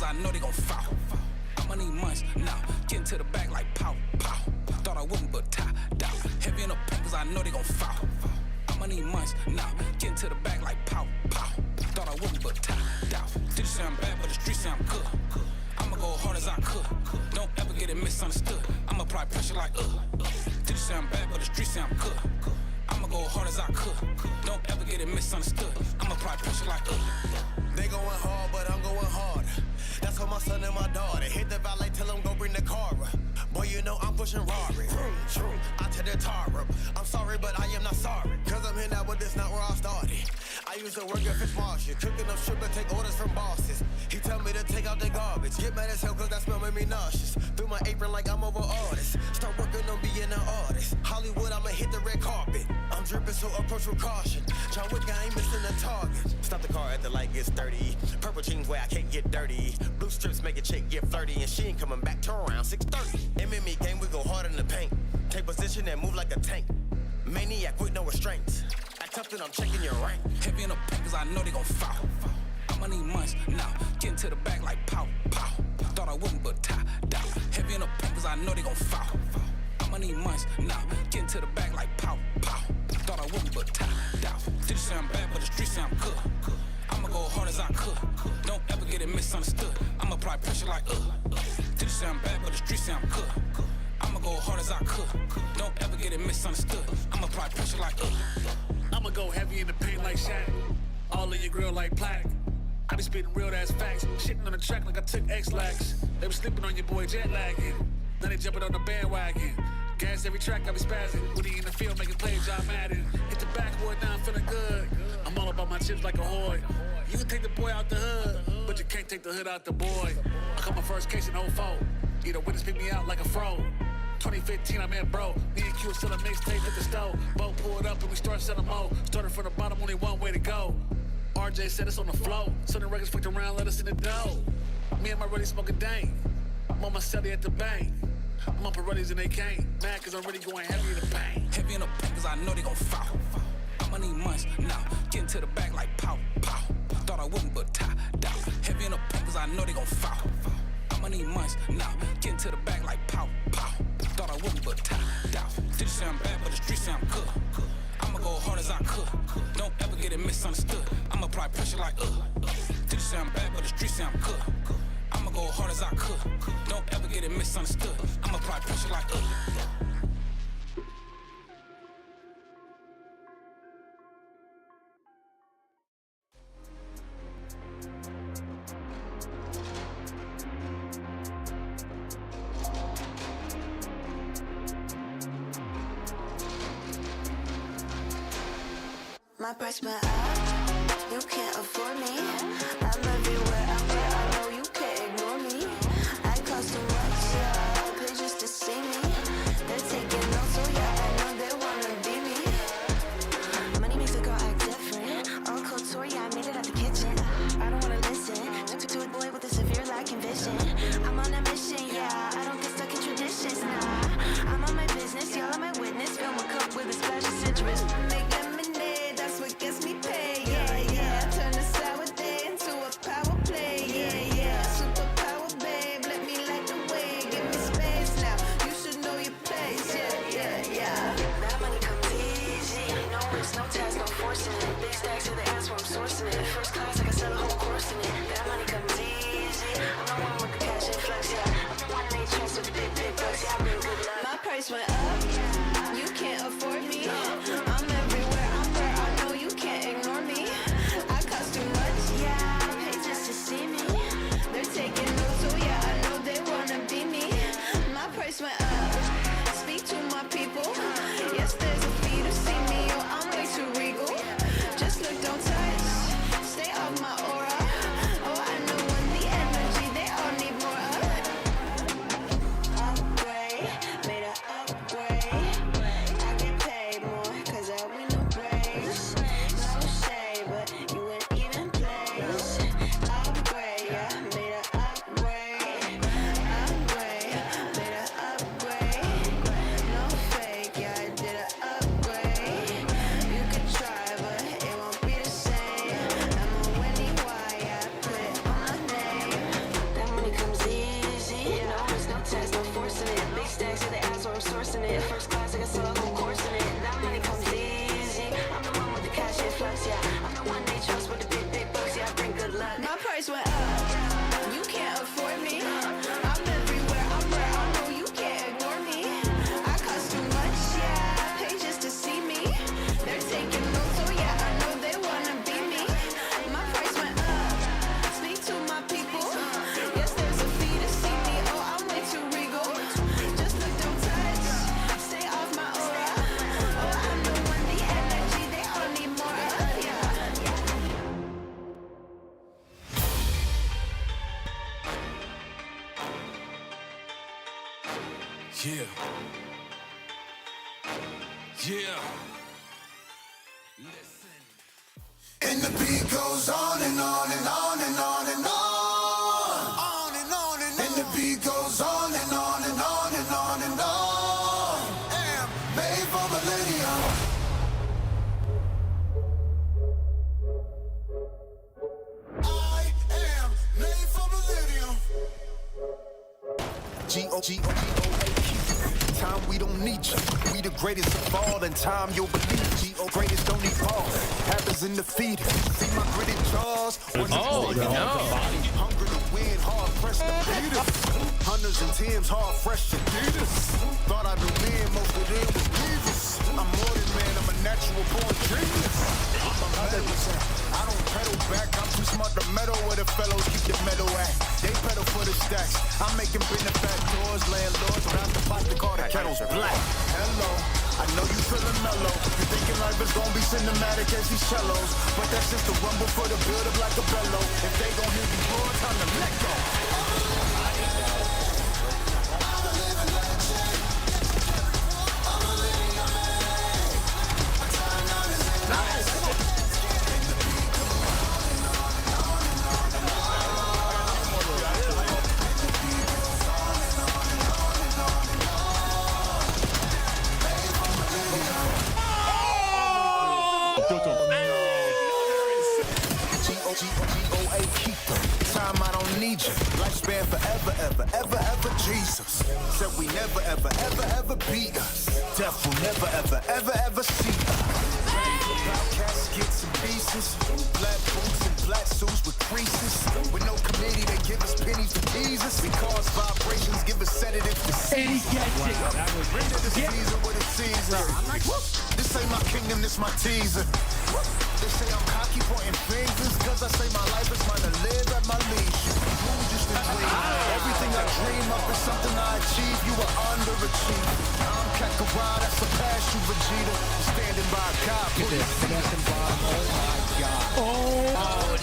I know they gon' fall. I'ma need months now, get into the bag like pow, pow. Thought I wouldn't, but tie down. Heavy in the paint, cause I know they gon' fall. I'ma need months now, get into the bag like pow, pow. Thought I wouldn't, but tie down. Did you say I'm bad, but the streets say I'm good. I'ma go hard as I could. Don't ever get it misunderstood. I'ma apply pressure like Did you say I'm bad, but the streets say I'm good. I'ma go hard as I could. Don't ever get it misunderstood. I'ma apply pressure like They going hard, but I'm going harder. That's for my son and my daughter. Hit the valet, tell him go bring the car up. Boy, you know I'm pushing Rari. I tear the tar up. I'm sorry, but I am not sorry. Cause I'm here now, but this not where I started. I used to work at Fish Marshall, cooking up shrimp and take orders from bosses. He tell me to take out the garbage. Get mad as hell cause that smell made me nauseous. Through my apron like I'm over artists. Start working on being an artist. Hollywood, I'ma hit the red carpet. I'm dripping, so approach with caution. John Wick, I ain't missing a target. Stop the car at the light gets 30. Purple jeans where I can't get dirty. Blue strips make a chick get flirty. And she ain't coming back till around 6:30. MMA game, we go hard in the paint. Take position and move like a tank. Maniac with no restraints. Act tough and I'm checking your rank. Heavy in the paint, cause I know they gon' fall. I'ma need months now, get into the bag like pow, pow. Thought I wouldn't, but tie down. Heavy in the paint, cause I know they gon' fall. I'ma need months now, get into the bag like pow, pow. Thought I wouldn't, but tie down. Did you say I'm bad, but the streets say I'm good. I'ma go hard as I could. Don't ever get it misunderstood. I'ma apply pressure like Did you say I'm bad, but the streets say I'm good. I'ma go hard as I could. Don't ever get it misunderstood. I'ma apply pressure like I'ma go heavy in the paint like Shaq. All in your grill like plaque. I be spitting real ass facts. Shitting on the track like I took X-Lax. They be sleeping on your boy jet lagging. Now they jumping on the bandwagon. Gas every track, I be spazzing. When he in the field making plays, John Madden. Hit the backboard, now I'm feeling good. I'm all about my chips like a hoy. You can take the boy out the hood, but you can't take the hood out the boy. I caught my first case in 04. Either witness pick me out like a fro. 2015, I'm in bro. Me and Q still a mixtape at the stove. Boat pulled up and we start selling more. Started from the bottom, only one way to go. RJ said it's on the flow. Southern records fucked around, let us in the dough. Me and my buddy smoking dank. I'm on my celly at the bank. I'm on Pirellis and they can't. Mad cause I'm really going heavy in the paint. Heavy in the paint cause I know they gon' fall. I'ma need months now, get into the bag like pow, pow. Thought I wouldn't, but tie down. Heavy in the paint cause I know they gon' fall. I'ma need months now, get into the bag like pow, pow. Thought I wouldn't, but tie down. Did you say I'm bad, but the streets say I'm good. I'ma go hard as I could. Don't ever get it misunderstood. I'ma apply pressure like Did you say I'm bad, but the streets say I'm good. I'ma go hard as I could. Don't ever get it misunderstood. I'ma apply pressure like My price went up, you can't afford me. I'm everywhere, I'm where I know you can't ignore me. I cost too much, yeah, pay just to see me. They're taking notes, so yeah, I know they wanna be me. Money makes a girl act different. All couture, yeah, I made it out the kitchen. I don't wanna listen, took to a boy with a severe lack of vision. I'm on a mission, yeah, I don't get stuck in traditions, nah. I'm on my business, y'all are my witness. Fill my cup with a splash of citrus. Make lemonade, that's what gets me paid, yeah, yeah. Turn a sour day into a it. First class, I got so whole course in it. That money comes easy. I'm the one with the cash influx, yeah. I'm the one they trust with the big, big bucks, yeah. I bring good luck. My price went up. You can't afford me. I'm everywhere. I'm where I know you can't ignore me. I cost too much, yeah. Pay just to see me. They're taking notes, oh yeah. I know they wanna be me. My price went up. Speak to my people. Yes, there's a fee to see me. Oh, I'm way too regal. Just look, don't touch. Stay off my aura. Oh, I'm the one, the energy they all need more of, yeah. Yeah. Yeah. Listen. And the beat goes on and on and on and on and on. On and on and on. And the beat goes on and on and on and on and on. Am made for millennium. I am made for millennium. G-O-G-O-G-O-A. Time we don't need you. We the greatest of all, and time you'll believe. G-O greatest don't need pause. Happens in the feet. See my gritted jaws. Oh, no. Hungry to win, hard pressed to beat us. Hundreds and tens, hard fresh to beat us. Thought I'd win, most of them was leavers. I'm more than man, I'm a natural born genius. I'm a medicine. I don't pedal back, I'm too smart to meddle with the fellows keep the metal at. They pedal for the stacks. I'm making benefactors, landlords, round the pot to call the kettles black. Hello, I know you feeling mellow. You thinking life is gonna be cinematic as these cellos, but that's just the rumble for the build up like a bellow. If they gon' hear me roar, time to let go. G-O-G-O-A, keep them. Time I don't need you. Lifespan forever, ever, ever, ever, Jesus. Said we never, ever, ever, ever beat us. Death will never, ever, ever, ever see us. About caskets and pieces. Black boots and black suits with creases. With no committee, they give us pennies to tease us. We cause vibrations, give us sedatives to seize. Render the season with a season. This ain't my kingdom, this my teaser. They say I'm cocky pointing fingers, cause I say my life is mine to live at my leisure. You just a dream. Everything I dream up is something I achieve. You are underachiever. I'm Kakarot, I surpass you, Vegeta. Standing by God. Look at this. Oh my God.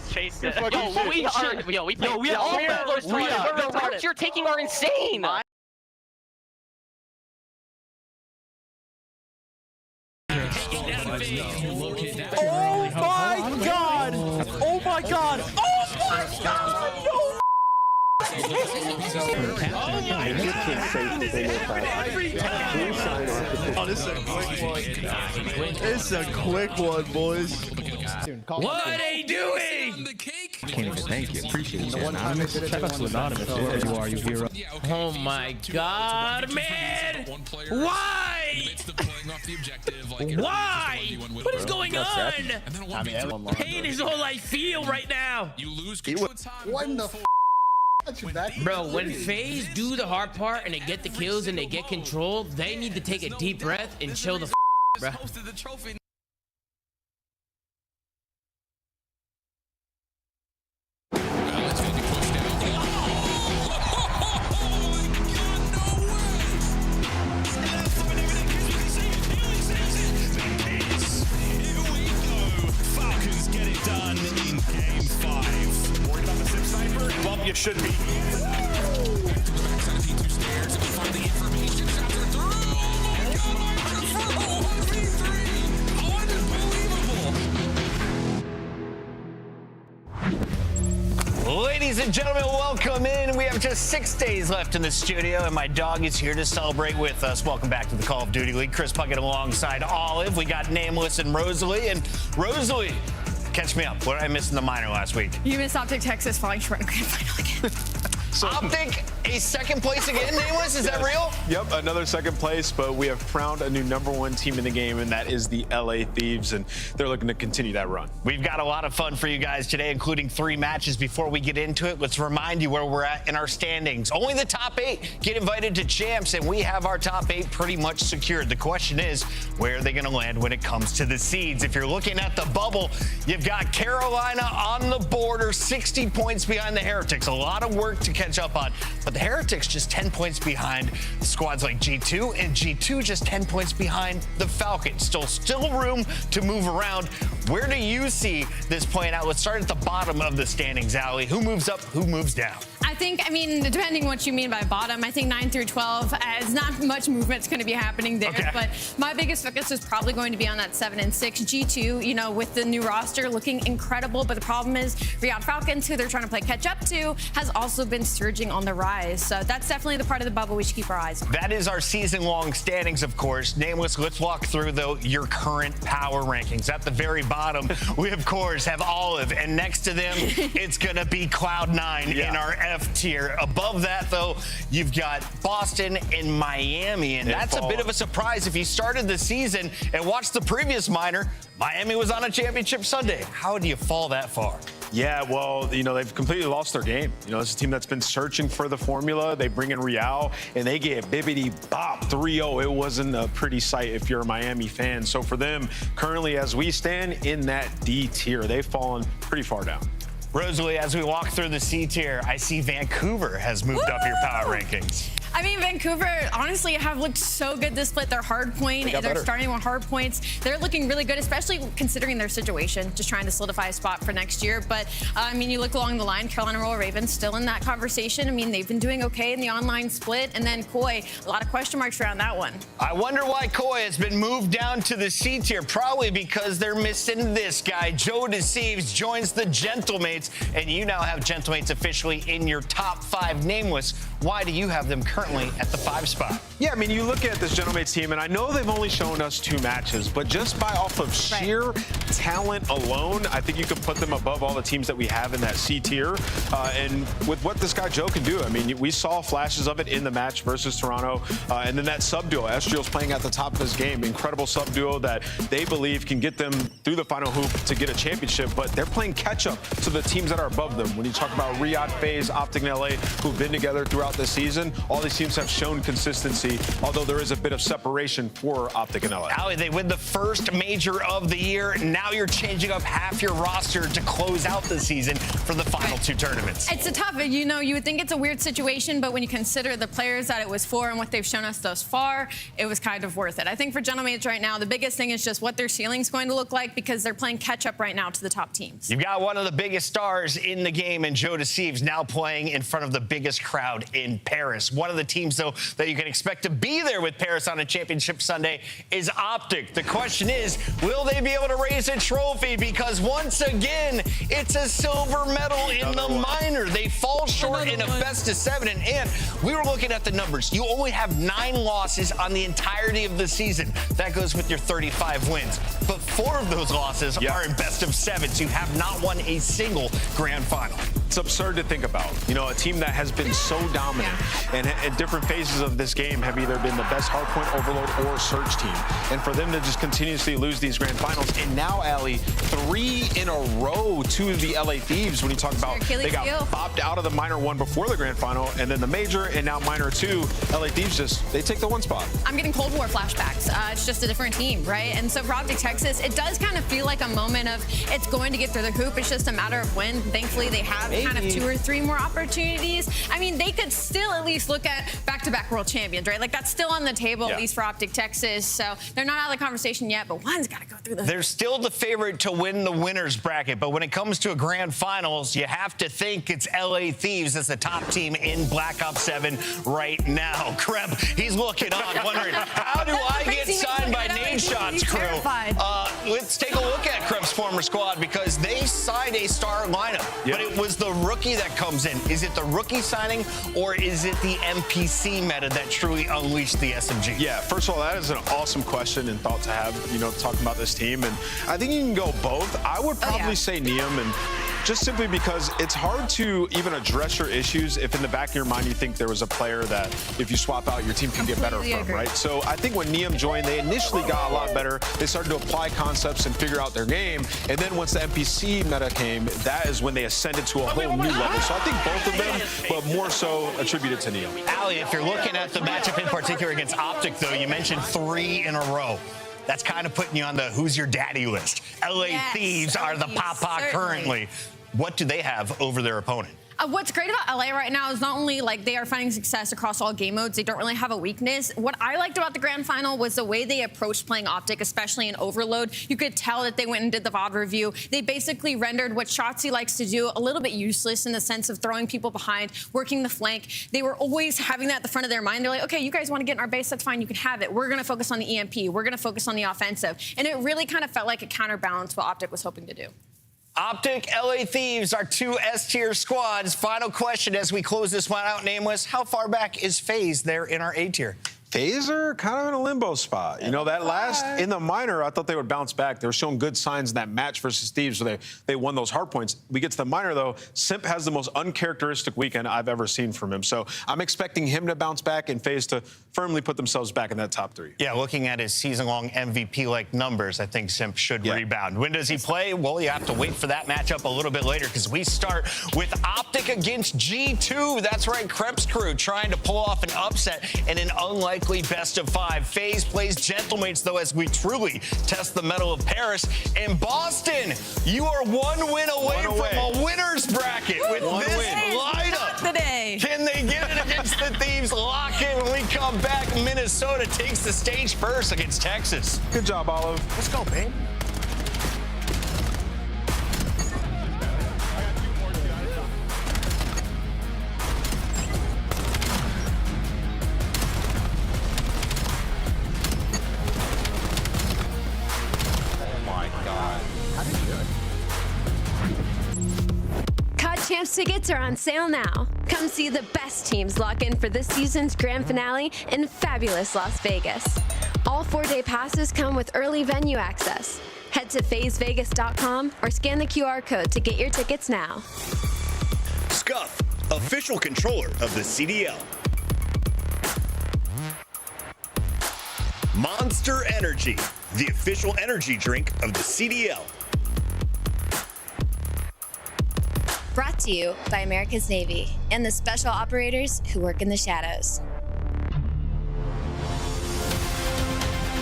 Chase it. You're taking our insane. Oh my god! Oh my god! Oh my god! No! Oh, this is a quick one. It's a quick one, boys. What are they doing? Can't even thank you. Appreciate you. Anonymous. Shout out to Anonymous. Whoever you are, you hero. Oh my god, man! Why? Why? What is going on? Pain is all I feel right now. What the f? Bro, when FaZe do the hard part and they get the kills and they get control, they need to take a deep breath and chill the f, bro. Ladies and gentlemen, welcome in. We have just 6 days left in the studio, and my dog is here to celebrate with us. Welcome back to the Call of Duty League. Chris Puckett alongside Olive. We got Nameless and Rosalie. And Rosalie, catch me up. What did I miss in the minor last week? You missed Optic Texas falling short in the grand final again. Optic, a second place again, Nameless? Is that real? Yep, another second place, but we have crowned a new #1 team in the game, and that is the LA Thieves, and they're looking to continue that run. We've got a lot of fun for you guys today, including 3 matches. Before we get into it, let's remind you where we're at in our standings. Only the top 8 get invited to champs, and we have our top 8 pretty much secured. The question is, where are they going to land when it comes to the seeds? If you're looking at the bubble, you've got Carolina on the border, 60 points behind the Heretics. A lot of work to catch up on, but the Heretics just 10 points behind squads like G2, and G2 just 10 points behind the Falcons. Still room to move around. Where do you see this playing out? Let's start at the bottom of the standings, Allie. Who moves up, who moves down? I mean, depending what you mean by bottom, I think 9 through 12, is not much movement's going to be happening there. Okay. But my biggest focus is probably going to be on that 7 and 6 G2, you know, with the new roster looking incredible. But the problem is Riyadh Falcons, who they're trying to play catch up to, has also been surging on the rise. So that's definitely the part of the bubble we should keep our eyes on. That is our season-long standings, of course. Nameless, let's walk through, though, your current power rankings. At the very bottom, we, of course, have Olive, and next to them, it's going to be Cloud9 in our F tier. Above that, though, you've got Boston and Miami, and that's a bit of a surprise. If you started the season and watched the previous minor, Miami was on a championship Sunday. How do you fall that far? Yeah, well, you know, they've completely lost their game. You know, this is a team that's been searching for the formula. They bring in Real, and they get bibbity-bop 3-0. It wasn't a pretty sight if you're a Miami fan. So for them, currently as we stand in that D tier, they've fallen pretty far down. Rosalie, as we walk through the C tier, I see Vancouver has moved up your power rankings. I mean, Vancouver, honestly, have looked so good this split. They're hard point. They're starting with hard points. They're looking really good, especially considering their situation, just trying to solidify a spot for next year. But, I mean, you look along the line, Carolina Royal Ravens still in that conversation. I mean, they've been doing okay in the online split. And then Koi, a lot of question marks around that one. I wonder why Koi has been moved down to the C tier. Probably because they're missing this guy. Joe Deceives joins the Gentlemates, and you now have Gentlemates officially in your top 5 Nameless. Why do you have them currently at the 5 spot? Yeah, I mean, you look at this Gentlemates team, and I know they've only shown us 2 matches, but just by off of sheer talent alone, I think you could put them above all the teams that we have in that C tier. And with what this guy Joe can do, I mean, we saw flashes of it in the match versus Toronto, and then that sub-duo. Estriel's playing at the top of his game. Incredible sub-duo that they believe can get them through the final hoop to get a championship, but they're playing catch-up to the teams that are above them. When you talk about Riyadh, FaZe, Optic, and LA, who've been together throughout the season, all these teams have shown consistency, although there is a bit of separation for Optic and LA. Allie, they win the first major of the year. Now you're changing up half your roster to close out the season for the final 2 tournaments. It's a tough, you know, you would think it's a weird situation, but when you consider the players that it was for and what they've shown us thus far, it was kind of worth it. I think for Gentlemates right now, the biggest thing is just what their ceiling's going to look like, because they're playing catch up right now to the top teams. You've got one of the biggest stars in the game, and Joe Deceives now playing in front of the biggest crowd in Paris. One of the teams, though, that you can expect to be there with Paris on a championship Sunday is Optic. The question is, will they be able to raise a trophy? Because once again, it's a silver medal in the minor. They fall short in a best of 7. And we were looking at the numbers. You only have 9 losses on the entirety of the season. That goes with your 35 wins. But 4 of those losses are in best of 7. So you have not won a single grand final. It's absurd to think about. You know, a team that has been so dominant and at different phases of this game have either been the best hardpoint overload or search team. And for them to just continuously lose these grand finals, and now, Allie, 3 in a row to the LA Thieves. When you talk about they got bopped out of the minor 1 before the grand final, and then the major, and now minor 2, LA Thieves they take the 1 spot. I'm getting Cold War flashbacks. It's just a different team, right? And so for Optic Texas, it does kind of feel like a moment of it's going to get through the hoop. It's just a matter of when. Thankfully, they have kind of 2 or 3 more opportunities. I mean, they could still at least look at back-to-back world champions, right? Like, that's still on the table, at least for Optic Texas. So they're not out of the conversation yet, but one's got to go through the... They're still the favorite to win the winner's bracket, but when it comes to a grand finals, you have to think it's LA Thieves as the top team in Black Ops 7 right now. Kreb, he's looking on, wondering, how do I get signed by Nade Shots crew? Let's take a look at Kreb's former squad because they signed a star lineup, but it was the rookie that comes in. Is it the rookie signing or is it the NPC meta that truly unleashed the SMG? Yeah, first of all, that is an awesome question and thought to have, talking about this team. And I think you can go both. I would probably say Neum, and just simply because it's hard to even address your issues if in the back of your mind you think there was a player that if you swap out, your team can get better from, right? So I think when Neum joined, they initially got a lot better. They started to apply concepts and figure out their game. And then once the NPC meta came, that is when they ascended to a whole new level. So I think both of them, but more so attributed to Neum. Ali, if you're looking at the matchup in particular against Optic, though, you mentioned 3 in a row. That's kind of putting you on the who's your daddy list. LA Thieves are the papa currently. What do they have over their opponent? What's great about LA right now is not only like they are finding success across all game modes, they don't really have a weakness. What I liked about the grand final was the way they approached playing Optic, especially in Overload. You could tell that they went and did the VOD review. They basically rendered what Shotzi likes to do a little bit useless in the sense of throwing people behind, working the flank. They were always having that at the front of their mind. They're like, okay, you guys want to get in our base, that's fine, you can have it. We're going to focus on the EMP. We're going to focus on the offensive. And it really kind of felt like a counterbalance what Optic was hoping to do. Optic, LA Thieves are 2 S-tier squads. Final question as we close this one out, Nameless. How far back is FaZe there in our A-tier? FaZe are kind of in a limbo spot. That last, in the minor, I thought they would bounce back. They were showing good signs in that match versus Thieves, so they won those hard points. We get to the minor, though. Simp has the most uncharacteristic weekend I've ever seen from him. So I'm expecting him to bounce back and FaZe to firmly put themselves back in that top 3. Yeah, looking at his season-long MVP-like numbers, I think Simp should rebound. When does he play? Well, you have to wait for that matchup a little bit later because we start with Optic against G2. That's right, Krebs crew trying to pull off an upset in an unlikely best of 5. FaZe plays Gentlemates, though, as we truly test the mettle of Paris. And Boston, you are 1 win away from a winner's bracket with this lineup. Today. Can they get it against the Thieves? Lock in when we come back. Minnesota takes the stage first against Texas. Good job, Olive. Let's go, babe. Champs tickets are on sale now. Come see the best teams lock in for this season's grand finale in fabulous Las Vegas. All 4-day passes come with early venue access. Head to FazeVegas.com or scan the QR code to get your tickets now. Scuff, official controller of the CDL. Monster Energy, the official energy drink of the CDL. Brought to you by America's Navy and the special operators who work in the shadows.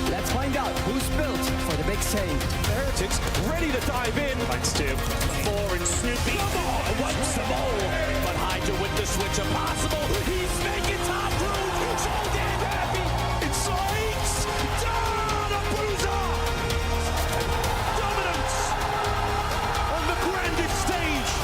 Let's find out who's built for the big save. The Heretics ready to dive in. Thanks to 4 and Snoopy. Come on, once the ball. But Hydra with the switch impossible. He's making top room. So damn happy. It's Sykes. Down a bruiser. Dominance on the grandest stage.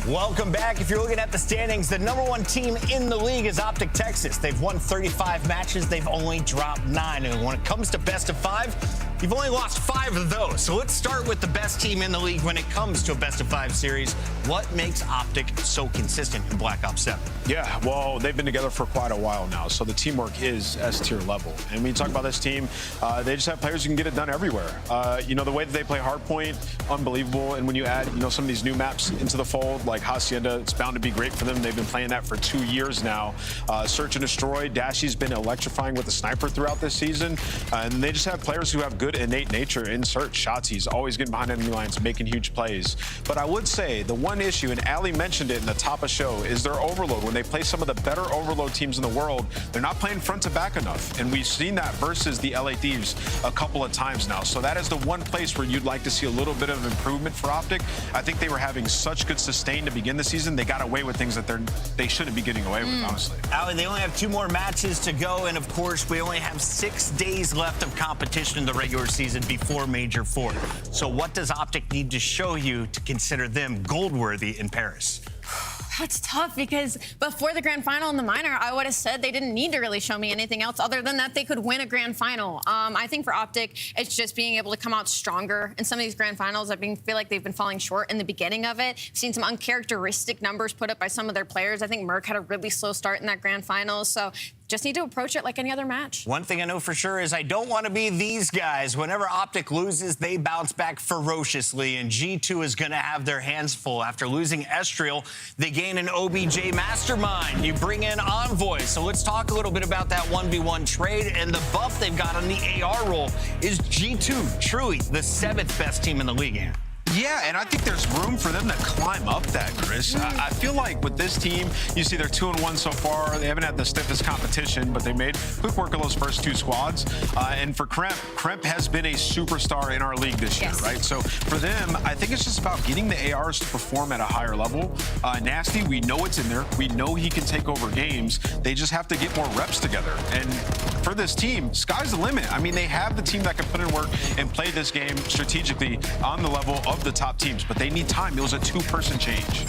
Welcome back. If you're looking at the standings, the #1 team in the league is Optic Texas. They've won 35 matches. They've only dropped 9. And when it comes to best of 5, you've only lost 5 of those. So let's start with the best team in the league when it comes to a best of 5 series. What makes Optic so consistent in Black Ops 7? Yeah, well, they've been together for quite a while now, so the teamwork is S-tier level. And when you talk about this team, they just have players who can get it done everywhere. The way that they play Hardpoint, unbelievable. And when you add, some of these new maps into the fold, like Hacienda, it's bound to be great for them. They've been playing that for 2 years now. Search and Destroy, Dashy's been electrifying with the sniper throughout this season. And they just have players who have good good innate nature in search. Shots, he's always getting behind enemy lines, making huge plays. But I would say the one issue, and Ali mentioned it in the top of show, is their overload. When they play some of the better overload teams in the world, they're not playing front to back enough. And we've seen that versus the LA Thieves a couple of times now. So that is the one place where you'd like to see a little bit of improvement for Optic. I think they were having such good sustain to begin the season. They got away with things that they shouldn't be getting away with, honestly. Ali, they only have 2 more matches to go, and of course, we only have 6 days left of competition in the regular season before Major 4. So what does Optic need to show you to consider them gold-worthy in Paris? That's tough because before the grand final in the minor, I would have said they didn't need to really show me anything else other than that they could win a grand final. I think for Optic, it's just being able to come out stronger in some of these grand finals. I feel like they've been falling short in the beginning of it. We've seen some uncharacteristic numbers put up by some of their players. I think Merck had a really slow start in that grand final. So just need to approach it like any other match. One thing I know for sure is I don't want to be these guys. Whenever Optic loses, they bounce back ferociously, and G2 is going to have their hands full. After losing Estriel, they gain an OBJ mastermind. You bring in Envoy. So let's talk a little bit about that 1v1 trade and the buff they've got on the AR role. Is G2 truly the 7th best team in the league, Ant? Yeah, and I think there's room for them to climb up that, Chris. I feel like with this team, you see they're 2-1 so far. They haven't had the stiffest competition, but they made quick work of those first 2 squads. And for Kremp has been a superstar in our league this year, right? So for them, I think it's just about getting the ARs to perform at a higher level. Nasty, we know it's in there. We know he can take over games. They just have to get more reps together. And for this team, sky's the limit. I mean, they have the team that can put in work and play this game strategically on the level of the top teams, but they need time. It was a 2-person change.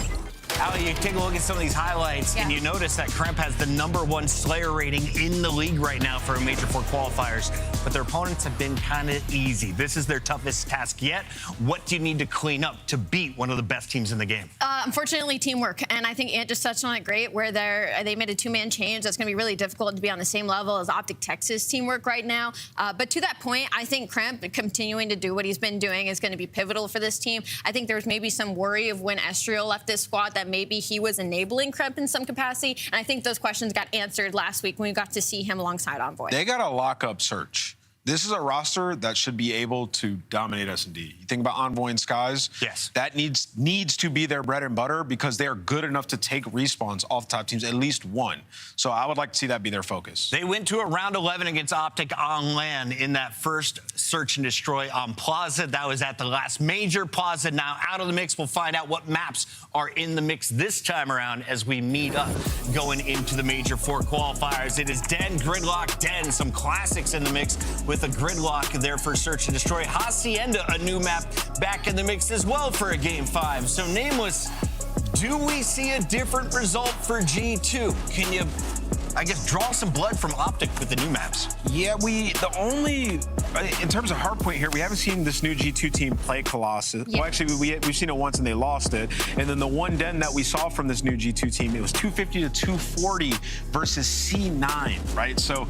Ali, you take a look at some of these highlights, and you notice that Kremp has the #1 Slayer rating in the league right now for a Major 4 qualifiers, but their opponents have been kind of easy. This is their toughest task yet. What do you need to clean up to beat one of the best teams in the game? Unfortunately, teamwork, and I think Ant just touched on it great, where they made a 2-man change. That's going to be really difficult to be on the same level as Optic Texas teamwork right now. But to that point, I think Kremp continuing to do what he's been doing is going to be pivotal for this team. I think there's maybe some worry of when Estriel left this squad that maybe he was enabling Kremp in some capacity. And I think those questions got answered last week when we got to see him alongside Envoy. They got a lock-up search. This is a roster that should be able to dominate S&D. You think about Envoy and Skies? Yes. That needs to be their bread and butter because they are good enough to take respawns off top teams, at least one. So I would like to see that be their focus. They went to a round 11 against Optic on LAN in that first search and destroy on Plaza. That was at the last Major. Plaza now out of the mix. We'll find out what maps are in the mix this time around as we meet up going into the Major 4 qualifiers. It is Den, Gridlock, Den, some classics in the mix with a Gridlock there for search and destroy. Hacienda, a new map back in the mix as well for a Game 5. So Nameless, do we see a different result for G2? Can you, I guess, draw some blood from Optic with the new maps? Yeah, in terms of hardpoint here, we haven't seen this new G2 team play Colossus. Well, actually, we've seen it once and they lost it. And then the one Den that we saw from this new G2 team, it was 250 to 240 versus C9, right? So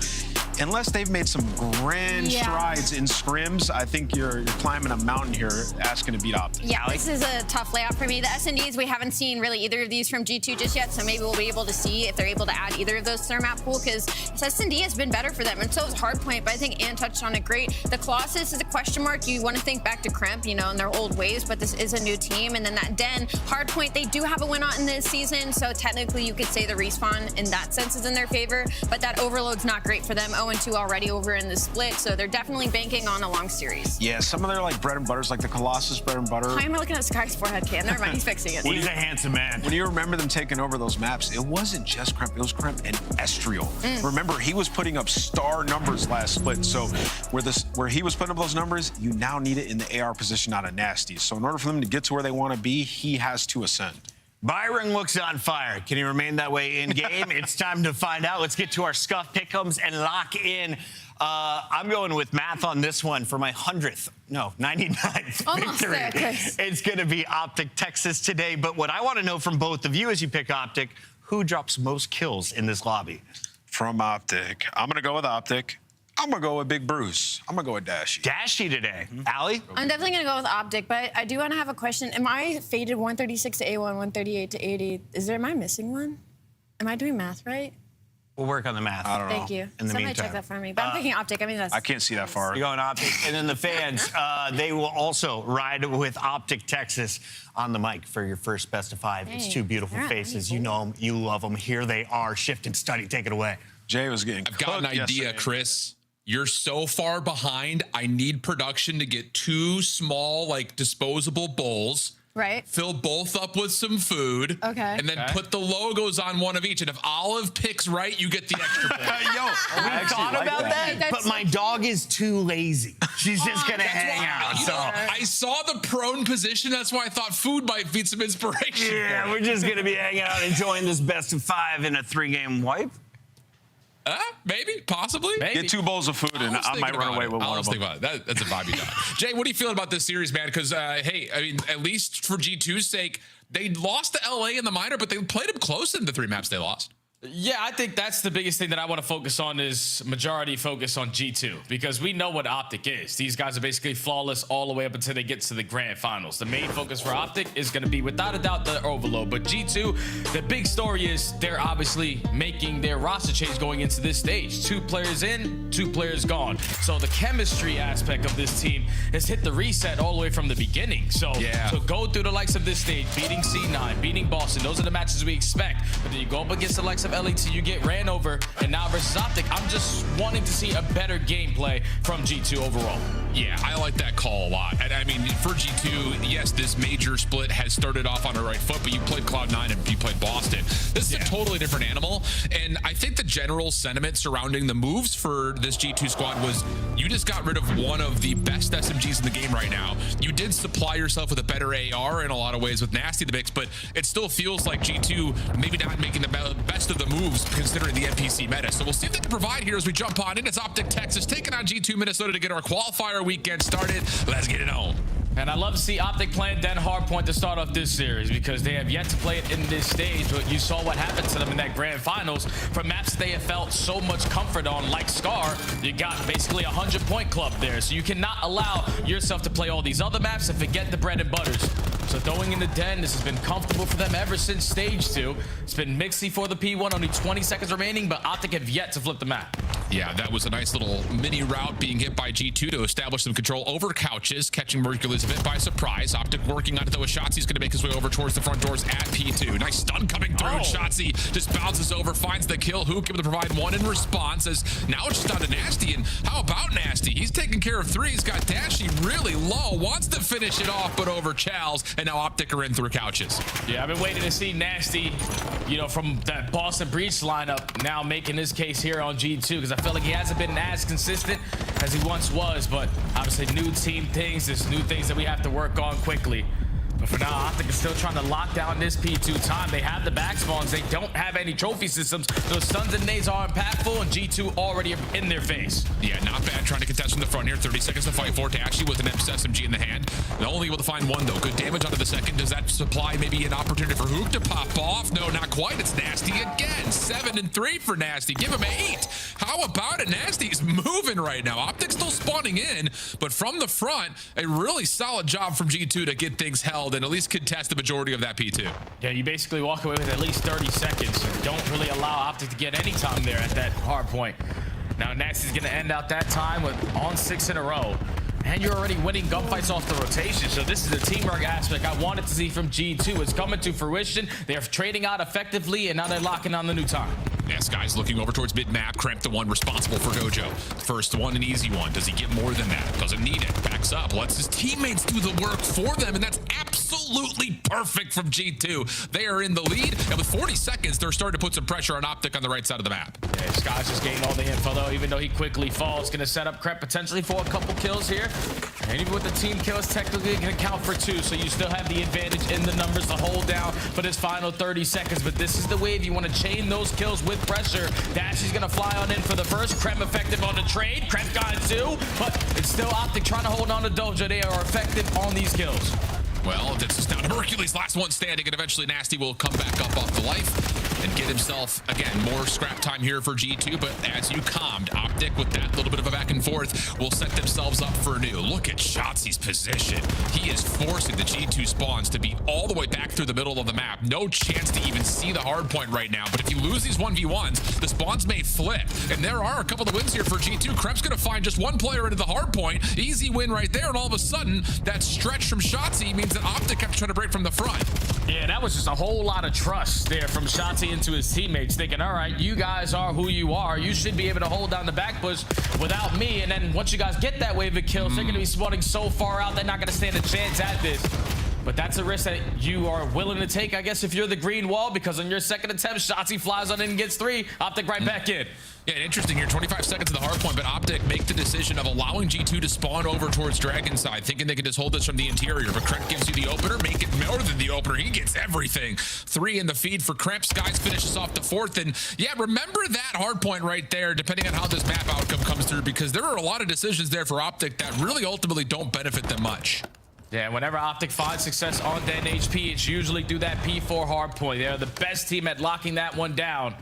unless they've made some grand strides in scrims, I think you're climbing a mountain here asking to beat Optic. Yeah, this is a tough layout for me. The S&Ds, we haven't seen really either of these from G2 just yet, so maybe we'll be able to see if they're able to add either of those to their map pool, because S&D has been better for them, and so is Hardpoint, but I think Ann touched on it great. The Colossus is a question mark. You want to think back to Kremp, you know, in their old ways, but this is a new team. And then that Den, Hardpoint, they do have a win on in this season, so technically you could say the respawn in that sense is in their favor, but that overload's not great for them. 0-2 already over in the split, so they're definitely banking on a long series. Yeah, some of their like bread and butters, like the Colossus bread and butter. How am I looking at Sky's forehead cam? Never mind, he's fixing it. He's a handsome man. When you remember them taking over those maps, it wasn't just Kremp, it was Kremp and Estriel. Remember, he was putting up star numbers last split, so where he was putting up those numbers, you now need it in the AR position, not a Nasty. So in order for them to get to where they want to be, he has to ascend. Byron looks on fire. Can he remain that way in game? It's time to find out. Let's get to our Scuff pick'ems and lock in. I'm going with math on this one for my 99th victory. It's going to be Optic Texas today. But what I want to know from both of you as you pick Optic, who drops most kills in this lobby? From Optic. I'm going to go with Optic. I'm going to go with Big Bruce. I'm going to go with Dashy. Dashy today. Ali? I'm definitely going to go with Optic, but I do want to have a question. Am I faded 136 to A1, 138 to 80? Am I missing one? Am I doing math right? We'll work on the math. I don't know. Thank you. In the Somebody meantime. check that for me. But I'm thinking Optic. I mean, that's... I can't see that far. You're going Optic. And then the fans, they will also ride with Optic Texas on the mic for your first best of 5. It's two beautiful faces. You know them. You love them. Here they are. Shift and study. Take it away. Jay was getting I've got an idea, Chris. You're so far behind. I need production to get 2 small, like, disposable bowls. Right. Fill both up with some food. Okay. And then put the logos on one of each. And if Olive picks right, you get the extra point. Yo, we thought about that, but my dog is too lazy. She's just going to hang out. So I saw the prone position. That's why I thought food might feed some inspiration. Yeah, we're just going to be hanging out, enjoying this best of 5 in a 3-game wipe. Maybe, possibly. Maybe. Get 2 bowls of food, and I might run away with one of them. That's a vibe you got. Jay, what are you feeling about this series, man? Because, hey, I mean, at least for G2's sake, they lost to LA in the minor, but they played them close in the 3 maps they lost. Yeah, I think that's the biggest thing that I want to focus on is majority focus on G2 because we know what Optic is. These guys are basically flawless all the way up until they get to the grand finals. The main focus for Optic is going to be without a doubt the overload. But G2, the big story is they're obviously making their roster change going into this stage. 2 players in, 2 players gone. So the chemistry aspect of this team has hit the reset all the way from the beginning. So to go through the likes of this stage, beating C9, beating Boston, those are the matches we expect. But then you go up against the likes of LET, you get ran over, and now versus Optic, I'm just wanting to see a better gameplay from G2 overall. Yeah, I like that call a lot. And I mean, for G2, yes, this major split has started off on the right foot, but you played Cloud9 and you played Boston. This is a totally different animal. And I think the general sentiment surrounding the moves for this G2 squad was you just got rid of one of the best SMGs in the game right now. You did supply yourself with a better AR in a lot of ways with Nasty in the mix, but it still feels like G2 maybe not making the best of the moves considering the NPC meta. So we'll see if they can provide here as we jump on in. It's Optic Texas taking on G2 Minnesota to get our qualifier weekend started. Let's get it on. And I love to see Optic playing Den Hardpoint to start off this series because they have yet to play it in this stage, but you saw what happened to them in that grand finals. For maps they have felt so much comfort on, like Scar, you got basically a 100-point club there. So you cannot allow yourself to play all these other maps and forget the bread and butters. So throwing in the Den, this has been comfortable for them ever since stage 2. It's been Mixy for the P1, only 20 seconds remaining, but Optic have yet to flip the map. Yeah, that was a nice little mini route being hit by G2 to establish some control over couches, catching Mercules a bit by surprise. Optic working on it though with Shotzi's going to make his way over towards the front doors at P2. Nice stun coming through. Shotzi just bounces over, finds the kill. Hook able to provide 1 in response as now it's just down to Nasty. And how about Nasty? He's taking care of 3. He's got Dashy really low, wants to finish it off, but over Chals. And now Optic are in through couches. Yeah, I've been waiting to see Nasty, you know, from that Boston Breach lineup now making his case here on G2 because I feel like he hasn't been as consistent as he once was, but obviously new team things, there's new things that we have to work on quickly. But for now, Optic is still trying to lock down this P2 time. They have the back spawns. They don't have any trophy systems. Those stuns and nades are impactful, and G2 already in their face. Yeah, not bad. Trying to contest from the front here. 30 seconds to fight for Dashy with an SMG in the hand. They're only able to find 1, though. Good damage onto the second. Does that supply maybe an opportunity for Hook to pop off? No, not quite. It's Nasty again. 7 and 3 for Nasty. Give him 8. How about it? Nasty is moving right now. Optic's still spawning in, but from the front, a really solid job from G2 to get things held and at least contest the majority of that P2. Yeah, you basically walk away with at least 30 seconds and don't really allow Optic to get any time there at that hard point. Now Nasty's gonna end out that time with on 6 in a row. And you're already winning gunfights off the rotation. So this is the teamwork aspect I wanted to see from G2. It's coming to fruition. They're trading out effectively, and now they're locking on the new time. Yeah, Sky's looking over towards mid-map. Kremp, the one responsible for Gojo. First one, an easy one. Does he get more than that? Doesn't need it. Backs up. Lets his teammates do the work for them, and that's absolutely perfect from G2. They are in the lead, and with 40 seconds, they're starting to put some pressure on Optic on the right side of the map. Yeah, Sky's just getting all the info, though, even though he quickly falls. Going to set up Kremp potentially for a couple kills here. And even with the team kills, technically it can count for 2, so you still have the advantage in the numbers to hold down for this final 30 seconds. But this is the wave. You want to chain those kills with pressure. Dashy's going to fly on in for the first. Kremp effective on the trade. Kremp got it too, but it's still Optic trying to hold on to Doja. They are effective on these kills. Well, this is down to Mercules, last one standing, and eventually Nasty will come back up off the life. and get himself, again, more scrap time here for G2. But as you calmed, Optic with that little bit of a back and forth will set themselves up for a new. Look at Shotzi's position. He is forcing the G2 spawns to be all the way back through the middle of the map. No chance to even see the hard point right now. But if you lose these 1v1s, the spawns may flip. And there are a couple of wins here for G2. Krep's going to find just one player into the hard point. Easy win right there. And all of a sudden, that stretch from Shotzi means that Optic have to try to break from the front. Yeah, that was just a whole lot of trust there from Shotzi into his teammates, thinking, all right, you guys are who you are. You should be able to hold down the back push without me. And then once you guys get that wave of kills, they're going to be spawning so far out, they're not going to stand a chance at this. But that's a risk that you are willing to take, I guess, if you're the green wall, because on your second attempt, Shotzi flies on in and gets 3. Optic right back in. Yeah, interesting here. 25 seconds to the hard point, but Optic make the decision of allowing G2 to spawn over towards Dragon side, thinking they can just hold this from the interior. But Krep gives you the opener, make it more than the opener. He gets everything. 3 in the feed for Krep. Skies finishes off the 4th. And yeah, remember that hard point right there, depending on how this map outcome comes through, because there are a lot of decisions there for Optic that really ultimately don't benefit them much. Yeah, whenever Optic finds success on Den HP, it's usually through that P4 hard point. They're the best team at locking that one down.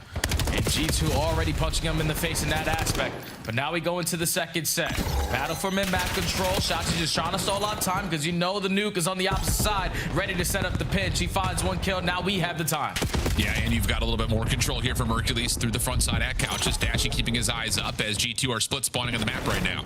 And G2 already punching them in the face in that aspect. But now we go into the second set. Battle for mid-map control. Shotzi just trying to stall out time because you know the nuke is on the opposite side, ready to set up the pinch. He finds 1 kill. Now we have the time. Yeah, and you've got a little bit more control here from Hercules through the front side at Couches. Dashy keeping his eyes up as G2 are split spawning on the map right now.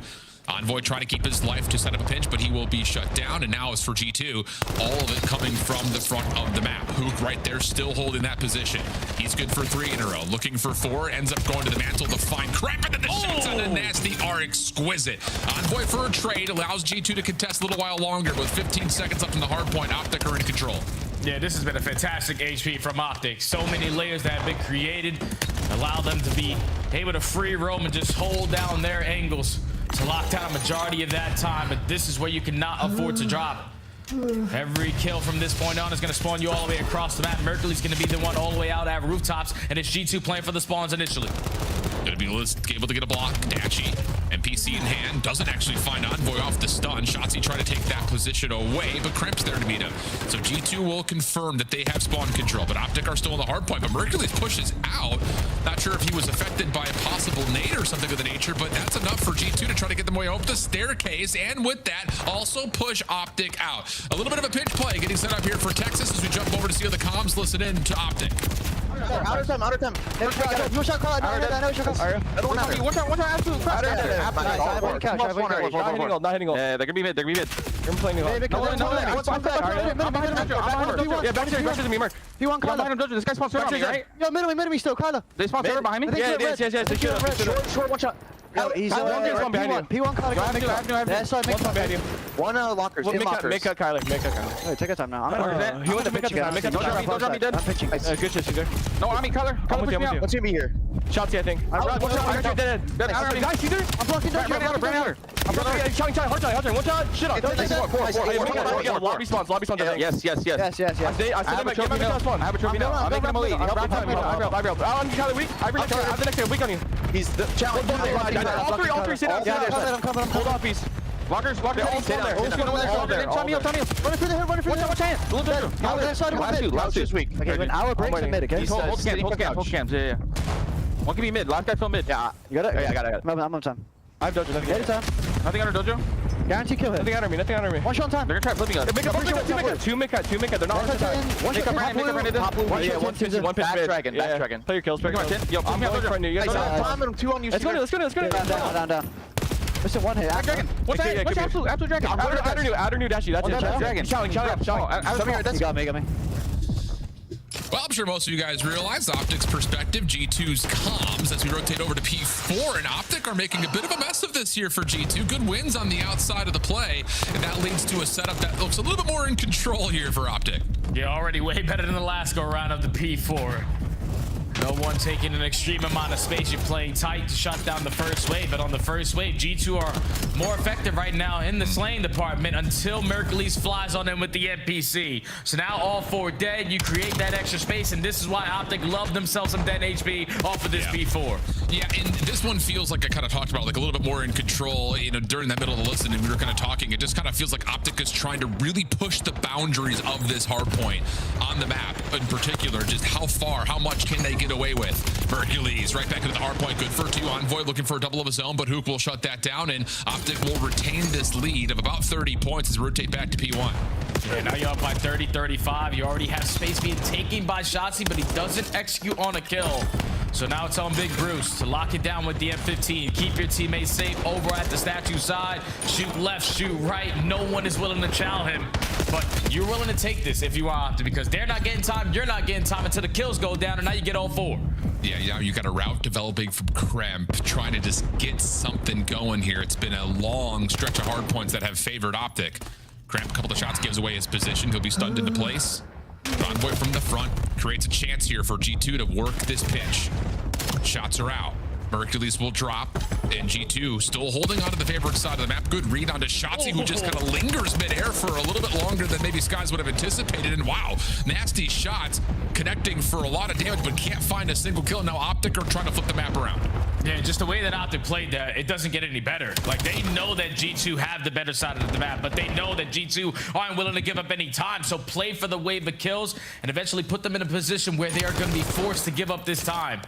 Envoy trying to keep his life to set up a pinch, but he will be shut down. And now as for G2, all of it coming from the front of the map. Hook right there still holding that position. He's good for 3 in a row. Looking for 4, ends up going to the mantle to find Krep, and then the shots on the nasty are exquisite. Envoy for a trade allows G2 to contest a little while longer with 15 seconds up in the hard point. Optic are in control. Yeah, this has been a fantastic HP from Optic. So many layers that have been created allow them to be able to free roam and just hold down their angles to lock down a majority of that time. But this is where you cannot afford to drop. Every kill from this point on is going to spawn you all the way across the map. Mercury's going to be the one all the way out at rooftops, and it's G2 playing for the spawns initially. Going to be able to get a block. Dachi, NPC in hand, doesn't actually find Envoy off the stun. Shotzi trying to take that position away, but Kremp's there to meet him. So G2 will confirm that they have spawn control, but Optic are still in the hard point. But Mercules pushes out. Not sure if he was affected by a possible nade or something of the nature, but that's enough for G2 to try to get them way up the staircase, and with that, also push Optic out. A little bit of a pinch play getting set up here for Texas as we jump over to see how the comms listen in to Optic. Outer time. No shot call. No shot call. One time, absolute crash. Not hitting all. Yeah, they're gonna be mid. They're playing Yeah, back to me, Mark. P1 Kyla. This guy spawns around me, right? Yo, middle me still, Kyla. They spawn behind me? Yeah, yes. They should have. Short, one shot. He's one behind you. P1 Kyla. That side, make one behind you. One lockers. Make cut Kyler. Take your time now. He went to pitch. Don't drop me dead. I'm pitching. Good shit, there. No, I mean, Kyler push me out. What's gonna be here? Shotzi, I think. Guys, you there? I'm blocking down. Brand outer. I'm blocking. Shot. Hard time. One shot. Shit up. Lobby spawns. Yes. I said I have a trophy now. I'm making him a lead. I'm Kyler weak. I have the next guy weak on you. He's the challenge. All three sit out. I'm coming. Hold off, piece. Lockers, they're all there. Tommy up. Run it through the head. Watch hand. Last this week. Okay, when our breaks in mid, okay? Hold cams. Yeah. One can be mid. Last guy fell mid. Yeah. You got it? Yeah, I got it. I'm on time. I have dojo. Nothing under dojo. Guarantee kill him. Nothing under me. One shot on time. They're gonna try flipping us. Two mid cut. They're not on the time. Make up Brandon. One pitch mid. Back. Play your kills. Yo, I'm here front of you. Time and 2 on you. Let's go. Down. Listen, one hit. Dragon. What's absolute dragon? Outer new Dashi. That's it. Dragon. Shouting. You got me. Well, I'm sure most of you guys realize Optic's perspective, G2's comms, as we rotate over to P4, and Optic are making a bit of a mess of this here for G2. Good wins on the outside of the play, and that leads to a setup that looks a little bit more in control here for Optic. Yeah, already way better than the last go-around of the P4. No one taking an extreme amount of space. You're playing tight to shut down the first wave, but on the first wave, G2 are more effective right now in the slaying department until Mercules flies on them with the NPC. So now all 4 dead, you create that extra space, and this is why Optic love themselves some dead HP off of this P4. Yeah, and this one feels like I kind of talked about, like a little bit more in control, you know, during that middle of the listen, and we were kind of talking. It just kind of feels like Optic is trying to really push the boundaries of this hard point on the map in particular. Just how far, how much can they get away with? Hercules right back into the hard point. Good for 2. Envoy looking for a double of his own, but Hook will shut that down, and Optic will retain this lead of about 30 points as we rotate back to P1. Yeah, now you're up by 30, 35. You already have space being taken by Shotzi, but he doesn't execute on a kill. So now it's on Big Bruce to lock it down with the M15. Keep your teammates safe over at the statue side. Shoot left, shoot right. No one is willing to chow him. But you're willing to take this if you are Optic, because they're not getting time, you're not getting time until the kills go down, and now you get all 4. Yeah, you got a route developing from Kremp, trying to just get something going here. It's been a long stretch of hard points that have favored Optic. Kremp, a couple of shots, gives away his position. He'll be stunned into place. Envoy from the front creates a chance here for G2 to work this pitch. Shots are out. Hercules will drop, and G2 still holding onto the favorite side of the map. Good read onto Shotzi, who just kind of lingers midair for a little bit longer than maybe Skies would have anticipated. And wow, nasty shots, connecting for a lot of damage, but can't find a single kill. Now Optic are trying to flip the map around. Yeah, just the way that Optic played that, it doesn't get any better. Like, they know that G2 have the better side of the map, but they know that G2 aren't willing to give up any time. So play for the wave of kills and eventually put them in a position where they are going to be forced to give up this time.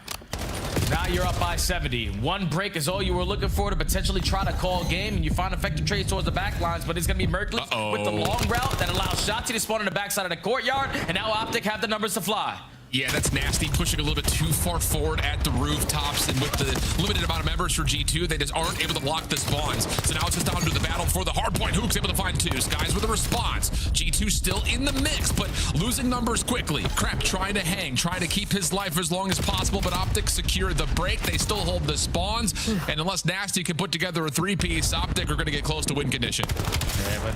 Now you're up by 70. One break is all you were looking for to potentially try to call game, and you find effective trades towards the back lines, but it's going to be Merkley with the long route that allows Shotzi to spawn on the backside of the courtyard, and now Optic have the numbers to fly. Yeah, that's nasty, pushing a little bit too far forward at the rooftops, and with the limited amount of members for G2, they just aren't able to block the spawns. So now it's just down to the battle for the hard point. Hook's able to find 2. Skies with a response. G2 still in the mix, but losing numbers quickly. Kremp trying to hang, trying to keep his life as long as possible, but Optic secure the break. They still hold the spawns, and unless Nasty can put together a 3-piece, Optic are going to get close to win condition. Yeah, but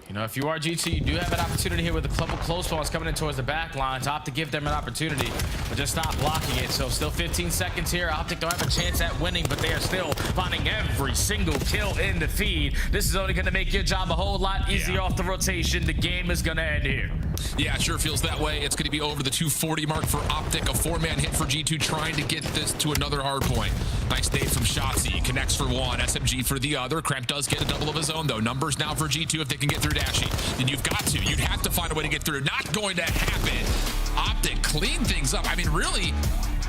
you know, if you are G2, you do have an opportunity here with a couple close spawns coming in towards the back lines. Optic give them an opportunity, but just stop blocking it. So still 15 seconds here. Optic don't have a chance at winning, but they are still finding every single kill in the feed. This is only going to make your job a whole lot easier off the rotation. The game is going to end here. Yeah, it sure feels that way. It's going to be over the 240 mark for Optic. A 4-man hit for G2 trying to get this to another hard point. Nice nade from Shotzi. Connects for 1. SMG for the other. Kremp does get a double of his own, though. Numbers now for G2 if they can get through Dashy. Then you've got to. You'd have to find a way to get through. Not going to happen. Optic clean things up. I mean, really,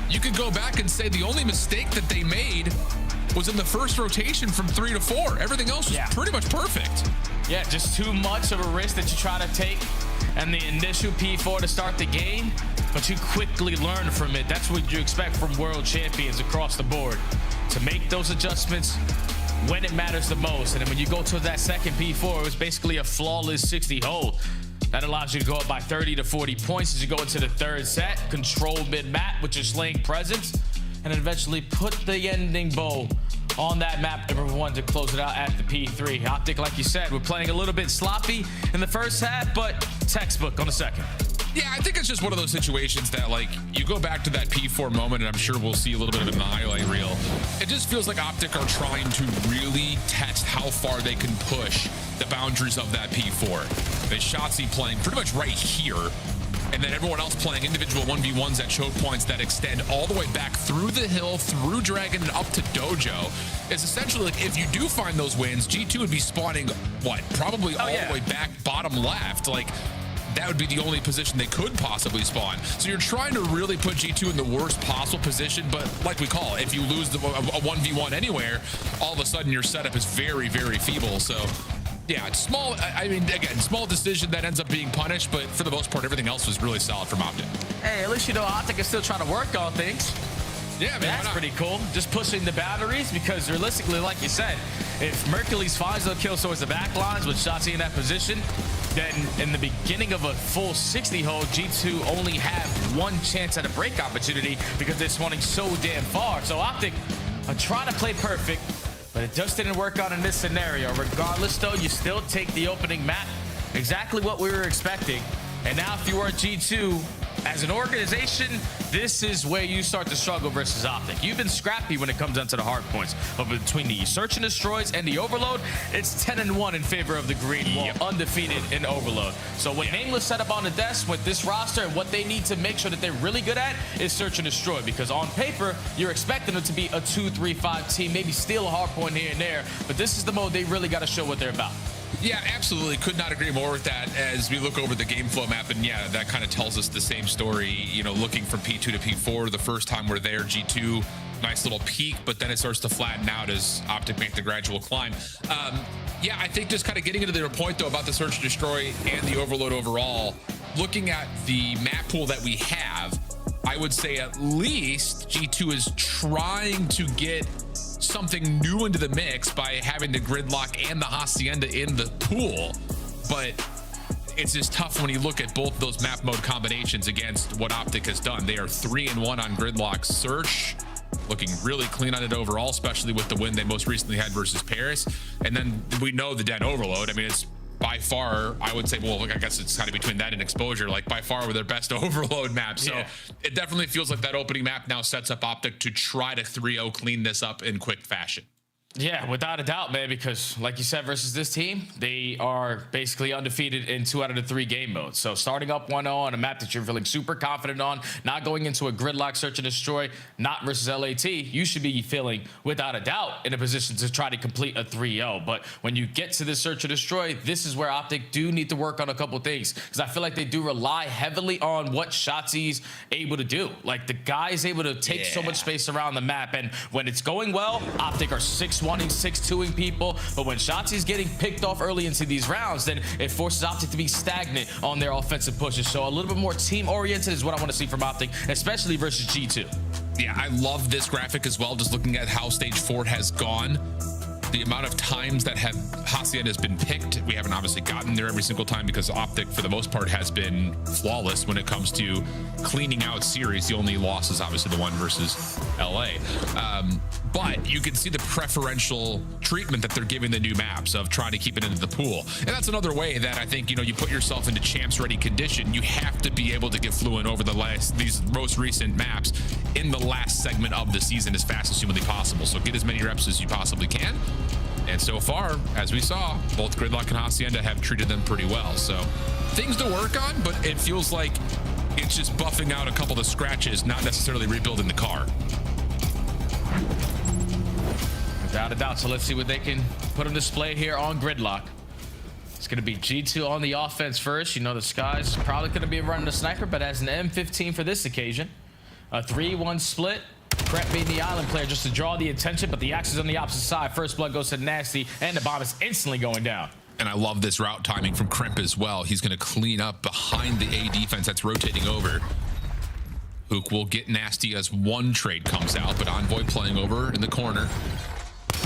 you could go back and say the only mistake that they made was in the first rotation from 3 to 4. Everything else was pretty much perfect. Yeah, just too much of a risk that you try to take and the initial P4 to start the game, but you quickly learn from it. That's what you expect from world champions across the board, to make those adjustments when it matters the most. And then when you go to that second P4, it was basically a flawless 60 hold. That allows you to go up by 30 to 40 points as you go into the third set, control mid-map with your slaying presence, and then eventually put the ending bow on that map, number 1, to close it out at the P3. Optic, like you said, we're playing a little bit sloppy in the first half, but textbook on the second. Yeah, I think it's just one of those situations that, like, you go back to that P4 moment, and I'm sure we'll see a little bit of an highlight reel. It just feels like Optic are trying to really test how far they can push the boundaries of that P4. The Shotzi playing pretty much right here, and then everyone else playing individual 1v1s at choke points that extend all the way back through the hill, through Dragon, and up to Dojo. It's essentially like, if you do find those wins, G2 would be spawning, what, probably all the way back bottom left. Like, that would be the only position they could possibly spawn. So you're trying to really put G2 in the worst possible position, but like we call it, if you lose a 1v1 anywhere, all of a sudden your setup is very, very feeble. So yeah, it's small. I mean, again, small decision that ends up being punished, but for the most part, everything else was really solid from Optic. Hey, at least you know Optic is still trying to work on things. Yeah, man, that's pretty cool. Just pushing the boundaries, because realistically, like you said, if Mercules finds the kills towards the back lines with Shotzi in that position, then in the beginning of a full 60 hold, G2 only have 1 chance at a break opportunity because they're spawning so damn far. So Optic are trying to play perfect, but it just didn't work out in this scenario. Regardless, though, you still take the opening map, exactly what we were expecting. And now if you are G2, as an organization, this is where you start to struggle versus Optic. You've been scrappy when it comes down to the hard points, but between the search and destroys and the overload, it's 10-1 in favor of the green wall, undefeated in overload. So what Nameless set up on the desk with this roster and what they need to make sure that they're really good at is search and destroy, because on paper, you're expecting them to be a 2-3-5 team, maybe steal a hard point here and there, but this is the mode they really got to show what they're about. Yeah, absolutely. Could not agree more with that as we look over the game flow map. And yeah, that kind of tells us the same story, you know, looking from P2 to P4. The first time we're there, G2, nice little peak, but then it starts to flatten out as Optic make the gradual climb. Yeah, I think just kind of getting into their point, though, about the search and destroy and the overload overall, looking at the map pool that we have, I would say at least G2 is trying to get something new into the mix by having the Gridlock and the Hacienda in the pool, but it's just tough when you look at both those map mode combinations against what Optic has done. They are 3-1 on Gridlock search, looking really clean on it overall, especially with the win they most recently had versus Paris. And then we know the Den overload. I mean, it's by far, I would say, well, I guess it's kind of between that and exposure, like by far their best overload map. So it definitely feels like that opening map now sets up Optic to try to 3-0 clean this up in quick fashion. Yeah, without a doubt, man, because like you said, versus this team, they are basically undefeated in 2 out of the 3 game modes. So starting up 1-0 on a map that you're feeling super confident on, not going into a Gridlock search and destroy, not versus LAT, you should be feeling, without a doubt, in a position to try to complete a 3-0. But when you get to this search and destroy, this is where Optic do need to work on a couple things, because I feel like they do rely heavily on what Shotzi's able to do. Like, the guy's able to take so much space around the map, and when it's going well, Optic are 6-1-ing, 6-2-ing people, but when Shotzi's getting picked off early into these rounds, then it forces Optic to be stagnant on their offensive pushes. So a little bit more team-oriented is what I want to see from Optic, especially versus G2. Yeah, I love this graphic as well, just looking at how Stage 4 has gone. The amount of times that Hacienda has been picked, we haven't obviously gotten there every single time because Optic, for the most part, has been flawless when it comes to cleaning out series. The only loss is obviously the one versus LA. But you can see the preferential treatment that they're giving the new maps of trying to keep it into the pool. And that's another way that I think, you know, you put yourself into champs ready condition. You have to be able to get fluent over these most recent maps in the last segment of the season as fast as humanly possible. So get as many reps as you possibly can. And so far, as we saw, both Gridlock and Hacienda have treated them pretty well. So things to work on, but it feels like it's just buffing out a couple of the scratches, not necessarily rebuilding the car. Without a doubt. So let's see what they can put on display here on Gridlock. It's going to be G2 on the offense first. You know, the Sky's probably going to be running a sniper, but as an M15 for this occasion. A 3-1 split. Crep being the island player just to draw the attention, but the axe is on the opposite side. First blood goes to Nasty, and the bomb is instantly going down. And I love this route timing from Kremp as well. He's going to clean up behind the A defense that's rotating over. Hook will get Nasty as one trade comes out, but Envoy playing over in the corner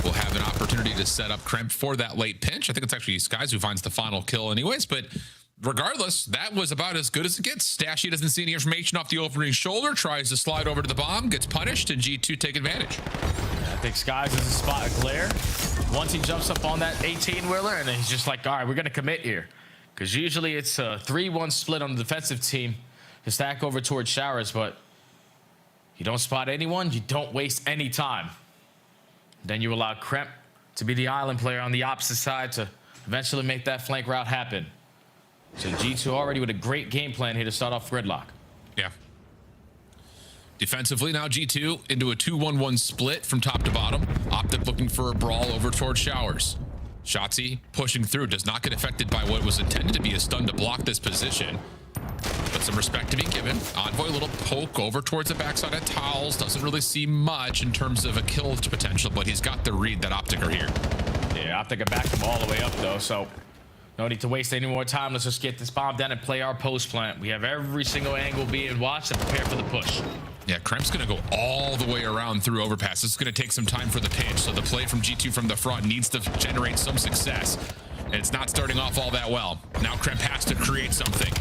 will have an opportunity to set up Kremp for that late pinch. I think it's actually Skies who finds the final kill anyways, but regardless, that was about as good as it gets. Stashy doesn't see any information off the opening shoulder, tries to slide over to the bomb, gets punished, and G2 take advantage. I think Skies is a spot of glare. Once he jumps up on that 18-wheeler, and then he's just like, all right, we're going to commit here. Because usually it's a 3-1 split on the defensive team to stack over towards Showers, but you don't spot anyone, you don't waste any time. Then you allow Kremp to be the island player on the opposite side to eventually make that flank route happen. So G2 already with a great game plan here to start off Gridlock. Yeah. Defensively now G2 into a 2-1-1 split from top to bottom. Optic looking for a brawl over towards Showers. Shotzi pushing through, does not get affected by what was intended to be a stun to block this position. But some respect to be given. Envoy a little poke over towards the backside of Towels. Doesn't really see much in terms of a kill potential, but he's got the read that Optic are here. Yeah, Optic are back him all the way up though, so no need to waste any more time. Let's just get this bomb down and play our post plant. We have every single angle being watched and prepare for the push. Yeah, Kremp's going to go all the way around through overpass. This is going to take some time for the pinch, so the play from G2 from the front needs to generate some success. And it's not starting off all that well. Now Kremp has to create something.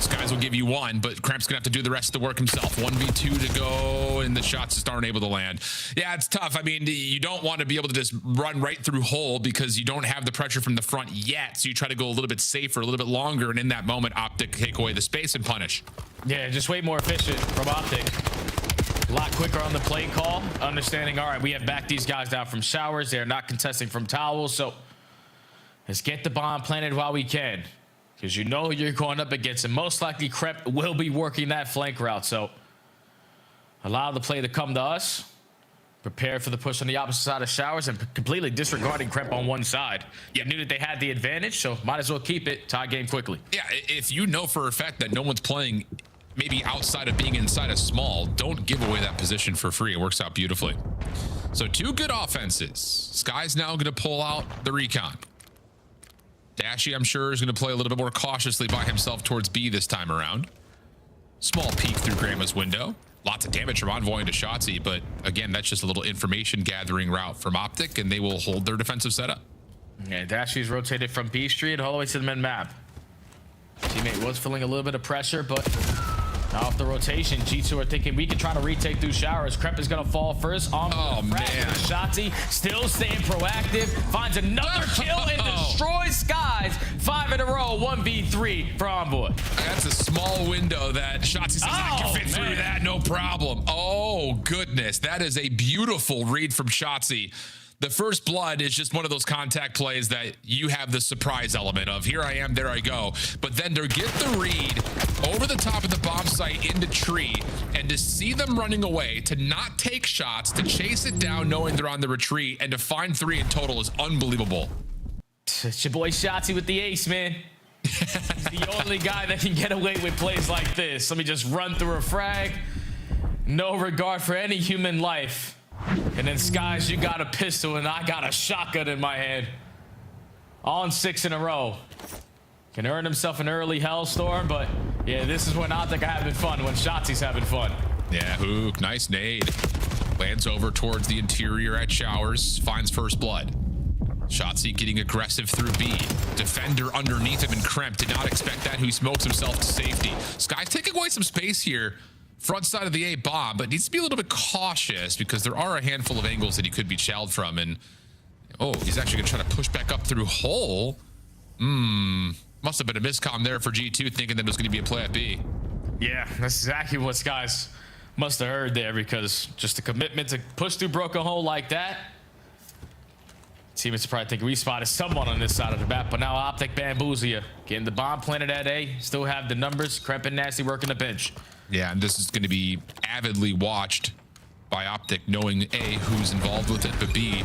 These guys will give you one, but Kremp's gonna have to do the rest of the work himself. 1v2 to go, and the shots just aren't able to land. Yeah, it's tough. I mean, you don't want to be able to just run right through hole because you don't have the pressure from the front yet. So you try to go a little bit safer, a little bit longer, and in that moment, Optic take away the space and punish. Yeah, just way more efficient from Optic. A lot quicker on the play call. Understanding, all right, we have backed these guys down from showers. They're not contesting from towels. So let's get the bomb planted while we can. Because you know you're going up against him. Most likely, Kremp will be working that flank route. So allow the play to come to us. Prepare for the push on the opposite side of showers and completely disregarding Kremp on one side. You knew that they had the advantage, so might as well keep it. Tie game quickly. Yeah, if you know for a fact that no one's playing maybe outside of being inside a small, don't give away that position for free. It works out beautifully. So 2 good offenses. Sky's now going to pull out the recon. Dashy, I'm sure, is going to play a little bit more cautiously by himself towards B this time around. Small peek through Grandma's window. Lots of damage from Envoy into Shotzzy, but again, that's just a little information gathering route from Optic, and they will hold their defensive setup. Yeah, Dashy's rotated from B Street all the way to the mid map. Teammate was feeling a little bit of pressure, but off the rotation, G2 are thinking we can try to retake through showers. Kremp is going to fall first. Oh, man. Shotzzy still staying proactive. Finds another kill and destroys Skies. 5 in a row. 1v3 for Envoy. That's a small window that Shotzzy says, I can fit through that, no problem. Oh, goodness. That is a beautiful read from Shotzzy. The first blood is just one of those contact plays that you have the surprise element of. Here I am, there I go. But then to get the read over the top of the bomb site into tree and to see them running away, to not take shots, to chase it down knowing they're on the retreat, and to find 3 in total is unbelievable. It's your boy Shotzzy with the ace, man. He's the only guy that can get away with plays like this. Let me just run through a frag. No regard for any human life. And then Skies, you got a pistol and I got a shotgun in my hand. On 6 in a row. Can earn himself an early hellstorm, but yeah, this is when Optic are having fun, when Shotzi's having fun. Yeah, Hook, nice nade. Lands over towards the interior at showers, finds first blood. Shotzzy getting aggressive through B. Defender underneath him, and Kremp did not expect that, who smokes himself to safety. Sky's taking away some space here. Front side of the A bomb, but needs to be a little bit cautious because there are a handful of angles that he could be shelled from. And oh, he's actually gonna try to push back up through hole. Must have been a miscomm there for G2, thinking that it was gonna be a play at B. Yeah, that's exactly what Skies must have heard there, because just the commitment to push through broken hole like that. Teammates probably think we spotted someone on this side of the map, but now Optic bamboozle you. Getting the bomb planted at A, still have the numbers. Kremp and Nasty working the bench. Yeah, and this is going to be avidly watched by Optic, knowing A, who's involved with it, but B,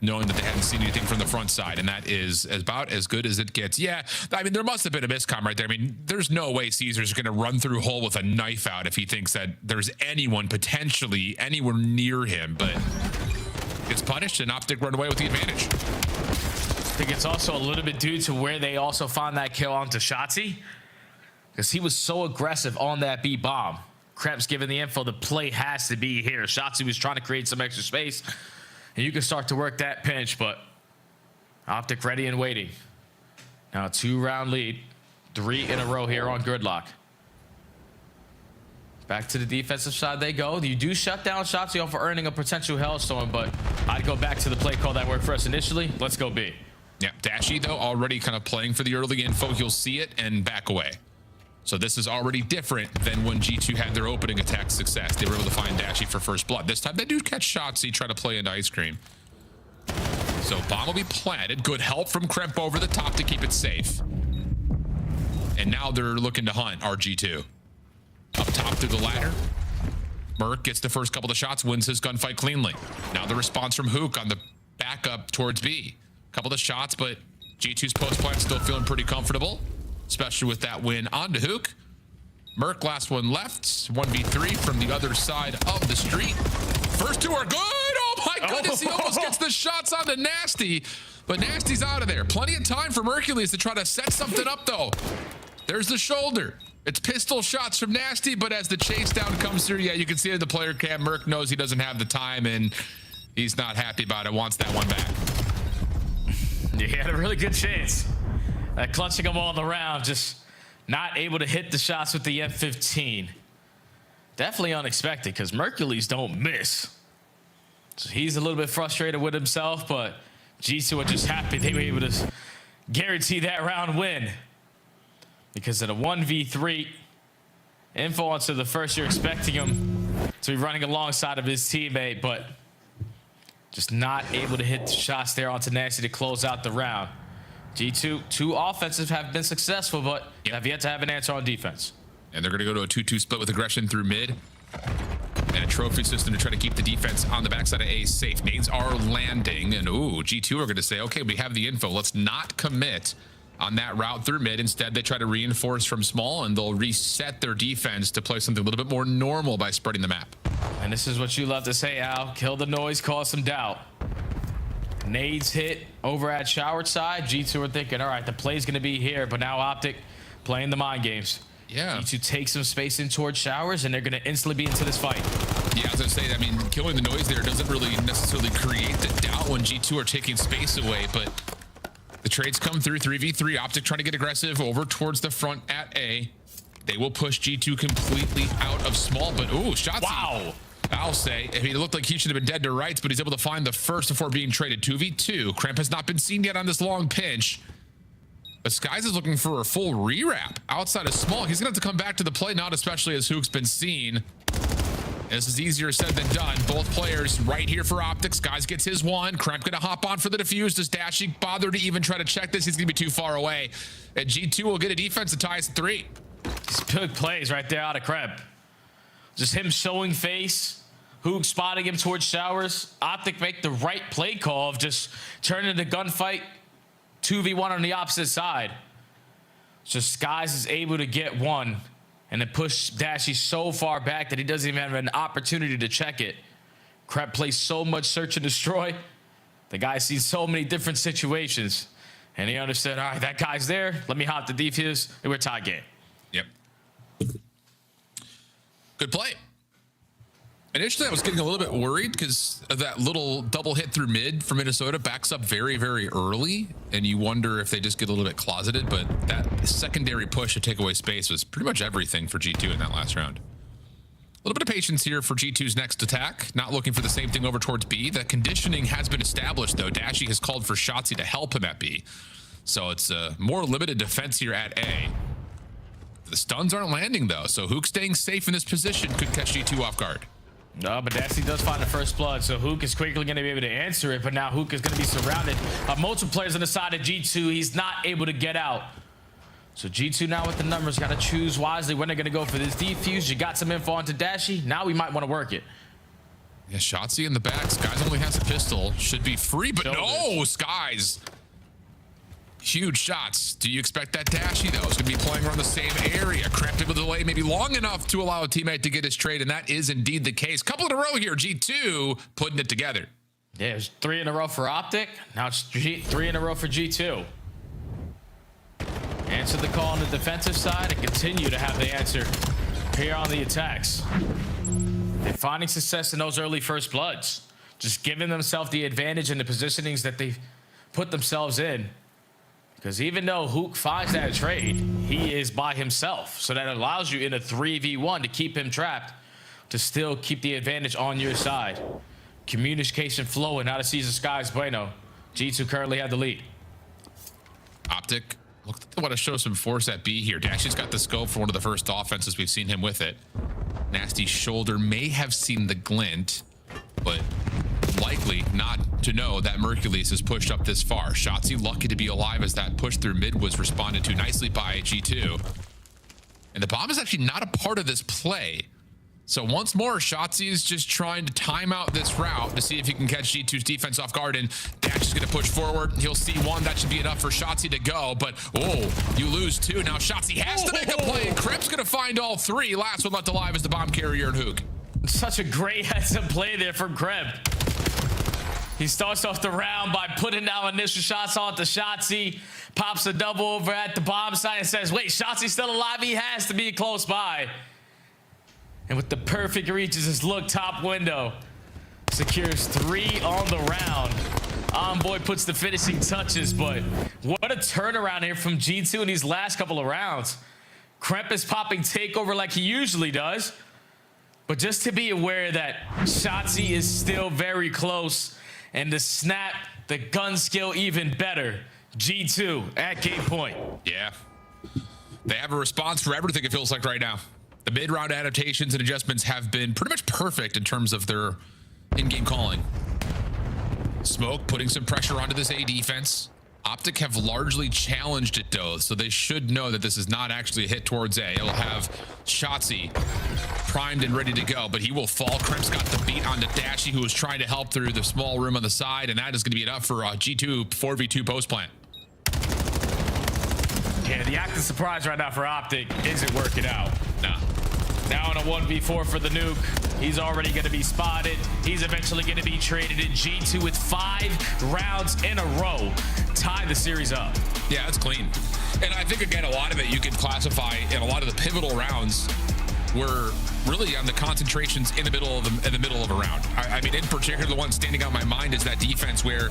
knowing that they hadn't seen anything from the front side, and that is about as good as it gets. Yeah, I mean, there must have been a miscomm right there. I mean, there's no way Caesar's going to run through hole with a knife out if he thinks that there's anyone potentially anywhere near him, but gets punished, and Optic run away with the advantage. I think it's also a little bit due to where they also found that kill onto Shotzzy, because he was so aggressive on that B bomb. Kremp's giving the info, the play has to be here. Shotzzy was trying to create some extra space, and you can start to work that pinch, but Optic ready and waiting. Now a 2-round lead, 3 in a row here on Gridlock. Back to the defensive side they go. You do shut down Shotzzy off for earning a potential hellstorm, but I'd go back to the play call that worked for us initially. Let's go B. Yeah, Dashy, though, already kind of playing for the early info. He'll see it and back away. So this is already different than when G2 had their opening attack success. They were able to find Dashy for first blood. This time they do catch Shotzzy, try to play into ice cream. So bomb will be planted. Good help from Kremp over the top to keep it safe. And now they're looking to hunt RG2. Up top through the ladder. Merc gets the first couple of shots, wins his gunfight cleanly. Now the response from Hook on the backup towards B. Couple of shots, but G2's post plant still feeling pretty comfortable, especially with that win onto Hook. Merc, last one left. 1v3 from the other side of the street. First 2 are good. Oh my goodness, he almost gets the shots onto Nasty, but Nasty's out of there. Plenty of time for Mercules to try to set something up, though. There's the shoulder. It's pistol shots from Nasty, but as the chase down comes through, yeah, you can see it in the player cam. Merc knows he doesn't have the time, and he's not happy about it, wants that one back. Yeah, he had a really good chance at clutching them all around, just not able to hit the shots with the M15. Definitely unexpected because Mercules don't miss. So he's a little bit frustrated with himself, but G2 are just happy they were able to guarantee that round win. Because in a 1v3, info onto the first, you're expecting him to be running alongside of his teammate, but just not able to hit the shots there onto Nasty to close out the round. G2, 2 offensive have been successful, but have yet to have an answer on defense. And they're going to go to a 2-2 split with aggression through mid. And a trophy system to try to keep the defense on the backside of A safe. Nades are landing, and ooh, G2 are going to say, okay, we have the info. Let's not commit on that route through mid. Instead, they try to reinforce from small, and they'll reset their defense to play something a little bit more normal by spreading the map. And this is what you love to say, Al. Kill the noise, cause some doubt. Nades hit over at Showered side. G2 are thinking, all right, the play's going to be here, but now Optic playing the mind games. Yeah. G2 take some space in towards Showers, and they're going to instantly be into this fight. Yeah, I was going to say, I mean, killing the noise there doesn't really necessarily create the doubt when G2 are taking space away, but the trades come through 3v3. Optic trying to get aggressive over towards the front at A. They will push G2 completely out of small, but ooh, Shotzzy. Wow. I'll say, I mean, it looked like he should have been dead to rights, but he's able to find the first before being traded. 2v2. Kremp has not been seen yet on this long pinch. But Skies is looking for a full rewrap outside of small. He's going to have to come back to the play, not especially as Hook's been seen. This is easier said than done. Both players right here for Optic. Skies gets his one. Kremp going to hop on for the defuse. Does Dashy bother to even try to check this? He's going to be too far away. And G2 will get a defense to tie us at 3. These good plays right there out of Kremp. Just him showing face. Hook spotting him towards Showers. Optic make the right play call of just turning the gunfight 2v1 on the opposite side. So Skies is able to get one and then push Dashy so far back that he doesn't even have an opportunity to check it. Kremp plays so much search and destroy. The guy sees so many different situations. And he understood, all right, that guy's there. Let me hop the defuse. And we're tie game. Yep. Good play. Initially, I was getting a little bit worried because of that little double hit through mid for Minnesota backs up very, very early. And you wonder if they just get a little bit closeted. But that secondary push to take away space was pretty much everything for G2 in that last round. A little bit of patience here for G2's next attack. Not looking for the same thing over towards B. The conditioning has been established, though. Dashy has called for Shotzzy to help him at B. So it's a more limited defense here at A. The stuns aren't landing, though. So Hook staying safe in this position could catch G2 off guard. No, but Dasty does find the first blood, so Hook is quickly going to be able to answer it, but now Hook is going to be surrounded by multiple players on the side of G2. He's not able to get out. So G2 now with the numbers, got to choose wisely when they're going to go for this defuse. You got some info onto Dashy. Now we might want to work it. Yeah, Shotzzy in the back. Skies only has a pistol. Should be free, but no, Skies. Huge shots. Do you expect that Dashy, though? Is going to be playing around the same area. Cramped with a delay maybe long enough to allow a teammate to get his trade, and that is indeed the case. Couple in a row here. G2 putting it together. Yeah, it's 3 in a row for Optic. Now it's 3 in a row for G2. Answer the call on the defensive side and continue to have the answer here on the attacks. They're finding success in those early first bloods. Just giving themselves the advantage in the positionings that they put themselves in. Because even though Hook finds that trade, he is by himself. So that allows you in a 3v1 to keep him trapped, to still keep the advantage on your side. Communication flowing out of Caesar Skies Bueno. G2 currently have the lead. Optic, look, they want to show some force at B here. Dashy's got the scope for one of the first offenses. We've seen him with it. Nasty shoulder may have seen the glint, but likely not to know that Mercules has pushed up this far. Shotzzy lucky to be alive as that push through mid was responded to nicely by G2. And the bomb is actually not a part of this play. So once more, Shotzzy is just trying to time out this route to see if he can catch G2's defense off guard, and Dash is going to push forward. He'll see one. That should be enough for Shotzzy to go, but oh, you lose 2. Now Shotzzy has to make a play, and Kremp's going to find all 3. Last one left alive is the bomb carrier and Hook. Such a great heads-up play there from Kremp. He starts off the round by putting down initial shots on to Shotzzy, pops a double over at the bomb site and says, wait, Shotzi's still alive? He has to be close by. And with the perfect reaches his look top window, secures 3 on the round. Envoy puts the finishing touches, but what a turnaround here from G2 in these last couple of rounds. Kremp is popping takeover like he usually does. But just to be aware that Shotzi is still very close, and the snap, the gun skill even better. G2 at game point. Yeah. They have a response for everything, it feels like right now. The mid-round adaptations and adjustments have been pretty much perfect in terms of their in-game calling. Smoke putting some pressure onto this A defense. Optic have largely challenged it though, so they should know that this is not actually a hit towards A. It'll have Shotzi primed and ready to go, but he will fall. Kremp's got the beat onto Dashy, who was trying to help through the small room on the side, and that is going to be enough for G2 4v2 post plant. Yeah, the act of surprise right now for Optic isn't working out. Nah. Now on a 1v4 for the nuke. He's already going to be spotted. He's eventually going to be traded in. G2 with 5 rounds in a row. Tie the series up. Yeah, that's clean. And I think, again, a lot of it you can classify in a lot of the pivotal rounds were really on the concentrations in the middle of a round. I mean, in particular, the one standing out in my mind is that defense where,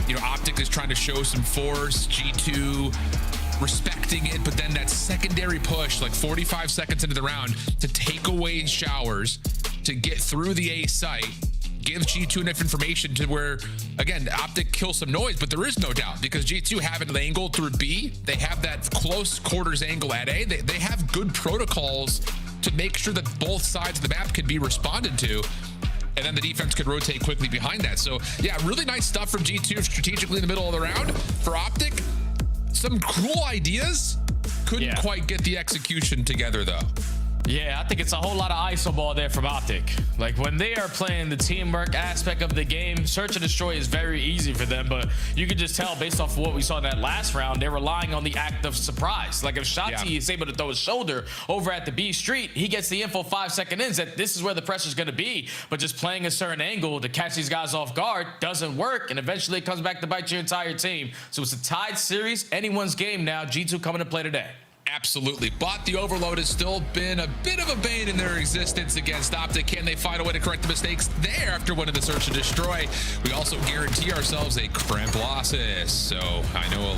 you know, Optic is trying to show some force, G2 respecting it, but then that secondary push, like 45 seconds into the round, to take away showers, to get through the A site, give G2 enough information to where, again, Optic kills some noise, but there is no doubt because G2 have it angled through B. They have that close quarters angle at A. They have good protocols to make sure that both sides of the map can be responded to, and then the defense could rotate quickly behind that. So yeah, really nice stuff from G2 strategically in the middle of the round. For Optic, some cool ideas, couldn't quite get the execution together though. Yeah, I think it's a whole lot of ISO ball there from Optic. Like when they are playing the teamwork aspect of the game, search and destroy is very easy for them, but you can just tell based off of what we saw in that last round, they're relying on the act of surprise. Like if Shotzi is able to throw his shoulder over at the B street, he gets the info 5 second in that this is where the pressure's gonna be, but just playing a certain angle to catch these guys off guard doesn't work, and eventually it comes back to bite your entire team. So it's a tied series, anyone's game now. G2 coming to play today. Absolutely, but the overload has still been a bit of a bane in their existence against Optic. Can they find a way to correct the mistakes there after winning the search and destroy? We also guarantee ourselves a Kremp losses, so I know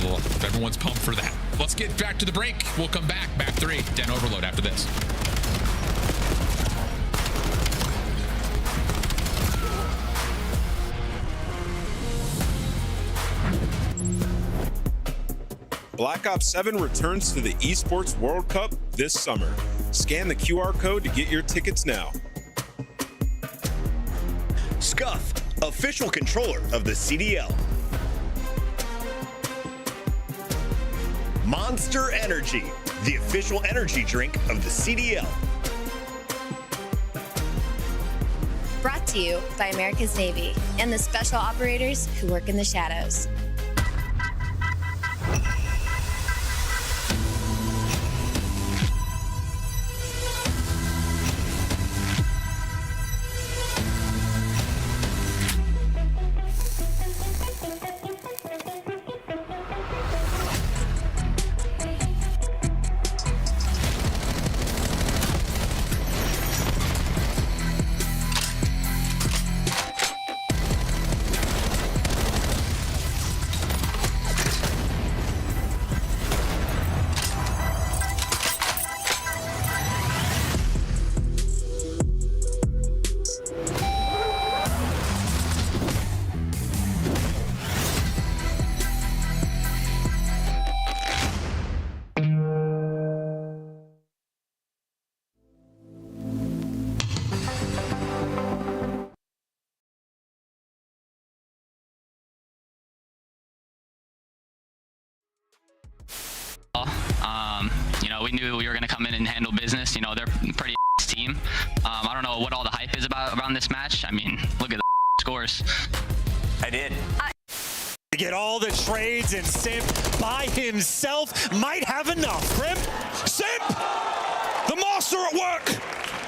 everyone's pumped for that. Let's get back to the break. We'll come back, map 3, Den Overload after this. Black Ops 7 returns to the Esports World Cup this summer. Scan the QR code to get your tickets now. Scuff, official controller of the CDL. Monster Energy, the official energy drink of the CDL. Brought to you by America's Navy and the special operators who work in the shadows. You know, we knew we were going to come in and handle business. You know, they're a pretty team. I don't know what all the hype is about around this match. I mean, look at the scores. I did. To get all the trades, and Simp by himself might have enough. Simp, the master at work.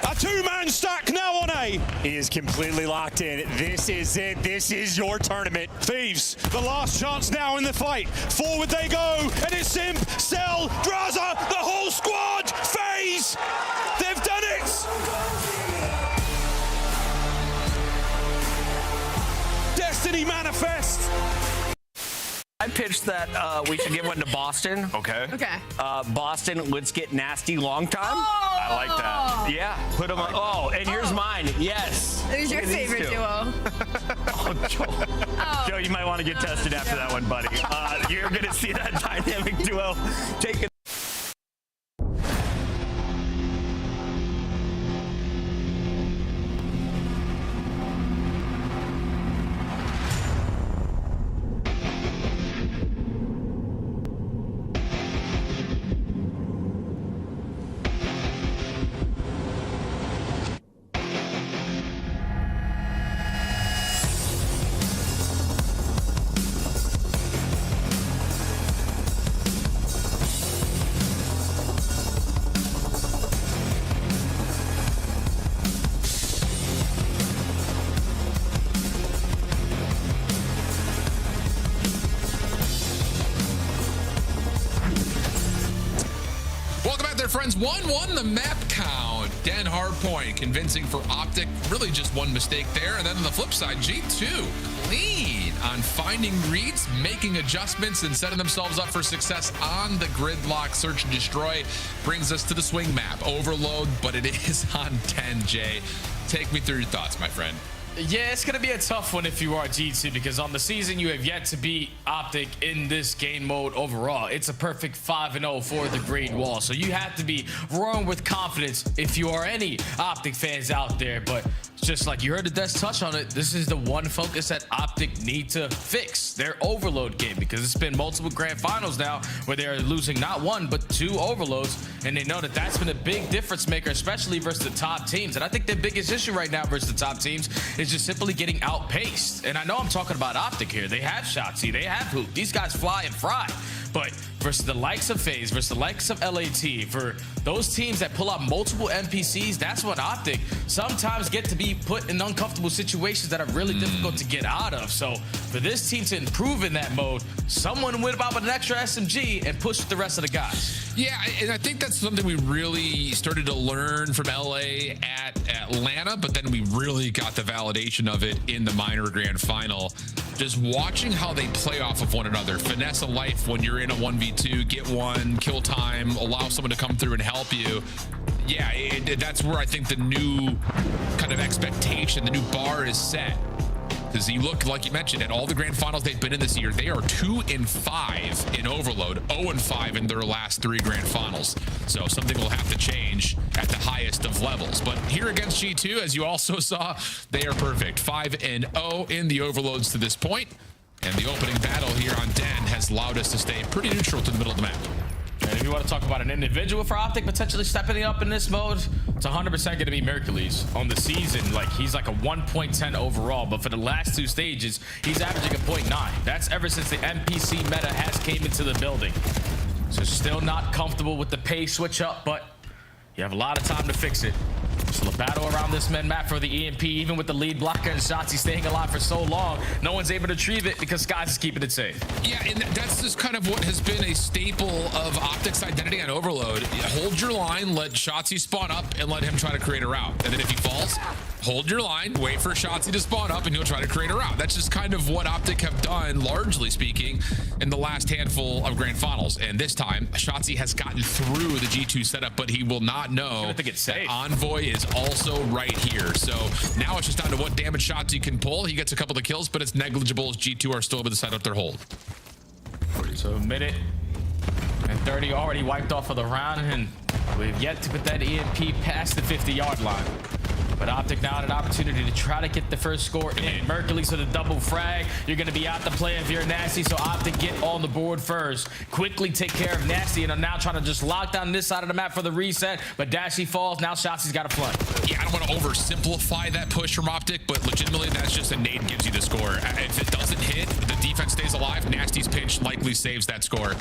A two-man stack now on A. He is completely locked in. This is it. This is your tournament. Thieves, the last chance now in the fight. Forward they go, and it's Simp, Cell, Draza, the whole squad. FaZe, they've done it. Destiny manifest. pitch that we should give one to Boston. Okay. Okay. Boston, let's get nasty long time. Oh! I like that. Yeah, put them on. Oh, and here's mine. Yes. Who's your Look at these favorite two. duo? Oh, Joe. Joe, you might want to get tested after that one, buddy. You're going to see that dynamic duo take it. Friends, 1-1 the map count. Dan Hardpoint convincing for Optic. Really just one mistake there. And then on the flip side, G2 clean on finding reads, making adjustments, and setting themselves up for success on the gridlock. Search and destroy brings us to the swing map. Overload, but it is on 10, Jay. Take me through your thoughts, my friend. Yeah, it's going to be a tough one if you are G2 because on the season you have yet to beat Optic in this game mode overall. It's a perfect 5-0 for the Great Wall. So you have to be roaring with confidence if you are any Optic fans out there. But just like you heard the Des touch on it, this is the one focus that Optic need to fix their overload game because it's been multiple grand finals now where they're losing not one but two overloads, and they know that that's been a big difference maker, especially versus the top teams. And I think their biggest issue right now versus the top teams is just simply getting outpaced. And I know I'm talking about Optic here. They have Shotzi, they have Hoop. These guys fly and fry. But versus the likes of FaZe, versus the likes of LAT, for those teams that pull out multiple NPCs, that's what Optic sometimes get to be put in uncomfortable situations that are really difficult to get out of. So for this team to improve in that mode, someone went about with an extra SMG and push the rest of the guys. Yeah, and I think that's something we really started to learn from LA at Atlanta, but then we really got the validation of it in the minor grand final. Just watching how they play off of one another, finesse of life when you're in a 1v2, get one, kill time, allow someone to come through and help you. Yeah, that's where I think the new kind of expectation, the new bar is set. Because you look, like you mentioned, at all the grand finals they've been in this year, they are 2-5 in Overload, 0-5 in their last 3 grand finals. So something will have to change at the highest of levels. But here against G2, as you also saw, they are perfect. 5-0 in the Overloads to this point. And the opening battle here on Den has allowed us to stay pretty neutral to the middle of the map. And if you want to talk about an individual for Optic potentially stepping up in this mode, it's 100% going to be Mercules on the season. Like, he's like a 1.10 overall, but for the last 2 stages, he's averaging a 0.9. That's ever since the NPC meta has came into the building. So still not comfortable with the pace switch up, but you have a lot of time to fix it. So the battle around this men map for the EMP, even with the lead blocker and Shotzi staying alive for so long, no one's able to retrieve it because Skies is keeping it safe. Yeah, and that's just kind of what has been a staple of Optic's identity on Overload. Hold your line, let Shotzi spawn up, and let him try to create a route. And then if he falls, hold your line, wait for Shotzi to spawn up, and he'll try to create a route. That's just kind of what Optic have done, largely speaking, in the last handful of grand finals. And this time, Shotzi has gotten through the G2 setup, but he will not know that Envoy is also right here. So now it's just down to what damage Shotzi can pull. He gets a couple of kills, but it's negligible as G2 are still able to set up their hold. So a minute and 30 already wiped off of the round, and we've yet to put that EMP past the 50-yard line. But Optic now had an opportunity to try to get the first score in. Mercules with a double frag. You're going to be out the play if you're Nasty, so Optic get on the board first. Quickly take care of Nasty, and I'm now trying to just lock down this side of the map for the reset. But Dashy falls. Now Shotzi's got a flood. Yeah, I don't want to oversimplify that push from Optic, but legitimately that's just a nade gives you the score. If it doesn't hit, the defense stays alive. Nasty's pinch likely saves that score.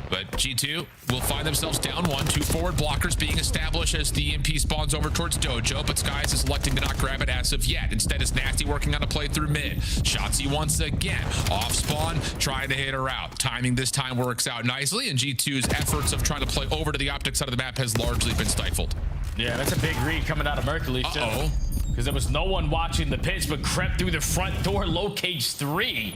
But G2 will find themselves down 1. 2 forward blockers being established as the EMP spawns over towards Dojo, but Skies is electing to not grab it as of yet. Instead, it's Nasty working on a play through mid. Shotzi once again off spawn, trying to hit her out. Timing this time works out nicely, and G2's efforts of trying to play over to the Optic side of the map has largely been stifled. Yeah, that's a big read coming out of Mercules, too. Because there was no one watching the pitch, but crept through the front door, locates 3.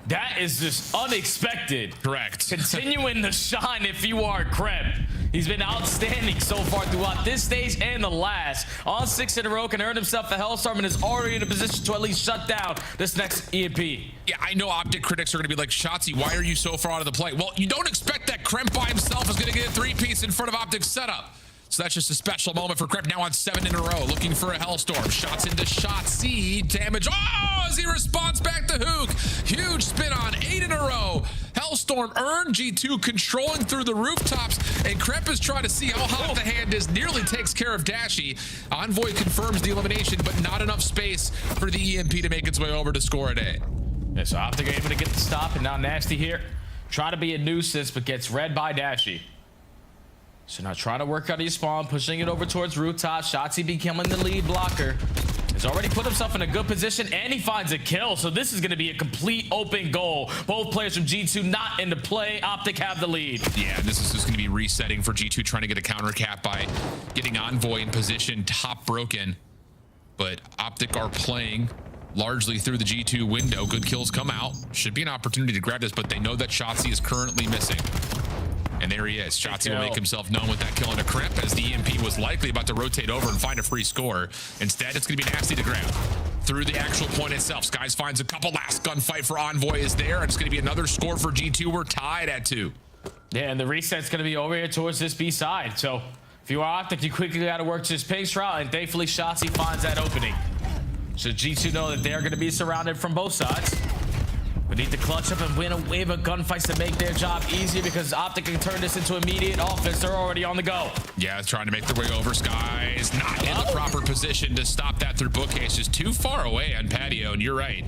That is just unexpected. Correct. Continuing to shine if you are Kremp. He's been outstanding so far throughout this stage and the last. On 6 in a row, can earn himself a Hellstorm and is already in a position to at least shut down this next EMP. Yeah, I know Optic critics are going to be like, Shotzi, why are you so far out of the play? Well, you don't expect that Kremp by himself is going to get a 3-piece in front of Optic's setup. So that's just a special moment for Kremp. Now on 7 in a row, looking for a Hellstorm. Shots into Shotzi. Damage. Oh, as he responds back to Hook. Huge spin on 8 in a row. Hellstorm earned. G2 controlling through the rooftops. And Kremp is trying to see how hot the hand is. Nearly takes care of Dashy. Envoy confirms the elimination, but not enough space for the EMP to make its way over to score an A. Yeah, so Optic able to get the stop, and now Nasty here. Try to be a nuisance, but gets read by Dashy. So now trying to work out his spawn, pushing it over towards rooftop. Shotzi becoming the lead blocker. Has already put himself in a good position, and he finds a kill. So this is going to be a complete open goal. Both players from G2 not into play. Optic have the lead. Yeah, this is just going to be resetting for G2, trying to get a counter cap by getting Envoy in position, top broken. But Optic are playing largely through the G2 window. Good kills come out. Should be an opportunity to grab this, but they know that Shotzi is currently missing. And there he is. Shotzi will make himself known with that kill into Kremp, as the EMP was likely about to rotate over and find a free score. Instead, it's going to be Nasty to grab. Through the actual point itself, Skies finds a couple. Last gunfight for Envoy is there, and it's going to be another score for G2. We're tied at 2. Yeah, and the reset's going to be over here towards this B side. So if you are Optic, you quickly got to work this pace route, and thankfully Shotzi finds that opening. So G2 know that they're going to be surrounded from both sides. We need to clutch up and win a wave of gunfights to make their job easier, because Optic can turn this into immediate offense. They're already on the go. Yeah, trying to make their way over. Skies not in the proper position to stop that through bookcase. Just too far away on patio, and you're right.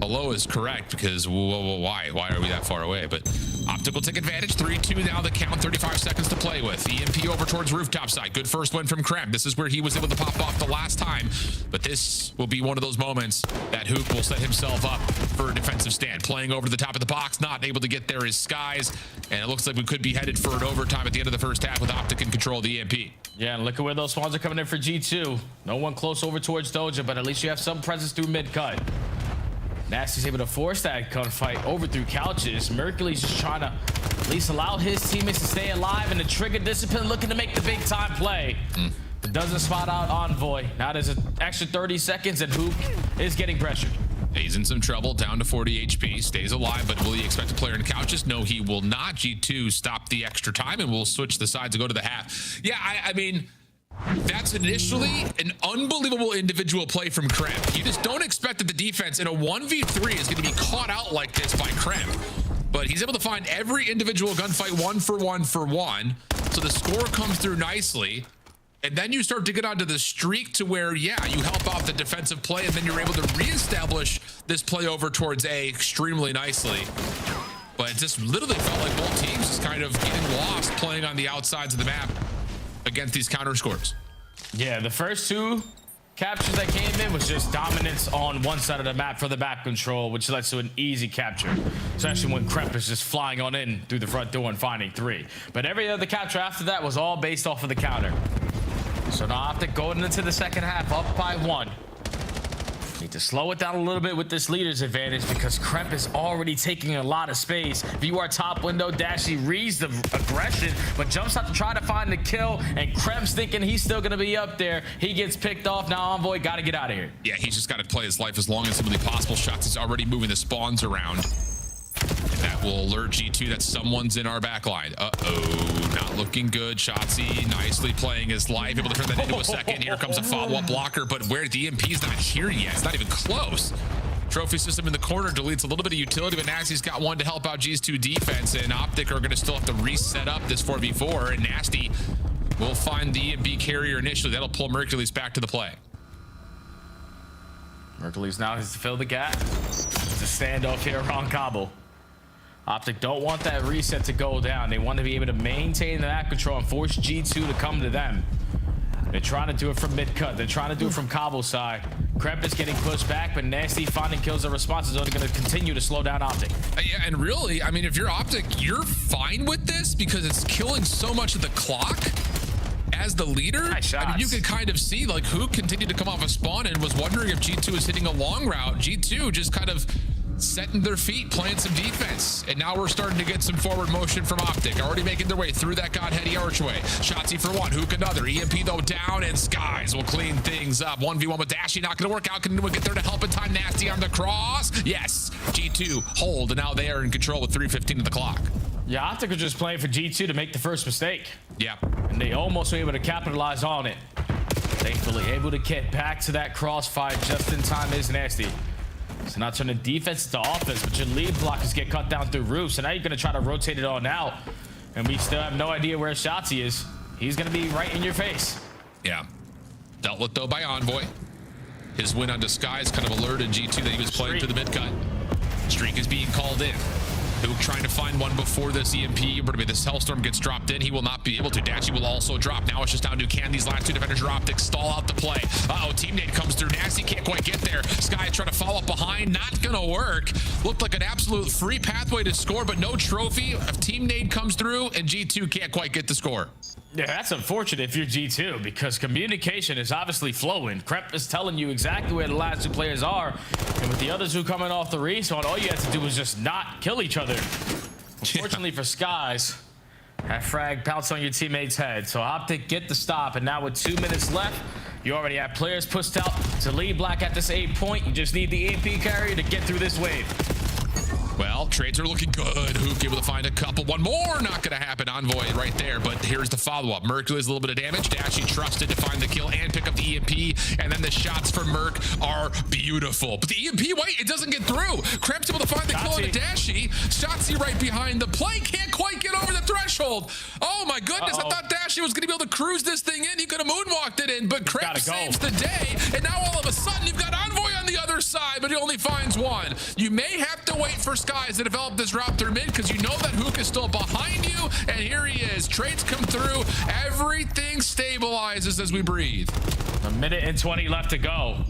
Hello is correct, because why are we that far away? But Optic will take advantage. 3-2 now the count, 35 seconds to play with. EMP over towards rooftop side. Good first win from Kremp. This is where he was able to pop off the last time, but this will be one of those moments that Hook will set himself up for a defensive stand. Playing over the top of the box, not able to get there is Skies, and it looks like we could be headed for an overtime at the end of the first half with Optic in control of the EMP. Yeah, and look at where those spawns are coming in for G2. No one close over towards Doja, but at least you have some presence through mid-cut. Nasty's able to force that gunfight over through couches. Mercury's just trying to at least allow his teammates to stay alive, and the Trigger Discipline looking to make the big time play. But doesn't spot out Envoy. Now there's an extra 30 seconds, and Hook is getting pressured. He's in some trouble, down to 40 HP, stays alive, but will he expect a player in couches? No, he will not. G2 stop the extra time, and we'll switch the sides to go to the half. Yeah, I mean, that's initially an unbelievable individual play from Kremp. You just don't expect that the defense in a 1v3 is going to be caught out like this by Kremp. But he's able to find every individual gunfight 1 for 1 for 1. So the score comes through nicely. And then you start to get onto the streak to where, yeah, you help out the defensive play, and then you're able to reestablish this play over towards A extremely nicely. But it just literally felt like both teams just kind of getting lost playing on the outsides of the map against these counter scores. Yeah, the first 2 captures that came in was just dominance on one side of the map for the map control, which led to an easy capture, especially when Kremp is just flying on in through the front door and finding 3. But every other capture after that was all based off of the counter. So now Optic going into the second half up by 1. Need to slow it down a little bit with this leader's advantage, because Kremp is already taking a lot of space. If you are top window, Dashy reads the aggression, but jumps out to try to find the kill, and Kremp's thinking he's still going to be up there. He gets picked off. Now Envoy got to get out of here. Yeah, he's just got to play his life as long as humanly possible. Shots is already moving the spawns around. And that will alert G2 that someone's in our backline. Uh-oh, not looking good. Shotzi nicely playing his life, able to turn that into a second. Here comes a follow-up blocker, but where the EMP's not here yet. It's not even close. Trophy system in the corner deletes a little bit of utility, but Nasty's got one to help out G2 defense, and Optic are going to still have to reset up this 4v4, and Nasty will find the EMP carrier initially. That'll pull Mercules back to the play. Mercules now has to fill the gap. It's a standoff here on Cabo. Optic don't want that reset to go down. They want to be able to maintain the map control and force G2 to come to them. They're trying to do it from mid-cut. They're trying to do it from Cabo side. Kremp is getting pushed back, but Nasty finding kills and responses are going to continue to slow down Optic. Yeah, and really, I mean, if you're Optic, you're fine with this because it's killing so much of the clock. As the leader, nice I mean, you can kind of see like who continued to come off a spawn and was wondering if G2 is hitting a long route. G2 just kind of setting their feet, playing some defense. And now we're starting to get some forward motion from Optic, already making their way through that Godheady archway. Shotzzy for one, Hook another. EMP though down, and Skies will clean things up. 1v1 with Dashy, not gonna work out. Can we get there to help in time? Nasty on the cross. Yes, G2 hold, and now they are in control with 3:15 of the clock. Yeah, Optic was just playing for G2 to make the first mistake. Yeah. And they almost were able to capitalize on it. Thankfully, able to get back to that crossfire just in time is Nasty. So now turning defense to offense, but your lead blockers get cut down through roofs. So now you're going to try to rotate it on out. And we still have no idea where Shotzzy is. He's going to be right in your face. Yeah. Dealt with, though, by Envoy. His win on Disguise kind of alerted G2 that he was playing through the mid-cut. Streak is being called in. Hook trying to find one before this EMP, but this Hellstorm gets dropped in. He will not be able to. Dashy will also drop. Now it's just down to can these last two defenders or Optic stall out the play. Uh-oh, Team Nade comes through. Nasty can't quite get there. Sky trying to follow up behind. Not gonna work. Looked like an absolute free pathway to score, but no trophy. If Team Nade comes through and G2 can't quite get the score. Yeah, that's unfortunate if you're G2 because communication is obviously flowing. Crep is telling you exactly where the last two players are. And with the others who coming off the respawn, all you have to do is just not kill each other. Unfortunately for Skies, that frag pounced on your teammate's head. So Optic get the stop, and now with 2 minutes left, you already have players pushed out to lead black at this 8 point. You just need the EMP carrier to get through this wave. Well, trades are looking good. Hook able to find a couple. One more, not going to happen. Envoy right there, but here's the follow-up. Merc does a little bit of damage. Dashy trusted to find the kill and pick up the EMP, and then the shots from Merc are beautiful. But the EMP, wait, it doesn't get through. Krep's able to find the kill on the Dashy. Shotzzy right behind the play. Can't quite get over the threshold. Oh, my goodness. I thought Dashy was going to be able to cruise this thing in. He could have moonwalked it in, but Krep saves the day, and now all of a sudden you've got Envoy on the other side, but he only finds one. You may have to wait for Skies to develop this route through mid because you know that Hook is still behind you, and here he is. Trades come through. Everything stabilizes as we breathe. 1 minute and 20 left to go.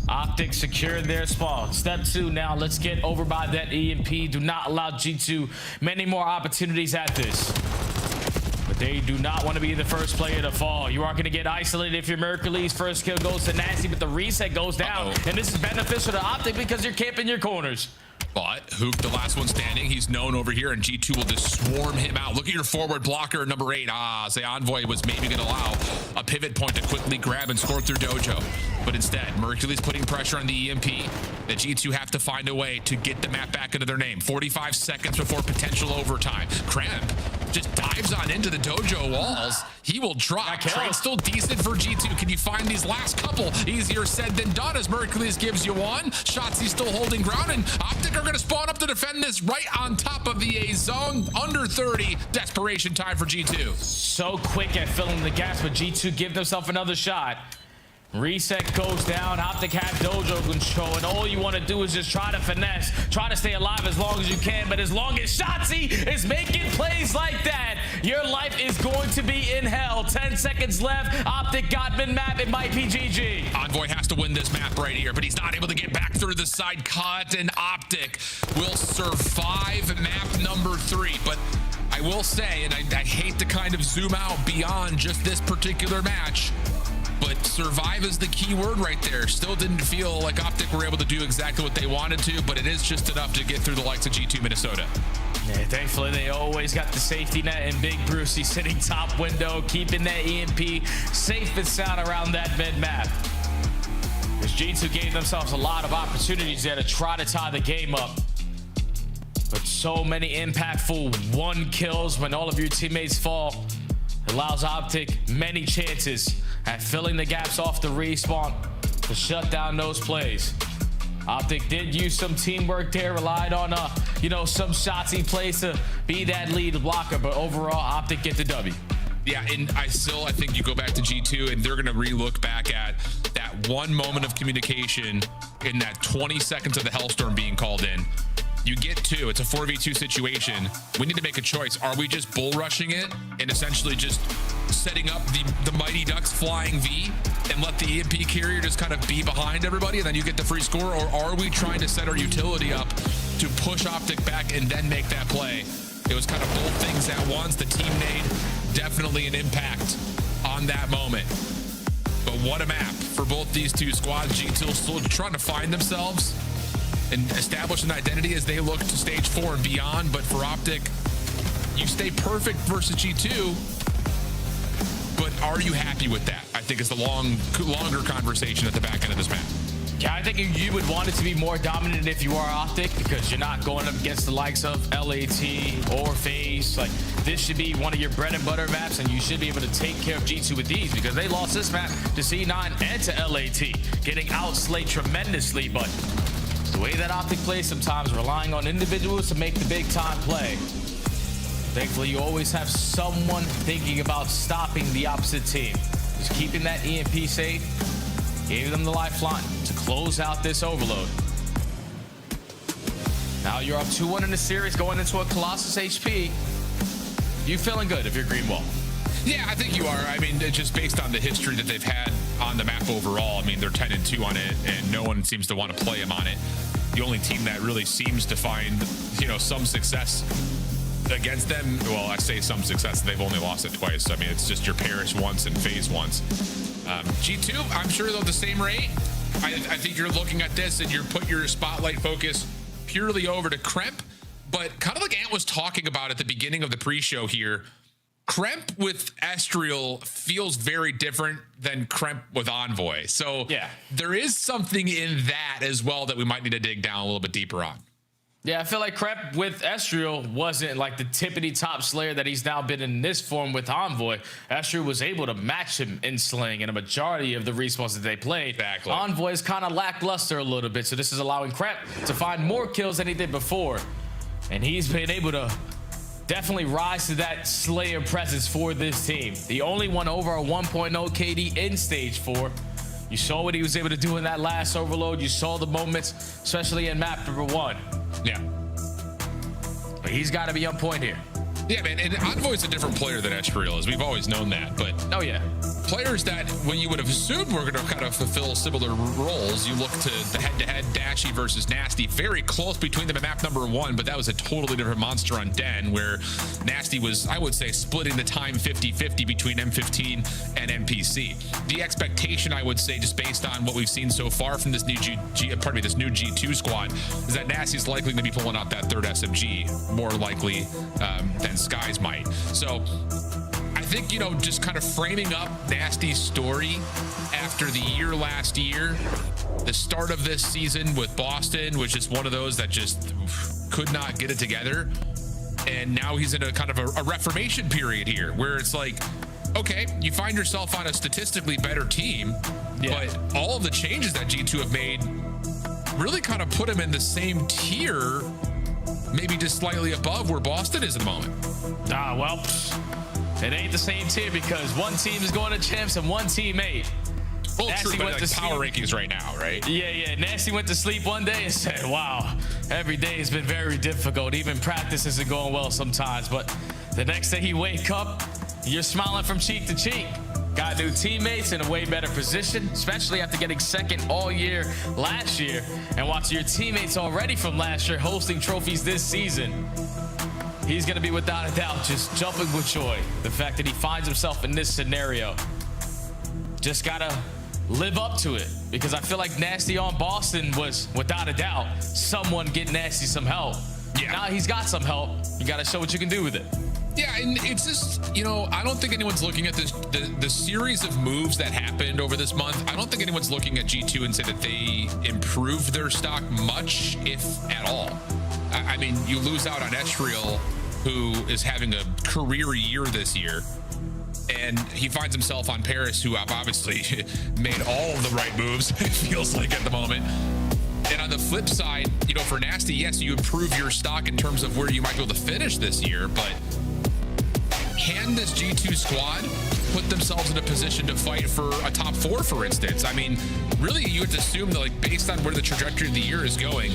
Optic secured their spawn. Step 2 now. Let's get over by that EMP. Do not allow G2 many more opportunities at this. But they do not want to be the first player to fall. You are going to get isolated if your Mercury's first kill goes to Nasty, but the reset goes down. And this is beneficial to Optic because you're camping your corners. But Hook, the last one standing, he's known over here, and G2 will just swarm him out. Look at your forward blocker, number 8. Say Envoy was maybe going to allow a pivot point to quickly grab and score through Dojo. But instead, Mercury's putting pressure on the EMP. The G2 have to find a way to get the map back into their name. 45 seconds before potential overtime. Cramp just dives on into the Dojo walls. He will drop. Trade's still decent for G2. Can you find these last couple? Easier said than done as Mercury's gives you one. Shotzzy still holding ground, and Optic are going to spawn up to defend this right on top of the A zone. Under 30. Desperation time for G2. So quick at filling the gaps, but G2 give themselves another shot. Reset goes down. Optic have Dojo control, and all you want to do is just try to finesse, try to stay alive as long as you can. But as long as Shotzzy is making plays like that, your life is going to be in hell. 10 seconds left. Optic got mid-map. It might be GG. Envoy has to win this map right here, but he's not able to get back through the side cut, and Optic will survive map number 3. But I will say, and I hate to kind of zoom out beyond just this particular match, but survive is the key word right there. Still didn't feel like Optic were able to do exactly what they wanted to, but it is just enough to get through the likes of G2 Minnesota. Yeah, thankfully, they always got the safety net, and Big Brucey sitting top window, keeping that EMP safe and sound around that mid-map. Because G2 gave themselves a lot of opportunities there to try to tie the game up. But so many impactful 1 kills when all of your teammates fall allows Optic many chances at filling the gaps off the respawn to shut down those plays. Optic did use some teamwork there, relied on some Shotzzy plays to be that lead blocker, but overall Optic get the W. Yeah, and I think you go back to G2 and they're going to re-look back at that one moment of communication in that 20 seconds of the Hellstorm being called in. You get 2. It's a 4v2 situation. We need to make a choice. Are we just bull rushing it and essentially just setting up the Mighty Ducks flying V and let the EMP carrier just kind of be behind everybody and then you get the free score? Or are we trying to set our utility up to push Optic back and then make that play? It was kind of both things at once. The team made definitely an impact on that moment. But what a map for both these two squads. G2 still trying to find themselves. and establish an identity as they look to stage 4 and beyond. But for Optic, you stay perfect versus G2, but are you happy with that? I think is the longer conversation at the back end of this map. Yeah, I think you would want it to be more dominant if you are Optic, because you're not going up against the likes of LAT or FaZe. Like, this should be one of your bread and butter maps, and you should be able to take care of G2 with these, because they lost this map to C9 and to LAT, getting outslayed tremendously. But the way that Optic plays sometimes, relying on individuals to make the big time play. Thankfully, you always have someone thinking about stopping the opposite team. Just keeping that EMP safe, gave them the lifeline to close out this overload. Now you're up 2-1 in the series, going into a Colossus HP. You feeling good if you're Green Wall? Yeah, I think you are. I mean, just based on the history that they've had on the map overall, I mean, they're 10-2 on it, and no one seems to want to play them on it. The only team that really seems to find, some success against them, well, I say some success, they've only lost it twice. I mean, it's just your Paris once and FaZe once. G2, I'm sure they're the same rate. I think you're looking at this and you're put your spotlight focus purely over to Kremp, but kind of like Ant was talking about at the beginning of the pre-show here, Kremp with Estriel feels very different than Kremp with Envoy. So yeah, there is something in that as well that we might need to dig down a little bit deeper on. Yeah, I feel like Kremp with Estriel wasn't like the tippity top slayer that he's now been in this form with Envoy. Estriel was able to match him in slaying in a majority of the respawns that they played. Exactly. Envoy is kind of lackluster a little bit, so this is allowing Kremp to find more kills than he did before. And he's been able to definitely rise to that slayer presence for this team. The only one over a 1.0 KD in stage 4. You saw what he was able to do in that last overload. You saw the moments, especially in map number 1. Yeah. But he's got to be on point here. Yeah, man, and Envoy's a different player than Estriel is. We've always known that, but oh yeah, players that when you would have assumed were going to kind of fulfill similar roles, you look to the head-to-head Dashy versus Nasty, very close between them at map number 1, but that was a totally different monster on Den, where Nasty was, I would say, splitting the time 50-50 between M15 and NPC. The expectation, I would say, just based on what we've seen so far from this new this new G2 squad, is that Nasty's likely going to be pulling out that third SMG, more likely than Skies might. So I think, just kind of framing up Nasty's story after the year last year, the start of this season with Boston, which is one of those that just could not get it together. And now he's in a kind of a reformation period here where it's like, okay, you find yourself on a statistically better team, but all of the changes that G2 have made really kind of put him in the same tier, maybe just slightly above where Boston is at the moment. Well, it ain't the same tier because one team is going to champs and one team ain't. Well, true, but like power rankings right now, right? Yeah. Nasty went to sleep one day and said, wow, every day has been very difficult. Even practice isn't going well sometimes. But the next day you wake up, you're smiling from cheek to cheek. Got new teammates in a way better position, especially after getting second all year last year and watching your teammates already from last year hosting trophies this season. He's going to be without a doubt just jumping with joy. The fact that he finds himself in this scenario. Just got to live up to it, because I feel like Nasty on Boston was without a doubt someone get Nasty some help. Yeah. Now he's got some help. You got to show what you can do with it. Yeah, and it's just, I don't think anyone's looking at this, the series of moves that happened over this month. I don't think anyone's looking at G2 and say that they improved their stock much, if at all. I mean, you lose out on Estriel, who is having a career year this year, and he finds himself on Paris, who have obviously made all of the right moves, it feels like at the moment. And on the flip side, for Nasty, yes, you improve your stock in terms of where you might be able to finish this year, but can this G2 squad put themselves in a position to fight for a top 4, for instance? I mean, really, you would assume that, like, based on where the trajectory of the year is going,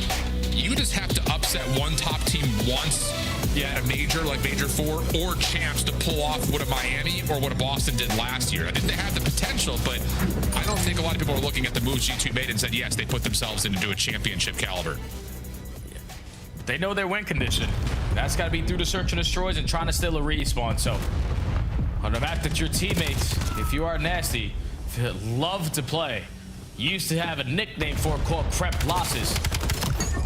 you just have to upset one top team once at a major, like Major 4, or champs to pull off what a Miami or what a Boston did last year. I think they have the potential, but I don't think a lot of people are looking at the moves G2 made and said, yes, they put themselves into a championship caliber. They know their win condition. That's got to be through the search and destroys and trying to steal a respawn. So on the fact that your teammates, if you are Nasty, love to play, you used to have a nickname for it called Prep Losses.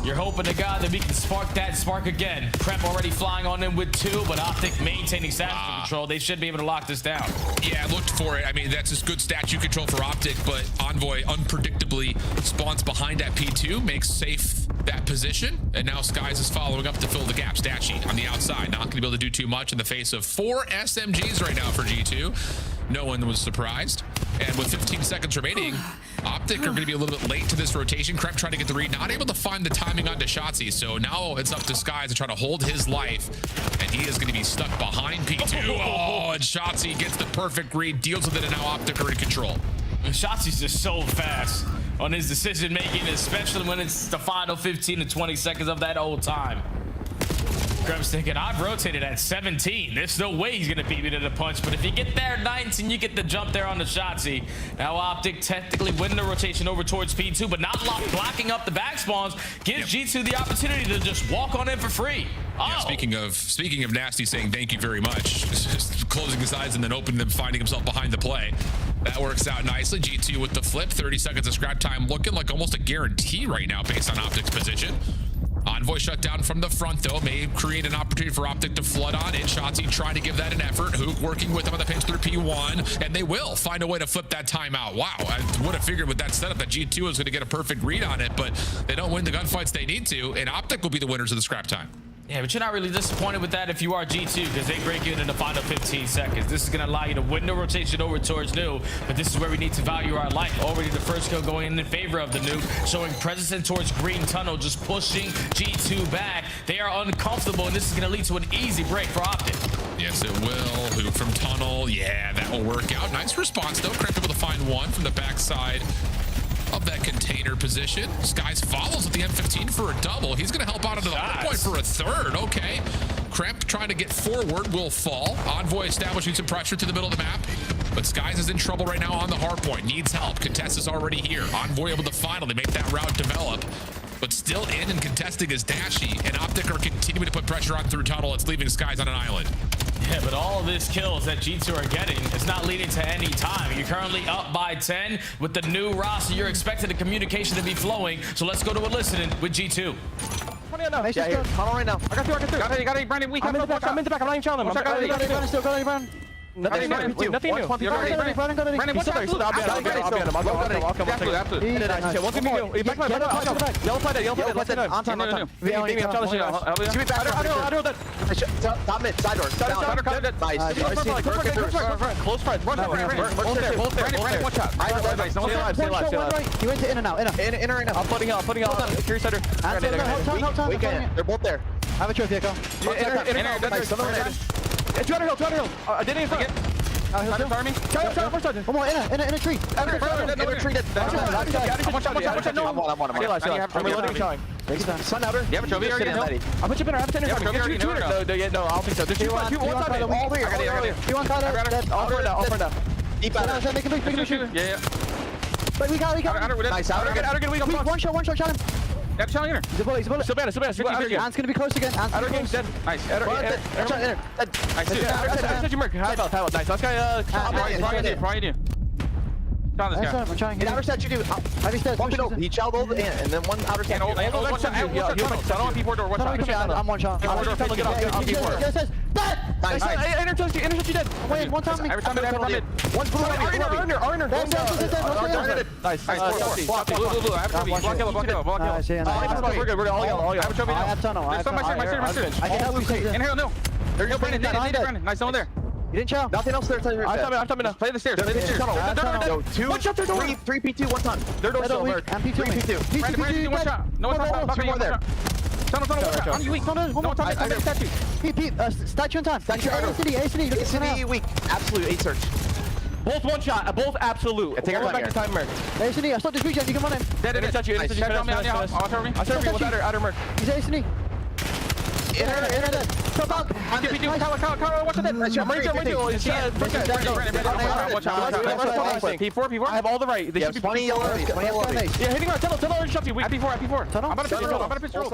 You're hoping to God that we can spark that spark again. Prep already flying on in with 2, but Optic maintaining statue control. They should be able to lock this down. Yeah, I looked for it. I mean, that's just good statue control for Optic, but Envoy unpredictably spawns behind at P2, makes safe that position, and now Skies is following up to fill the gap. Statue on the outside, not going to be able to do too much in the face of 4 SMGs right now for G2. No one was surprised. And with 15 seconds remaining, Optic are going to be a little bit late to this rotation. Krep trying to get the read, not able to find the timing onto Shotzi. So now it's up to Skies to try to hold his life. And he is going to be stuck behind P2. Oh, and Shotzi gets the perfect read, deals with it, and now Optic are in control. And Shotzi's just so fast on his decision making, especially when it's the final 15 to 20 seconds of that old time. Krep's thinking, I've rotated at 17. There's no way he's gonna beat me to the punch, but if you get there at 19, you get the jump there on the Shotzi. Now Optic technically win the rotation over towards P2, but not blocking up the back spawns gives G2 the opportunity to just walk on in for free. Yeah, speaking of Nasty saying thank you very much, just closing his eyes and then opening them, finding himself behind the play. That works out nicely. G2 with the flip, 30 seconds of scrap time, looking like almost a guarantee right now based on Optic's position. Envoy shut down from the front, though, may create an opportunity for Optic to flood on in. Shotzi trying to give that an effort. Hook working with them on the pinch through P1, and they will find a way to flip that timeout. Wow, I would have figured with that setup that G2 was going to get a perfect read on it, but they don't win the gunfights they need to, and Optic will be the winners of the scrap time. Yeah, but you're not really disappointed with that if you are G2, because they break you into the final 15 seconds. This is going to allow you to win the rotation over towards New, but this is where we need to value our life. Already the first kill going in favor of the New, showing presence in towards Green Tunnel, just pushing G2 back. They are uncomfortable, and this is going to lead to an easy break for Optic. Yes, it will. Hoop from Tunnel. Yeah, that will work out. Nice response, though. Krep able to find one from the backside of that container position. Skies follows with the M15 for a double. He's going to help out into the hard point for a third. Okay. Kremp trying to get forward will fall. Envoy establishing some pressure to the middle of the map. But Skies is in trouble right now on the hard point. Needs help. Contest is already here. Envoy able to finally make that route develop. But still in and contesting is Dashy. And Optic are continuing to put pressure on through Tunnel. It's leaving Skies on an island. Yeah, but all of these kills that G2 are getting, it's not leading to any time. You're currently up by 10 with the new roster. You're expecting the communication to be flowing. So let's go to a listening with G2. Yeah, here. Tunnel right now. I got you. Got it, Brandon. I'm in the back. I'm in the back. I'm not even challenging him. Got it. Nothing new. Brandon, watch out. I'll come. Absolutely. One thing we do. Back. Yellow side. On time. I'm challenging. I do that. Top mid. Side door. Nice. Close front. Hold there. Watch out. Stay alive. You went to in and out. In right now. I'm putting out. Curious center. They're both there. I have a trophy, Echo. It's 200 hill. I didn't even forget. Fire me. One more, in a tree. I'm reloading showing. Sun outer. You have a trophy already? I'll put you in. I have a 10 No, I don't think so. There's two all here. You want All for now. Deep outer. Make him shoot. Yeah. But we got it. Nice. Outer good. One shot, shot him. Got a shot here. He's a bullet. Still bad. Ant's gonna be close again. Outer game's dead. Nice. Nice. Nice. Last guy, probably Down this guy. I'm trying. Hit outer set, you do. He chopped in, and then one outer set. I'm one shot. Get off. Nice. Intercept you dead. Wait, one time. Every time mid. One's blue. Arner. Nice. Blue. I have trophy. Block yellow. We're good. We're all yellow. I have a trophy now. I have tunnel. My search. I can help you say Inhale, no. There's Brandon. Nice one there. You didn't chow. Nothing else there. I'm coming now. Play the stairs. Three P2, one ton. Their door's still hurt. And P2. P2. One shot. No one's more there. Tunnel. On you weak. No time. I statue. Pete, statue in time. ACD weak. Absolute 8 search. Both one shot. Both absolute. Take our back to time, Merc. ACD, I stopped this regen. You can run him. Dead. Touch you. I serve you with outer Merc. He's ACD. Inner. Stop out. Watch that. P4. I have all the right. They should be 20 yellow. Yeah, hitting right. Tell her shove you. P4. I'm about to pitch roll.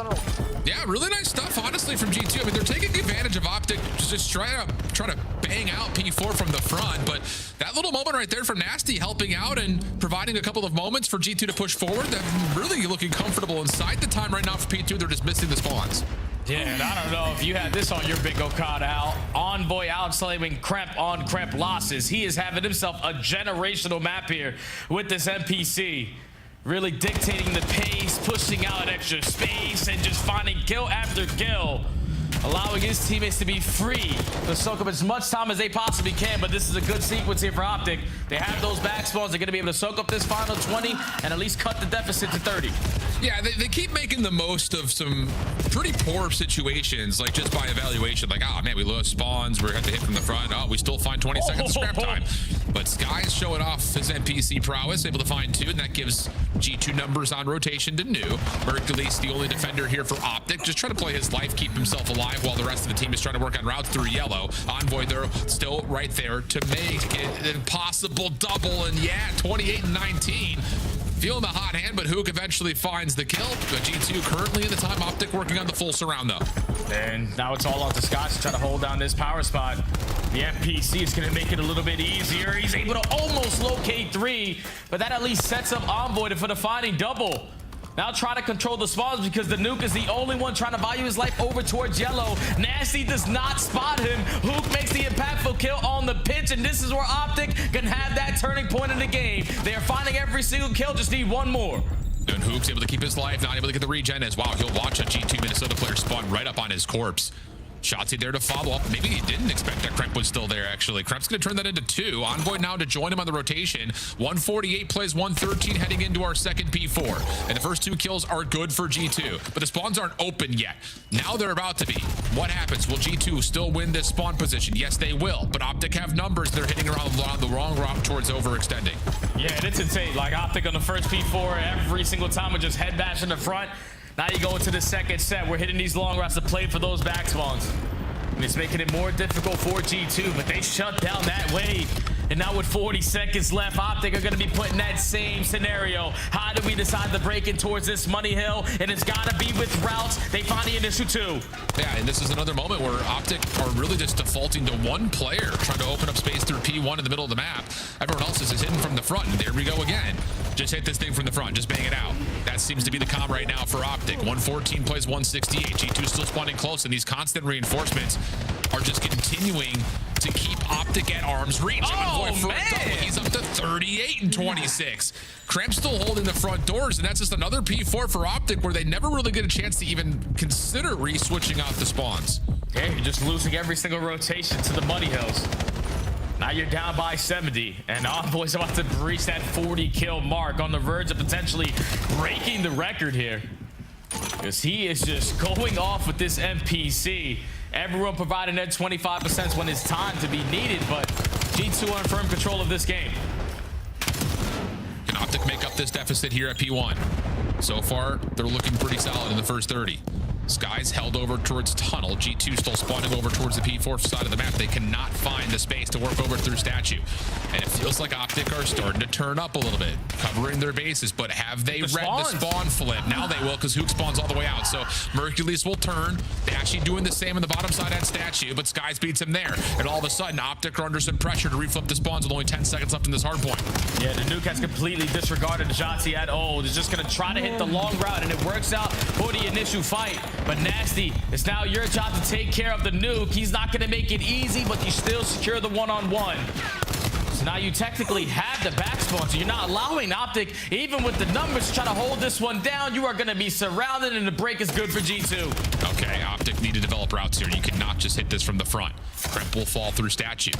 Yeah, really nice stuff, honestly, from G2. I mean, they're taking advantage of Optic, just trying to bang out P4 from the front, but that little moment right there from Nasty helping out and providing a couple of moments for G2 to push forward. They're really looking comfortable inside the time right now for P2. They're just missing the spawns. Yeah, and I don't know if you had this on your bingo card, Al. Envoy outslaving Kremp on Kremp losses. He is having himself a generational map here with this NPC. Really dictating the pace, pushing out extra space, and just finding kill after kill. Allowing his teammates to be free to soak up as much time as they possibly can. But this is a good sequence here for Optic. They have those back spawns. They're going to be able to soak up this final 20 and at least cut the deficit to 30. Yeah, they keep making the most of some pretty poor situations, like just by evaluation. Like, oh, man, we lost spawns. We're going to hit from the front. Oh, we still find 20 seconds scrap time. But Sky's showing off his NPC prowess, able to find 2, and that gives G2 numbers on rotation to new. Mercules, the only defender here for Optic, just trying to play his life, keep himself alive while the rest of the team is trying to work on routes through yellow. Envoy, they're still right there to make it an impossible double. And yeah, 28 and 19. Feeling the hot hand, but Hook eventually finds the kill. But G2 currently in the time. Optic working on the full surround, though. And now it's all out to Scott to try to hold down this power spot. The NPC is going to make it a little bit easier. He's able to almost locate 3, but that at least sets up Envoy for the finding double. Now try to control the spawns because the nuke is the only one trying to value his life over towards yellow. Nasty does not spot him. Hook makes the impactful kill on the pitch, and this is where Optic can have that turning point in the game. They are finding every single kill, just need one more. And Hook's able to keep his life, not able to get the regen as wow, he'll watch a G2 Minnesota player spawn right up on his corpse. Shotzzy there to follow up. Maybe he didn't expect that Kremp was still there, actually. Kremp's going to turn that into 2. Envoy now to join him on the rotation. 148 plays 113 heading into our second P4. And the first 2 kills are good for G2. But the spawns aren't open yet. Now they're about to be. What happens? Will G2 still win this spawn position? Yes, they will. But Optic have numbers. They're hitting around the wrong route towards overextending. Yeah, and it's insane. Like Optic on the first P4, every single time we just head bash in the front. Now you go into the second set. We're hitting these long routes to play for those back spawns. And it's making it more difficult for G2, but they shut down that wave. And now with 40 seconds left, Optic are going to be put in that same scenario. How do we decide to break in towards this money hill? And it's got to be with routes. They find the initial 2. Yeah, and this is another moment where Optic are really just defaulting to one player, trying to open up space through P1 in the middle of the map. Everyone else is hidden from the front, and there we go again. Just hit this thing from the front. Just bang it out. That seems to be the comm right now for Optic. 114 plays 168. G2 still spawning close, and these constant reinforcements are just continuing to keep Optic at arm's reach. Oh, for a double. He's up to 38 and 26. Kremp's still holding the front doors, and that's just another P4 for Optic where they never really get a chance to even consider re-switching out the spawns. Yeah, you're just losing every single rotation to the money hills. Now you're down by 70, and Envoy's about to reach that 40 kill mark on the verge of potentially breaking the record here. Because he is just going off with this NPC. Everyone providing their 25% when it's time to be needed, but G2 are in firm control of this game. Can Optic make up this deficit here at P1? So far, they're looking pretty solid in the first 30. Sky's held over towards tunnel. G2 still spawning over towards the P4 side of the map. They cannot find the space to work over through statue. And it feels like Optic are starting to turn up a little bit, covering their bases. But have they read the spawn flip? Now they will, because Hook spawns all the way out. So Mercules will turn. They actually doing the same on the bottom side at statue, but Skies beats him there. And all of a sudden, Optic are under some pressure to reflip the spawns with only 10 seconds left in this hard point. Yeah, the nuke has completely disregarded Shotzzy at all. They're just going to try to hit the long route, and it works out for the initial fight. But Nasty, it's now your job to take care of the nuke. He's not going to make it easy, but you still secure the one-on-one. So now you technically have the back spawn, so you're not allowing Optic, even with the numbers, to try to hold this one down. You are going to be surrounded, and the break is good for G2. Okay, Optic need to develop routes here. You cannot just hit this from the front. Kremp will fall through statue.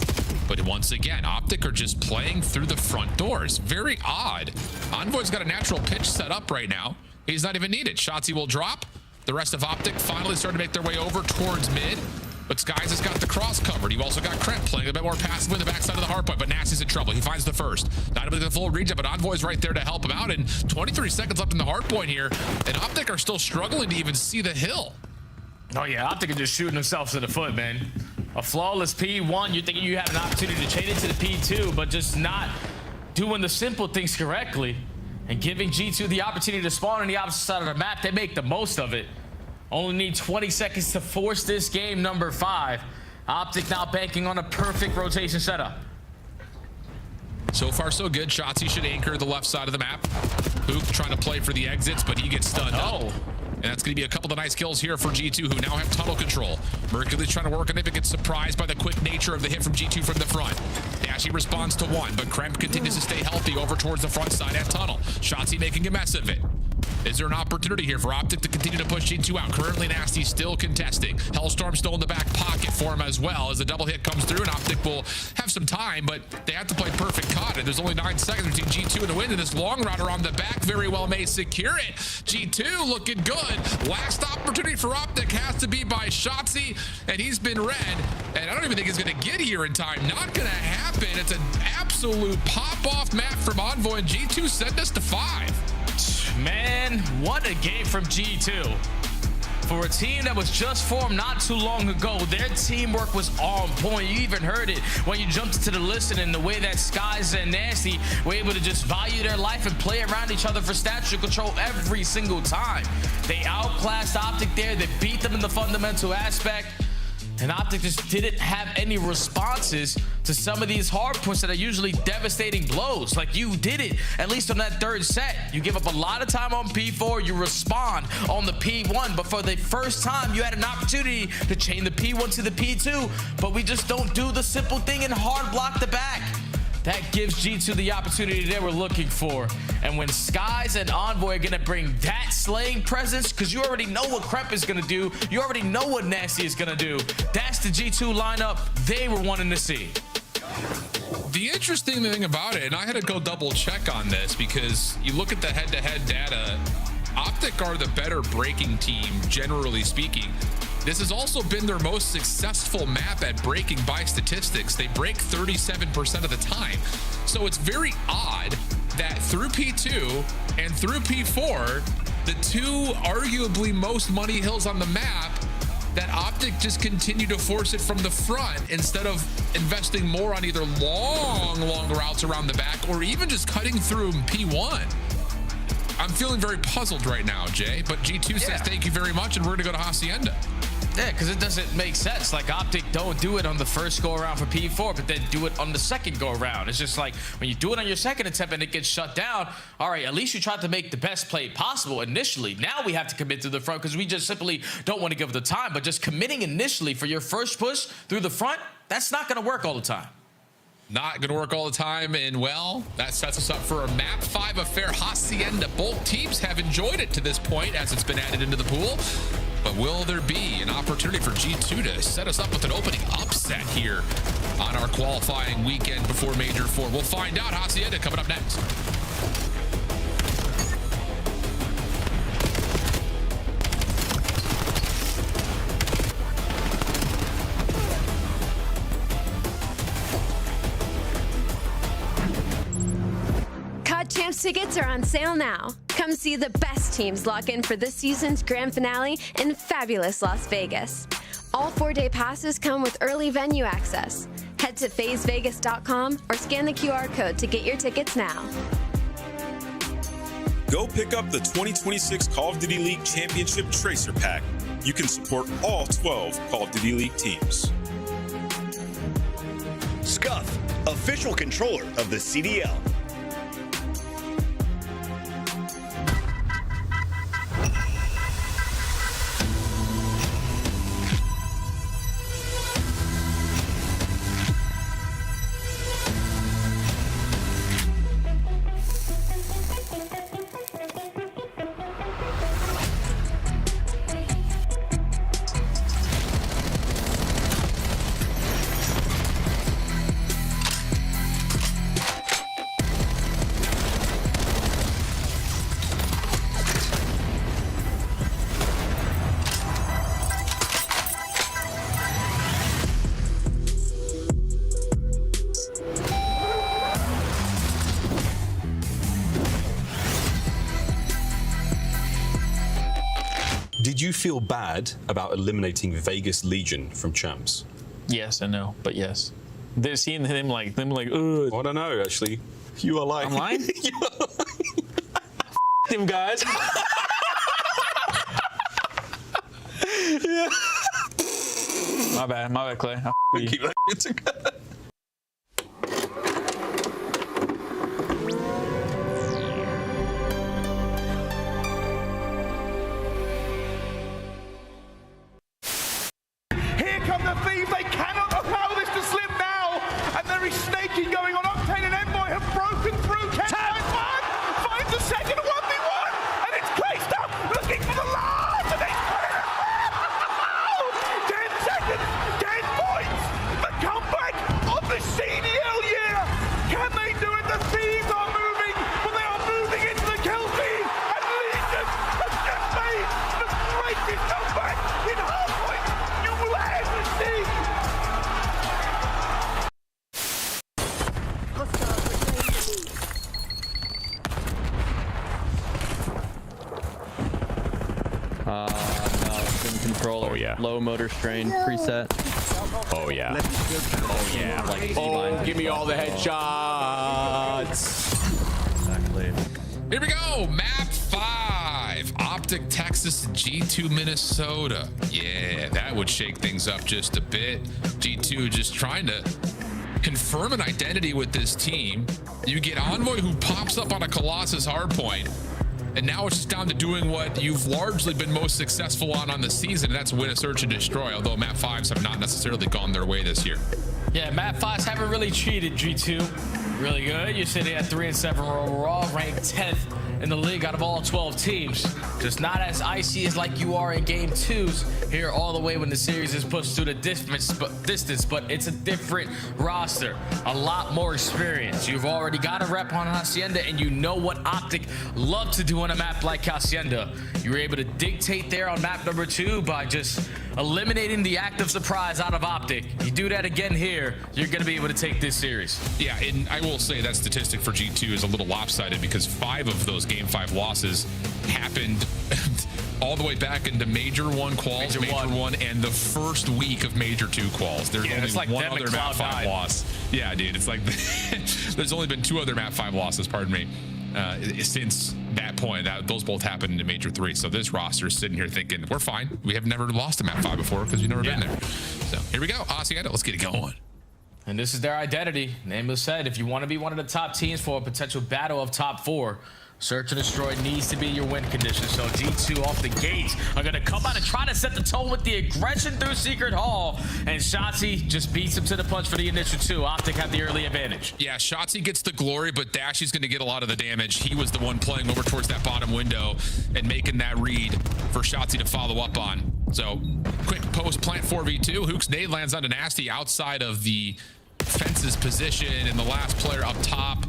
But once again, Optic are just playing through the front doors. Very odd. Envoy's got a natural pitch set up right now. He's not even needed. Shotzzy will drop. The rest of Optic finally starting to make their way over towards mid. But Skies has got the cross covered. You've also got Kremp playing a bit more passively in the backside of the hard point, but Nasty's in trouble. He finds the first. Not able to get the full regen, but Envoy's right there to help him out. And 23 seconds left in the hard point here. And Optic are still struggling to even see the hill. Oh, yeah, Optic are just shooting themselves in the foot, man. A flawless P1, you're thinking you have an opportunity to trade into the P2, but just not doing the simple things correctly. And giving G2 the opportunity to spawn on the opposite side of the map, they make the most of it. Only need 20 seconds to force this game number 5. Optic now banking on a perfect rotation setup. So far, so good. Shotzi should anchor the left side of the map. Hook trying to play for the exits, but he gets stunned up. And that's going to be a couple of nice kills here for G2, who now have tunnel control. Mercury's trying to work on it, but gets surprised by the quick nature of the hit from G2 from the front. Dashy responds to one, but Kremp continues to stay healthy over towards the front side at tunnel. Shotzi making a mess of it. Is there an opportunity here for Optic to continue to push G2 out? Currently, Nasty still contesting. Hellstorm still in the back pocket for him as well as the double hit comes through, and Optic will have some time, but they have to play perfect cut, and there's only 9 seconds between G2 and the win, and this long router on the back very well may secure it. G2 looking good. Last opportunity for Optic has to be by Shotzi, and he's been red, and I don't even think he's going to get here in time. Not going to happen. It's an absolute pop-off map from Envoy, and G2 send us to 5. Man, what a game from G2. For a team that was just formed not too long ago, their teamwork was on point. You even heard it when you jumped into the listen, and the way that Skies and Nasty were able to just value their life and play around each other for statue control every single time. They outclassed Optic there. They beat them in the fundamental aspect. And Optic just didn't have any responses to some of these hard points that are usually devastating blows. Like, you did it, at least on that third set. You give up a lot of time on P4, you respond on the P1, but for the first time, you had an opportunity to chain the P1 to the P2, but we just don't do the simple thing and hard block the back. That gives G2 the opportunity they were looking for. And when Skies and Envoy are gonna bring that slaying presence, because you already know what Kremp is gonna do, you already know what Nasty is gonna do. That's the G2 lineup they were wanting to see. The interesting thing about it, and I had to go double check on this, because you look at the head-to-head data, Optic are the better breaking team, generally speaking. This has also been their most successful map at breaking by statistics. They break 37% of the time. So it's very odd that through P2 and through P4, the two arguably most money hills on the map, that Optic just continue to force it from the front instead of investing more on either long routes around the back or even just cutting through P1. I'm feeling very puzzled right now, Jay, but G2 says thank you very much, and we're gonna go to Hacienda. Yeah, because it doesn't make sense. Like, Optic don't do it on the first go around for P4, but then do it on the second go around. It's just like, when you do it on your second attempt and it gets shut down, all right, at least you tried to make the best play possible initially. Now we have to commit to the front because we just simply don't want to give it the time, but just committing initially for your first push through the front, that's not going to work all the time. Not going to work all the time, and well, that sets us up for a map 5 affair. Hacienda. Both teams have enjoyed it to this point as it's been added into the pool. But will there be an opportunity for G2 to set us up with an opening upset here on our qualifying weekend before Major 4? We'll find out. Hacienda coming up next. Champs tickets are on sale now. Come see the best teams lock in for this season's grand finale in fabulous Las Vegas. All 4-day passes come with early venue access. Head to phasevegas.com or scan the QR code to get your tickets now. Go pick up the 2026 Call of Duty League Championship Tracer Pack. You can support all 12 Call of Duty League teams. Scuff, official controller of the CDL. Did you feel bad about eliminating Vegas Legion from Champs? Yes and no, but yes. They're seeing them like, ugh. I don't know, actually. You are lying. I'm lying? Them guys. Yeah. My bad, Clay. Keep that together. Here come the thieves. They cannot allow this to slip now. And there is snaking going on. Octane and Envoy have broken through. Ken finds one. Finds the second 1v1. And it's placed up. Looking for the last. And he's put it out. 10 seconds. 10 points. The comeback of the CDL year. Can they do it? The thieves are moving. But they are moving into the kill feed. And Legion has just made the greatest comeback in Hardpoint you will ever see. No, spin controller. Oh, yeah. Low motor strain preset. Oh, yeah. Oh, yeah. Like, Oh, give me all the headshots. Exactly. Here we go. Map 5. Optic, Texas, G2, Minnesota. Yeah, that would shake things up just a bit. G2 just trying to confirm an identity with this team. You get Envoy, who pops up on a Colossus hardpoint. And now it's just down to doing what you've largely been most successful on the season, and that's win a search and destroy, although map 5s have not necessarily gone their way this year. Yeah, map 5s haven't really cheated G2. Really good. You're sitting at 3-7 overall, ranked 10th in the league out of all 12 teams. Just not as icy as like you are in game 2s here all the way when the series is pushed through the distance, but it's a different roster. A lot more experience. You've already got a rep on Hacienda, and you know what Optic love to do on a map like Hacienda. You were able to dictate there on map number 2 by just eliminating the active surprise out of Optic. You do that again here, you're going to be able to take this series. Yeah, and I will say that statistic for G2 is a little lopsided because 5 of those game 5 losses happened all the way back into Major 1 quals, Major 1, and the first week of Major 2 quals. There's only like one other map 5 loss. Yeah, dude, it's like there's only been 2 other map 5 losses, pardon me, since that point. Those both happened in Major 3. So this roster is sitting here thinking, we're fine. We have never lost a map 5 before because we've never been there. So here we go. Hacienda, let's get it going. And this is their identity. Nameless said, if you want to be one of the top teams for a potential battle of top 4, search and destroy needs to be your win condition. So G2 off the gates are going to come out and try to set the tone with the aggression through Secret Hall. And Shotzi just beats him to the punch for the initial 2. Optic have the early advantage. Yeah, Shotzi gets the glory, but Dashy's going to get a lot of the damage. He was the one playing over towards that bottom window and making that read for Shotzi to follow up on. So quick post plant 4v2. Hook's nade lands on a Nasty outside of the fence's position, and the last player up top.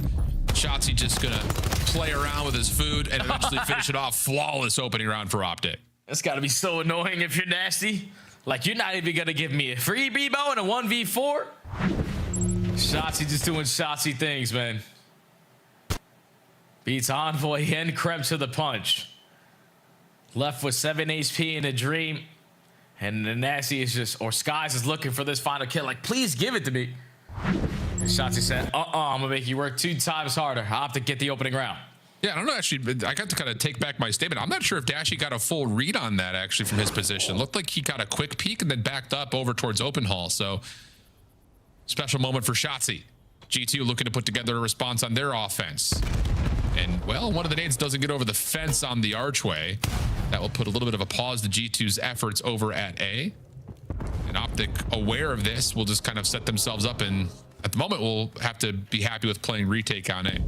Shotzi just gonna play around with his food and eventually finish it off. Flawless opening round for Optic. That's gotta be so annoying if you're Nasty. Like, you're not even gonna give me a free Bebo in a 1v4. Shotzi just doing Shotzi things, man. Beats Envoy and Krem to the punch. Left with 7 HP in a dream. And the Nasty is just, or Skies is looking for this final kill. Like, please give it to me. And Shotzi said, I'm gonna make you work 2 times harder. I'll have to get the opening round. Yeah, I don't know, actually, I got to kind of take back my statement. I'm not sure if Dashy got a full read on that, actually, from his position. Looked like he got a quick peek and then backed up over towards open hall. So, special moment for Shotzi. G2 looking to put together a response on their offense. And, well, one of the nades doesn't get over the fence on the archway. That will put a little bit of a pause to G2's efforts over at A. And Optic, aware of this, will just kind of set themselves up, and at the moment we'll have to be happy with playing retake on A.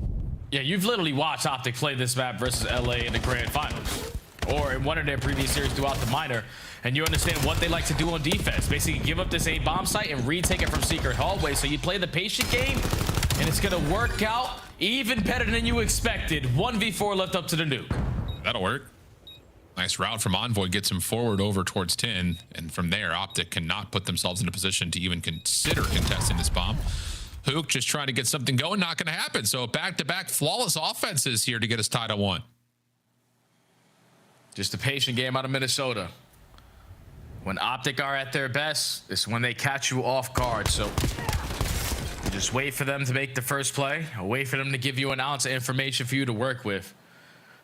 Yeah, you've literally watched Optic play this map versus LA in the grand finals, or in one of their previous series throughout the minor, and you understand what they like to do on defense. Basically give up this A bomb site and retake it from secret hallway. So you play the patient game, and it's gonna work out even better than you expected. 1v4 left up to the nuke. That'll work. Nice route from Envoy, gets him forward over towards 10, and from there, Optic cannot put themselves in a position to even consider contesting this bomb. Hook just trying to get something going, not going to happen. So back-to-back flawless offenses here to get us tied at 1. Just a patient game out of Minnesota. When Optic are at their best, it's when they catch you off guard. So you just wait for them to make the first play, or wait for them to give you an ounce of information for you to work with.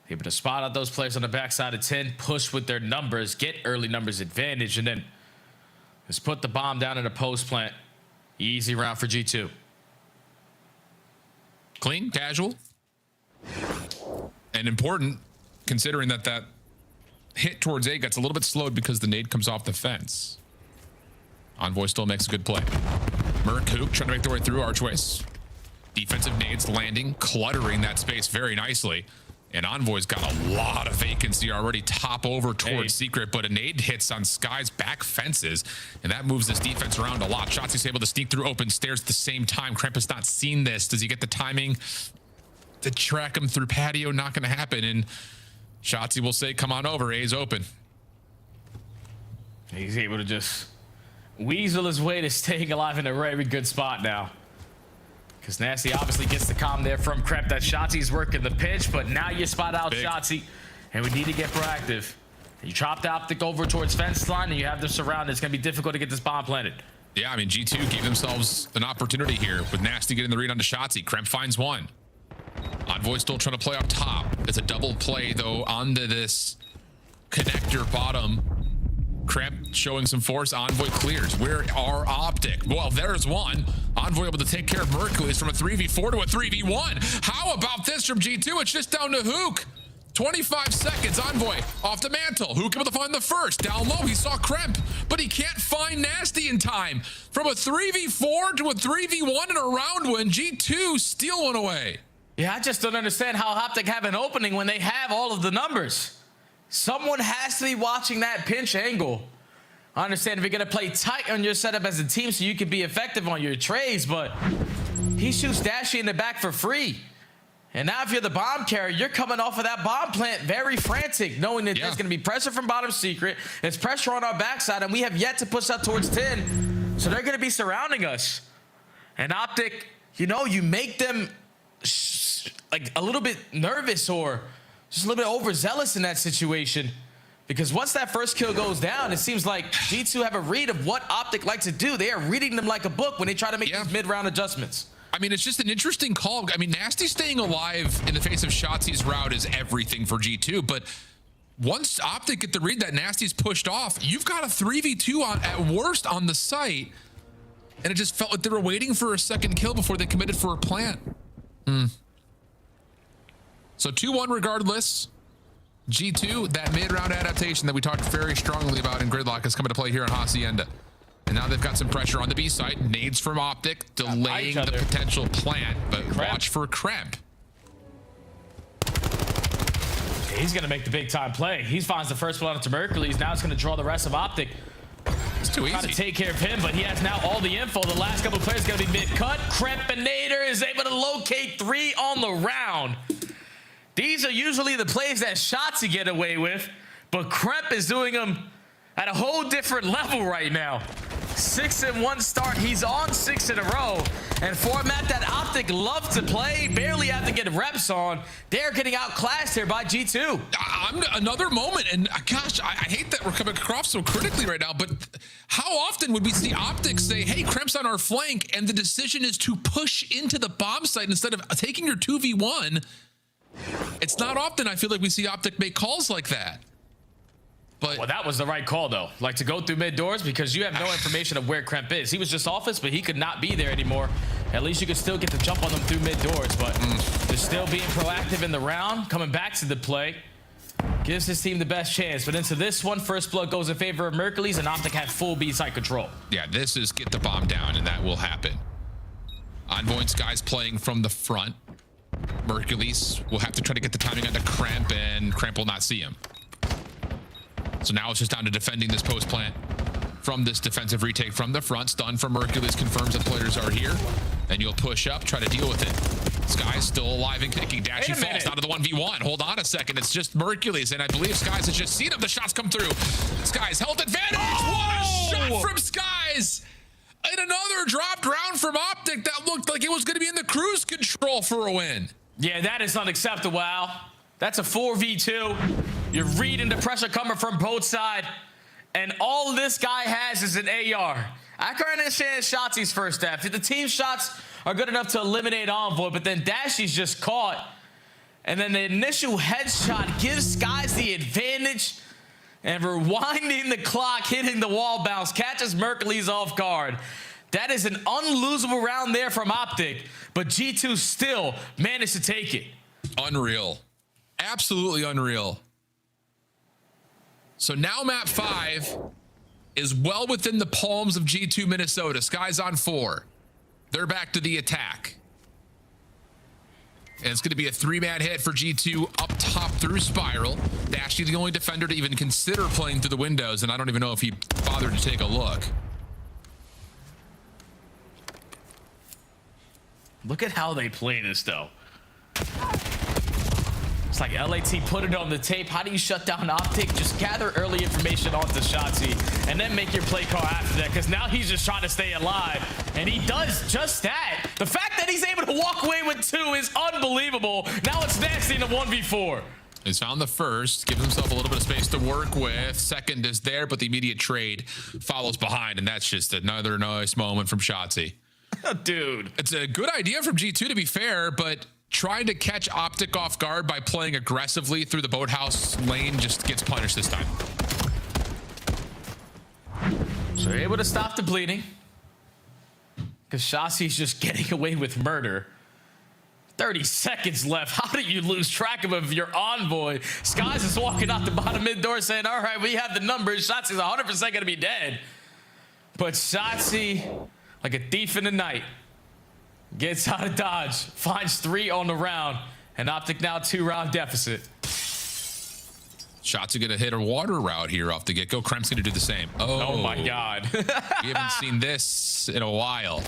Able to spot out those players on the backside of 10, push with their numbers, get early numbers advantage, and then has put the bomb down in a post plant. Easy round for G2. Clean, casual, and important, considering that hit towards A gets a little bit slowed because the nade comes off the fence. Envoy still makes a good play. Merc, Hook trying to make their way through archways. Defensive nades landing, cluttering that space very nicely. And Envoy's got a lot of vacancy already top over towards Secret, but a nade hits on Sky's back fences, and that moves this defense around a lot. Shotzi's able to sneak through open stairs at the same time. Kremp has not seen this. Does he get the timing to track him through patio? Not going to happen. And Shotzi will say, come on over, A's open. He's able to just weasel his way to staying alive in a very good spot now. Because Nasty obviously gets the comm there from Kremp that Shotzi's working the pitch, but now you spot out Shotzi, and we need to get proactive. You chop the optic over towards fence line, and you have them surrounded. It's going to be difficult to get this bomb planted. Yeah, I mean, G2 gave themselves an opportunity here with Nasty getting the read onto Shotzi. Kremp finds one. Envoy still trying to play up top. It's a double play, though, onto this connector bottom. Kremp showing some force. Envoy clears. Where are Optic? Well, there's one. Envoy able to take care of Mercules from a 3v4 to a 3v1. How about this from G2? It's just down to Hook. 25 seconds. Envoy off the mantle. Hook able to find the first. Down low, he saw Kremp, but he can't find Nasty in time. From a 3v4 to a 3v1 in a round win, G2 steal one away. Yeah, I just don't understand how Optic have an opening when they have all of the numbers. Someone has to be watching that pinch angle. I understand if you're going to play tight on your setup as a team so you can be effective on your trades, but he shoots Dashy in the back for free. And now if you're the bomb carrier, you're coming off of that bomb plant very frantic, knowing that there's going to be pressure from bottom Secret. It's pressure on our backside, and we have yet to push up towards 10. So they're going to be surrounding us. And Optic, you know, you make them like a little bit nervous or just a little bit overzealous in that situation, because once that first kill goes down, it seems like G2 have a read of what Optic like to do. They are reading them like a book when they try to make these mid-round adjustments. I mean, it's just an interesting call. I mean, Nasty staying alive in the face of Shotzi's route is everything for G2, but once Optic get the read that Nasty's pushed off, you've got a 3v2 on, at worst on the site, and it just felt like they were waiting for a second kill before they committed for a plant. So 2-1 regardless. G2, that mid-round adaptation that we talked very strongly about in Gridlock is coming to play here on Hacienda. And now they've got some pressure on the B side. Nades from Optic, delaying the potential plant, but watch for Kremp. He's going to make the big-time play. He finds the first one onto Mercules. Now it's going to draw the rest of Optic. It's too easy. Trying to take care of him, but he has now all the info. The last couple of players going to be mid-cut. Krempinator is able to locate 3 on the round. These are usually the plays that Shotzi get away with, but Kremp is doing them at a whole different level right now. 6-1 start. He's on 6 in a row. And format that Optic love to play, barely have to get reps on. They're getting outclassed here by G2. Another moment, and gosh, I hate that we're coming across so critically right now, but how often would we see Optic say, hey, Kremp's on our flank, and the decision is to push into the bomb site instead of taking your 2v1? It's not often I feel like we see Optic make calls like that. But well, that was the right call, though. Like, to go through mid doors, because you have no information of where Kremp is. He was just office, but he could not be there anymore. At least you could still get the jump on them through mid doors, but they're still being proactive in the round, coming back to the play. Gives his team the best chance. But into this one, first blood goes in favor of Mercules, and Optic had full B side control. Yeah, this is get the bomb down, and that will happen. Envoy and Sky's playing from the front. Mercules will have to try to get the timing onto Kremp, and Kremp will not see him. So now it's just down to defending this post plant from this defensive retake from the front. Stun from Mercules confirms that players are here, and you'll push up, try to deal with it. Sky's still alive and kicking. Dashy falls out of the 1v1. Hold on a second. It's just Mercules, and I believe Skies has just seen him. The shots come through. Skies health advantage. What a shot from Skies! And another dropped round from Optic that looked like it was going to be in the cruise control for a win. Yeah, that is unacceptable, Al. That's a 4v2. You're reading the pressure coming from both sides, and all this guy has is an AR. I can understand Shotzi's first half. If the team shots are good enough to eliminate Envoy, but then Dashy's just caught, and then the initial headshot gives Skies the advantage. and rewinding the clock, hitting the wall bounce, catches Mercules off guard. That is an unlosable round there from Optic, but G2 still managed to take it. Unreal. Absolutely unreal. So now map 5 is well within the palms of G2 Minnesota. Sky's on 4. They're back to the attack. And it's going to be a 3-man hit for G2 up top through Spiral. Dashy, the only defender to even consider playing through the windows, and I don't even know if he bothered to take a look. Look at how they play this, though. It's like LAT put it on the tape. How do you shut down Optic? Just gather early information onto Shotzzy and then make your play call after that, because now he's just trying to stay alive, and he does just that. The fact that he's able to walk away with 2 is unbelievable. Now it's nasty in a 1v4. He's found the first, gives himself a little bit of space to work with. Second is there, but the immediate trade follows behind, and that's just another nice moment from Shotzzy. Dude. It's a good idea from G2, to be fair, but trying to catch Optic off guard by playing aggressively through the boathouse lane just gets punished this time. So they're able to stop the bleeding, because Shotzzy's just getting away with murder. 30 seconds left. How do you lose track of your envoy? Skies is walking out the bottom mid door saying, all right, we have the numbers. Shotzzy's 100% going to be dead. But Shotzzy, like a thief in the night, gets out of dodge, finds 3 on the round, and Optic now 2-round deficit. Shots are going to hit a water route here off the get-go. Kremp's going to do the same. Oh my God. We haven't seen this in a while.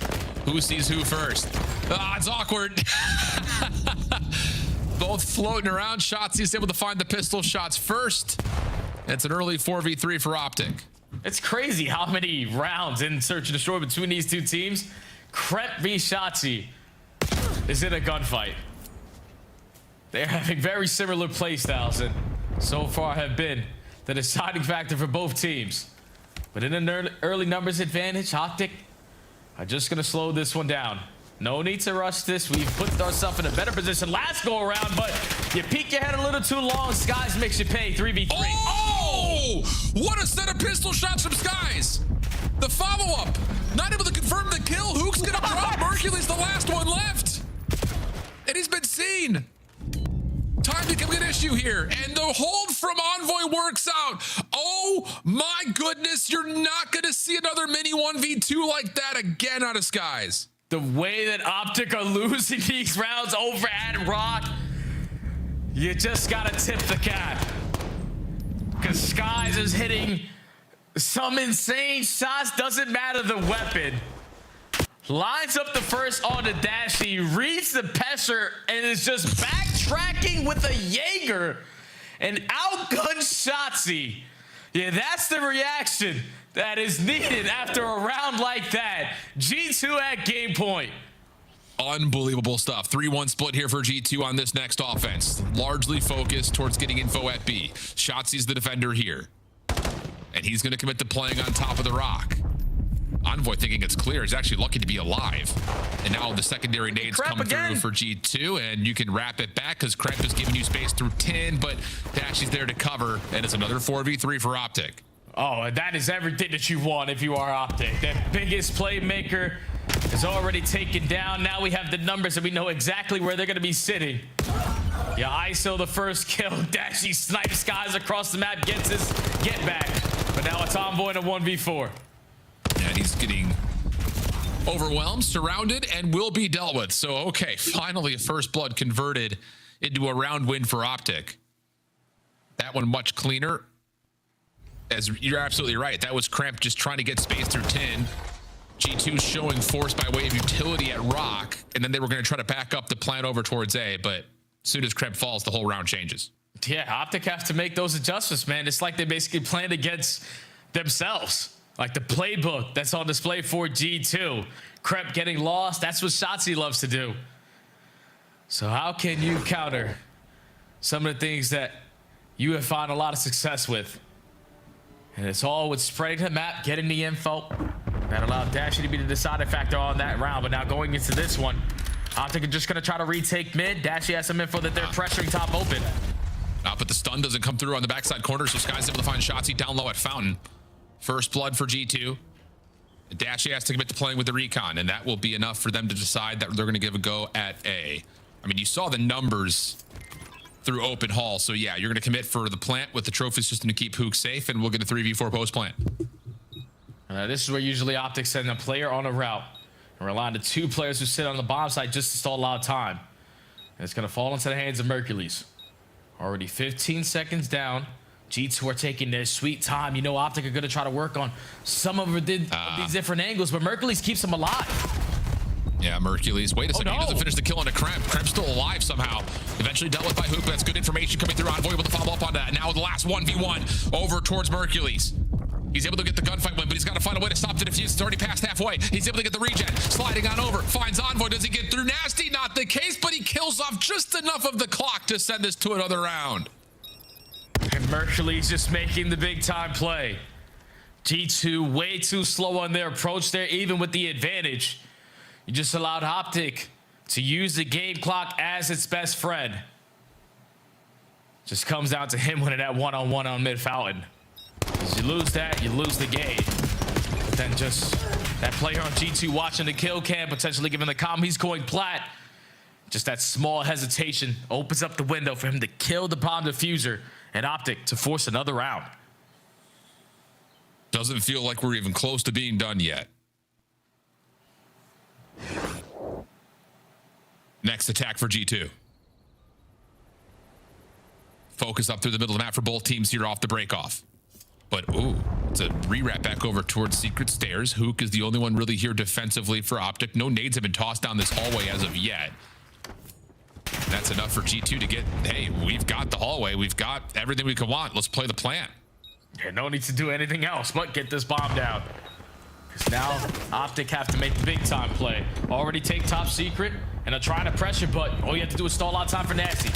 Who sees who first? Ah, it's awkward. Both floating around. Shotzi's able to find the pistol shots first. It's an early 4v3 for Optic. It's crazy how many rounds in Search and Destroy between these two teams. Kremp v Shotzzy is in a gunfight. They're having very similar playstyles and so far have been the deciding factor for both teams. But in an early numbers advantage, Optic are just going to slow this one down. No need to rush this. We've put ourselves in a better position last go around, but you peek your head a little too long. Skies makes you pay 3v3. Oh! What a set of pistol shots from Skies. The follow-up. Not able to confirm the kill. Hook's going to drop. Mercury's the last one left. And he's been seen. Time to become an issue here. And the hold from Envoy works out. Oh my goodness. You're not going to see another mini 1v2 like that again out of Skies. The way that Optic are losing these rounds over at Rock, you just got to tip the cap. Because Skies is hitting some insane shots. Doesn't matter the weapon. Lines up the first on the dash. He reads the Pesher and is just backtracking with a Jaeger and outguns Shotzzy. Yeah, that's the reaction that is needed after a round like that. G2 at game point. Unbelievable stuff. 3-1 split here for G2 on this next offense. Largely focused towards getting info at B. Shotzi's the defender here. And he's going to commit to playing on top of the rock. Envoy thinking it's clear. He's actually lucky to be alive. And now the secondary nades come through for G2, and you can wrap it back because Kremp is giving you space through 10, but Dashy's there to cover, and it's another 4v3 for Optic. Oh, and that is everything that you want if you are Optic. That biggest playmaker is already taken down. Now we have the numbers and we know exactly where they're going to be sitting. Yeah, ISO the first kill. Dashy snipes Skies across the map, gets his get back. But now it's Envoy in a 1v4. And he's getting overwhelmed, surrounded, and will be dealt with. So, okay, finally a first blood converted into a round win for Optic. That one much cleaner. As you're absolutely right. That was Kremp just trying to get space through 10. G2 showing force by way of utility at Rock, and then they were going to try to back up the plan over towards A, but as soon as Kremp falls, the whole round changes. Yeah, Optic have to make those adjustments, man. It's like they basically planned against themselves. Like the playbook that's on display for G2. Kremp getting lost, that's what Shotzzy loves to do. So how can you counter some of the things that you have found a lot of success with? And it's all with spreading the map, getting the info. That allowed Dashy to be the deciding factor on that round. But now going into this one, Optic are just going to try to retake mid. Dashy has some info that they're pressuring top open. But the stun doesn't come through on the backside corner, so Sky's able to find Shotzi down low at Fountain. First blood for G2. Dashy has to commit to playing with the recon, and that will be enough for them to decide that they're going to give a go at A. I mean, you saw the numbers through open hall, so yeah, you're going to commit for the plant with the trophy system to keep Hook safe, and we'll get a 3v4 post plant. This is where usually Optic send a player on a route and rely on the 2 players who sit on the bomb site just to stall a lot of time. And it's going to fall into the hands of Mercules. Already 15 seconds down. G2 are taking their sweet time. You know, Optic are going to try to work on some of these different angles, but Mercules keeps them alive. Yeah, Mercules. Wait a second. He doesn't finish the kill on a Kremp. Kremp's still alive somehow. Eventually dealt with by Hook. That's good information coming through. Envoy able to follow up on that. Now the last 1v1 over towards Mercules. He's able to get the gunfight win, but he's got to find a way to stop the defuse. It's already past halfway. He's able to get the regen. Sliding on over. Finds Envoy. Does he get through? Nasty, not the case, but he kills off just enough of the clock to send this to another round. And Mercules just making the big time play. G2 way too slow on their approach there, even with the advantage. You just allowed Optic to use the game clock as its best friend. Just comes down to him winning that one-on-one on mid fountain. As you lose that, you lose the game. But then just that player on G2 watching the kill cam, potentially giving the comm he's going plat. Just that small hesitation opens up the window for him to kill the bomb diffuser and Optic to force another round. Doesn't feel like we're even close to being done yet. Next attack for G2. Focus up through the middle of the map for both teams here off the break off. But, ooh, it's a re-wrap back over towards Secret Stairs. Hook is the only one really here defensively for Optic. No nades have been tossed down this hallway as of yet. That's enough for G2 to get, hey, we've got the hallway. We've got everything we could want. Let's play the plant. Yeah, no need to do anything else but get this bomb down. Because now Optic have to make the big time play. Already take top secret and are trying to pressure, but all you have to do is stall out time for Nasty.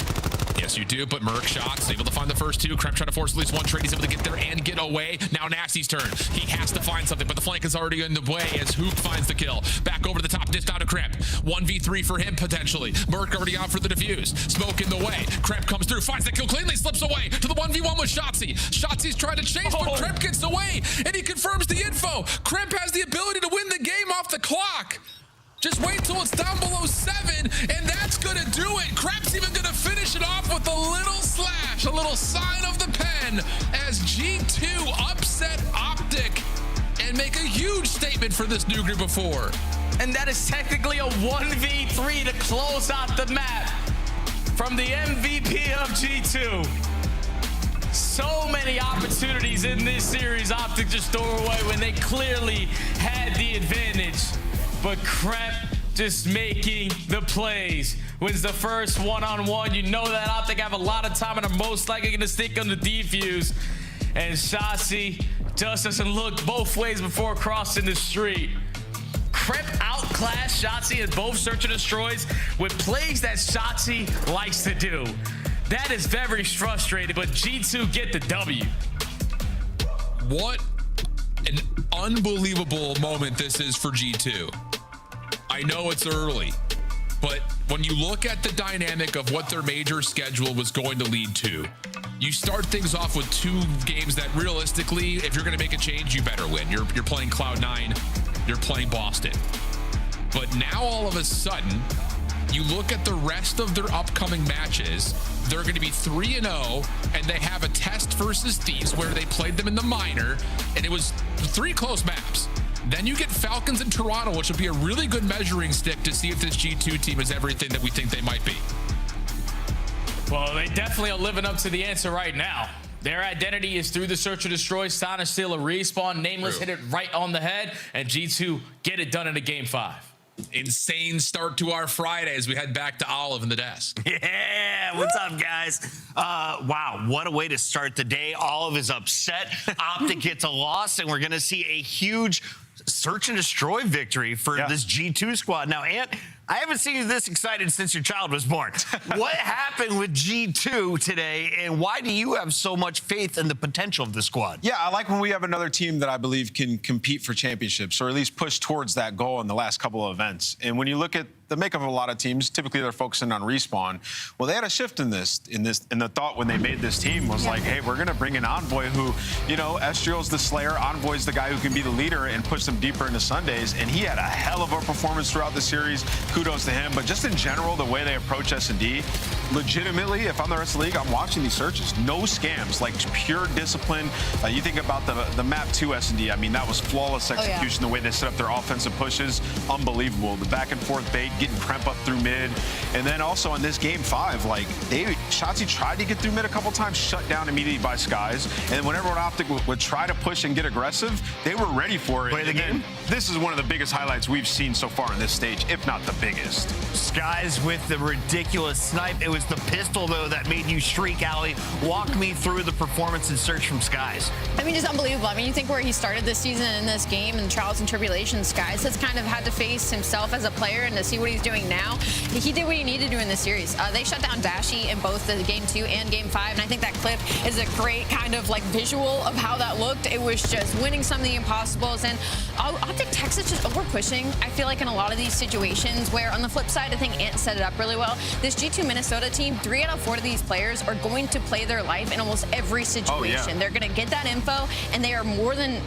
Yes, you do, but Merc shots, able to find the first 2. Kremp trying to force at least one trade. He's able to get there and get away. Now Nasty's turn. He has to find something, but the flank is already in the way as Hook finds the kill. Back over to the top, dish down to Kremp. 1v3 for him, potentially. Merc already out for the defuse. Smoke in the way. Kremp comes through, finds the kill cleanly, slips away to the 1v1 with Shotzi. Shotzi's trying to chase, but Kremp gets away, and he confirms the info. Kremp has the ability to win the game off the clock. Just wait till it's down below 7, and that's gonna do it. Kremp's even gonna finish it off with a little slash, a little sign of the pen, as G2 upset Optic and make a huge statement for this new group of 4. And that is technically a 1v3 to close out the map from the MVP of G2. So many opportunities in this series Optic just threw away when they clearly had the advantage. But Kremp just making the plays. Wins the first one-on-one. You know that Optic have a lot of time and are most likely going to stick on the defuse. And Shotzi just doesn't look both ways before crossing the street. Kremp outclassed Shotzi in both search and destroys with plays that Shotzi likes to do. That is very frustrating, but G2 get the W. What an unbelievable moment this is for G2. I know it's early, but when you look at the dynamic of what their major schedule was going to lead to, you start things off with 2 games that realistically, if you're going to make a change, you better win. You're playing Cloud9, you're playing Boston. But now all of a sudden, you look at the rest of their upcoming matches, they're going to be 3-0, and they have a test versus Thieves where they played them in the minor, and it was 3 close maps. Then you get Falcons in Toronto, which will be a really good measuring stick to see if this G2 team is everything that we think they might be. Well, they definitely are living up to the answer right now. Their identity is through the search or destroy. Stana steal a respawn. Nameless hit it right on the head, and G2 get it done in a game 5. Insane start to our Friday as we head back to Olive in the desk. Yeah, what's up, guys? Wow, what a way to start the day. Olive is upset. Optic gets a loss, and we're going to see a huge search and destroy victory for this G2 squad. Now, Ant, I haven't seen you this excited since your child was born. What happened with G2 today, and why do you have so much faith in the potential of the squad? Yeah, I like when we have another team that I believe can compete for championships, or at least push towards that goal in the last couple of events. And when you look at the makeup of a lot of teams, typically they're focusing on respawn. Well, they had a shift in the thought when they made this team was like, hey, we're going to bring in Envoy who, you know, Estriel's the slayer, Envoy's the guy who can be the leader and push them deeper into Sundays. And he had a hell of a performance throughout the series. Kudos to him. But just in general, the way they approach S&D, legitimately, if I'm the rest of the league, I'm watching these searches. No scams, like pure discipline. You think about the map 2 S&D. I mean, that was flawless execution. The way they set up their offensive pushes, unbelievable. The back and forth bait, getting Kremp up through mid. And then also in this game 5, like, Shotzzy tried to get through mid a couple times, shut down immediately by Skies. And then whenever Optic would try to push and get aggressive, they were ready for it. Play the game. This is one of the biggest highlights we've seen so far in this stage, if not the biggest. Skies with the ridiculous snipe. It was the pistol, though, that made you shriek, Allie. Walk me through the performance and search from Skies. I mean, just unbelievable. I mean, you think where he started this season in this game and trials and tribulations, Skies has kind of had to face himself as a player, and to see what he's doing now, he did what he needed to do in this series. They shut down Dashy in both the game 2 and game 5, and I think that clip is a great kind of like visual of how that looked. It was just winning some of the impossibles, and Optic Texas just over pushing. I feel like in a lot of these situations where on the flip side, I think Ant set it up really well. This G2 Minnesota team, 3 out of 4 of these players are going to play their life in almost every situation. They're going to get that info, and they are more than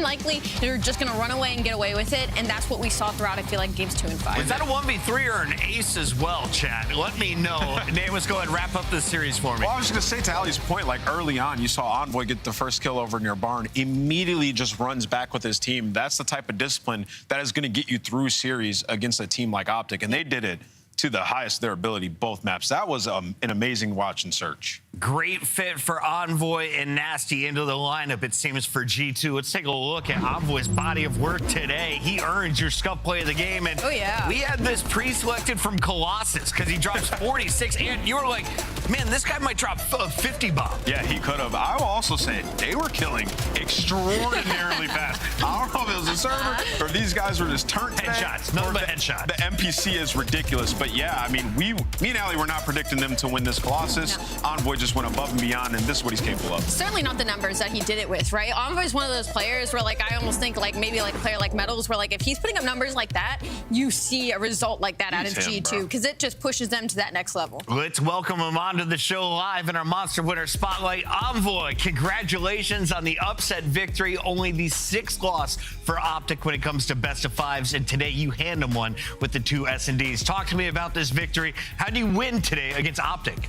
likely they're just going to run away and get away with it, and that's what we saw throughout, I feel like, games 2 and 5. Was that a 1v3 or an ace as well, chat? Let me know. Namus, go ahead and wrap up this series for me. Well, I was going to say to Allie's point, like early on, you saw Envoy get the first kill over near Barn, immediately just runs back with his team. That's the type of discipline that is going to get you through series against a team like Optic, and they did it to the highest of their ability, both maps. That was an amazing watch and search. Great fit for Envoy and Nasty into the lineup, it seems, for G2. Let's take a look at Envoy's body of work today. He earns your Scuff Play of the game, and we had this pre-selected from Colossus because he drops 46, and you were like, man, this guy might drop a 50 bomb. Yeah, he could have. I will also say they were killing extraordinarily fast. I don't know if it was a server or if these guys were just turned headshots. Nothing but headshots. The NPC is ridiculous, but yeah, I mean, me and Allie were not predicting them to win this Colossus. Envoy just went above and beyond, and this is what he's capable of. Certainly not the numbers that he did it with, right? Envoy's one of those players where, like, I almost think, like, maybe like a player like Metals, where, like, if he's putting up numbers like that, you see a result like that out of G2, because it just pushes them to that next level. Let's welcome him onto the show live in our Monster Winner Spotlight. Envoy, congratulations on the upset victory. Only the 6th loss for Optic when it comes to best of 5s, and today you hand him one with the 2 S&Ds. Talk to me about this victory. How do you win today against Optic?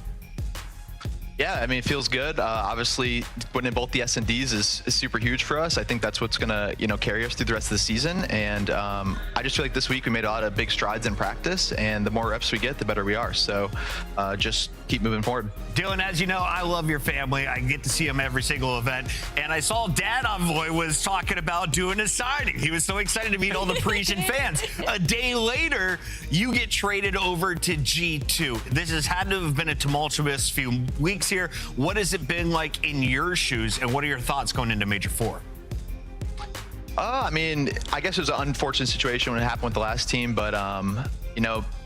Yeah, I mean, it feels good. Obviously, winning both the S&Ds is super huge for us. I think that's what's going to, carry us through the rest of the season. And I just feel like this week we made a lot of big strides in practice, and the more reps we get, the better we are. So just keep moving forward. Dylan, as you know, I love your family. I get to see them every single event. And I saw Dad Envoy was talking about doing a signing. He was so excited to meet all the Parisian fans. A day later, you get traded over to G2. This has had to have been a tumultuous few weeks here. What has it been like in your shoes, and what are your thoughts going into Major 4? I mean, I guess it was an unfortunate situation when it happened with the last team, but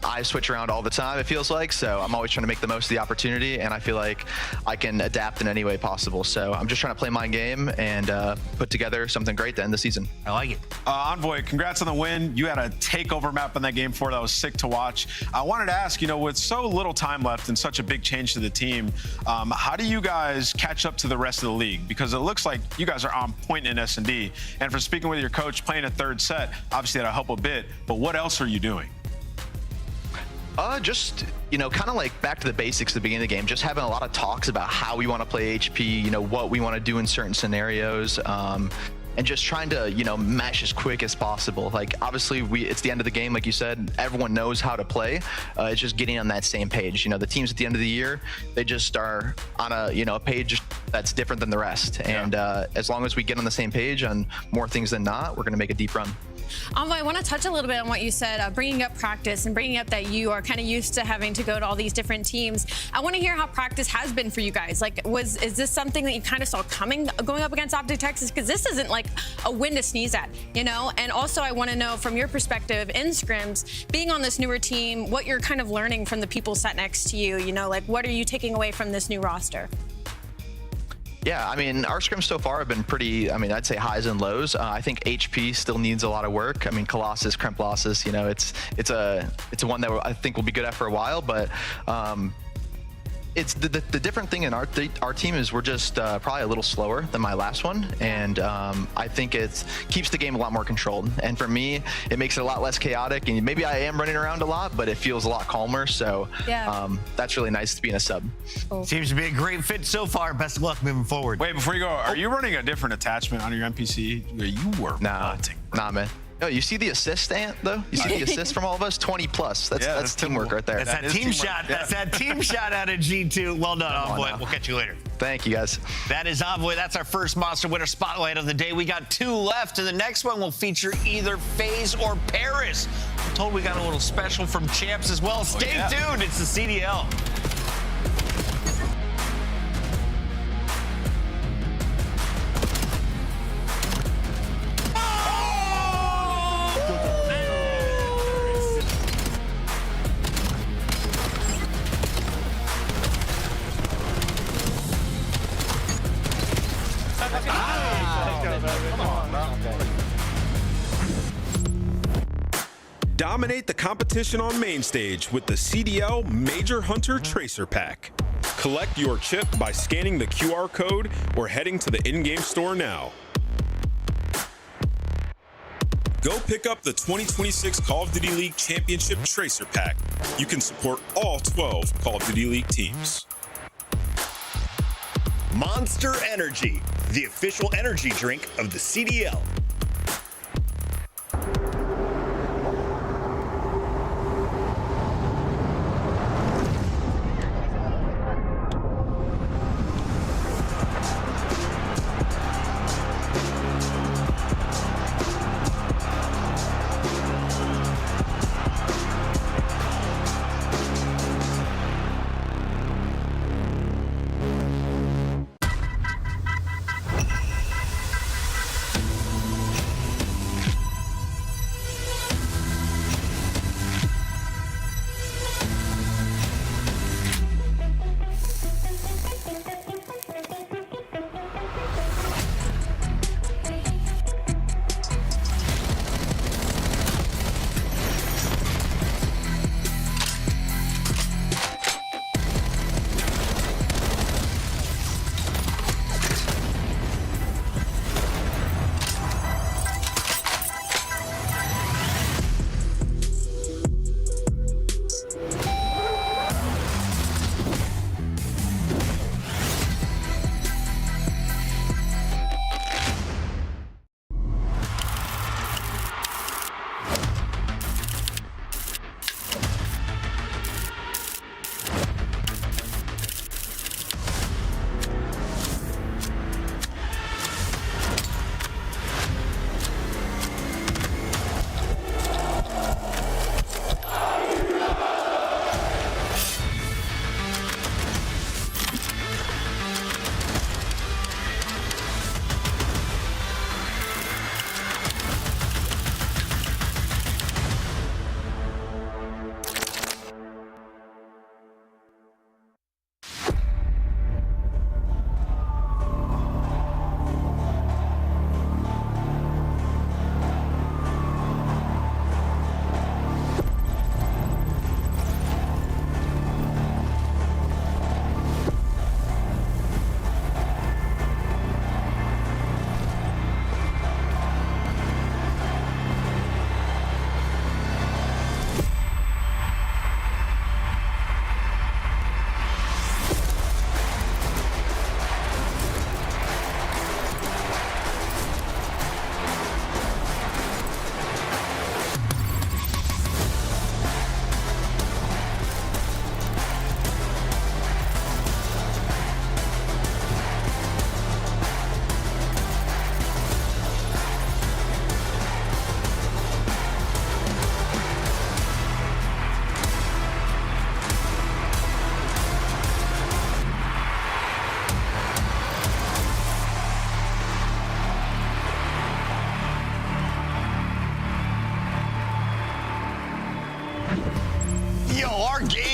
I switch around all the time, it feels like, so I'm always trying to make the most of the opportunity, and I feel like I can adapt in any way possible. So I'm just trying to play my game and put together something great to end the season. I like it. Envoy, congrats on the win. You had a takeover map in that game 4 that was sick to watch. I wanted to ask, with so little time left and such a big change to the team, how do you guys catch up to the rest of the league? Because it looks like you guys are on point in S&D. And for speaking with your coach, playing a 3rd set, obviously that'll help a bit, but what else are you doing? Just, kind of like back to the basics at the beginning of the game, just having a lot of talks about how we want to play HP, what we want to do in certain scenarios, and just trying to, mesh as quick as possible. Like, obviously, it's the end of the game, like you said, everyone knows how to play. It's just getting on that same page. The teams at the end of the year, they just are on a page that's different than the rest. Yeah. And as long as we get on the same page on more things than not, we're going to make a deep run. Envoy, I want to touch a little bit on what you said, bringing up practice and bringing up that you are kind of used to having to go to all these different teams. I want to hear how practice has been for you guys. Like, is this something that you kind of saw coming going up against Optic Texas? Because this isn't like a win to sneeze at, And also, I want to know from your perspective in scrims, being on this newer team, what you're kind of learning from the people sat next to you. Like, what are you taking away from this new roster? Yeah, I mean, our scrims so far have been pretty, I mean, I'd say highs and lows. I think HP still needs a lot of work. I mean, Colossus, Kremplossus, you know, it's a one that I think we'll be good at for a while, but it's the different thing in our team is we're just probably a little slower than my last one, and I think it keeps the game a lot more controlled. And for me, it makes it a lot less chaotic. And maybe I am running around a lot, but it feels a lot calmer. So that's really nice to be in a sub. Cool. Seems to be a great fit so far. Best of luck moving forward. Wait, before you go, are you running a different attachment on your NPC? You were nah, man. No, you see the assist, Ant, though? You see the assist from all of us? 20 plus. That's teamwork right there. That's that team shot. That's that team shot out of G2. Well done, Envoy. We'll catch you later. Thank you, guys. That is Envoy. That's our first Monster Winner Spotlight of the day. We got 2 left, and the next one will feature either FaZe or Paris. I'm told we got a little special from Champs as well. Stay tuned. It's the CDL. Dominate the competition on main stage with the CDL Major Hunter Tracer Pack. Collect your chip by scanning the QR code or heading to the in-game store now. Go pick up the 2026 Call of Duty League Championship Tracer Pack. You can support all 12 Call of Duty League teams. Monster Energy, the official energy drink of the CDL.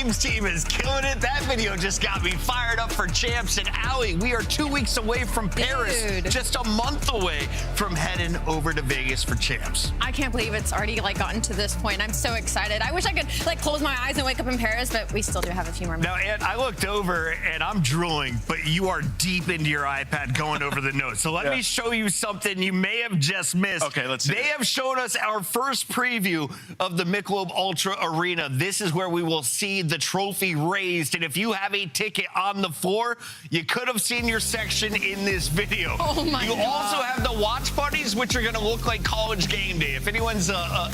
Flames team is killing it. That video just got me fired up for champs. And Allie, we are 2 weeks away from Paris, just a month away from heading over to Vegas for champs. I can't believe it's already gotten to this point. I'm so excited. I wish I could close my eyes and wake up in Paris, but we still do have a few more minutes. Now, Ant, I looked over and I'm drooling, but you are deep into your iPad going over the notes. So let me show you something you may have just missed. Okay, let's see. They have shown us our first preview of the Michelob Ultra Arena. This is where we will see the trophy raised. And if you have a ticket on the floor, you could have seen your section in this video. Oh my God. You also have the watch parties, which are going to look like college game day. If anyone's a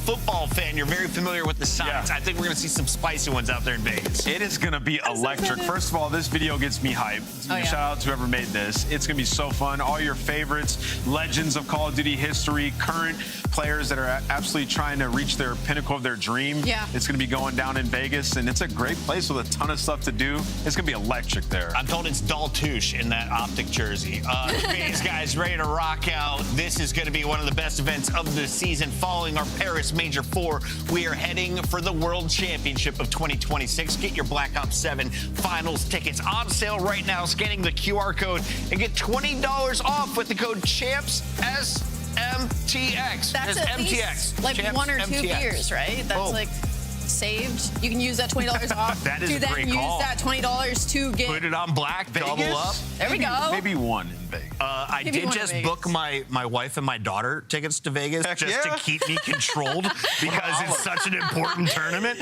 football fan, you're very familiar with the signs. I think we're going to see some spicy ones out there in Vegas. It is going to be electric. First of all, this video gets me hyped. Shout out to whoever made this. It's going to be so fun. All your favorites, legends of Call of Duty history, current players that are absolutely trying to reach their pinnacle of their dream. Yeah. It's going to be going down in Vegas, and it's a great place with a ton of stuff to do. It's going to be electric there. I'm told it's Daltouche in that Optic jersey. These guys ready to rock out. This is going to be one of the best events of the season following our Paris Major 4. We are heading for the World Championship of 2026. Get your Black Ops 7 Finals tickets on sale right now, scanning the QR code, and get $20 off with the code CHAMPS SMTX. That's at MTX. least Champs 1 or 2 MTX. beers, right? That's saved. You can use that $20 off. That is to a then great use call. that $20 to get. Put it on black, Vegas? double up. There we go. Maybe one in Vegas. I Maybe did one in just Vegas. book my wife and my daughter tickets to Vegas just to keep me controlled because it's such an important tournament.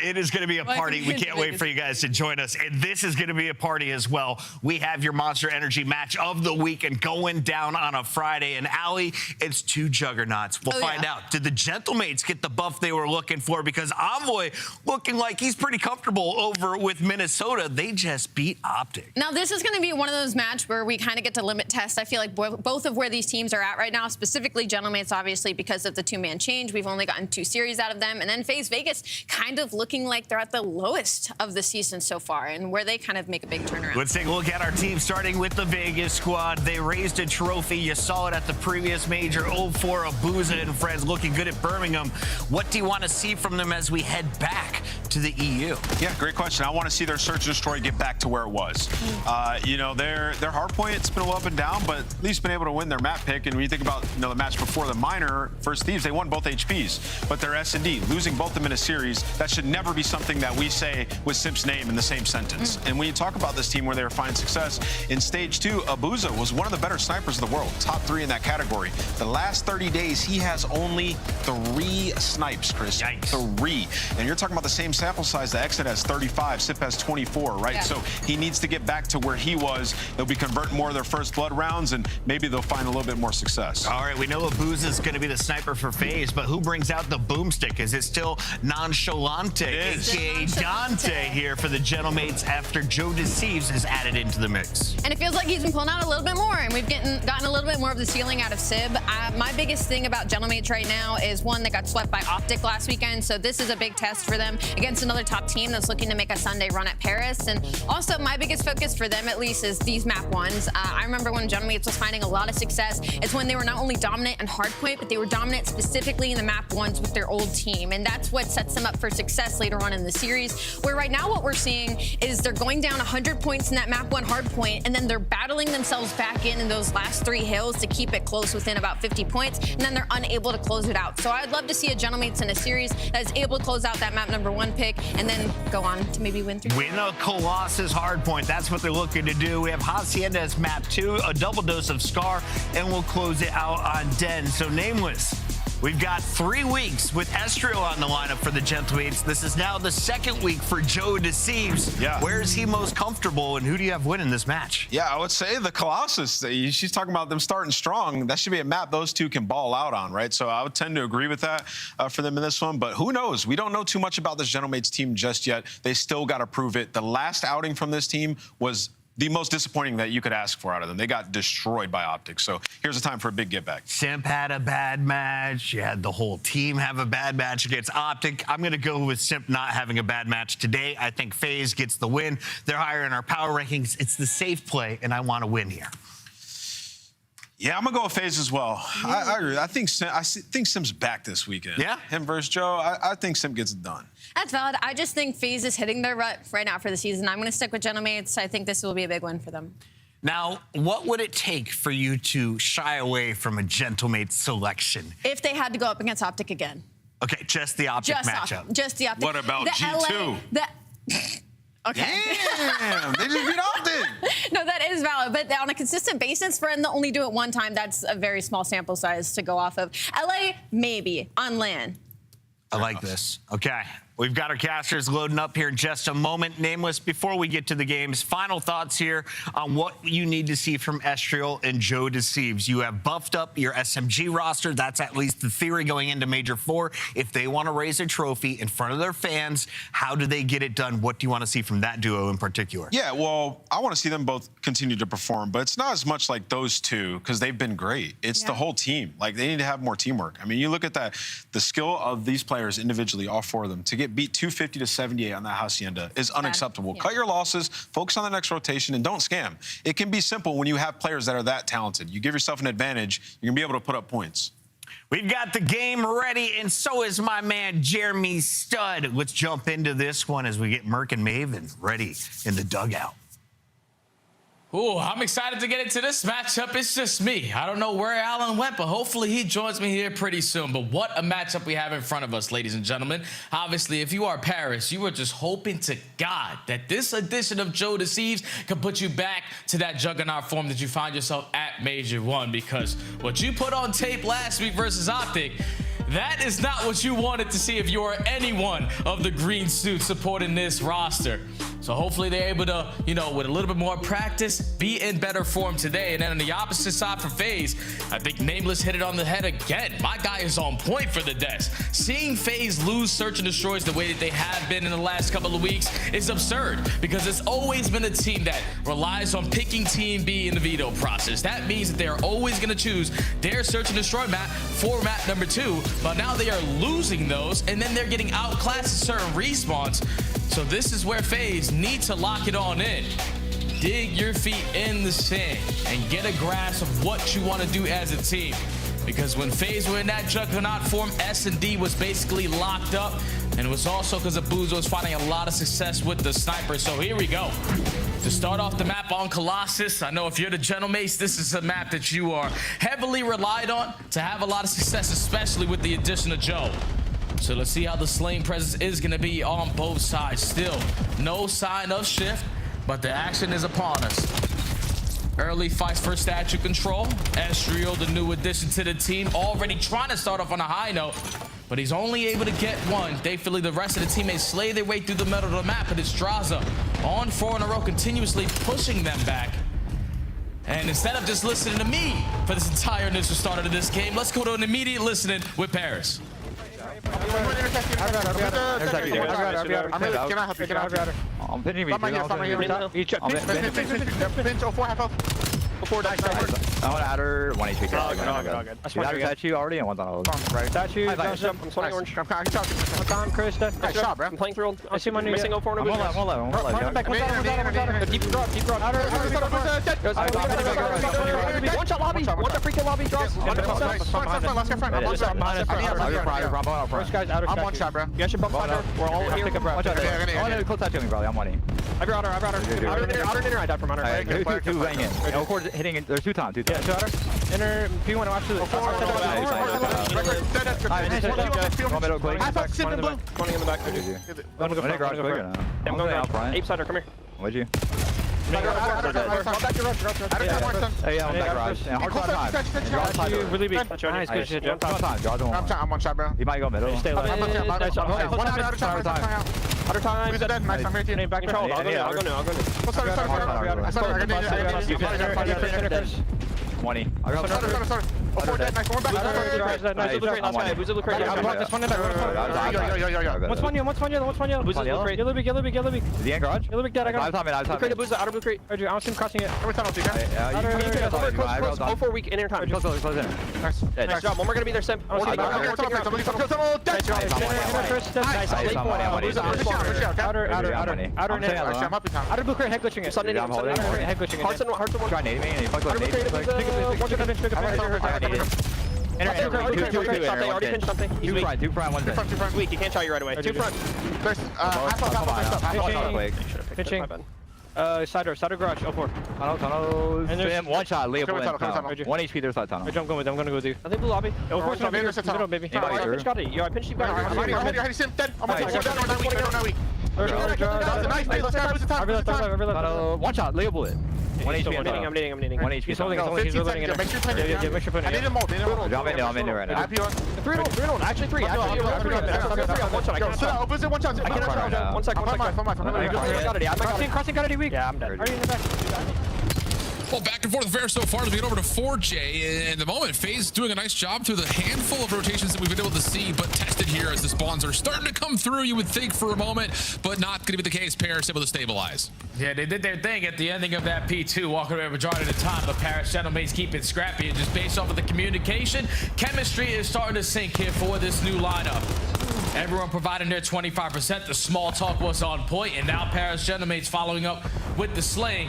It is going to be a party. We can't wait for you guys to join us. And this is going to be a party as well. We have your Monster Energy match of the weekend going down on a Friday. And Allie, it's 2 juggernauts. We'll find out. Did the Gentlemates get the buff they were looking for? Because Envoy looking like he's pretty comfortable over with Minnesota. They just beat Optic. Now, this is going to be one of those matches where we kind of get to limit test. I feel like both of where these teams are at right now, specifically Gentlemates, obviously, because of the 2-man change. We've only gotten 2 series out of them. And then FaZe Vegas kind of looking like they're at the lowest of the season so far and where they kind of make a big turnaround. Let's take a look at our team, starting with the Vegas squad. They raised a trophy. You saw it at the previous major, 0-4, Abuza and friends looking good at Birmingham. What do you want to see from them as we head back to the EU? Yeah, great question. I want to see their search and destroy get back to where it was. You know, their hard point, it's been a little up and down, but at least been able to win their map pick. And when you think about the match before the minor, First Thieves, they won both HPs, but their S&D, losing both of them in a series, that should never be something that we say with Simp's name in the same sentence. And when you talk about this team where they were finding success, in stage 2, Abuza was one of the better snipers of the world, top 3 in that category. The last 30 days, he has only 3 snipes, Chris. Yikes. 3. And you're talking about the same sample size. The Exit has 35, Sip has 24, right? Yeah. So he needs to get back to where he was. They'll be converting more of their first blood rounds, and maybe they'll find a little bit more success. All right, we know Abuza is going to be the sniper for FaZe, but who brings out the boomstick? Is it still Nonchalante, a.k.a. Dante, here for the Gentlemates after Joe Deceives is added into the mix? And it feels like he's been pulling out a little bit more, and we've gotten a little bit more of the ceiling out of Sib. My biggest thing about Gentlemates right now is, one, they got swept by Optic last weekend, so this is a big test for them against another top team that's looking to make a Sunday run at Paris. And also, my biggest focus for them, at least, is these map ones. I remember when Gentlemates was finding a lot of success, it's when they were not only dominant in hardpoint, but they were dominant specifically in the map ones with their old team. And that's what sets them up for success later on in the series, where right now what we're seeing is they're going down 100 points in that map 1 hardpoint, and then they're battling themselves back in those last 3 hills to keep it close within about 50 points, and then they're unable to close it out. So I'd love to see a Gentlemates in a series that is able to close out that map number 1 pick and then go on to maybe win 3. Win a Colossus hardpoint. That's what they're looking to do. We have Hacienda as map 2, a double dose of Scar, and we'll close it out on Den. So Nameless, we've got 3 weeks with Estriel on the lineup for the Gentlemates. This is now the 2nd week for Joe Deceives. Yeah. Where is he most comfortable, and who do you have winning this match? Yeah, I would say the Colossus. She's talking about them starting strong. That should be a map those two can ball out on, right? So I would tend to agree with that for them in this one. But who knows? We don't know too much about this Gentlemates team just yet. They still got to prove it. The last outing from this team was the most disappointing that you could ask for out of them. They got destroyed by Optic. So here's a time for a big get back. Simp had a bad match. You had the whole team have a bad match against Optic. I'm going to go with Simp not having a bad match today. I think FaZe gets the win. They're higher in our power rankings. It's the safe play, and I want to win here. Yeah, I'm gonna go with FaZe as well. I agree. I think Sim's back this weekend. Yeah, him versus Joe. I think Sim gets it done. That's valid. I just think FaZe is hitting their rut right now for the season. I'm going to stick with Genomates. I think this will be a big win for them. Now, what would it take for you to shy away from a Gentlemate selection? If they had to go up against Optic again. Okay, just the Optic matchup. Just the Optic. What about the G2? Okay. Damn, they just beat Optic. No, that is valid. But on a consistent basis, for them to only do it one time, that's a very small sample size to go off of. LA, maybe. On LAN. I like this. Okay. We've got our casters loading up here in just a moment. Nameless, before we get to the games, final thoughts here on what you need to see from Estriel and Joe Deceives. You have buffed up your SMG roster. That's at least the theory going into Major 4. If they want to raise a trophy in front of their fans, how do they get it done? What do you want to see from that duo in particular? Yeah, well, I want to see them both continue to perform, but it's not as much like those two because they've been great. It's the whole team. Like, they need to have more teamwork. I mean, you look at that, the skill of these players individually, all four of them, to get beat 250 to 78 on that Hacienda is unacceptable. Cut your losses, focus on the next rotation, and don't scam. It can be simple when you have players that are that talented. You give yourself an advantage, you're going to be able to put up points. We've got the game ready, and so is my man Jeremy Stud. Let's jump into this one as we get Merc and Maven ready in the dugout. Ooh, I'm excited to get into this matchup. It's just me. I don't know where Alan went, but hopefully he joins me here pretty soon. But what a matchup we have in front of us, ladies and gentlemen. Obviously, if you are Paris, you are just hoping to God that this edition of Joe Deceives can put you back to that juggernaut form that you find yourself at Major 1, because what you put on tape last week versus Optic, that is not what you wanted to see if you are any one of the green suits supporting this roster. So hopefully they're able to, you know, with a little bit more practice, be in better form today. And then on the opposite side for FaZe, I think Nameless hit it on the head again. My guy is on point for the desk. Seeing FaZe lose Search and Destroys the way that they have been in the last couple of weeks is absurd, because it's always been a team that relies on picking Team B in the veto process. That means that they're always going to choose their Search and Destroy map for map number 2, but now they are losing those, and then they're getting outclassed at certain respawns. So this is where FaZe need to lock it on in. Dig your feet in the sand and get a grasp of what you want to do as a team. Because when FaZe were in that juggernaut form, S&D was basically locked up. And it was also because Abuzo was finding a lot of success with the sniper. So here we go. To start off the map on Colossus, I know if you're the Genomates, this is a map that you are heavily relied on to have a lot of success, especially with the addition of Joe. So let's see how the Slain presence is going to be on both sides. Still, no sign of shift, but the action is upon us. Early fights for statue control. Estriel, the new addition to the team, already trying to start off on a high note, but he's only able to get one. Thankfully, the rest of the teammates slay their way through the middle of the map, but it's Draza on 4 in a row, continuously pushing them back. And instead of just listening to me for this entire initial start of this game, let's go to an immediate listening with Paris. I'm pinning me. Before that, I want to add her 1 HP. That's one statue already. I want that. Right. Statue. I'm playing orange. I'm Chris. Nice shot, bro. I'm playing through. I see my new single for him. I'm alive. Deep drop. One shot lobby. One shot freaking lobby drops. First guy's out of statue. I'm one shot, bro. You guys should bump under. We're all here. Watch out. Oh, no, close statue me, bro. I'm 1E. I've got her. Outer inner. I died from under. Who's laying it? Hitting it. There's two times. Yeah, two outer. Inner. P1 absolutely. I thought Sim in blue. One in the back. I'm gonna go garage quicker now. I'm going out front. Ape sider, come here. What'd you? Yeah, I'm back garage. Hard time. Really big. Nice, good shit. I'm one shot, bro. You might go middle. Stay left. One out time. Outer time. Who's dead? Max, I'm here to you. Back control. I'll go now. I'll go. 20. 4 dead. Nice. One back. Nice. Blue crate. Last guy. Boozer blue crate. This one in back. One spawn yellow. Boozer blue crate. Yellow big. Is he in garage? Yellow big dead. I got him. Blue crate. Boozer out of blue crate. I don't see him crossing it. Close. Close. 4 weak in air time. Nice job. One more gonna be there, Simp. I don't see him. Nice. Outer blue crate. Head glitching it. Head glitching it. Hearts one. Try nading me and he fucks with nading. Already pinched something. He's weak. Two front, one dead. He's weak. He can't shot you right away. 2 front. Pitching. Side door garage. 04. Tunnel. One shot. Leo. 1 HP. There's that tunnel. I'm going with. I'm gonna go with you. I think blue lobby. Baby. I pinched you. Yo, I pinched you back. I'm dead. I'm one shot. Leo bullet. 1 HP. I'm needing. 1 HP. He's holding it. Make sure you put it. I need him all. I'm in there right now. 3 Actually 3. Actually 3. One shot. I can't shot. Opposite one shot. I cannot shot. 1 second. Crossing got it weak. Yeah, I'm dead. Already in the back. Well, back and forth affair so far as we get over to 4J. In the moment, FaZe doing a nice job through the handful of rotations that we've been able to see, but tested here as the spawns are starting to come through, you would think, for a moment, but not going to be the case. Paris able to stabilize. Yeah, they did their thing at the ending of that P2, walking away majority of the time, but Paris Gentlemen's keep it scrappy, and just based off of the communication, chemistry is starting to sink here for this new lineup. Everyone providing their 25%. The small talk was on point, and now Paris Gentlemen's following up with the slaying,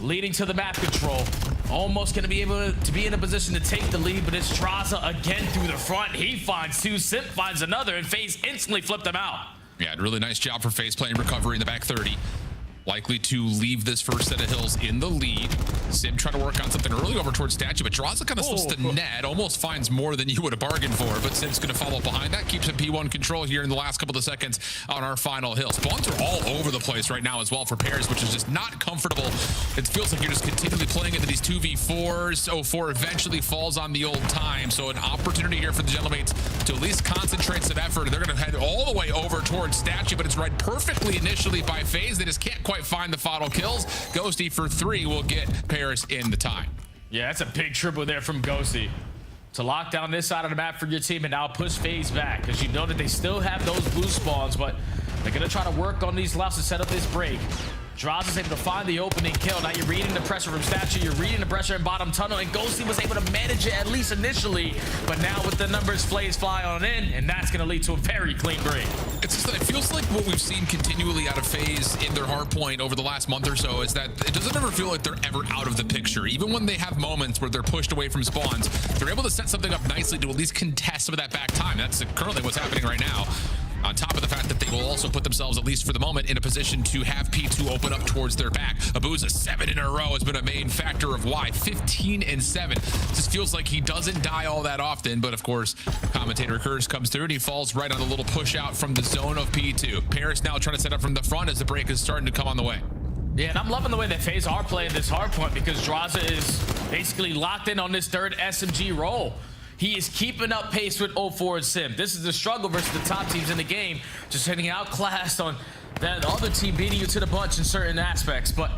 leading to the map control. Almost going to be able to be in a position to take the lead, but it's Traza again through the front. He finds 2, Simp finds another, and FaZe instantly flipped them out. Yeah, really nice job for FaZe playing recovery in the back 30. Likely to leave this first set of hills in the lead. Sim trying to work on something early over towards Statue, but Draza kind of slips the net, almost finds more than you would have bargained for, but Sim's going to follow behind that, keeps him P1 control here in the last couple of seconds on our final hill. Spawns are all over the place right now as well for Paris, which is just not comfortable. It feels like you're just continually playing into these 2v4s. 04 eventually falls on the old time, so an opportunity here for the Gentlemates to at least concentrate some effort. They're going to head all the way over towards Statue, but it's right perfectly initially by FaZe. They just can't quite find the final kills. Ghosty for 3 will get Paris in the time. Yeah, that's a big triple there from Ghosty to lock down this side of the map for your team and now push FaZe back, because you know that they still have those blue spawns, but they're going to try to work on these lefts to set up this break. Draws is able to find the opening kill. Now you're reading the pressure from Statue, you're reading the pressure in bottom tunnel, and Ghosty was able to manage it at least initially, but now with the numbers, FaZe fly on in, and that's going to lead to a very clean break. It's just that it feels like what we've seen continually out of FaZe in their hard point over the last month or so is that it doesn't ever feel like they're ever out of the picture. Even when they have moments where they're pushed away from spawns, they're able to set something up nicely to at least contest some of that back time. That's currently what's happening right now. On top of the fact that they will also put themselves, at least for the moment, in a position to have P2 open up towards their back. Abuza 7 in a row has been a main factor of why. 15 and 7. Just feels like he doesn't die all that often, but of course, commentator Curse comes through and he falls right on a little push out from the zone of P2. Paris now trying to set up from the front as the break is starting to come on the way. Yeah, and I'm loving the way that FaZe are playing this hard point, because Draza is basically locked in on this third SMG role. He is keeping up pace with 04 and Sim. This is the struggle versus the top teams in the game. Just hitting outclassed on that other team, beating you to the punch in certain aspects. But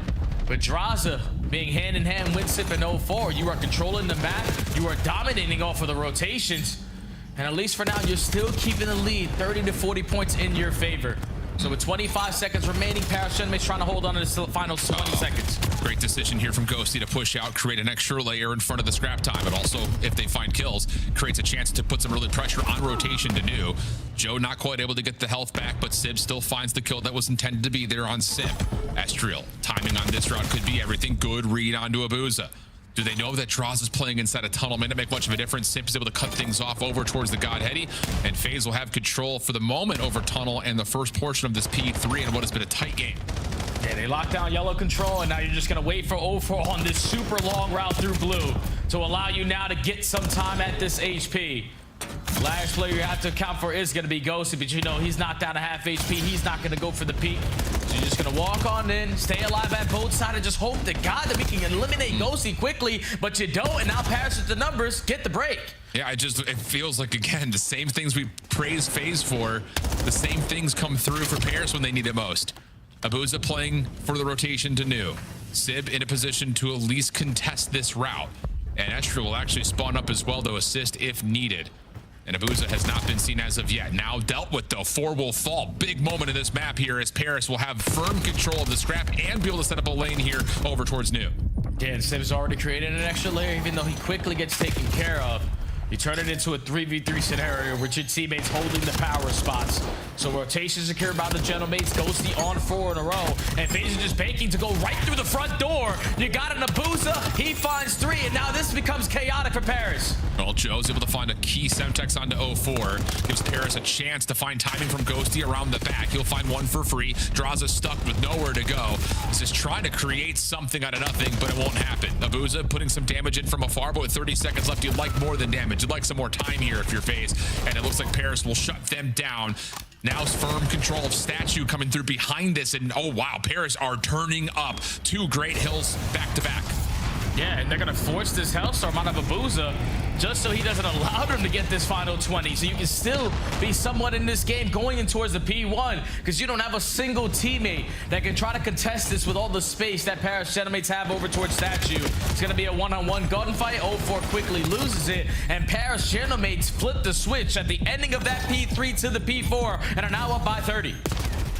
with Draza being hand in hand with Sim and 04, you are controlling the map. You are dominating off of the rotations. And at least for now, you're still keeping the lead, 30 to 40 points in your favor. So with 25 seconds remaining, Paris Gentlemen's trying to hold on to the final 20 seconds. Great decision here from Ghosty to push out, create an extra layer in front of the scrap time, but also, if they find kills, creates a chance to put some early pressure on rotation to New. Joe not quite able to get the health back, but Sib still finds the kill that was intended to be there on Simp. Estriel, timing on this route could be everything. Good read onto Abuza. Do they know that Droz is playing inside a tunnel? May not make much of a difference. Simp is able to cut things off over towards the Godheady, and FaZe will have control for the moment over tunnel and the first portion of this P3 and what has been a tight game. Yeah, they lock down yellow control, and now you're just going to wait for 04 on this super long route through blue to allow you now to get some time at this HP. Last player you have to account for is going to be Ghosty, but you know he's knocked down to half HP. He's not going to go for the peak. So you're just going to walk on in, stay alive at both sides, and just hope to God that we can eliminate Ghosty quickly, but you don't, and now Paris with the numbers, get the break. Yeah, it feels like, again, the same things we praise FaZe for, the same things come through for Paris when they need it most. Abuza playing for the rotation to New. Sib in a position to at least contest this route. And Estra will actually spawn up as well to assist if needed. And Abuza has not been seen as of yet. Now dealt with, though. 4 will fall. Big moment in this map here as Paris will have firm control of the scrap and be able to set up a lane here over towards New. Dan Sim's already created an extra layer, even though he quickly gets taken care of. You turn it into a 3v3 scenario with your teammates holding the power spots. So rotation secured by the Gentlemates, Ghosty on 4 in a row, and FaZe is just baking to go right through the front door. You got an Abuza, he finds 3, and now this becomes chaotic for Paris. Well, Joe's able to find a key Semtex onto 04. Gives Paris a chance to find timing from Ghosty around the back. He'll find 1 for free. Draza stuck with nowhere to go. He's just trying to create something out of nothing, but it won't happen. Abuza putting some damage in from afar, but with 30 seconds left, you'd like more than damage. You'd like some more time here if you're FaZe. And it looks like Paris will shut them down. Now it's firm control of Statue coming through behind this. And oh, wow, Paris are turning up 2 great hills back to back. Yeah, and they're going to force this Hellstorm out of Abuza just so he doesn't allow them to get this final 20. So you can still be somewhat in this game going in towards the P1 because you don't have a single teammate that can try to contest this with all the space that Paris Gentlemates have over towards Statue. It's going to be a one-on-one gunfight. 04 quickly loses it, and Paris Gentlemates flip the switch at the ending of that P3 to the P4 and are now up by 30.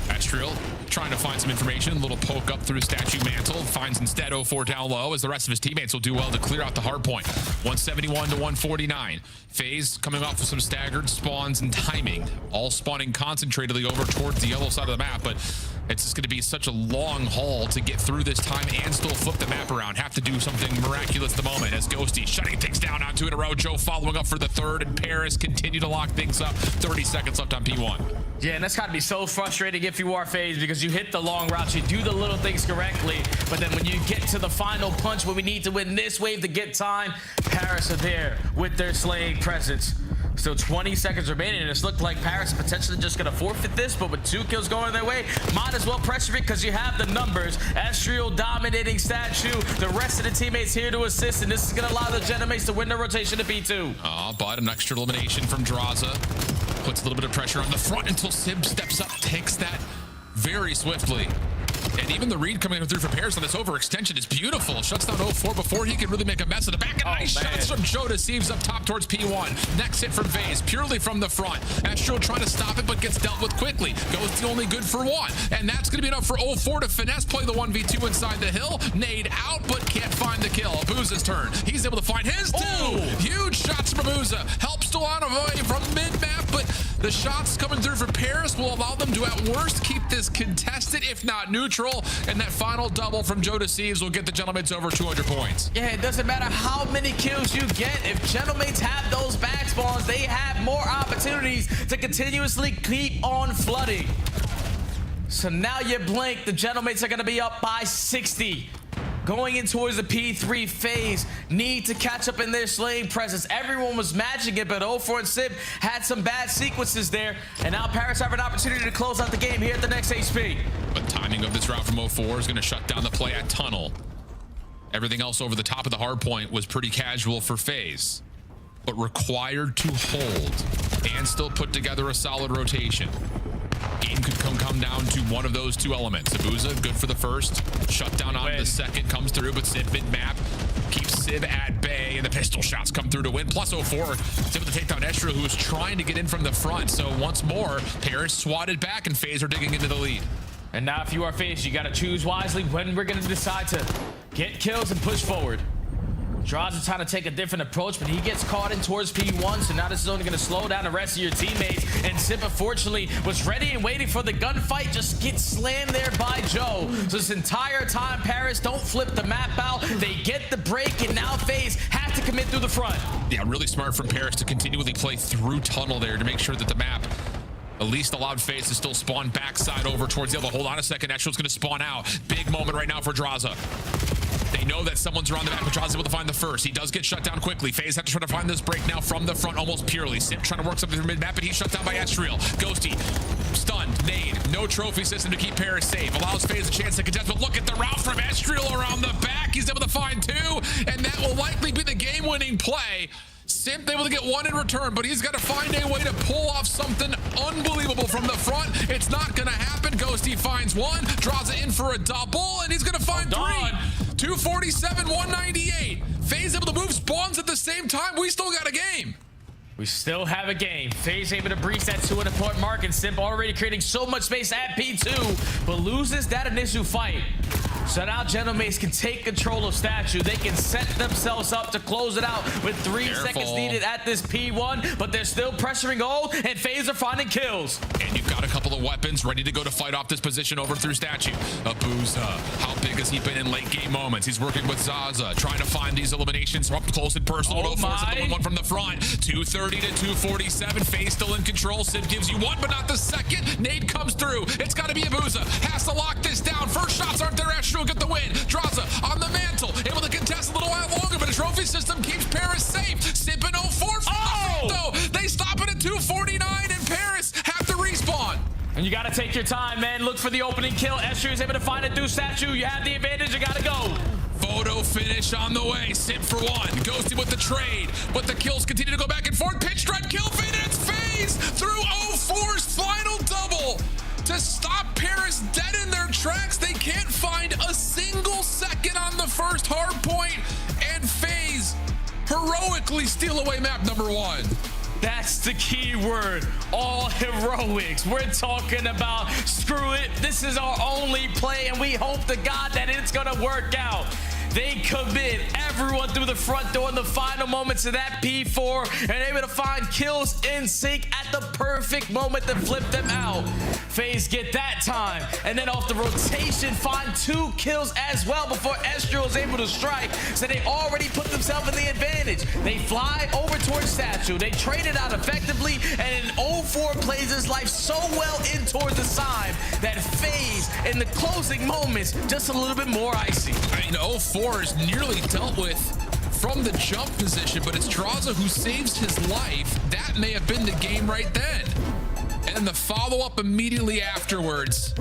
Astriel trying to find some information. A little poke up through Statue Mantle. Finds instead 04 down low as the rest of his teammates will do well to clear out the hard point. 171 to 149. FaZe coming off with some staggered spawns and timing. All spawning concentratedly over towards the yellow side of the map, but it's just going to be such a long haul to get through this time and still flip the map around. Have to do something miraculous at the moment as Ghosty shutting things down on 2 in a row. Joe following up for the 3rd, and Paris continue to lock things up. 30 seconds left on P1. Yeah, and that's got to be so frustrating if you are FaZe because you hit the long routes, you do the little things correctly, but then when you get to the final punch where we need to win this wave to get time, Paris are there with their slaying presence. Still 20 seconds remaining, and it's looked like Paris is potentially just going to forfeit this, but with 2 kills going their way, might as well pressure it because you have the numbers. Astriel dominating Statue, the rest of the teammates here to assist, and this is going to allow the Gentlemates to win the rotation to P2. But an extra elimination from Draza. Puts a little bit of pressure on the front until Sib steps up, takes that very swiftly. And even the read coming through for Paris on this overextension is beautiful. Shuts down 04 before he can really make a mess of the back. And nice shots from Joe Deceives up top towards P1. Next hit from FaZe, purely from the front. Astro trying to stop it, but gets dealt with quickly. Goes the only good for 1. And that's going to be enough for 04 to finesse play the 1v2 inside the hill. Nade out, but can't find the kill. Abuza's turn. He's able to find his 2. Huge shots from Abuza. Helps still out of way from mid-map, but the shots coming through for Paris will allow them to, at worst, keep this contested, if not neutral. And that final double from Joe Deceives will get the Gentlemates over 200 points. Yeah, it doesn't matter how many kills you get. If Gentlemates have those back spawns, they have more opportunities to continuously keep on flooding. So now you blink, the Gentlemates are going to be up by 60. Going in towards the P3 phase, need to catch up in their slaying presence. Everyone was matching it, but 04 and Sib had some bad sequences there. And now Paris have an opportunity to close out the game here at the next HP. But timing of this route from 04 is going to shut down the play at Tunnel. Everything else over the top of the hard point was pretty casual for FaZe, but required to hold and still put together a solid rotation. Game could come down to one of those 2 elements. Abuza, good for the first. Shut down on the second, comes through, but Sib mid-map keeps Sib at bay, and the pistol shots come through to win. Plus 04 is able to take down Estra, who was trying to get in from the front. So once more, Paris swatted back, and FaZe are digging into the lead. And now if you are FaZe, you got to choose wisely when we're going to decide to get kills and push forward. Draws is trying to take a different approach, but he gets caught in towards P1, so now this is only going to slow down the rest of your teammates. And Sib, unfortunately, was ready and waiting for the gunfight, just gets slammed there by Joe. So this entire time, Paris don't flip the map out. They get the break, and now FaZe have to commit through the front. Yeah, really smart from Paris to continually play through Tunnel there to make sure that the map at least allowed FaZe to still spawn backside over towards the other. Hold on a second, Estrel's going to spawn out. Big moment right now for Draza. They know that someone's around the back, but Draza's able to find the first. He does get shut down quickly. FaZe have to try to find this break now from the front almost purely. Sip trying to work something through mid-map, but he's shut down by Astriel. Ghosty, stunned, nade. No trophy system to keep Paris safe. Allows FaZe a chance to contest, but look at the route from Astriel around the back. He's able to find 2, and that will likely be the game-winning play. Simp able to get 1 in return, but he's got to find a way to pull off something unbelievable from the front. It's not going to happen. Ghosty finds 1, draws it in for a double, and he's going to find 3. 247, 198. FaZe able to move spawns at the same time. We still got a game. We still have a game. FaZe able to breach that 200-point mark, and Simp already creating so much space at P2, but loses that initial fight. So now Genomace can take control of Statue. They can set themselves up to close it out with 3 seconds needed at this P1, but they're still pressuring gold, and FaZe are finding kills. And you've got a couple of weapons ready to go to fight off this position over through Statue. Abuza, how big has he been in late game moments? He's working with Zaza, trying to find these eliminations up close and personal. Oh my. One from the front. 230 to 247. FaZe still in control. Civ gives you one, but not the second. Nade comes through. It's got to be Abuza. Has to lock this down. First shots aren't there. Astro get the win. Draza on the mantle, able to contest a little while longer, but a trophy system keeps Paris safe. Simp and 04 from the front, though. They stop it at 249, and Paris have to respawn. And you got to take your time, man. Look for the opening kill. Estru is able to find it through Statue. You have the advantage. You got to go. Photo finish on the way. Simp for one. Ghosted with the trade, but the kills continue to go back and forth. Pitch strike kill feed, and it's FaZe through 04's final double to stop Paris dead in their tracks. They can't find a single second on the first hard point, and FaZe heroically steal away map number 1. That's the key word. All heroics. We're talking about screw it. This is our only play, and we hope to God that it's gonna work out. They commit everyone through the front door in the final moments of that P4 and able to find kills in sync at the perfect moment to flip them out. FaZe get that time, and then off the rotation find 2 kills as well before Estru is able to strike, so they already put themselves in the advantage. They fly over towards Statue. They trade it out effectively, and 04 plays his life so well in towards the side that FaZe in the closing moments just a little bit more icy. I mean, 04 is nearly dealt with from the jump position, but it's Draza who saves his life. That may have been the game right then. And the follow-up immediately afterwards.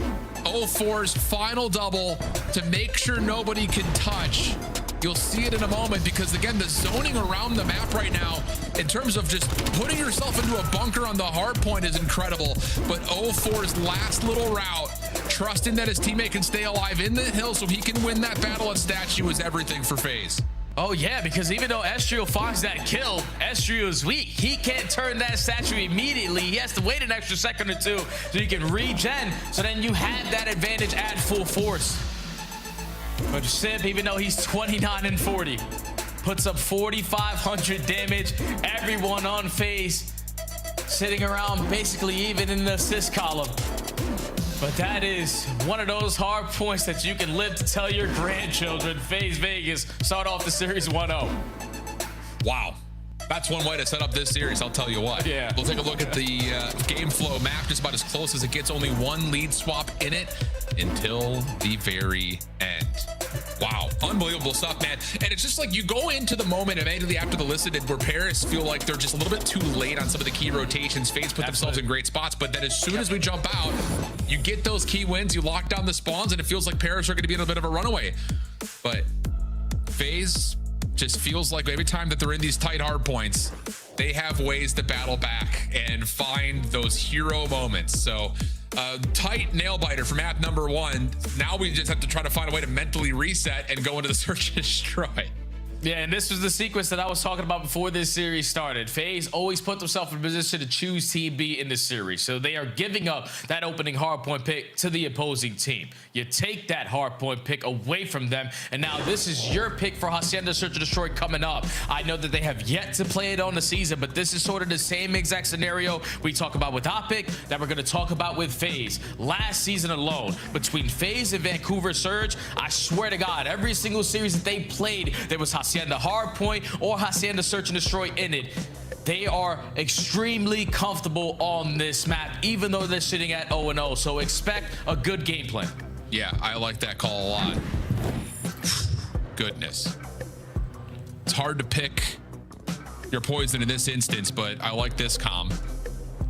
04's final double to make sure nobody can touch. You'll see it in a moment, because again, the zoning around the map right now in terms of just putting yourself into a bunker on the hard point is incredible. But 04's last little route, trusting that his teammate can stay alive in the hill so he can win that battle at Statue, is everything for FaZe. Oh yeah, because even though Estrio finds that kill, Estrio is weak. He can't turn that Statue immediately. He has to wait an extra second or 2 so he can regen, so then you have that advantage at full force. But Simp, even though he's 29 and 40, puts up 4,500 damage. Everyone on FaZe sitting around basically even in the assist column. But that is one of those hard points that you can live to tell your grandchildren. FaZe Vegas start off the series 1-0. Wow. That's one way to set up this series, I'll tell you what. Yeah. We'll take a look at the game flow map, just about as close as it gets. Only 1 lead swap in it until the very end. Wow, unbelievable stuff, man. And it's just like you go into the moment immediately after the listed where Paris feel like they're just a little bit too late on some of the key rotations. FaZe put themselves in great spots, but then as soon as we jump out, you get those key wins, you lock down the spawns, and it feels like Paris are going to be in a bit of a runaway. But FaZe just feels like every time that they're in these tight hard points, they have ways to battle back and find those hero moments. So tight nail biter for map number 1. Now we just have to try to find a way to mentally reset and go into the search and destroy. Yeah, and this was the sequence that I was talking about before this series started. FaZe always put themselves in a position to choose Team B in this series. So they are giving up that opening hardpoint pick to the opposing team. You take that hardpoint pick away from them, and now this is your pick for Hacienda Search and Destroy coming up. I know that they have yet to play it on the season, but this is sort of the same exact scenario we talk about with Optic that we're going to talk about with FaZe. Last season alone, between FaZe and Vancouver Surge, I swear to God, every single series that they played, there was Hacienda Hardpoint or Hacienda Search and Destroy in it. They are extremely comfortable on this map, even though they're sitting at 0-0. So expect a good game plan. Yeah, I like that call a lot. Goodness. It's hard to pick your poison in this instance, but I like this comm.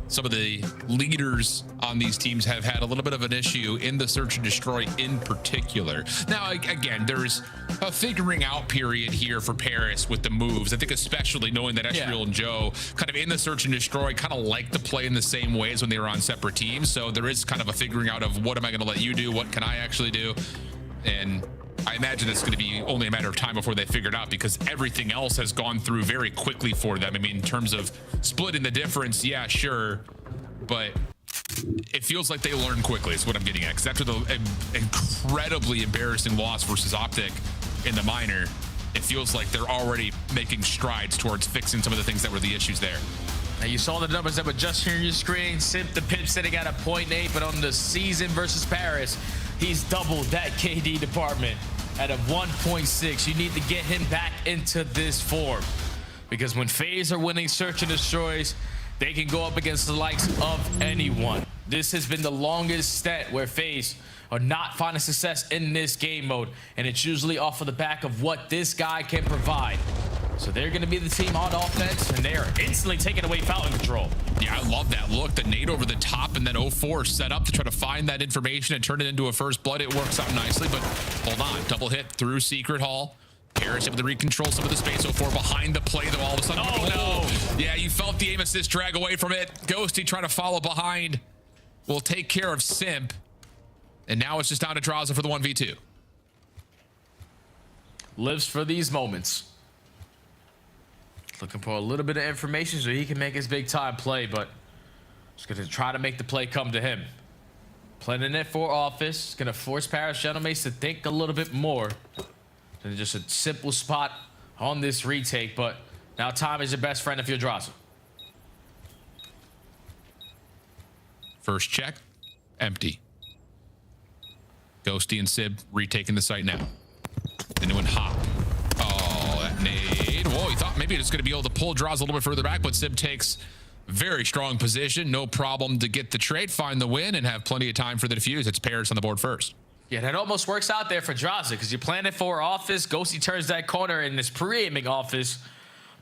Some of the leaders on these teams have had a little bit of an issue in the search and destroy in particular. Now, again, there's a figuring out period here for Paris with the moves. I think especially knowing that Estriel and Joe kind of in the search and destroy kind of like to play in the same ways when they were on separate teams. So there is kind of a figuring out of what am I going to let you do? What can I actually do? And I imagine it's going to be only a matter of time before they figure it out, because everything else has gone through very quickly for them. I mean, in terms of splitting the difference, yeah, sure, but it feels like they learn quickly is what I'm getting at, because after the incredibly embarrassing loss versus Optic in the minor, it feels like they're already making strides towards fixing some of the things that were the issues there. Now you saw the numbers that were just here on your screen. Simp the pitch sitting at a 0.8, but on the season versus Paris, he's doubled that KD department at a 1.6. You need to get him back into this form, because when FaZe are winning Search and Destroys, they can go up against the likes of anyone. This has been the longest stint where FaZe are not finding success in this game mode, and it's usually off of the back of what this guy can provide. So they're going to be the team on offense, and they are instantly taking away fountain control. Yeah, I love that look. The nade over the top, and then 04 set up to try to find that information and turn it into a first blood. It works out nicely, but hold on. Double hit through Secret Hall. Paris able to recontrol some of the space. 04 behind the play, though, all of a sudden. Oh, no. Yeah, you felt the aim assist drag away from it. Ghosty trying to follow behind. Will take care of Simp. And now it's just down to Draza for the 1v2. Lives for these moments. Looking for a little bit of information so he can make his big time play, but just going to try to make the play come to him. Planning it for Office. Going to force Paris Gentlemen to think a little bit more than just a simple spot on this retake, but now time is your best friend if you're Draza. First check, empty. Ghosty and Sib retaking the site now. Then it went hop. Oh, that nade. Whoa, he thought maybe it was going to be able to pull Draws a little bit further back, but Sib takes very strong position. No problem to get the trade, find the win, and have plenty of time for the defuse. It's Paris on the board first. Yeah, that almost works out there for Draza, because you plan it for Office. Ghosty turns that corner and is pre-aiming Office,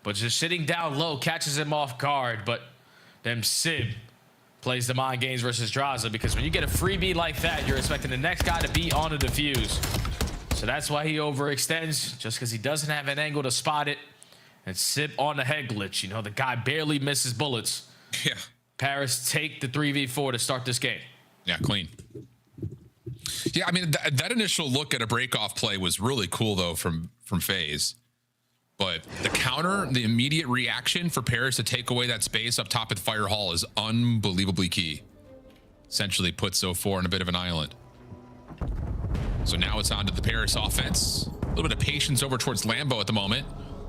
but just sitting down low catches him off guard. But then Sib plays the mind games versus Draza, because when you get a freebie like that, you're expecting the next guy to be on a defuse. So that's why he overextends, just because he doesn't have an angle to spot it. And Sib on the head glitch. You know, the guy barely misses bullets. Yeah. Paris take the 3v4 to start this game. Yeah, clean. Yeah, I mean, that initial look at a break-off play was really cool, though, from FaZe. But the counter, the immediate reaction for Paris to take away that space up top at Fire Hall is unbelievably key. Essentially puts 04 in a bit of an island. So now it's on to the Paris offense. A little bit of patience over towards Lambo at the moment.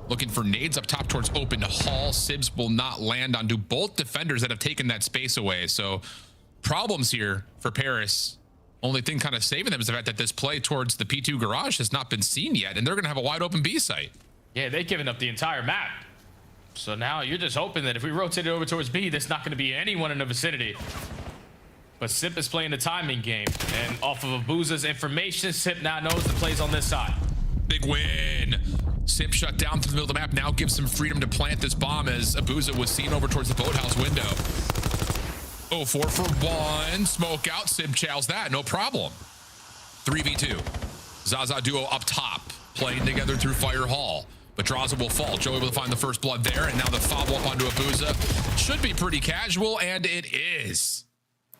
Looking for nades up top towards open Hall. Sibs will not land onto both defenders that have taken that space away. So problems here for Paris. Only thing kind of saving them is the fact that this play towards the P2 garage has not been seen yet, and they're going to have a wide open B site. Yeah, they've given up the entire map. So now you're just hoping that if we rotate it over towards B, there's not going to be anyone in the vicinity. But Sip is playing the timing game, and off of Abuza's information, Sip now knows the plays on this side. Big win. Sip shut down through the middle of the map, now gives some freedom to plant this bomb as Abuza was seen over towards the boathouse window. 04 for one. Smoke out. Sib chows that. No problem. 3v2. Zaza duo up top, playing together through Fire Hall. But Draza will fall. Joe able to find the first blood there, and now the follow up onto Abuza. Should be pretty casual, and it is.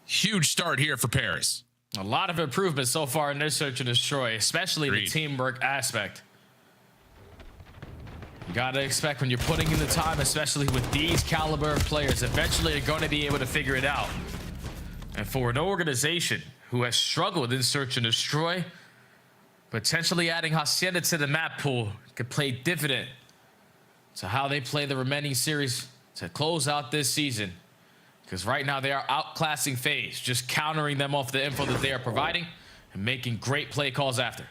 Huge start here for Paris. A lot of improvement so far in this Search and Destroy, especially the teamwork aspect. You gotta expect when you're putting in the time, especially with these caliber of players, eventually you're going to be able to figure it out. And for an organization who has struggled in Search and Destroy, potentially adding Hacienda to the map pool could play dividend to how they play the remaining series to close out this season. Because right now they are outclassing FaZe, just countering them off the info that they are providing and making great play calls after.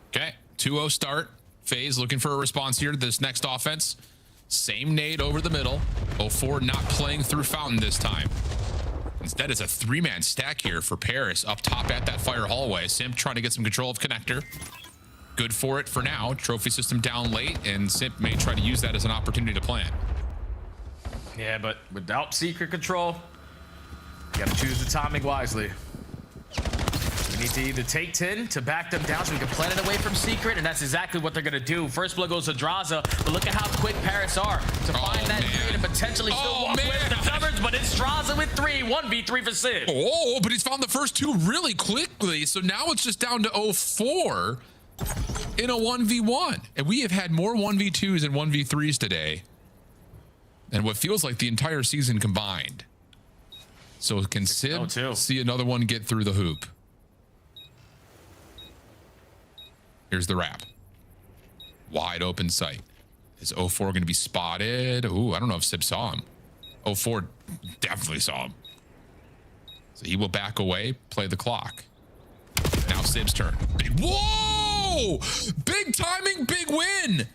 Okay, 2-0 start. FaZe looking for a response here to this next offense. Same nade over the middle. 04 not playing through Fountain this time. Instead, it's a 3-man stack here for Paris up top at that Fire hallway. Simp trying to get some control of connector. Good for it for now. Trophy system down late, and Simp may try to use that as an opportunity to plant. Yeah, but without secret control, you have to choose the timing wisely. We need to either take 10 to back them down so we can plant it away from secret, and that's exactly what they're going to do. First blood goes to Draza, but look at how quick Paris are to find that trade and potentially still walk away with the coverage, but it's Draza with 3, 1v3 for Sid. Oh, but he's found the first two really quickly, so now it's just down to 04. in a 1v1. And we have had more 1v2s and 1v3s today than what feels like the entire season combined. So can Sib see another one get through the hoop? Here's the wrap. Wide open sight. Is 04 going to be spotted? Ooh, I don't know if Sib saw him. 04 definitely saw him. So he will back away, play the clock. Now Sib's turn. Whoa! Big timing, big win.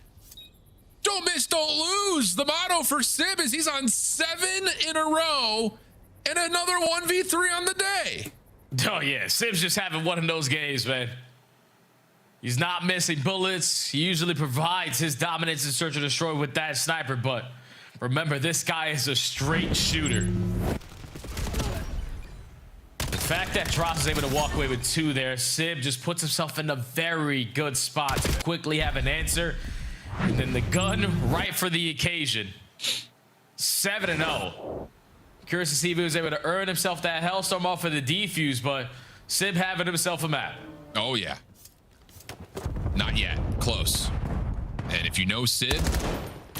Don't miss, don't lose. The motto for Sib is he's on 7 in a row and another 1v3 on the day. Oh, yeah. Sib's just having one of those games, man. He's not missing bullets. He usually provides his dominance in Search and Destroy with that sniper, but remember, this guy is a straight shooter. The fact that Dross is able to walk away with 2 there, Sib just puts himself in a very good spot to quickly have an answer. And then the gun right for the occasion. 7-0. Curious to see if he was able to earn himself that Hellstorm off of the defuse, but Sib having himself a map. Oh, yeah. Not yet. Close. And if you know Sid,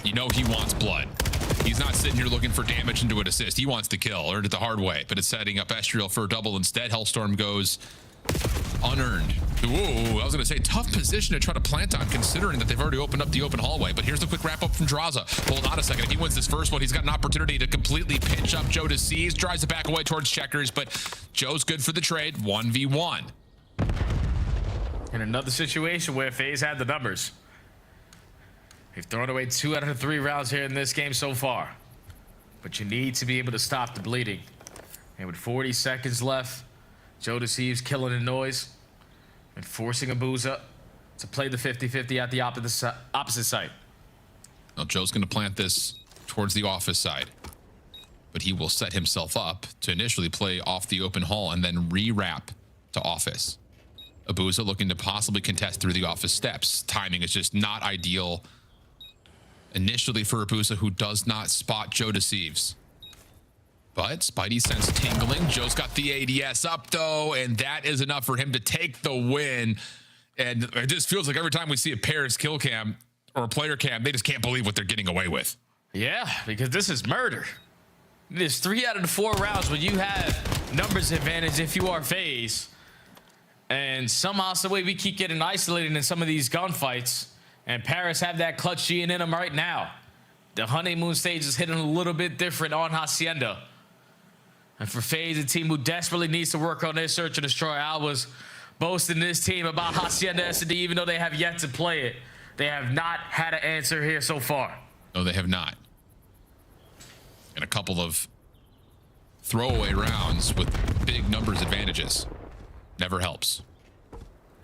you know he wants blood. He's not sitting here looking for damage into an assist. He wants to kill. Earned it the hard way, but it's setting up Estriel for a double instead. Hellstorm goes unearned. Ooh, I was going to say tough position to try to plant on considering that they've already opened up the open hallway. But here's the quick wrap up from Draza. Hold on a second. If he wins this first one, he's got an opportunity to completely pinch up Joe Deceives. Tries to back away towards Checkers, but Joe's good for the trade. 1v1. In another situation where FaZe had the numbers. They've thrown away 2 out of 3 rounds here in this game so far. But you need to be able to stop the bleeding. And with 40 seconds left, Joe Deceives killing the noise and forcing Abuza to play the 50-50 at the opposite side. Now Joe's going to plant this towards the office side. But he will set himself up to initially play off the open hall and then re-wrap to office. Abuza looking to possibly contest through the office steps. Timing is just not ideal initially for Abuza, who does not spot Joe Deceives. But Spidey sense tingling. Joe's got the ADS up, though, and that is enough for him to take the win. And it just feels like every time we see a Paris kill cam or a player cam, they just can't believe what they're getting away with. Yeah, because this is murder. It is 3 out of the 4 rounds when you have numbers advantage if you are FaZe. And somehow, some way, we keep getting isolated in some of these gunfights. And Paris have that clutch gene in them right now. The honeymoon stage is hitting a little bit different on Hacienda. And for FaZe, a team who desperately needs to work on their Search and Destroy, I was boasting this team about Hacienda SD, even though they have yet to play it. They have not had an answer here so far. No, they have not. And a couple of throwaway rounds with big numbers advantages. Never helps.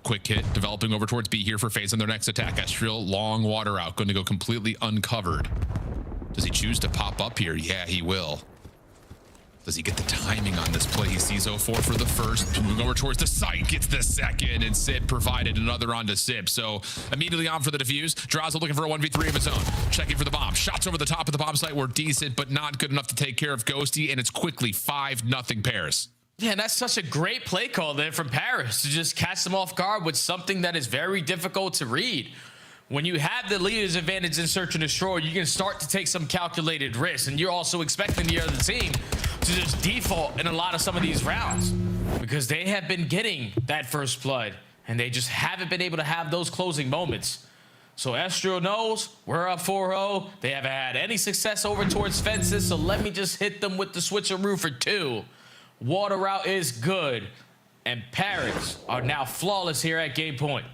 Quick hit developing over towards B here for FaZe on their next attack. Estriel, long water out, going to go completely uncovered. Does he choose to pop up here? Yeah, he will. Does he get the timing on this play? He sees 04 for the first, moving over towards the site, gets the second, and Sib provided another onto Sib. So immediately on for the defuse. Draza looking for a 1v3 of his own. Checking for the bomb. Shots over the top of the bomb site were decent, but not good enough to take care of Ghosty, and it's quickly 5-0 Paris. Yeah, and that's such a great play call there from Paris to just catch them off guard with something that is very difficult to read. When you have the leader's advantage in Search and Destroy, you can start to take some calculated risks, and you're also expecting the other team to just default in a lot of some of these rounds because they have been getting that first blood, and they just haven't been able to have those closing moments. So Estriel knows we're up 4-0. They haven't had any success over towards fences, so let me just hit them with the switcheroo for 2. Water route is good, and Paris are now flawless here at game point.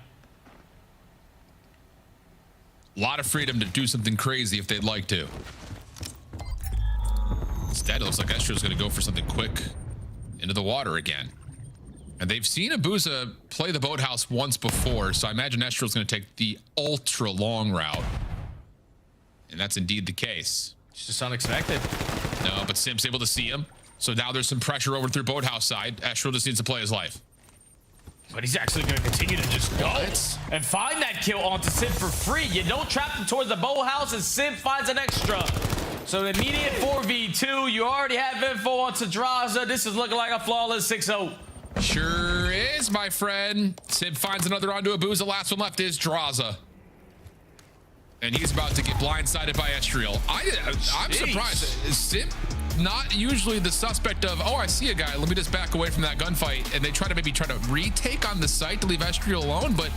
A lot of freedom to do something crazy if they'd like to. Instead, it looks like Estriel's going to go for something quick into the water again. And they've seen Abuza play the boathouse once before, so I imagine Estriel's going to take the ultra long route. And that's indeed the case. It's just unexpected. No, but Sim's able to see him. So now there's some pressure over through boathouse side. Estriel just needs to play his life. But he's actually going to continue to just go and find that kill onto Sib for free. You don't trap him towards the boathouse, and Sib finds an extra. So the immediate 4v2, you already have info onto Draza. This is looking like a flawless 6-0. Sure is, my friend. Sim finds another onto a booze. The last one left is Draza. And he's about to get blindsided by Estriel. I'm surprised. Sim, not usually the suspect of, oh, I see a guy, let me just back away from that gunfight. And they try to retake on the site to leave Estriel alone. But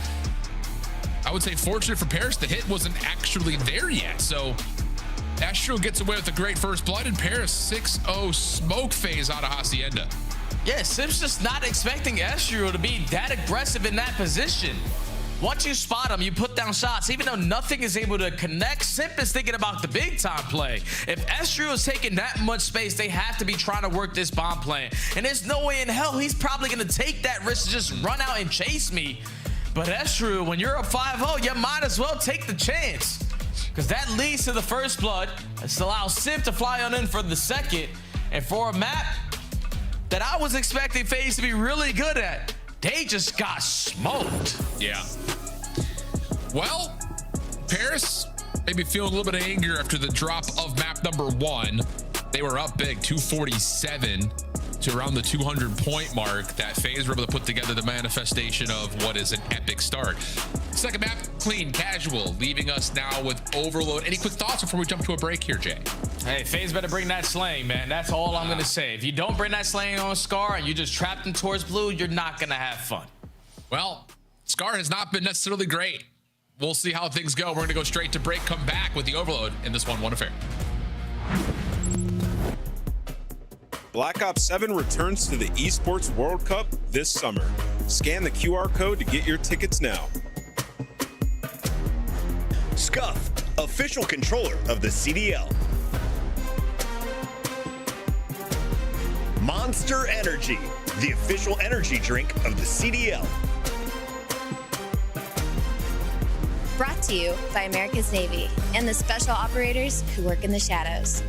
I would say fortunate for Paris, the hit wasn't actually there yet. So Estriel gets away with a great first blood, and Paris 6-0 smoke phase out of Hacienda. Yeah, Sim's just not expecting Estriel to be that aggressive in that position. Once you spot him, you put down shots. Even though nothing is able to connect, Simp is thinking about the big time play. If Estriel is taking that much space, they have to be trying to work this bomb plan. And there's no way in hell he's probably going to take that risk to just run out and chase me. But Estriel, when you're up 5-0, you might as well take the chance. Because that leads to the first blood. This allows Simp to fly on in for the second. And for a map that I was expecting FaZe to be really good at, they just got smoked. Yeah. Well, Paris maybe feeling a little bit of anger after the drop of map number 1. They were up big, 247 to around the 200-point mark. That FaZe were able to put together the manifestation of what is an epic start. Second map, clean, casual, leaving us now with Overload. Any quick thoughts before we jump to a break here, Jay? Hey, FaZe better bring that slaying, man. That's all I'm going to say. If you don't bring that slaying on Scar and you just trap them towards blue, you're not going to have fun. Well, Scar has not been necessarily great. We'll see how things go. We're going to go straight to break, come back with the Overload in this one affair. Black Ops 7 returns to the Esports World Cup this summer. Scan the QR code to get your tickets now. Scuff, official controller of the CDL. Monster Energy, the official energy drink of the CDL. Brought to you by America's Navy and the special operators who work in the shadows.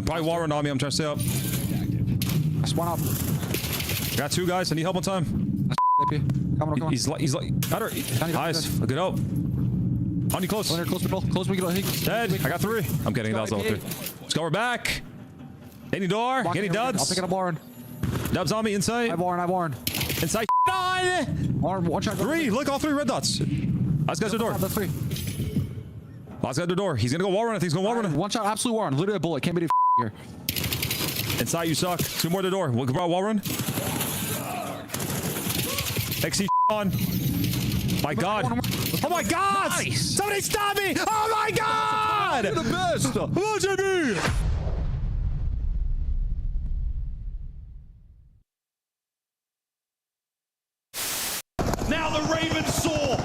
Probably wall run on me. I'm trying to stay up. I spawn up. Got 2 guys. I need help on time. Come on. He's like, got her. Nice. Good help. On you close. Close. We get dead. I got 3. I'm kidding. That was level 3. Let's go. We're back. Any door? Any duds? I'll pick it up, Warren. Dubs on me. Inside. I Warren. Inside. On. Warren, one shot. 3. Look, all 3 red dots. Last guy's the door. That's 3. Last guy's the door. He's gonna go wall run. I think he's going wall run. One shot. Absolute Warren. Literally a bullet. Can't be here. Inside, you suck. 2 more to the door. Wall run. XC on. My God. Oh my God! Nice. Somebody stop me! Oh my God! You're the best! Come on, JB! Now the Ravens soar.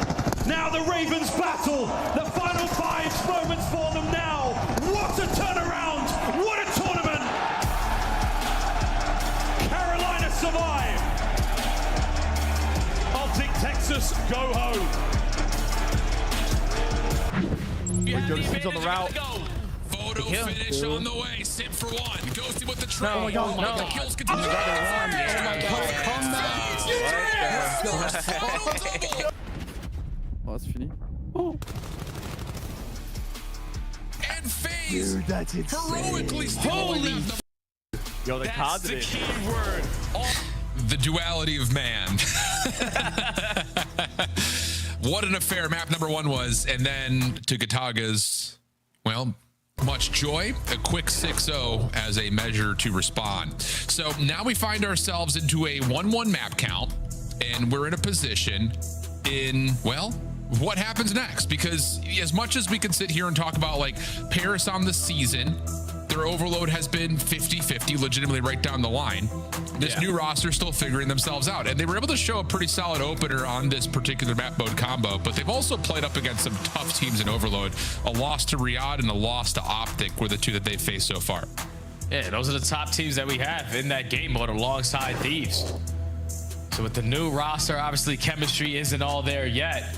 Now the Ravens battle. The final 5 moments for them now. What a turnaround! What a tournament! Carolina survive. Optic Texas go home. He's on the route. Photo finish on the way. Sip for 1. Ghosty with the trade. Oh my God, no. The kills continue. Oh, that's fini. And FaZe that's heroically Holy Yo, the that's the key word. The duality of man. What an affair map number 1 was. And then to Gataga's, well, much joy, a quick 6-0 as a measure to respond. So now we find ourselves into a 1-1 map count, and we're in a position in, well, what happens next? Because as much as we can sit here and talk about like Paris on the season, Their overload has been 50-50, legitimately right down the line. This new roster still figuring themselves out, and they were able to show a pretty solid opener on this particular map mode combo, but they've also played up against some tough teams in overload. A loss to Riyadh and a loss to Optic were the two that they've faced so far. Yeah, those are the top teams that we have in that game mode alongside Thieves. So with the new roster, obviously chemistry isn't all there yet.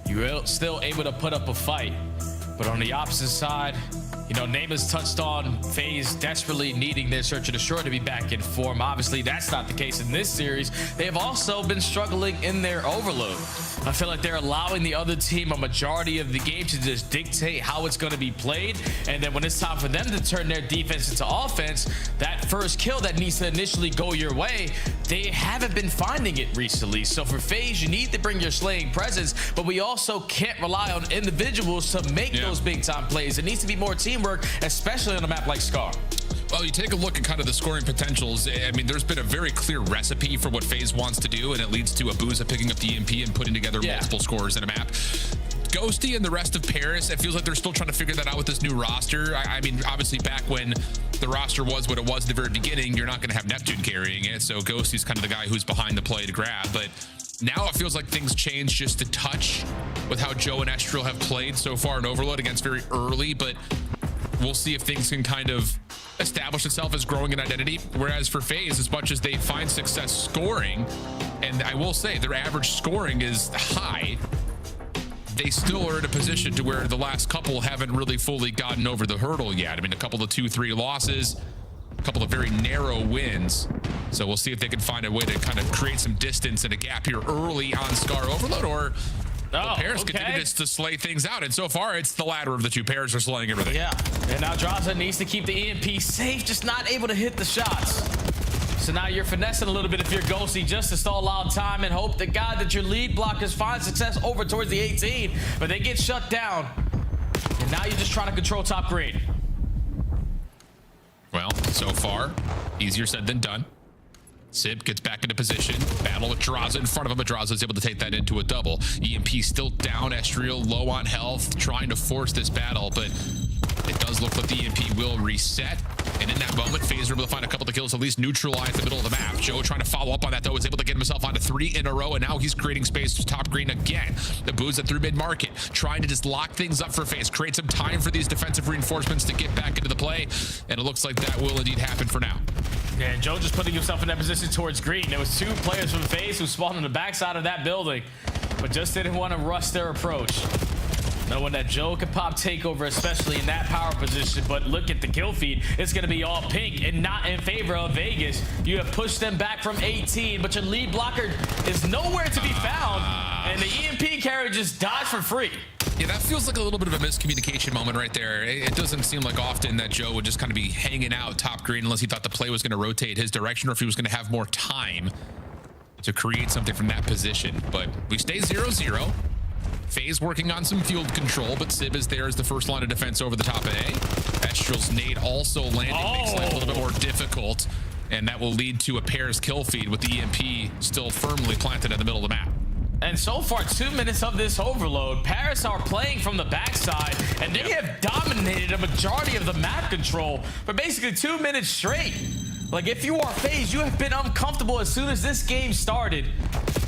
You're still able to put up a fight. But on the opposite side, you know, Nama's touched on FaZe desperately needing their Search and Destroy to be back in form. Obviously, that's not the case in this series. They have also been struggling in their overload. I feel like they're allowing the other team a majority of the game to just dictate how it's going to be played. And then when it's time for them to turn their defense into offense, that first kill that needs to initially go your way, they haven't been finding it recently. So for FaZe, you need to bring your slaying presence, but we also can't rely on individuals to make those big time plays. It needs to be more teamwork, especially on a map like Scar. Well, you take a look at kind of the scoring potentials. I mean, there's been a very clear recipe for what FaZe wants to do, and it leads to Abuza picking up the EMP and putting together multiple scores in a map. Ghosty and the rest of Paris, it feels like they're still trying to figure that out with this new roster. I mean, obviously back when the roster was what it was at the very beginning, you're not going to have Neptune carrying it, so Ghosty's kind of the guy who's behind the play to grab, but now it feels like things change just a touch with how Joe and Estriel have played so far in Overload against very early, but we'll see if things can kind of establish itself as growing an identity. Whereas for FaZe, as much as they find success scoring, and I will say their average scoring is high, they still are in a position to where the last couple haven't really fully gotten over the hurdle yet. I mean, a couple of 2-3 losses, a couple of very narrow wins. So we'll see if they can find a way to kind of create some distance and a gap here early on Scar Overload, or Paris continue to slay things out. And so far, it's the latter of the two. Paris are slaying everything. Yeah, and now Draza needs to keep the EMP safe, just not able to hit the shots. So now you're finessing a little bit if you're Ghosty, just to stall out time and hope to God that your lead blockers find success over towards the 18, but they get shut down. And now you're just trying to control top green. Well, so far, easier said than done. Sib gets back into position. Battle with Draza in front of him, but Draza is able to take that into a double. EMP still down. Estriel low on health, trying to force this battle, but it does look like the EMP will reset. And in that moment, FaZe are able to find a couple of kills, at least neutralize the middle of the map. Joe trying to follow up on that, though, is able to get himself onto 3 in a row, and now he's creating space to top green again. The Abuza through mid-market, trying to just lock things up for FaZe, create some time for these defensive reinforcements to get back into the play, and it looks like that will indeed happen for now. Yeah, and Joe just putting himself in that position towards green. There was 2 players from FaZe who spawned on the backside of that building, but just didn't want to rush their approach. Knowing that Joe could pop takeover, especially in that power position, but look at the kill feed. It's going to be all pink and not in favor of Vegas. You have pushed them back from 18, but your lead blocker is nowhere to be found, and the EMP carry just died for free. Yeah, that feels like a little bit of a miscommunication moment right there. It doesn't seem like often that Joe would just kind of be hanging out top green unless he thought the play was going to rotate his direction or if he was going to have more time to create something from that position. But we stay 0-0. FaZe working on some field control, but Sib is there as the first line of defense over the top of A. Estriel's nade also landing makes life a little bit more difficult, and that will lead to a Paris kill feed with the EMP still firmly planted in the middle of the map. And so far, 2 minutes of this overload, Paris are playing from the backside, and they have dominated a majority of the map control for basically 2 minutes straight. Like, if you are FaZe, you have been uncomfortable as soon as this game started.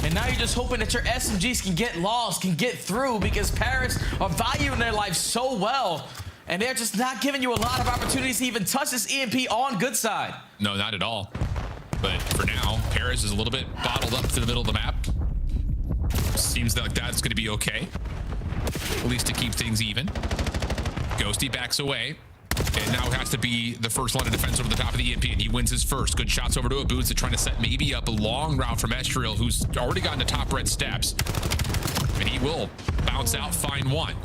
And now you're just hoping that your SMGs can get lost, can get through, because Paris are valuing their life so well. And they're just not giving you a lot of opportunities to even touch this EMP on good side. No, not at all. But for now, Paris is a little bit bottled up to the middle of the map. Seems like that's going to be okay, at least to keep things even. Ghosty backs away, and now has to be the first line of defense over the top of the EMP, and he wins his first. Good shots over to Abuza, trying to set maybe up a long route from Estriel, who's already gotten to top red steps, and he will bounce out, find one.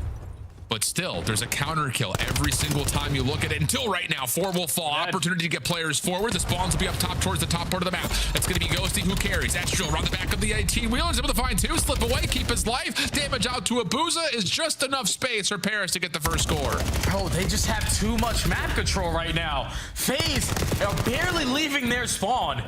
But still, there's a counter kill every single time you look at it. Until right now, 4 will fall. Opportunity to get players forward. The spawns will be up top towards the top part of the map. It's going to be Ghosty who carries. Estriel around the back of the 18-wheeler is able to find 2, slip away, keep his life. Damage out to Abuza is just enough space for Paris to get the first score. Bro, they just have too much map control right now. FaZe are barely leaving their spawn.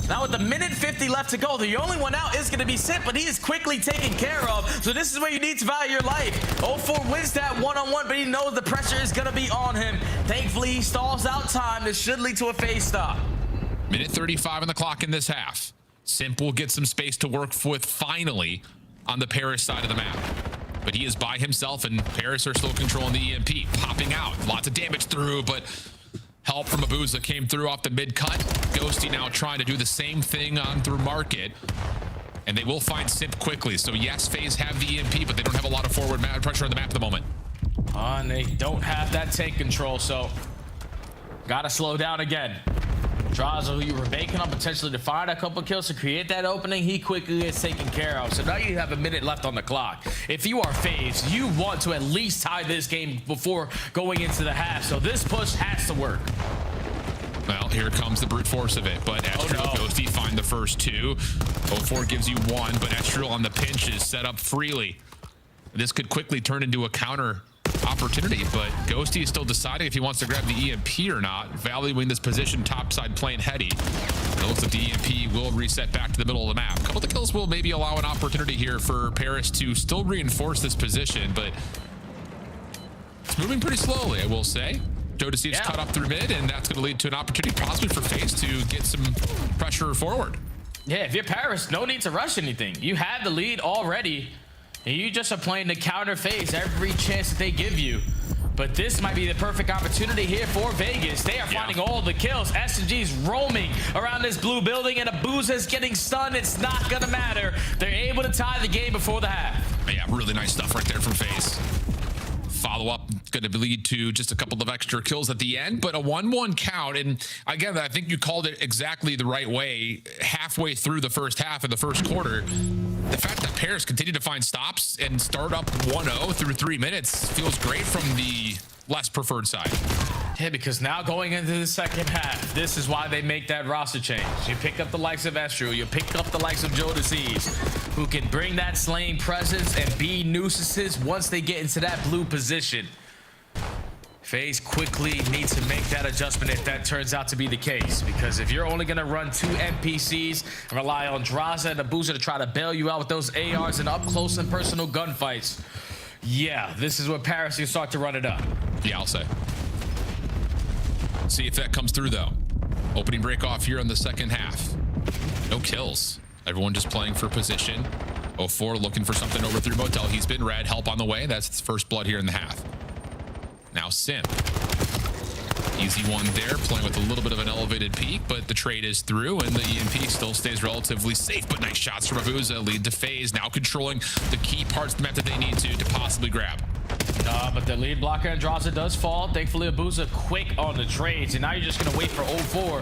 Now with the minute 50 left to go, the only one out is going to be Simp, but he is quickly taken care of. So this is where you need to value your life. 04 wins that one-on-one, but he knows the pressure is going to be on him. Thankfully, he stalls out time. This should lead to a phase stop. Minute 35 on the clock in this half. Simp will get some space to work with finally on the Paris side of the map. But he is by himself, and Paris are still controlling the EMP. Popping out. Lots of damage through, but help from Abuza came through off the mid-cut. Ghosty now trying to do the same thing on through Market. And they will find Simp quickly. So yes, FaZe have the EMP, but they don't have a lot of forward pressure on the map at the moment. And they don't have that tank control, so gotta slow down again. Draza, who you were banking on potentially to find a couple kills to create that opening, he quickly gets taken care of. So now you have a minute left on the clock. If you are FaZe, you want to at least tie this game before going into the half. So this push has to work. Well, here comes the brute force of it, but Estriel Ghosty find the first two. 04 gives you one, but Estriel on the pinch is set up freely. This could quickly turn into a counter opportunity, but Ghosty is still deciding if he wants to grab the EMP or not, valuing this position topside playing heady. And it looks like the EMP will reset back to the middle of the map. A couple of the kills will maybe allow an opportunity here for Paris to still reinforce this position, but it's moving pretty slowly, I will say. Joe Deceives cut up through mid, and that's going to lead to an opportunity possibly for FaZe to get some pressure forward. Yeah, if you're Paris, no need to rush anything. You have the lead already. And you just are playing the counter phase every chance that they give you. But this might be the perfect opportunity here for Vegas. They are finding all the kills. SMG's roaming around this blue building, and Abuza's getting stunned. It's not going to matter. They're able to tie the game before the half. Yeah, really nice stuff right there from FaZe. Follow-up going to lead to just a couple of extra kills at the end, but a 1-1 count. And again, I think you called it exactly the right way. Halfway through the first half of the first quarter, the fact that Paris continued to find stops and start up 1-0 through 3 minutes feels great from the less preferred side. Yeah, because now going into the second half, this is why they make that roster change. You pick up the likes of Estriel, you pick up the likes of Joe Deceives, who can bring that slaying presence and be nuisances once they get into that blue position. FaZe quickly needs to make that adjustment if that turns out to be the case, because if you're only going to run 2 NPCs and rely on Draza and Abuza to try to bail you out with those ARs and up close and personal gunfights, yeah, this is where Paris can start to run it up. Yeah, I'll say. See if that comes through, though. Opening break off here in the second half. No kills. Everyone just playing for position. 04 looking for something over through Motel. He's been red. Help on the way. That's his first blood here in the half. Now Simp. Easy one there, playing with a little bit of an elevated peak, but the trade is through, and the EMP still stays relatively safe. But nice shots from Abuza lead to FaZe, now controlling the key parts of the map that they need to possibly grab. But the lead blocker Andraza does fall. Thankfully, Abuza quick on the trades, and now you're just going to wait for 04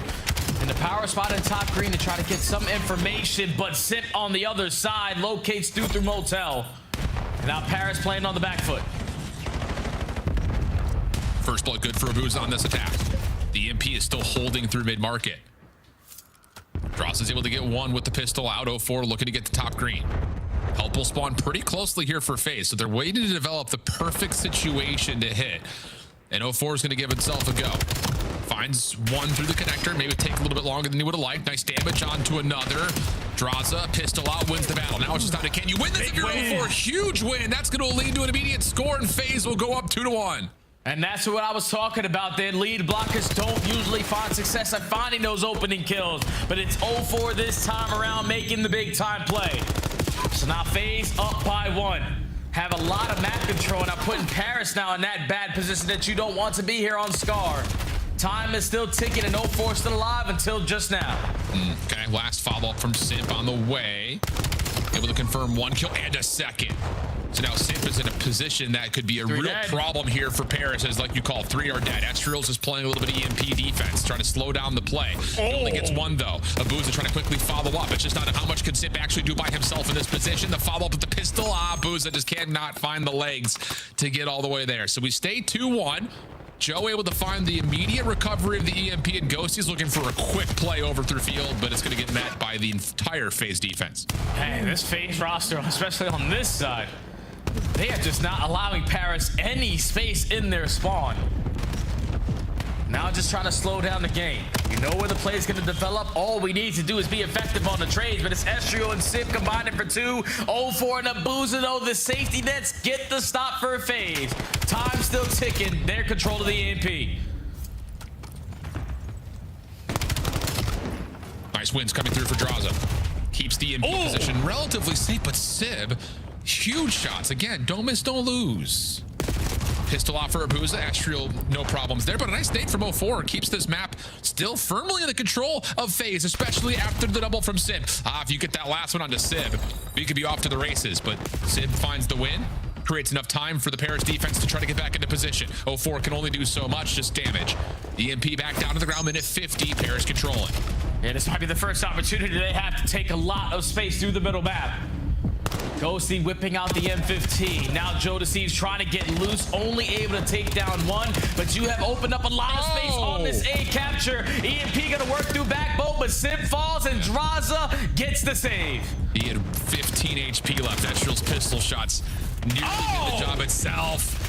in the power spot in top green to try to get some information, but Simp on the other side locates through Motel. And now Paris playing on the back foot. First blood good for Abuza on this attack. The EMP is still holding through mid-market. Dross is able to get one with the pistol out. 04 looking to get to top green. Help will spawn pretty closely here for FaZe, so they're waiting to develop the perfect situation to hit. And 04 is going to give itself a go. Finds one through the connector, maybe take a little bit longer than he would have liked. Nice damage onto another. Draza, pistol out, wins the battle. Now it's just down to, can you win this if you're 04? Huge win. That's going to lead to an immediate score, and FaZe will go up 2-1. And that's what I was talking about. Their lead blockers don't usually find success at finding those opening kills, but it's 04 this time around making the big time play. So now FaZe up by 1. Have a lot of map control, and I'm putting Paris now in that bad position that you don't want to be here on Scar. Time is still ticking, and 04 still alive until just now. Okay, last follow-up from Simp on the way. Able to confirm 1 kill and a second. So now Simp is in a position that could be a real problem here for Paris, as like you call, 3 are dead. Estriel's is playing a little bit of EMP defense, trying to slow down the play. He only gets 1 though. Abuza trying to quickly follow up. It's just not how much can Simp actually do by himself in this position. The follow-up with the pistol. Abuza just cannot find the legs to get all the way there. So we stay 2-1. Joe able to find the immediate recovery of the EMP, and Ghosty's looking for a quick play over through field, but it's going to get met by the entire FaZe defense. Hey, this FaZe roster, especially on this side, they are just not allowing Paris any space in their spawn. Now just trying to slow down the game. You know where the play is going to develop. All we need to do is be effective on the trades, but it's Estrio and Sip combining for 2. 0-4 and Abuza, though. The safety nets get the stop for a FaZe. Time still ticking. They're control of the EMP. Nice wins coming through for Draza. Keeps the EMP position relatively safe, but Sib, huge shots. Again, don't miss, don't lose. Pistol off for Abuza. Astral, no problems there, but a nice nade from 0-4 keeps this map still firmly in the control of FaZe, especially after the double from Sib. If you get that last one onto Sib, we could be off to the races, but Sib finds the win, creates enough time for the Paris defense to try to get back into position. 0-4 can only do so much, just damage. EMP back down to the ground, minute 50, Paris controlling. Yeah, this might be the first opportunity they have to take a lot of space through the middle map. Ghosty whipping out the M15. Now Joe Deceives trying to get loose, only able to take down 1, but you have opened up a lot of space on this A capture. EMP gonna work through backbone, but Sim falls and Draza gets the save. He had 15 HP left. Astral's pistol shots nearly did the job itself.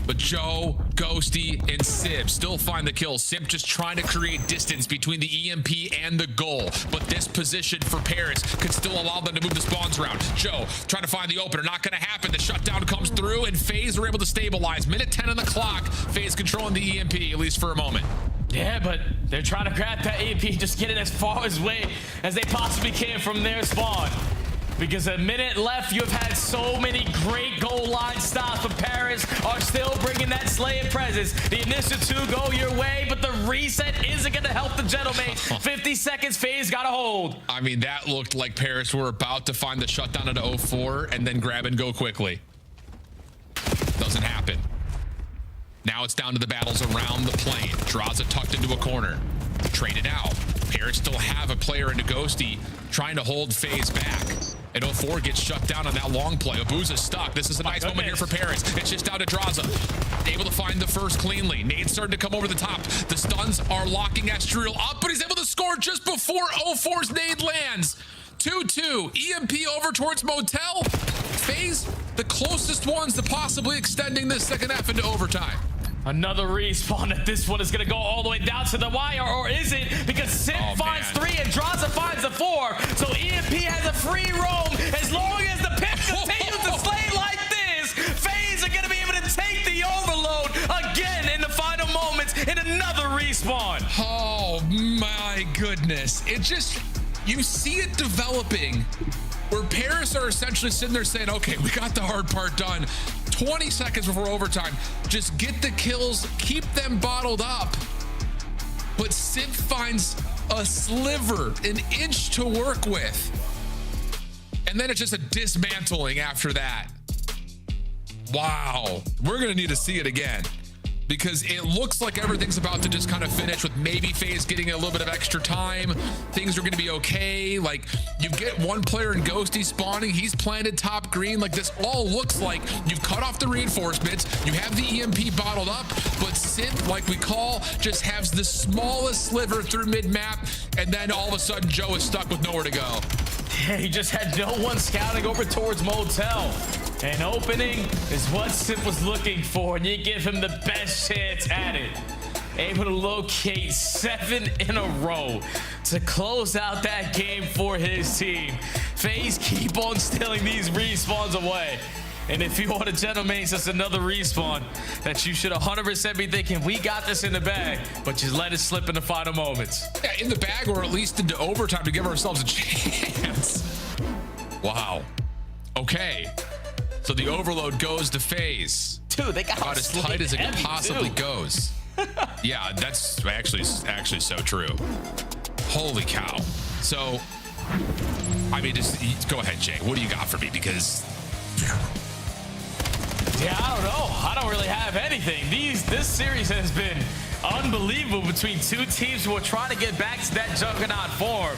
But Joe, Ghosty, and Sib still find the kill. Sib just trying to create distance between the EMP and the goal. But this position for Paris could still allow them to move the spawns around. Joe trying to find the opener. Not going to happen. The shutdown comes through, and FaZe are able to stabilize. Minute 10 on the clock. FaZe controlling the EMP, at least for a moment. Yeah, but they're trying to grab that EMP, just get it as far away as they possibly can from their spawn. Because a minute left, you've had so many great goal line stops, but Paris are still bringing that slaying presence. The initial 2 go your way, but the reset isn't going to help the gentlemen. 50 seconds, FaZe got a hold. I mean, that looked like Paris were about to find the shutdown at 0-4 and then grab and go quickly. Doesn't happen. Now it's down to the battles around the plane. Draza tucked into a corner. Traded out. Paris still have a player into Ghosty trying to hold FaZe back. And 0-4 gets shut down on that long play. Abuza's stuck. This is a nice moment here for Paris. It's just down to Draza. Able to find the first cleanly. Nade's starting to come over the top. The stuns are locking Astral up, but he's able to score just before 0-4's nade lands. 2-2. EMP over towards Motel. FaZe, the closest ones to possibly extending this second half into overtime. Another respawn, and this one is going to go all the way down to the wire, or is it? Because Sim finds 3 and Draza finds the 4. So EMP has a free roam as long as the pimp continues to slay like this. FaZe are going to be able to take the overload again in the final moments in another respawn. Oh my goodness. It just, you see it developing where Paris are essentially sitting there saying, okay, we got the hard part done. 20 seconds before overtime, just get the kills, keep them bottled up. But Sid finds a sliver, an inch to work with. And then it's just a dismantling after that. Wow, we're gonna need to see it again, because it looks like everything's about to just kind of finish with maybe FaZe getting a little bit of extra time. Things are going to be okay. Like, you get one player in Ghosty spawning. He's planted top green. Like, this all looks like you've cut off the reinforcements. You have the EMP bottled up, but Synth, like we call, just has the smallest sliver through mid-map, and then all of a sudden Joe is stuck with nowhere to go. Yeah, he just had no one scouting over towards Motel. An opening is what Sip was looking for, and you give him the best chance at it. Able to locate 7 in a row to close out that game for his team. FaZe keep on stealing these respawns away. And if you are the gentlemen, it's another respawn that you should 100% be thinking, we got this in the bag, but just let it slip in the final moments. Yeah, in the bag, or at least into overtime to give ourselves a chance. Wow. Okay. So the overload goes to FaZe. Dude, they got about as tight as it possibly goes. Yeah, that's actually so true. Holy cow. So, I mean, just go ahead, Jay. What do you got for me? Because yeah, I don't know. I don't really have anything. This series has been unbelievable between two teams who are trying to get back to that juggernaut form.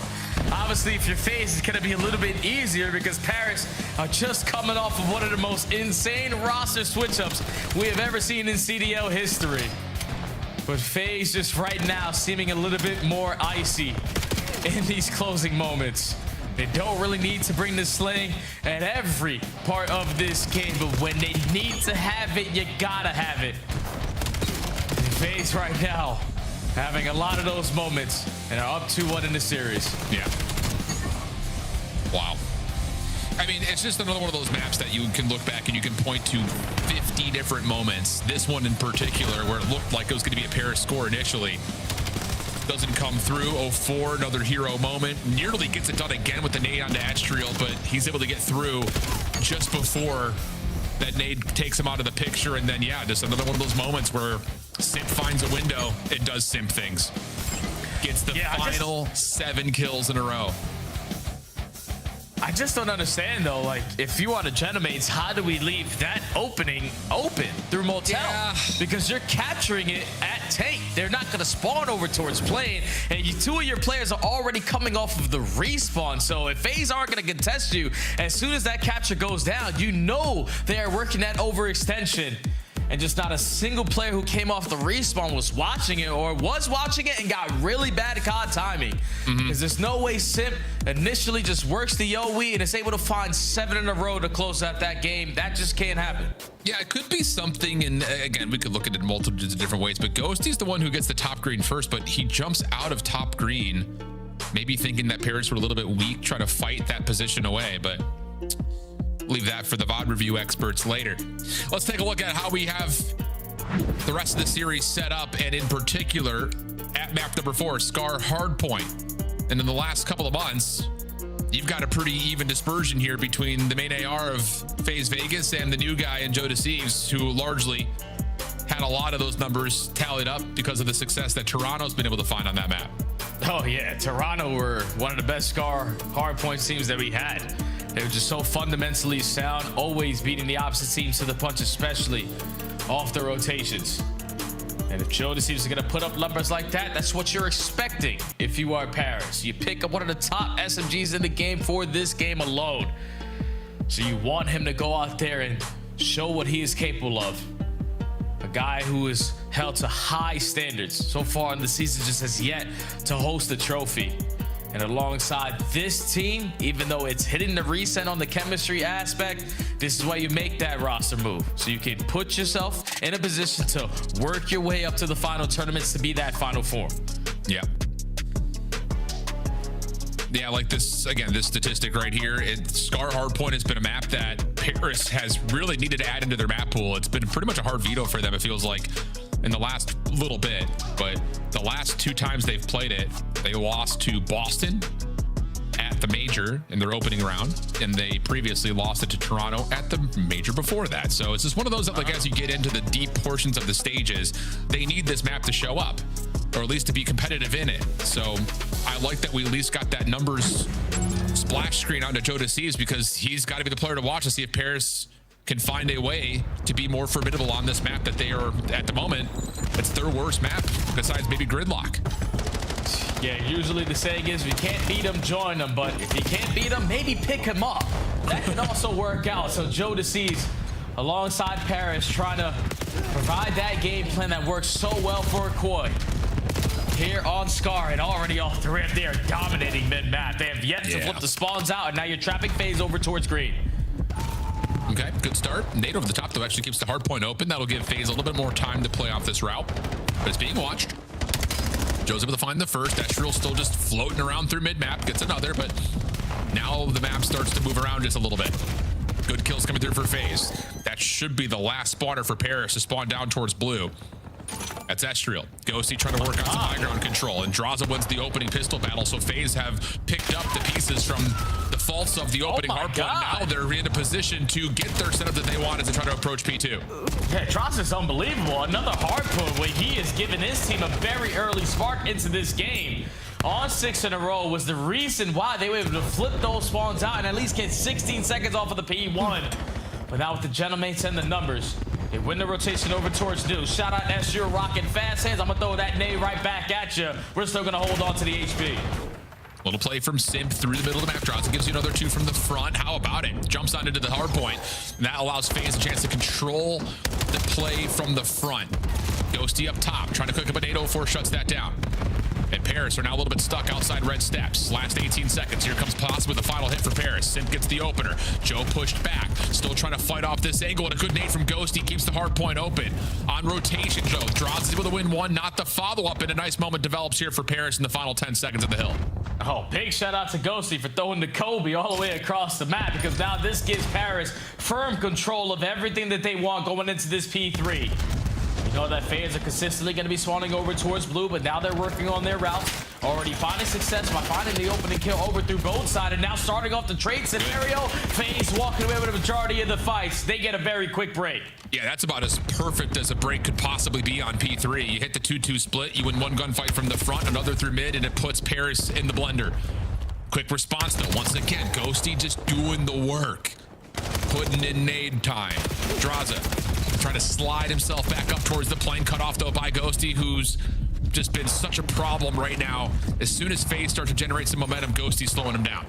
Obviously, if your FaZe is going to be a little bit easier because Paris are just coming off of one of the most insane roster switch-ups we have ever seen in CDL history. But FaZe just right now seeming a little bit more icy in these closing moments. They don't really need to bring the slaying at every part of this game, but when they need to have it, you gotta have it. FaZe right now having a lot of those moments and are up 2-1 in the series. Yeah. Wow. I mean, it's just another one of those maps that you can look back and you can point to 50 different moments. This one in particular, where it looked like it was going to be a Paris score initially. Doesn't come through. 0-4, another hero moment. Nearly gets it done again with the nade onto Astriel, but he's able to get through just before that nade takes him out of the picture. And then, yeah, just another one of those moments where Simp finds a window and does Simp things. Gets the final 7 kills in a row. I just don't understand, though, like, if you are the Genomates, how do we leave that opening open through Motel? Yeah. Because you're capturing it at tank. They're not going to spawn over towards plane, and 2 of your players are already coming off of the respawn. So if FaZe aren't going to contest you, as soon as that capture goes down, you know they are working that overextension. And just not a single player who came off the respawn was watching it, or was watching it and got really bad COD timing. Because there's no way Simp initially just works the OE and is able to find 7 in a row to close out that game. That just can't happen. Yeah, it could be something, and again, we could look at it in multitudes of different ways, but Ghosty's the one who gets the top green first, but he jumps out of top green, maybe thinking that Paris were a little bit weak, trying to fight that position away, but leave that for the VOD review experts later. Let's take a look at how we have the rest of the series set up, and in particular at map number 4, Scar Hardpoint. And in the last couple of months, you've got a pretty even dispersion here between the main AR of FaZe Vegas and the new guy in Joe Deceives, who largely had a lot of those numbers tallied up because of the success that Toronto's been able to find on that map. Oh yeah, Toronto were one of the best Scar Hardpoint teams that we had. They were just so fundamentally sound, always beating the opposite teams to the punch, especially off the rotations. And if Joe Deceives is going to put up numbers like that, that's what you're expecting if you are Paris. You pick up one of the top SMGs in the game for this game alone. So you want him to go out there and show what he is capable of. A guy who is held to high standards so far in the season, just has yet to host a trophy. And alongside this team, even though it's hitting the reset on the chemistry aspect, this is why you make that roster move. So you can put yourself in a position to work your way up to the final tournaments to be that final four. Yeah. Yeah, like this, again, this statistic right here, Scar Hardpoint has been a map that Paris has really needed to add into their map pool. It's been pretty much a hard veto for them, it feels like, in the last little bit. But the last 2 times they've played it, they lost to Boston at the major in their opening round, and they previously lost it to Toronto at the major before that. So it's just one of those that, like, as you get into the deep portions of the stages, they need this map to show up, or at least to be competitive in it. So I like that we at least got that numbers splash screen onto Joe Deceives, because he's got to be the player to watch to see if Paris can find a way to be more formidable on this map that they are at the moment. It's their worst map besides maybe Gridlock. Yeah, usually the saying is, if you can't beat them, join them. But if you can't beat them, maybe pick him up. That can also work out. So Joe Deceives alongside Paris trying to provide that game plan that works so well for Koi. Here on Scar, and already off the rip, they are dominating mid-map. They have yet to flip the spawns out, and now you're trapping FaZe over towards green. Okay, good start. Nade over the top, though, actually keeps the hard point open. That'll give FaZe a little bit more time to play off this route, but it's being watched. Joe's able to find the first. Estriel's still just floating around through mid-map, gets another, but now the map starts to move around just a little bit. Good kills coming through for FaZe. That should be the last spawner for Paris to spawn down towards blue. That's Estriel. Ghosty trying to work on some high ground control, and Draza wins the opening pistol battle, so FaZe have picked up the pieces from the faults of the opening hardpoint. Now they're in a position to get their setup that they wanted to try to approach P2. Yeah, Draza's unbelievable. Another hardpoint where he has given his team a very early spark into this game. On 6 in a row was the reason why they were able to flip those spawns out and at least get 16 seconds off of the P1. But now with the Genomates and the numbers, they win the rotation over towards new. Shout out Estriel rocking fast hands. I'm going to throw that nade right back at you. We're still going to hold on to the HP. Little play from Simp through the middle of the map. Draza gives you another 2 from the front. How about it? Jumps on into the hard point. And that allows FaZe a chance to control the play from the front. Ghosty up top, trying to cook up an 804, shuts that down. And Paris are now a little bit stuck outside red steps. Last 18 seconds. Here comes possibly the final hit for Paris. Simp gets the opener. Joe pushed back. Still trying to fight off this angle. And a good nade from Ghosty keeps the hard point open. On rotation, Joe draws is able to win one, not the follow-up. And a nice moment develops here for Paris in the final 10 seconds of the hill. Oh, big shout out to Ghosty for throwing the Kobe all the way across the map, because now this gives Paris firm control of everything that they want going into this P3. You know that fans are consistently going to be spawning over towards blue, but now they're working on their routes. Already finding success by finding the opening kill over through both sides, and now starting off the trade scenario. FaZe walking away with a majority of the fights. They get a very quick break. Yeah, that's about as perfect as a break could possibly be on P3. You hit the 2-2 split, you win one gunfight from the front, another through mid, and it puts Paris in the blender. Quick response though, once again, Ghosty just doing the work. Putting in nade time. Draza trying to slide himself back up towards the plane, cut off though by Ghosty, who's just been such a problem right now. As soon as FaZe start to generate some momentum, Ghosty's slowing him down.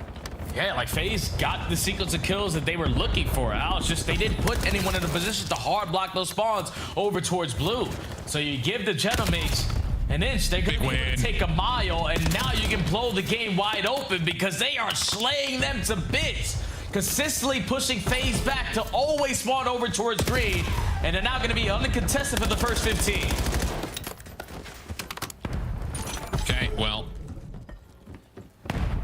Yeah, like FaZe got the sequence of kills that they were looking for. Al, it's just they didn't put anyone in a position to hard block those spawns over towards blue. So you give the Gentleman's an inch, they're going to be able to take a mile, and now you can blow the game wide open because they are slaying them to bits. Consistently pushing FaZe back to always spawn over towards green, and they're now going to be uncontested for the first 15. Okay, well,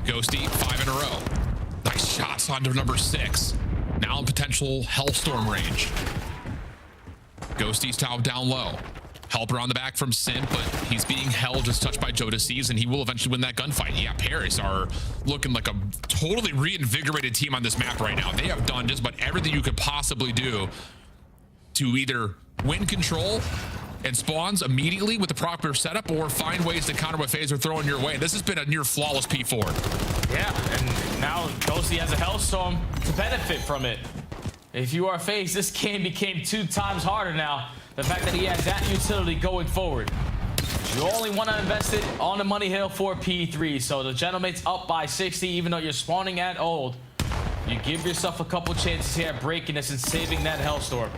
Ghosty, 5 in a row. Nice shots onto number 6. Now in potential Hellstorm range. Ghosty's down low. Helper on the back from Simp, but he's being held, just touched by Jodeci's, and he will eventually win that gunfight. Yeah, Paris are looking like a totally reinvigorated team on this map right now. They have done just about everything you could possibly do to either win control and spawns immediately with the proper setup, or find ways to counter what FaZe are throwing your way. This has been a near flawless P4. Yeah, and now Ghosty has a Hellstorm to benefit from it. If you are FaZe, this game became 2 times harder now. The fact that he has that utility going forward. You only want to invest it on the money hill for P3. So the Gentleman's up by 60, even though you're spawning at old. You give yourself a couple chances here at breaking this and saving that Hellstorm.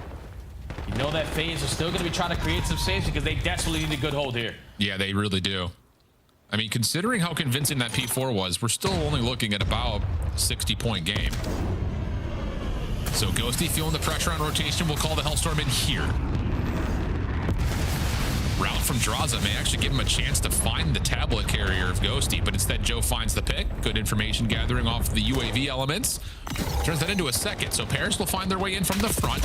You know that FaZe are still going to be trying to create some saves because they desperately need a good hold here. Yeah, they really do. I mean, considering how convincing that P4 was, we're still only looking at about a 60-point game. So Ghosty feeling the pressure on rotation. We'll call the Hellstorm in here. Route from Draza may actually give him a chance to find the tablet carrier of Ghosty, but instead Joe finds the pick. Good information gathering off the UAV elements. Turns that into a second, so Paris will find their way in from the front.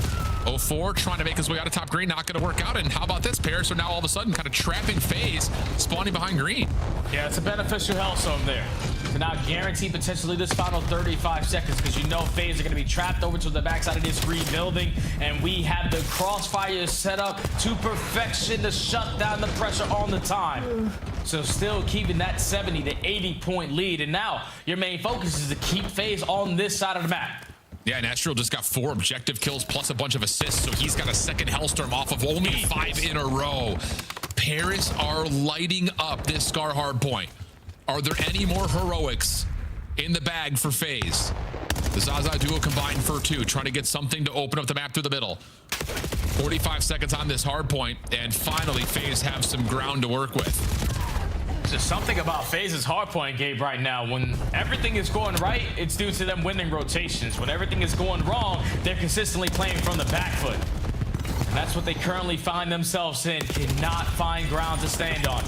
04 trying to make his way out of top green, not going to work out. And how about this? Paris are now all of a sudden kind of trapping FaZe, spawning behind green. Yeah, it's a beneficial Hellstorm there. To now guarantee potentially this final 35 seconds, because you know FaZe are going to be trapped over to the backside of this green building, and we have the crossfires set up to perfection to shut down the pressure on the time. So still keeping that 70 to 80-point lead, and now your main focus is to keep FaZe on this side of the map. Yeah, and Astral just got 4 objective kills plus a bunch of assists, so he's got a second Hellstorm off of only 5 in a row. Paris are lighting up this Scar hardpoint. Are there any more heroics in the bag for FaZe? The Zaza duo combined for 2, trying to get something to open up the map through the middle. 45 seconds on this hardpoint, and finally FaZe have some ground to work with. There's something about FaZe's hardpoint game right now. When everything is going right, it's due to them winning rotations. When everything is going wrong, they're consistently playing from the back foot. And that's what they currently find themselves in. Cannot find ground to stand on.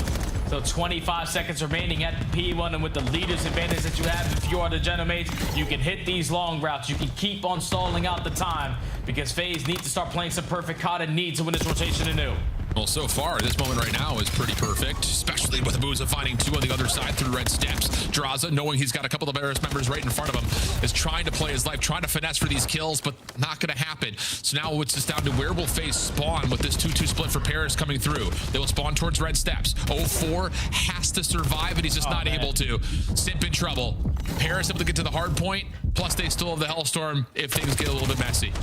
So 25 seconds remaining at the P1, and with the leader's advantage that you have, if you are the Gentleman's, you can hit these long routes. You can keep on stalling out the time, because FaZe needs to start playing some perfect COD and need to win this rotation anew. Well, so far, this moment right now is pretty perfect, especially with Abuza finding 2 on the other side through red steps. Draza, knowing he's got a couple of Paris members right in front of him, is trying to play his life, trying to finesse for these kills, but not going to happen. So now it's just down to where will FaZe spawn with this 2-2 split for Paris coming through. They will spawn towards red steps. 04 has to survive, and he's just not able to. Simp in trouble. Paris able to get to the hard point, plus they still have the Hellstorm if things get a little bit messy.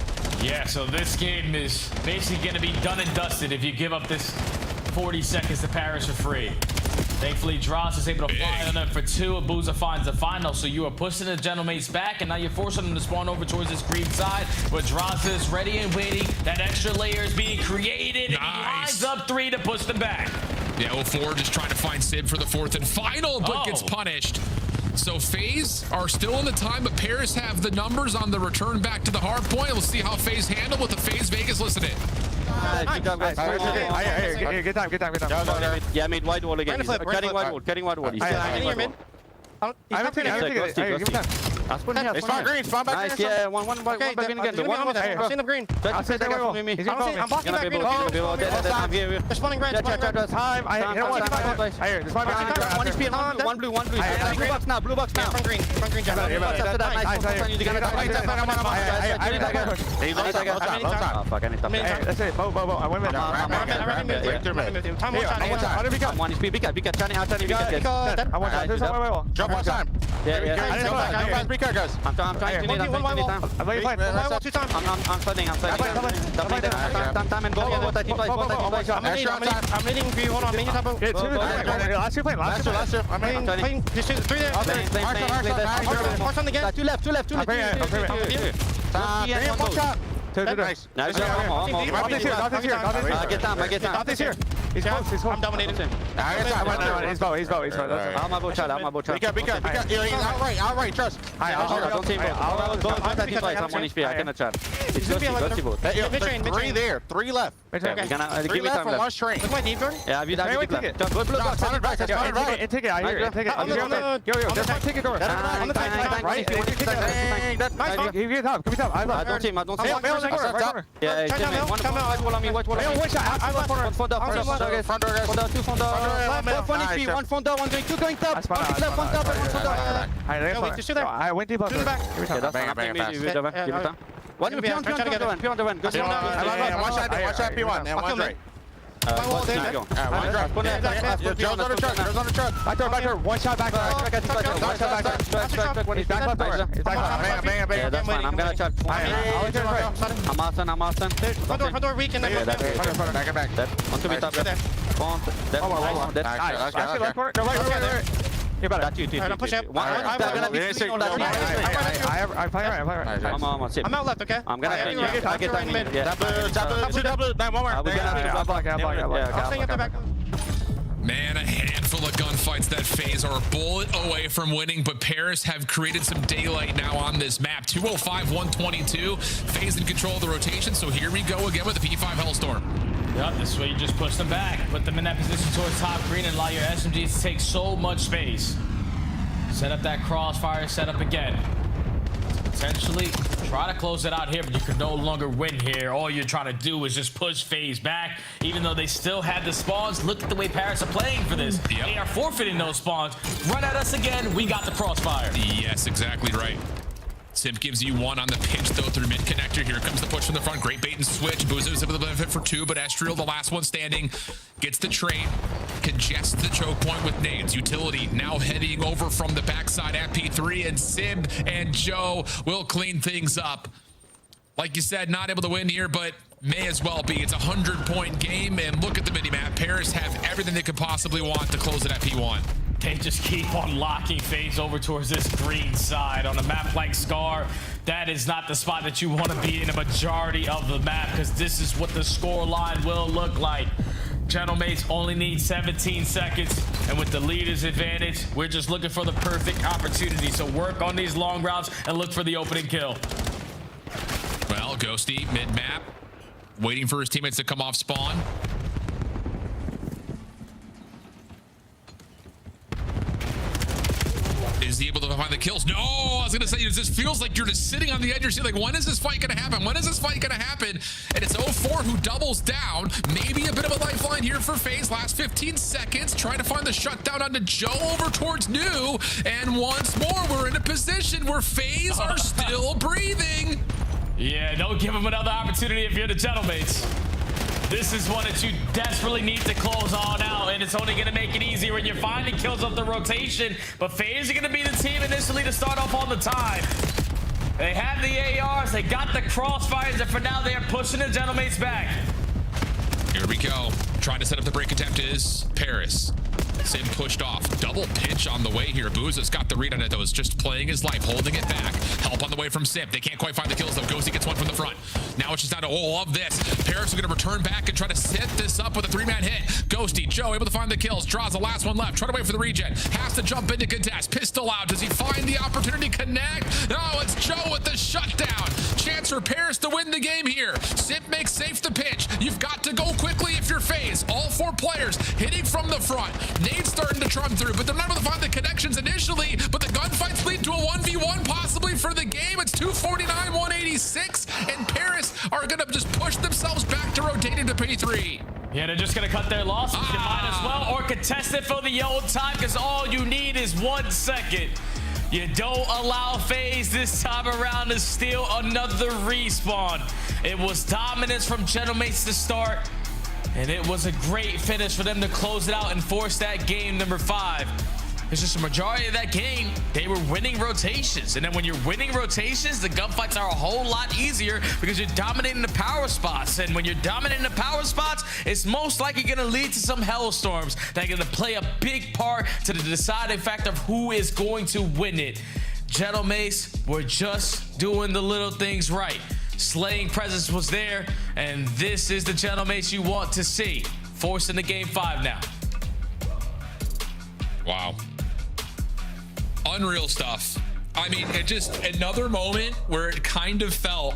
Yeah, so this game is basically going to be done and dusted if you give up this 40 seconds to Paris for free. Thankfully, Dross is able to fly on them for 2. Abuza finds the final, so you are pushing the Gentleman's back, and now you're forcing them to spawn over towards this green side, where Dross is ready and waiting. That extra layer is being created, and he lines up 3 to push them back. Yeah, 04 just trying to find Sib for the fourth and final, but gets punished. So FaZe are still in the time, but Paris have the numbers on the return back to the hard point. We'll see how FaZe handle with the FaZe Vegas. Listen in. Good job, guys. Good time. Yeah, made wide wall again. Cutting wide wall. He's still hanging wide wall. I'm taking it. It's fine, green. It's fine back. Nice, yeah. One back green again. I've seen him green. I'll say that will. I'm blocking back green. I'm here. They're spawning red. Time. I hit one. One speed. One blue. Blue box now. Blue box now. Front green. After that, nice. Fuck, I need to. That's it. Bo. I went with it. One speed. Big guy. Turning out. I want that. Drop one time. Yeah. Guys. I'm trying to need time. I'm waiting. I'm flooding. Time and go. I'm leading for you. Hold on. Main top. Last two. I'm playing. Just 3 there. March on again. Two left. One shot. Nice. I get time. He's here. He's close. I'm dominating. He's bow. I'm a bow shot. Be careful. Outright. Trust. Don't team both. I'm one HP. I cannot chat. It's ghosty. 3 there. 3 left. Okay. 3 left from one train. Look my deep door. Yeah, have you done it? Go blue box. Take it. I hear it. Take it. Yo. There's one ticket door. On the tank. Right. Nice. Give me top. I don't team. Yeah, come out. White wall on me. One shot. Front door. Two front door. One front door. One going. Two going top. One left. One top. One front door. I went deep up. Give me time. Give me time. One P on the one. Watch out P1. And one right. One right. Joe's on the truck. Back door. One shot back. He's back left door. Bang. Yeah, that's fine. I'm gonna check. I'm Austin. Front door weak and then back. One to be top. Right. You better. That's you. I'm pushing up. I'm out left, okay? I'm gonna get that mid. Double. One more. I'm staying at the back. Man, a handful of gunfights that FaZe are a bullet away from winning, but Paris have created some daylight now on this map. 205, 122. FaZe in control of the rotation, so here we go again with the P5 Hellstorm. Yep, this way you just push them back, put them in that position towards top green and allow your SMGs to take so much space. Set up that crossfire, set up again. Potentially try to close it out here, but you can no longer win here. All you're trying to do is just push FaZe back, even though they still had the spawns. Look at the way Paris are playing for this. Yep. They are forfeiting those spawns. Run at us again, we got the crossfire. Yes, exactly right. Simp gives you one on the pinch, though, through mid connector. Here comes the push from the front. Great bait and switch. Boozos with the benefit for 2, but Estriel, the last one standing, gets the trade, congests the choke point with nades. Utility now heading over from the backside at P3, and Sib and Joe will clean things up. Like you said, not able to win here, but may as well be. It's a 100-point game, and look at the minimap. Paris have everything they could possibly want to close it at P1. They just keep on locking FaZe over towards this green side. On a map like Scar, that is not the spot that you want to be in a majority of the map, because this is what the score line will look like. Gentlemates only need 17 seconds, and with the leader's advantage, we're just looking for the perfect opportunity. So work on these long routes and look for the opening kill. Well, Ghosty, mid-map, waiting for his teammates to come off spawn. Is he able to find the kills? No, I was gonna say, it just feels like you're just sitting on the edge. You're like, when is this fight gonna happen? When is this fight gonna happen? And it's 04 who doubles down. Maybe a bit of a lifeline here for FaZe. Last 15 seconds, trying to find the shutdown onto Joe over towards New. And once more, we're in a position where FaZe are still breathing. Yeah, don't give him another opportunity if you're the Gentlemates. This is one that you desperately need to close on out, and it's only going to make it easier when you're finding kills off the rotation. But FaZe are going to be the team initially to start off on the time. They have the ARs, they got the crossfires, and for now they are pushing the Gentlemates back. Here we go. Trying to set up the break attempt is Paris. Sim pushed off. Double pitch on the way here. Booza's got the read on it, though. Is just playing his life, holding it back. Help on the way from Sim. They can't quite find the kills, though. Ghosty gets one from the front. Now it's just down to, oh, love this. Paris is going to return back and try to set this up with a 3-man hit. Ghosty, Joe able to find the kills. Draws the last one left. Try to wait for the regen. Has to jump into contest. Pistol out. Does he find the opportunity? Connect. No, it's Joe with the shutdown. Chance for Paris to win the game here. Sim makes safe the pitch. You've got to go quickly if you're FaZe. All 4 players hitting from the front. Nade's starting to trum through, but they're not able to find the connections initially. But the gunfights lead to a 1v1 possibly for the game. It's 249, 186, and Paris are going to just push themselves back to rotating to P3. Yeah, they're just going to cut their losses. You might as well, or contest it for the old time, because all you need is 1 second. You don't allow FaZe this time around to steal another respawn. It was dominance from Gentleman's to start, and it was a great finish for them to close it out and force that game number 5. It's just a majority of that game, they were winning rotations. And then when you're winning rotations, the gunfights are a whole lot easier because you're dominating the power spots. And when you're dominating the power spots, it's most likely going to lead to some hellstorms that are going to play a big part to the deciding factor of who is going to win it. Gentleman's were just doing the little things right. Slaying presence was there, and this is the Gentleman's you want to see. Forcing the game 5 now. Wow. Unreal stuff. I mean, it just another moment where it kind of felt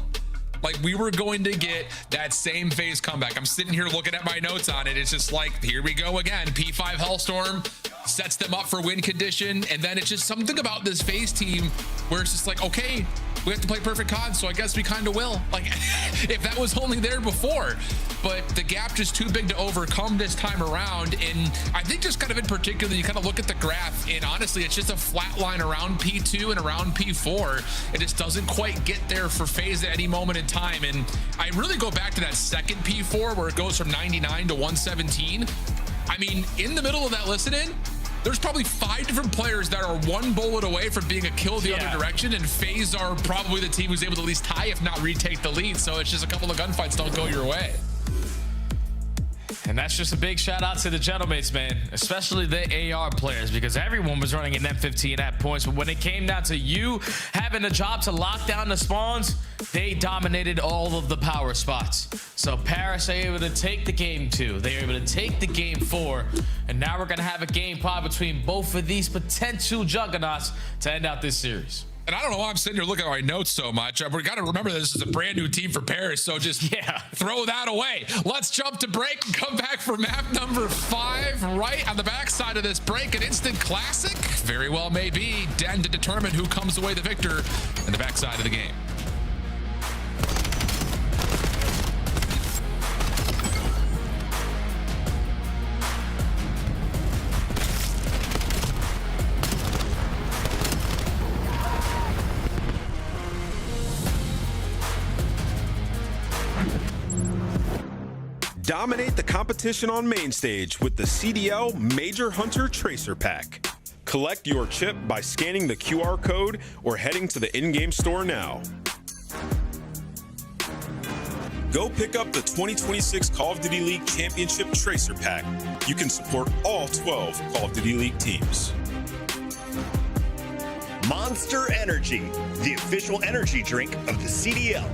like we were going to get that same FaZe comeback. I'm sitting here looking at my notes on it. It's just like, here we go again. P5 Hellstorm sets them up for win condition. And then it's just something about this FaZe team where it's just like, okay, we have to play perfect COD, so I guess we kind of will. Like, if that was only there before. But the gap just too big to overcome this time around. And I think just kind of in particular, you kind of look at the graph, and honestly, it's just a flat line around P2 and around P4. It just doesn't quite get there for FaZe at any moment in time. And I really go back to that second P4 where it goes from 99 to 117. I mean, in the middle of that listening, there's probably 5 different players that are 1 bullet away from being a kill the other direction, and FaZe are probably the team who's able to at least tie, if not retake the lead. So it's just a couple of gunfights don't go your way. And that's just a big shout out to the Gentleman's, man, especially the AR players, because everyone was running an M15 at points. But when it came down to you having a job to lock down the spawns, they dominated all of the power spots. So Paris are able to take the game 2. They are able to take the game 4. And now we're going to have a game 5 between both of these potential juggernauts to end out this series. And I don't know why I'm sitting here looking at my notes so much. We got to remember this is a brand new team for Paris, so just throw that away. Let's jump to break and come back for map number 5. Right on the backside of this break, an instant classic. Very well may be. Den to determine who comes away the victor in the backside of the game. Dominate the competition on main stage with the CDL Major Hunter Tracer Pack. Collect your chip by scanning the QR code or heading to the in-game store now. Go pick up the 2026 Call of Duty League Championship Tracer Pack. You can support all 12 Call of Duty League teams. Monster Energy, the official energy drink of the CDL.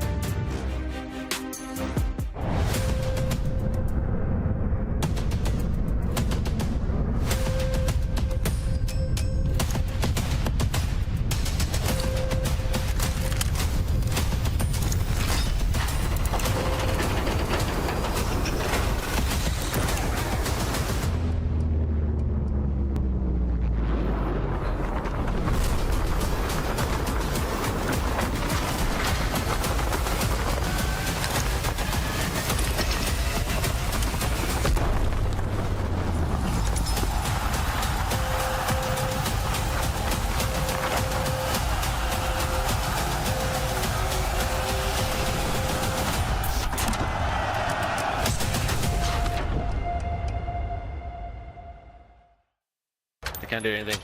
I can't do anything.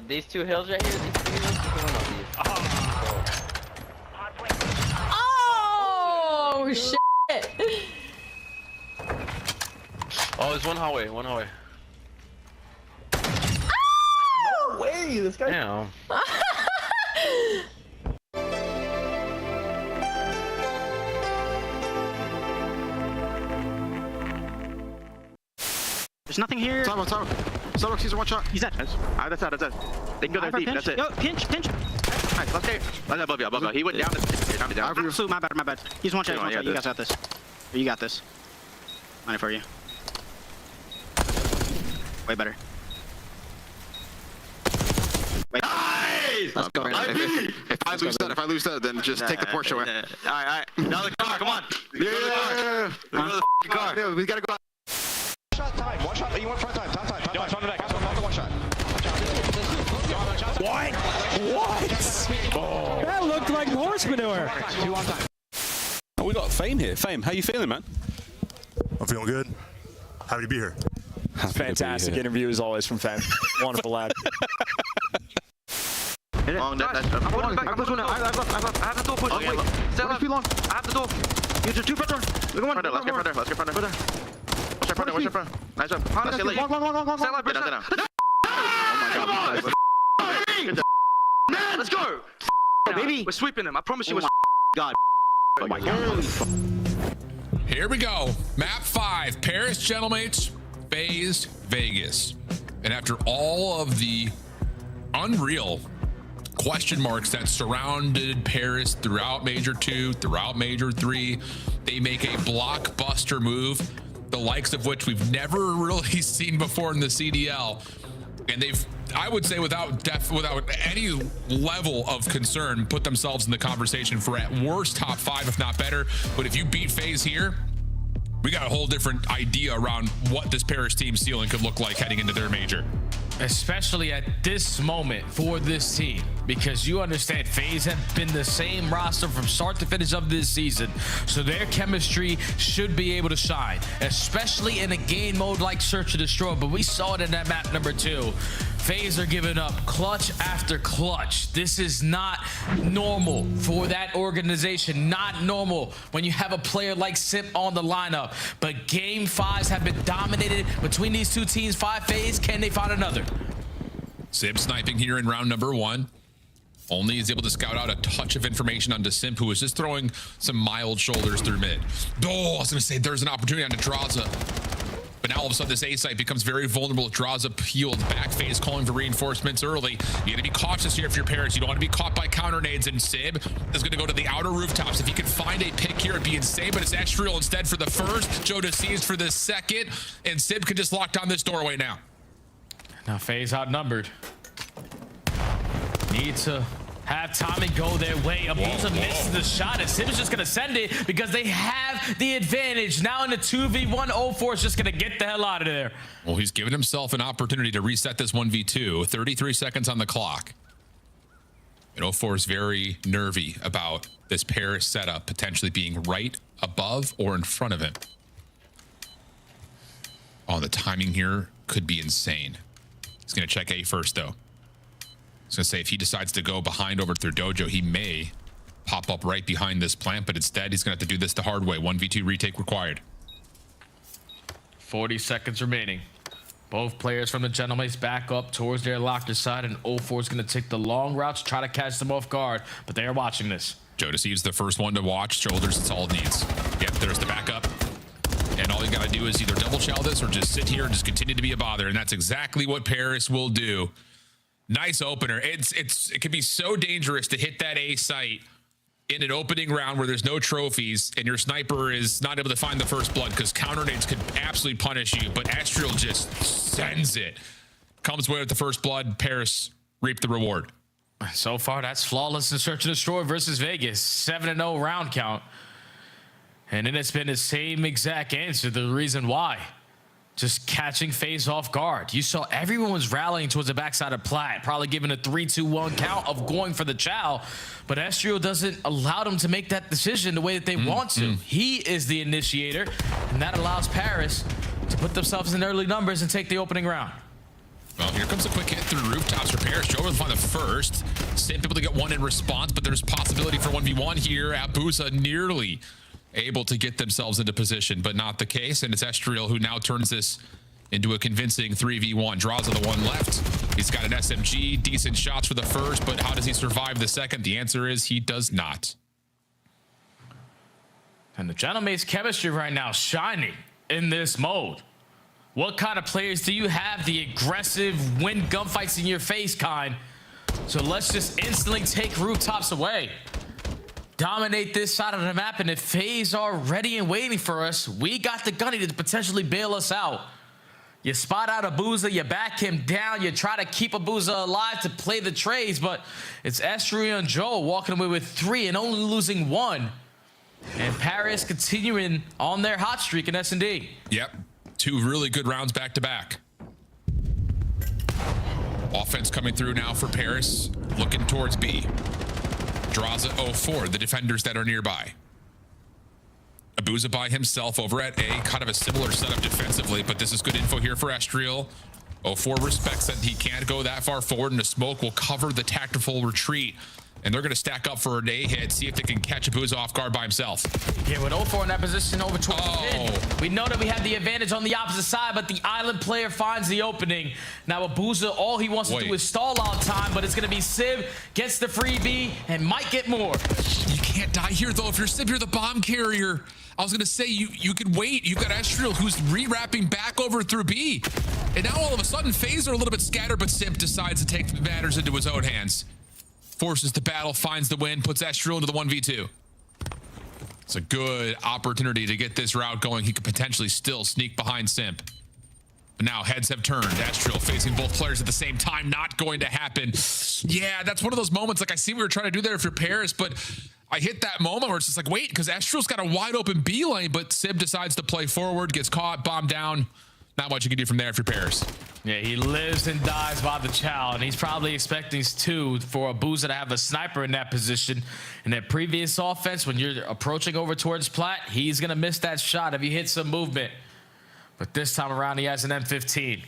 These 2 hills right here, these 2 hills, you can win on these. Oh, shit. Oh, there's one hallway, me. This guy. Damn. There's nothing here. Starbucks, he's a one shot. He's dead. That's it. They can go there deep. That's it. Yo, pinch. Nice, let's take it. That's above you. He went down. Down. Absolute, my bad. He's one shot. You guys got this. You got this. Money for you. Way better. Wait. Nice! Let's go. If I lose that, then just take the Porsche away. All right. Now the car, come on. Yeah. Go to the car. Yeah, we gotta go. One shot. You want front time. Time. One shot. What? Oh. That looked like horse manure. 2 on time. Oh, we got Fame here. Fame, how you feeling, man? I'm feeling good. Happy to be here. Fantastic interview as always from Fame. Wonderful lad. Long, I have the door push. Okay, stay left. I have the door. Use your 2 front door. Let's get front door. Watch your front. Nice up. Let's get late. Long. Stay left, Oh my God. Let's go. Baby. We're sweeping them. I promise you we're God. Oh my God. Here we go. Map 5, Paris Gentlemates, FaZe Vegas. And after all of the unreal question marks that surrounded Paris throughout Major 2, throughout Major 3, they make a blockbuster move, the likes of which we've never really seen before in the CDL. And they've, I would say without any level of concern, put themselves in the conversation for at worst top 5, if not better. But if you beat FaZe here, we got a whole different idea around what this Paris team ceiling could look like heading into their major. Especially at this moment for this team, because you understand FaZe have been the same roster from start to finish of this season, so their chemistry should be able to shine, especially in a game mode like Search and Destroy. But we saw it in that map number 2. FaZe are giving up clutch after clutch. This is not normal for that organization, not normal when you have a player like Simp on the lineup. But game 5s have been dominated between these two teams. 5 FaZe, can they find another? Simp sniping here in round number 1. Only is able to scout out a touch of information onto Simp, who was just throwing some mild shoulders through mid. Oh, I was going to say there's an opportunity onto Draza. But now all of a sudden this A site becomes very vulnerable. Draza peeled back. FaZe calling for reinforcements early. You got to be cautious here if you're Paris. You don't want to be caught by counter nades. And Sib is going to go to the outer rooftops. If he can find a pick here, it'd be insane. But it's Extrial instead for the first. Joe Deceased for the second. And Sib can just lock down this doorway now. Now FaZe outnumbered. Need to have Tommy go their way. Abusa misses the shot, and Sim's just gonna send it because they have the advantage. Now in the 2v1, 04 is just gonna get the hell out of there. Well, he's given himself an opportunity to reset this 1v2. 33 seconds on the clock. And 04 is very nervy about this Paris setup potentially being right above or in front of him. Oh, the timing here could be insane. He's gonna check A first though. I was going to say, if he decides to go behind over through Dojo, he may pop up right behind this plant, but instead he's going to have to do this the hard way. 1v2 retake required. 40 seconds remaining. Both players from the Gentlemates back up towards their locker side, and 04 is going to take the long route to try to catch them off guard, but they are watching this. Jodeci is the first one to watch. Shoulders, it's all it needs. Yep, there's the backup. And all you got to do is either double chow this or just sit here and just continue to be a bother, and that's exactly what Paris will do. Nice opener. It can be so dangerous to hit that A site in an opening round where there's no trophies and your sniper is not able to find the first blood, because counter nades could absolutely punish you, but Extrial just sends it. Comes away with the first blood. Paris reap the reward. So far, that's flawless in Search and Destroy versus Vegas. 7-0 round count. And then it's been the same exact answer. The reason why. Just catching FaZe off guard. You saw everyone was rallying towards the backside of Plat, probably giving a 3-2-1 count of going for the chow, but Estrio doesn't allow them to make that decision the way that they want to. He is the initiator, and that allows Paris to put themselves in early numbers and take the opening round. Well, here comes a quick hit through rooftops for Paris. Joe will find the first. Simp able to get one in response, but there's possibility for 1v1 here. Abusa nearly able to get themselves into position, but not the case. And it's Estriel who now turns this into a convincing 3v1. Draws on the one left. He's got an SMG, decent shots for the first, but how does he survive the second? The answer is he does not. And the Gentleman's chemistry right now shining in this mode. What kind of players do you have? The aggressive, win gunfights in your face kind. So let's just instantly take rooftops away. Dominate this side of the map, and if FaZe are ready and waiting for us, we got the gunny to potentially bail us out. You spot out Abuza, you back him down, you try to keep Abuza alive to play the trades, but it's Estrio and Joe walking away with 3 and only losing 1. And Paris continuing on their hot streak in S&D. Yep, 2 really good rounds back to back. Offense coming through now for Paris, looking towards B. Draza 0-4, the defenders that are nearby. Abuza by himself over at A, kind of a similar setup defensively, but this is good info here for Estriel. 0-4 respects that he can't go that far forward, and the smoke will cover the tactical retreat. And they're going to stack up for an A hit, see if they can catch Abuza off guard by himself. Yeah, with 0-4 in that position over towards the mid, we know that we have the advantage on the opposite side, but the island player finds the opening. Now Abuza, all he wants to do is stall out time, but it's going to be Sib, gets the freebie, and might get more. You can't die here, though. If you're Sib, you're the bomb carrier. I was going to say, you could wait. You've got Estriel, who's re-wrapping back over through B. And now all of a sudden, FaZe are a little bit scattered, but Simp decides to take matters into his own hands. Forces the battle, finds the win, puts Estriel into the 1v2. It's a good opportunity to get this route going. He could potentially still sneak behind Simp. But now heads have turned. Estriel facing both players at the same time. Not going to happen. Yeah, that's one of those moments. Like, I see what you're trying to do there for Paris, but I hit that moment where it's just like, wait, because Estriel's got a wide open B lane, but Sib decides to play forward, gets caught, bombed down. Not much you can do from there if you're Paris. Yeah, he lives and dies by the chow, and he's probably expecting for Abuza to have a sniper in that position. In that previous offense, when you're approaching over towards Plat, he's going to miss that shot if he hits some movement. But this time around, he has an M15.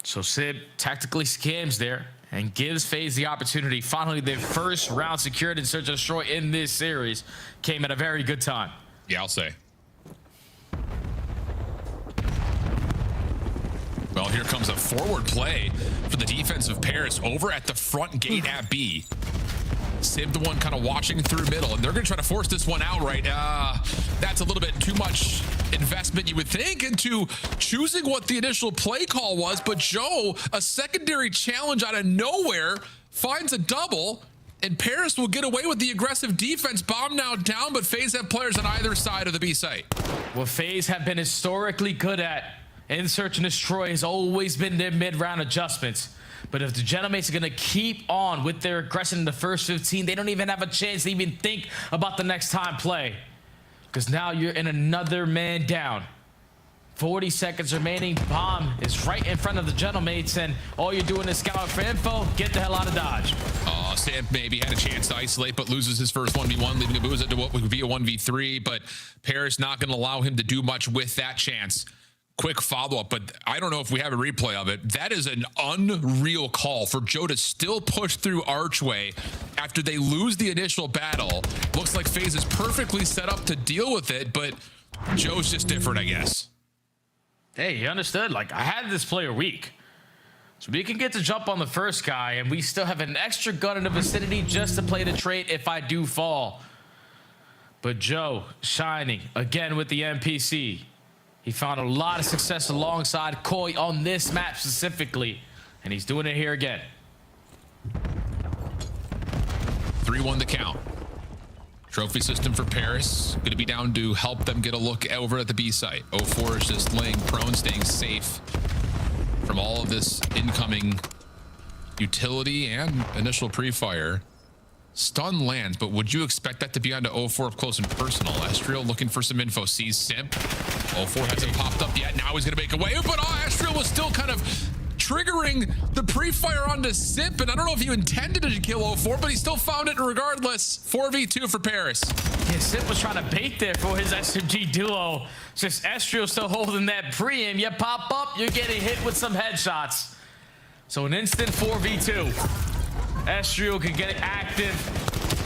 So Sib tactically scams there and gives FaZe the opportunity. Finally, their first round secured in Search and Destroy in this series came at a very good time. Yeah, I'll say. Well, here comes a forward play for the defense of Paris over at the front gate at B. Sib the one kind of watching through middle, and they're going to try to force this one out right. That's a little bit too much investment, you would think, into choosing what the initial play call was, but Joe, a secondary challenge out of nowhere, finds a double, and Paris will get away with the aggressive defense. Bomb now down, but FaZe have players on either side of the B site. What FaZe have been historically good at in Search and Destroy has always been their mid-round adjustments. But if the Gentlemates are going to keep on with their aggression in the first 15, they don't even have a chance to even think about the next time play. Because now you're in another man down. 40 seconds remaining. Bomb is right in front of the Gentlemates, and all you're doing is scout for info. Get the hell out of Dodge. Simp maybe had a chance to isolate, but loses his first 1v1, leaving Abuza to what would be a 1v3. But Paris not going to allow him to do much with that chance. Quick follow-up, but I don't know if we have a replay of it. That is an unreal call for Joe to still push through Archway after they lose the initial battle. Looks like FaZe is perfectly set up to deal with it, but Joe's just different, I guess. Hey, you understood? Like, I had this player weak. So we can get to jump on the first guy, and we still have an extra gun in the vicinity just to play the trait if I do fall. But Joe, shining, again with the NPC. He found a lot of success alongside Koi on this map specifically, and he's doing it here again. 3-1 the count. Trophy system for Paris. Going to be down to help them get a look over at the B site. 0-4 is just laying prone, staying safe from all of this incoming utility and initial pre-fire. Stun lands, but would you expect that to be onto 0-4 up close and personal? Estriel looking for some info, sees Simp. 0-4 hasn't popped up yet. Now he's going to make away, but Estriel was still kind of triggering the pre-fire onto Simp, and I don't know if he intended to kill 0-4, but he still found it regardless. 4v2 for Paris. Yeah, Simp was trying to bait there for his SMG duo. Just Estriel still holding that pre-aim. You pop up, you're getting hit with some headshots. So an instant 4v2. Estriel can get active.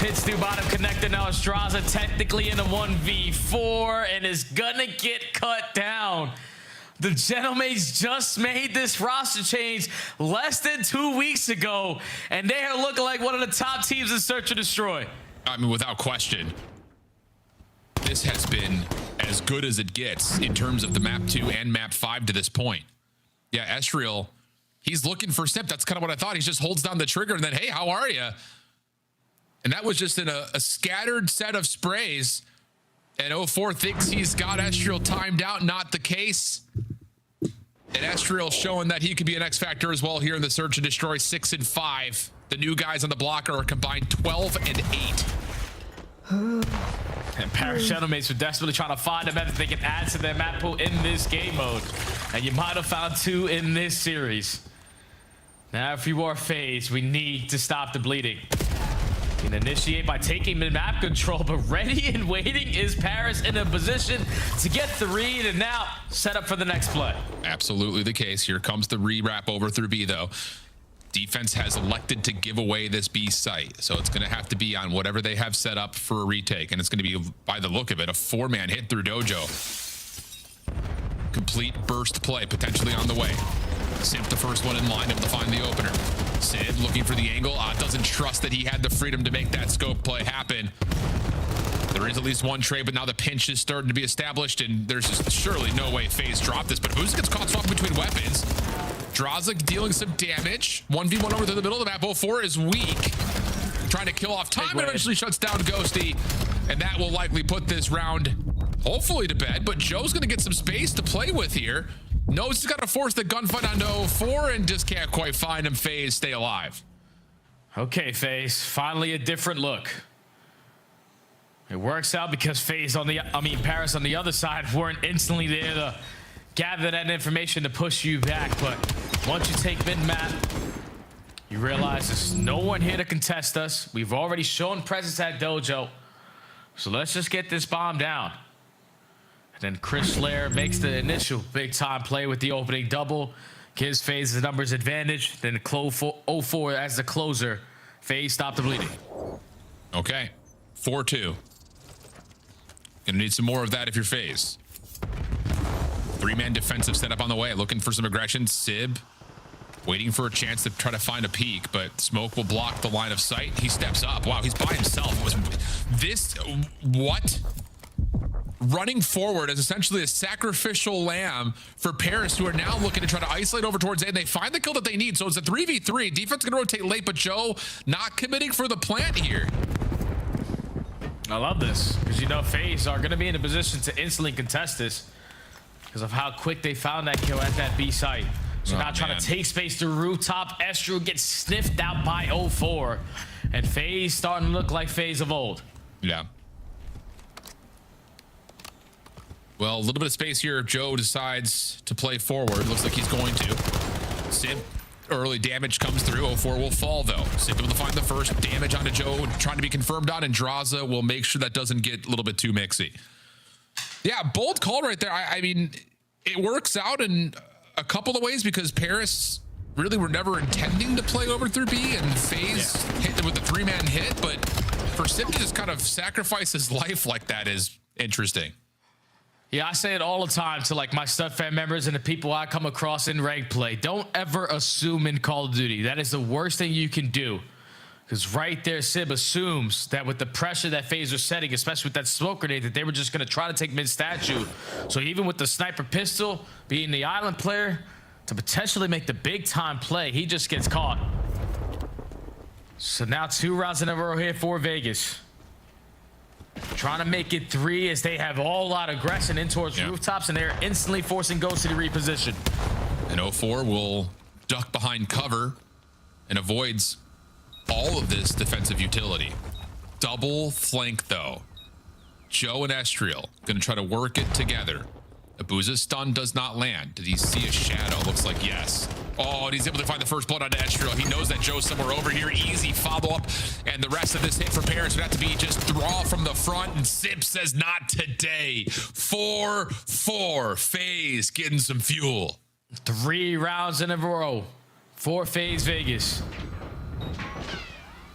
Hits through bottom connector. Now Estraza technically in a 1v4 and is gonna get cut down. The Gentlemen's just made this roster change less than 2 weeks ago, and they are looking like one of the top teams in Search and Destroy. I mean, without question, this has been as good as it gets in terms of the map 2 and map 5 to this point. Yeah, Estriel, he's looking for Snip. That's kind of what I thought. He just holds down the trigger and then, hey, how are you? And that was just in a scattered set of sprays. And 04 thinks he's got Estriel timed out. Not the case. And Estriel showing that he could be an X factor as well here in the Search and Destroy 6 and 5. The new guys on the block are combined 12 and 8. And Paris Gentlemen are desperately trying to find a method they can add to their map pool in this game mode. And you might have found 2 in this series. Now, if you are FaZe, we need to stop the bleeding. You can initiate by taking mid-map control, but ready and waiting is Paris in a position to get the read and now set up for the next play. Absolutely the case. Here comes the re-wrap over through B, though. Defense has elected to give away this B site, so it's going to have to be on whatever they have set up for a retake, and it's going to be, by the look of it, a 4-man hit through Dojo. Complete burst play potentially on the way. Simp the first one in line, able to find the opener. Sid looking for the angle. Doesn't trust that he had the freedom to make that scope play happen. There is at least one trade, but now the pinch is starting to be established, and there's just surely no way FaZe dropped this. But Booza gets caught swapping between weapons. Draza dealing some damage. 1v1 over to the middle of the map. 04 is weak. Trying to kill off time, and eventually shuts down Ghosty. And that will likely put this round hopefully to bed. But Joe's going to get some space to play with here. Knows he's got to force the gunfight onto 04 and just can't quite find him. FaZe stay alive. Okay, FaZe, finally a different look. It works out because Paris on the other side weren't instantly there to gather that information to push you back. But once you take mid-map, you realize there's no one here to contest us. We've already shown presence at Dojo. So let's just get this bomb down. Then Chris Slayer makes the initial big-time play with the opening double. Gives FaZe the numbers advantage. Then 04 as the closer. FaZe stop the bleeding. Okay. 4-2. Gonna need some more of that if you're FaZe. 3-man defensive setup on the way. Looking for some aggression. Sib waiting for a chance to try to find a peek, but smoke will block the line of sight. He steps up. Wow, he's by himself. What? Running forward as essentially a sacrificial lamb for Paris, who are now looking to try to isolate over towards A, and they find the kill that they need. So it's a 3v3. Defense going to rotate late, but Joe not committing for the plant here. I love this because, you know, FaZe are going to be in a position to instantly contest this because of how quick they found that kill at that B site. So now trying to take space to rooftop. Estriel gets sniffed out by 04, and FaZe starting to look like FaZe of old. Yeah. Well, a little bit of space here if Joe decides to play forward. Looks like he's going to. Sid, early damage comes through. 04 will fall, though. Sid able to find the first damage onto Joe, trying to be confirmed on, and Draza will make sure that doesn't get a little bit too mixy. Yeah, bold call right there. I mean, it works out in a couple of ways because Paris really were never intending to play over through B, and FaZe hit them with a 3-man hit, but for Sid to just kind of sacrifice his life like that is interesting. Yeah, I say it all the time to like my stud fan members and the people I come across in ranked play. Don't ever assume in Call of Duty. That is the worst thing you can do. Because right there, Sib assumes that with the pressure that FaZe are setting, especially with that smoke grenade, that they were just going to try to take mid-statue. So even with the sniper pistol, being the island player, to potentially make the big-time play, he just gets caught. So now 2 rounds in a row here for Vegas. Trying to make it 3 as they have all lot of aggression in towards rooftops, and they're instantly forcing Ghost to reposition. And 04 will duck behind cover and avoids all of this defensive utility. Double flank, though. Joe and Estriel going to try to work it together. Abuza's stun does not land. Did he see a shadow? Looks like yes. Oh, and he's able to find the first blood onto Estriel. He knows that Joe's somewhere over here. Easy follow-up. And the rest of this hit for Paris would have to be just draw from the front. And Sip says not today. 4-4. FaZe getting some fuel. 3 rounds in a row for FaZe Vegas.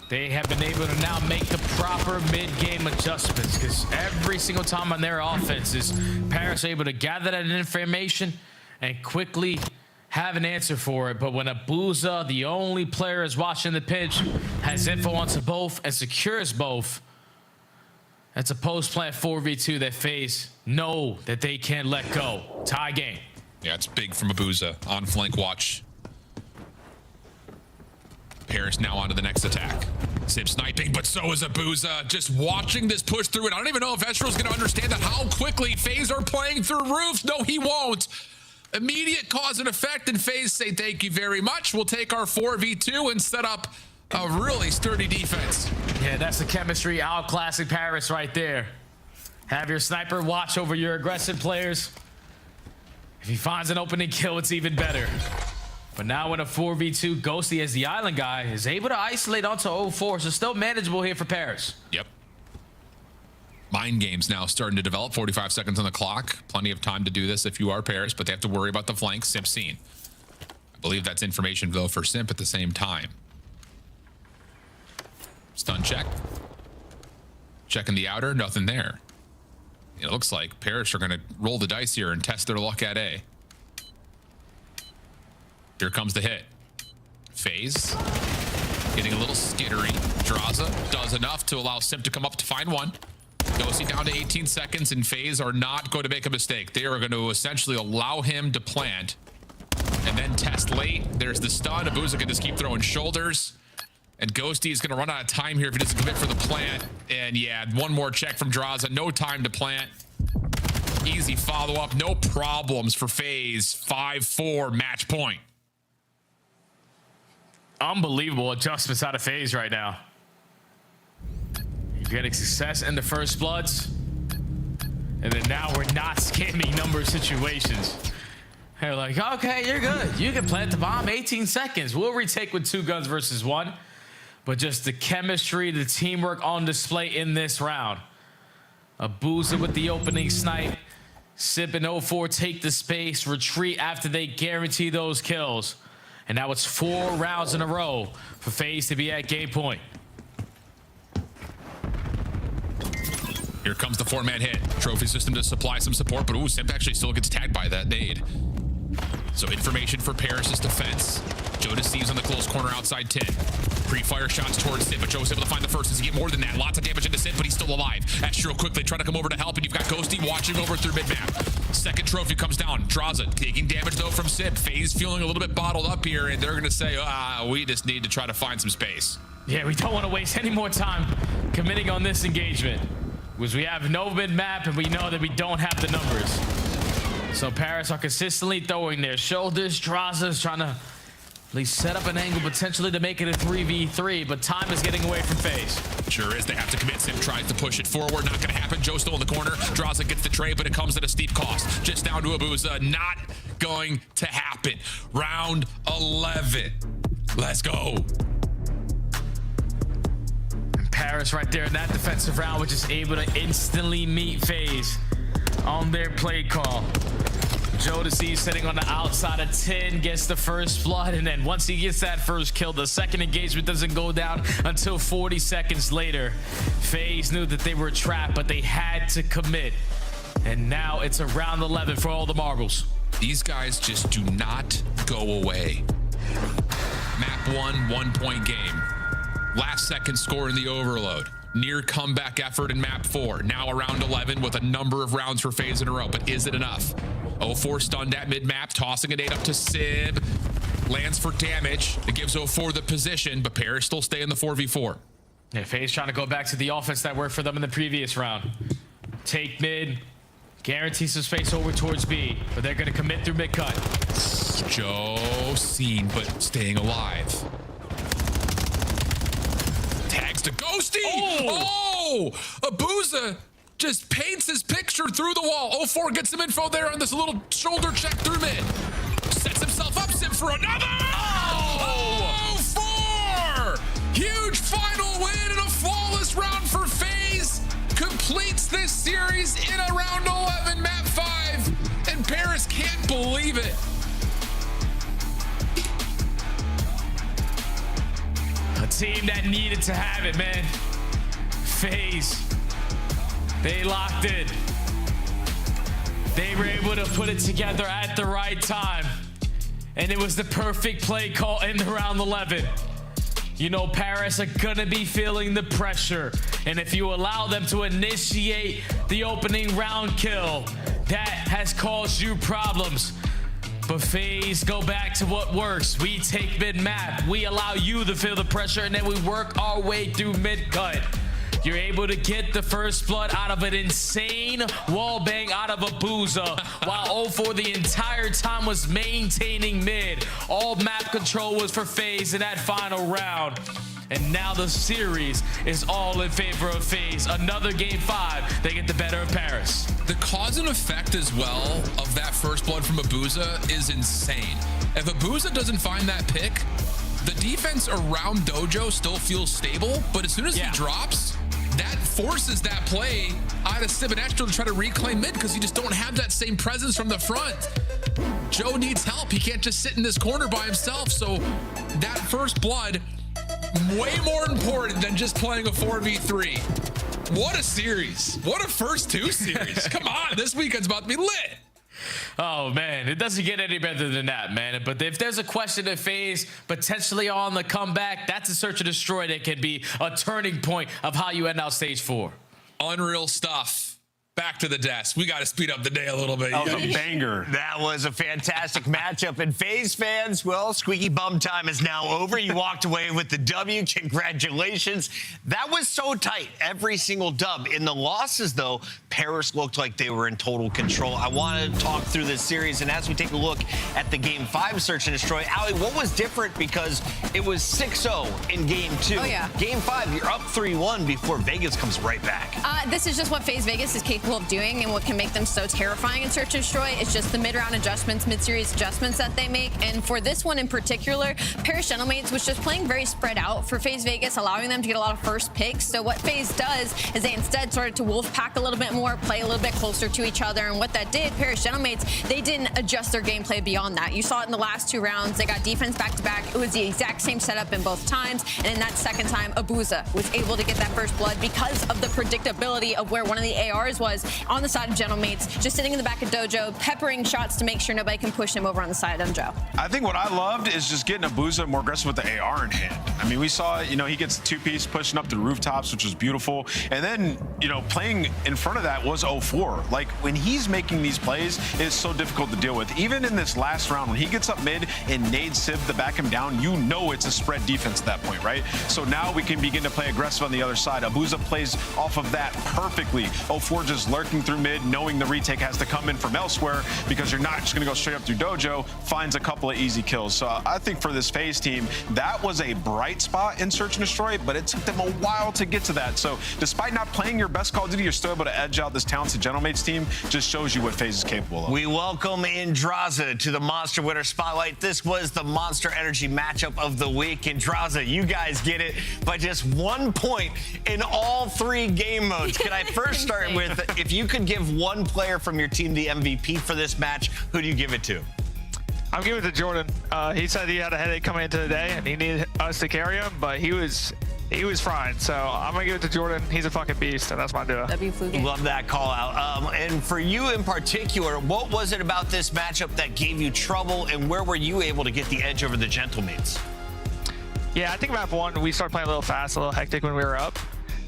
They have been able to now make the proper mid-game adjustments because every single time on their offenses, Paris are able to gather that information and quickly have an answer for it. But when Abuza, the only player is watching the pitch, has info onto both and secures both, it's a post-plant 4v2 that FaZe know that they can't let go. Tie game. Yeah, it's big from Abuza on flank watch. Paris now onto the next attack. Sib sniping, but so is Abuza. Just watching this push through it. I don't even know if Estrel's going to understand that how quickly FaZe are playing through roofs. No, he won't. Immediate cause and effect, and FaZe say thank you very much. We'll take our 4v2 and set up a really sturdy defense. Yeah, that's the chemistry outclassing Paris right there. Have your sniper watch over your aggressive players. If he finds an opening kill, it's even better. But now in a 4v2, Ghosty, as the island guy, is able to isolate onto 04, so still manageable here for Paris. Yep. Mind games now starting to develop. 45 seconds on the clock. Plenty of time to do this if you are Paris, but they have to worry about the flank. Simp seen. I believe that's information, though, for Simp at the same time. Stun check. Checking the outer. Nothing there. It looks like Paris are going to roll the dice here and test their luck at A. Here comes the hit. FaZe getting a little skittery. Draza does enough to allow Simp to come up to find one. Ghosty down to 18 seconds, and FaZe are not going to make a mistake. They are going to essentially allow him to plant and then test late. There's the stun. Abuza can just keep throwing shoulders. And Ghosty is going to run out of time here if he doesn't commit for the plant. And yeah, one more check from Draza. No time to plant. Easy follow-up. No problems for FaZe. 5-4 match point. Unbelievable adjustments out of FaZe right now. You're getting success in the first bloods. And then now we're not scamming number situations. They're like, okay, you're good. You can plant the bomb 18 seconds. We'll retake with 2 guns versus 1. But just the chemistry, the teamwork on display in this round. Abuza with the opening snipe. Sip and 04 take the space, retreat after they guarantee those kills. And now it's 4 rounds in a row for FaZe to be at game point. Here comes the 4-man hit. Trophy system to supply some support, but ooh, Simp actually still gets tagged by that nade. So information for Paris' defense. Joe deceives on the close corner outside 10. Pre-fire shots towards Simp, but Joe's able to find the first as he get more than that. Lots of damage into Simp, but he's still alive. Astro quickly trying to come over to help, and you've got Ghosty watching over through mid-map. Second trophy comes down. Draza taking damage, though, from Simp. FaZe feeling a little bit bottled up here, and they're going to say, we just need to try to find some space. Yeah, we don't want to waste any more time committing on this engagement, because we have no mid-map, and we know that we don't have the numbers. So Paris are consistently throwing their shoulders. Draza's trying to at least set up an angle potentially to make it a 3v3, but time is getting away from FaZe. Sure is. They have to commit. Simp tries to push it forward. Not going to happen. Joe still in the corner. Draza gets the trade, but it comes at a steep cost. Just down to Abuza. Not going to happen. Round 11. Let's go. Paris right there in that defensive round, which is able to instantly meet FaZe on their play call. Jodeci sitting on the outside of 10 gets the first blood, and then once he gets that first kill, the second engagement doesn't go down until 40 seconds later. FaZe knew that they were trapped, but they had to commit. And now it's a round 11 for all the marbles. These guys just do not go away. Map 1, 1-point game. Last second score in the overload. Near comeback effort in map 4. Now around 11 with a number of rounds for FaZe in a row, but is it enough? 04 stunned at mid-map, tossing a nade up to Sib. Lands for damage. It gives 04 the position, but Paris still stay in the 4v4. Yeah, FaZe trying to go back to the offense that worked for them in the previous round. Take mid, guarantee some space over towards B, but they're going to commit through mid-cut. Joe seen, but staying alive. Tags to Ghosty. Oh, Abuza just paints his picture through the wall. 04 gets some info there on this little shoulder check through mid. Sets himself up, Sim, for another. Oh, 04! Huge final win and a flawless round for FaZe. Completes this series in a round 11, map 5. And Paris can't believe it. A team that needed to have it, man. FaZe. They locked in. They were able to put it together at the right time. And it was the perfect play call in the round 11. You know, Paris are gonna be feeling the pressure. And if you allow them to initiate the opening round kill, that has caused you problems. But FaZe go back to what works. We take mid-map. We allow you to feel the pressure, and then we work our way through mid-cut. You're able to get the first blood out of an insane wall bang out of Abuza, while 0-4 the entire time was maintaining mid. All map control was for FaZe in that final round. And now the series is all in favor of FaZe. Another game 5, they get the better of Paris. The cause and effect as well of that first blood from Abuza is insane. If Abuza doesn't find that pick, the defense around Dojo still feels stable, but as soon as he drops, that forces that play out of Sib and Extra to try to reclaim mid because you just don't have that same presence from the front. Joe needs help. He can't just sit in this corner by himself. So that first blood, way more important than just playing a 4v3. What a series. What a first 2 series. Come on, this weekend's about to be lit. Oh, man, it doesn't get any better than that, man. But if there's a question of FaZe potentially on the comeback, that's a search and destroy that can be a turning point of how you end out stage 4. Unreal stuff. Back to the desk. We got to speed up the day a little bit. That was a banger. That was a fantastic matchup. And FaZe fans, well, squeaky bum time is now over. You walked away with the W. Congratulations. That was so tight. Every single dub. In the losses, though, Paris looked like they were in total control. I want to talk through this series. And as we take a look at the Game 5 search and destroy, Ali, what was different? Because it was 6-0 in Game 2. Oh, yeah. Game 5, you're up 3-1 before Vegas comes right back. This is just what FaZe Vegas is capable of doing and what can make them so terrifying in search and destroy. It's just the mid-round adjustments, mid-series adjustments that they make. And for this one in particular, Paris Gentlemates was just playing very spread out for FaZe Vegas, allowing them to get a lot of first picks. So what FaZe does is they instead started to wolf pack a little bit more, play a little bit closer to each other. And what that did, Paris Gentlemates, they didn't adjust their gameplay beyond that. You saw it in the last 2 rounds. They got defense back-to-back. It was the exact same setup in both times. And in that second time, Abuza was able to get that first blood because of the predictability of where one of the ARs was on the side of Gentlemates, just sitting in the back of Dojo, peppering shots to make sure nobody can push him over on the side of Joe. I think what I loved is just getting Abuza more aggressive with the AR in hand. I mean, we saw, you know, he gets the 2-piece pushing up the rooftops, which was beautiful. And then, you know, playing in front of that was 0-4. Like, when he's making these plays, it's so difficult to deal with. Even in this last round, when he gets up mid and nades Sib to back him down, you know it's a spread defense at that point, right? So now we can begin to play aggressive on the other side. Abuza plays off of that perfectly. 0-4 just lurking through mid, knowing the retake has to come in from elsewhere because you're not just going to go straight up through Dojo, finds a couple of easy kills. So I think for this FaZe team, that was a bright spot in Search and Destroy, but it took them a while to get to that. So despite not playing your best Call of Duty, you're still able to edge out this talented Gentlemates team. Just shows you what FaZe is capable of. We welcome Indraza to the Monster Winner Spotlight. This was the Monster Energy matchup of the week. Indraza, you guys get it by just 1 point in all 3 game modes. Can I first start with, if you could give one player from your team the MVP for this match, who do you give it to? I'm giving it to Jordan. He said he had a headache coming into the day and he needed us to carry him, but he was fine. So I'm gonna give it to Jordan. He's a fucking beast, and that's my duo. Love that call out. And for you in particular, what was it about this matchup that gave you trouble, and where were you able to get the edge over the Gentlemates? Yeah, I think map 1, we started playing a little fast, a little hectic when we were up.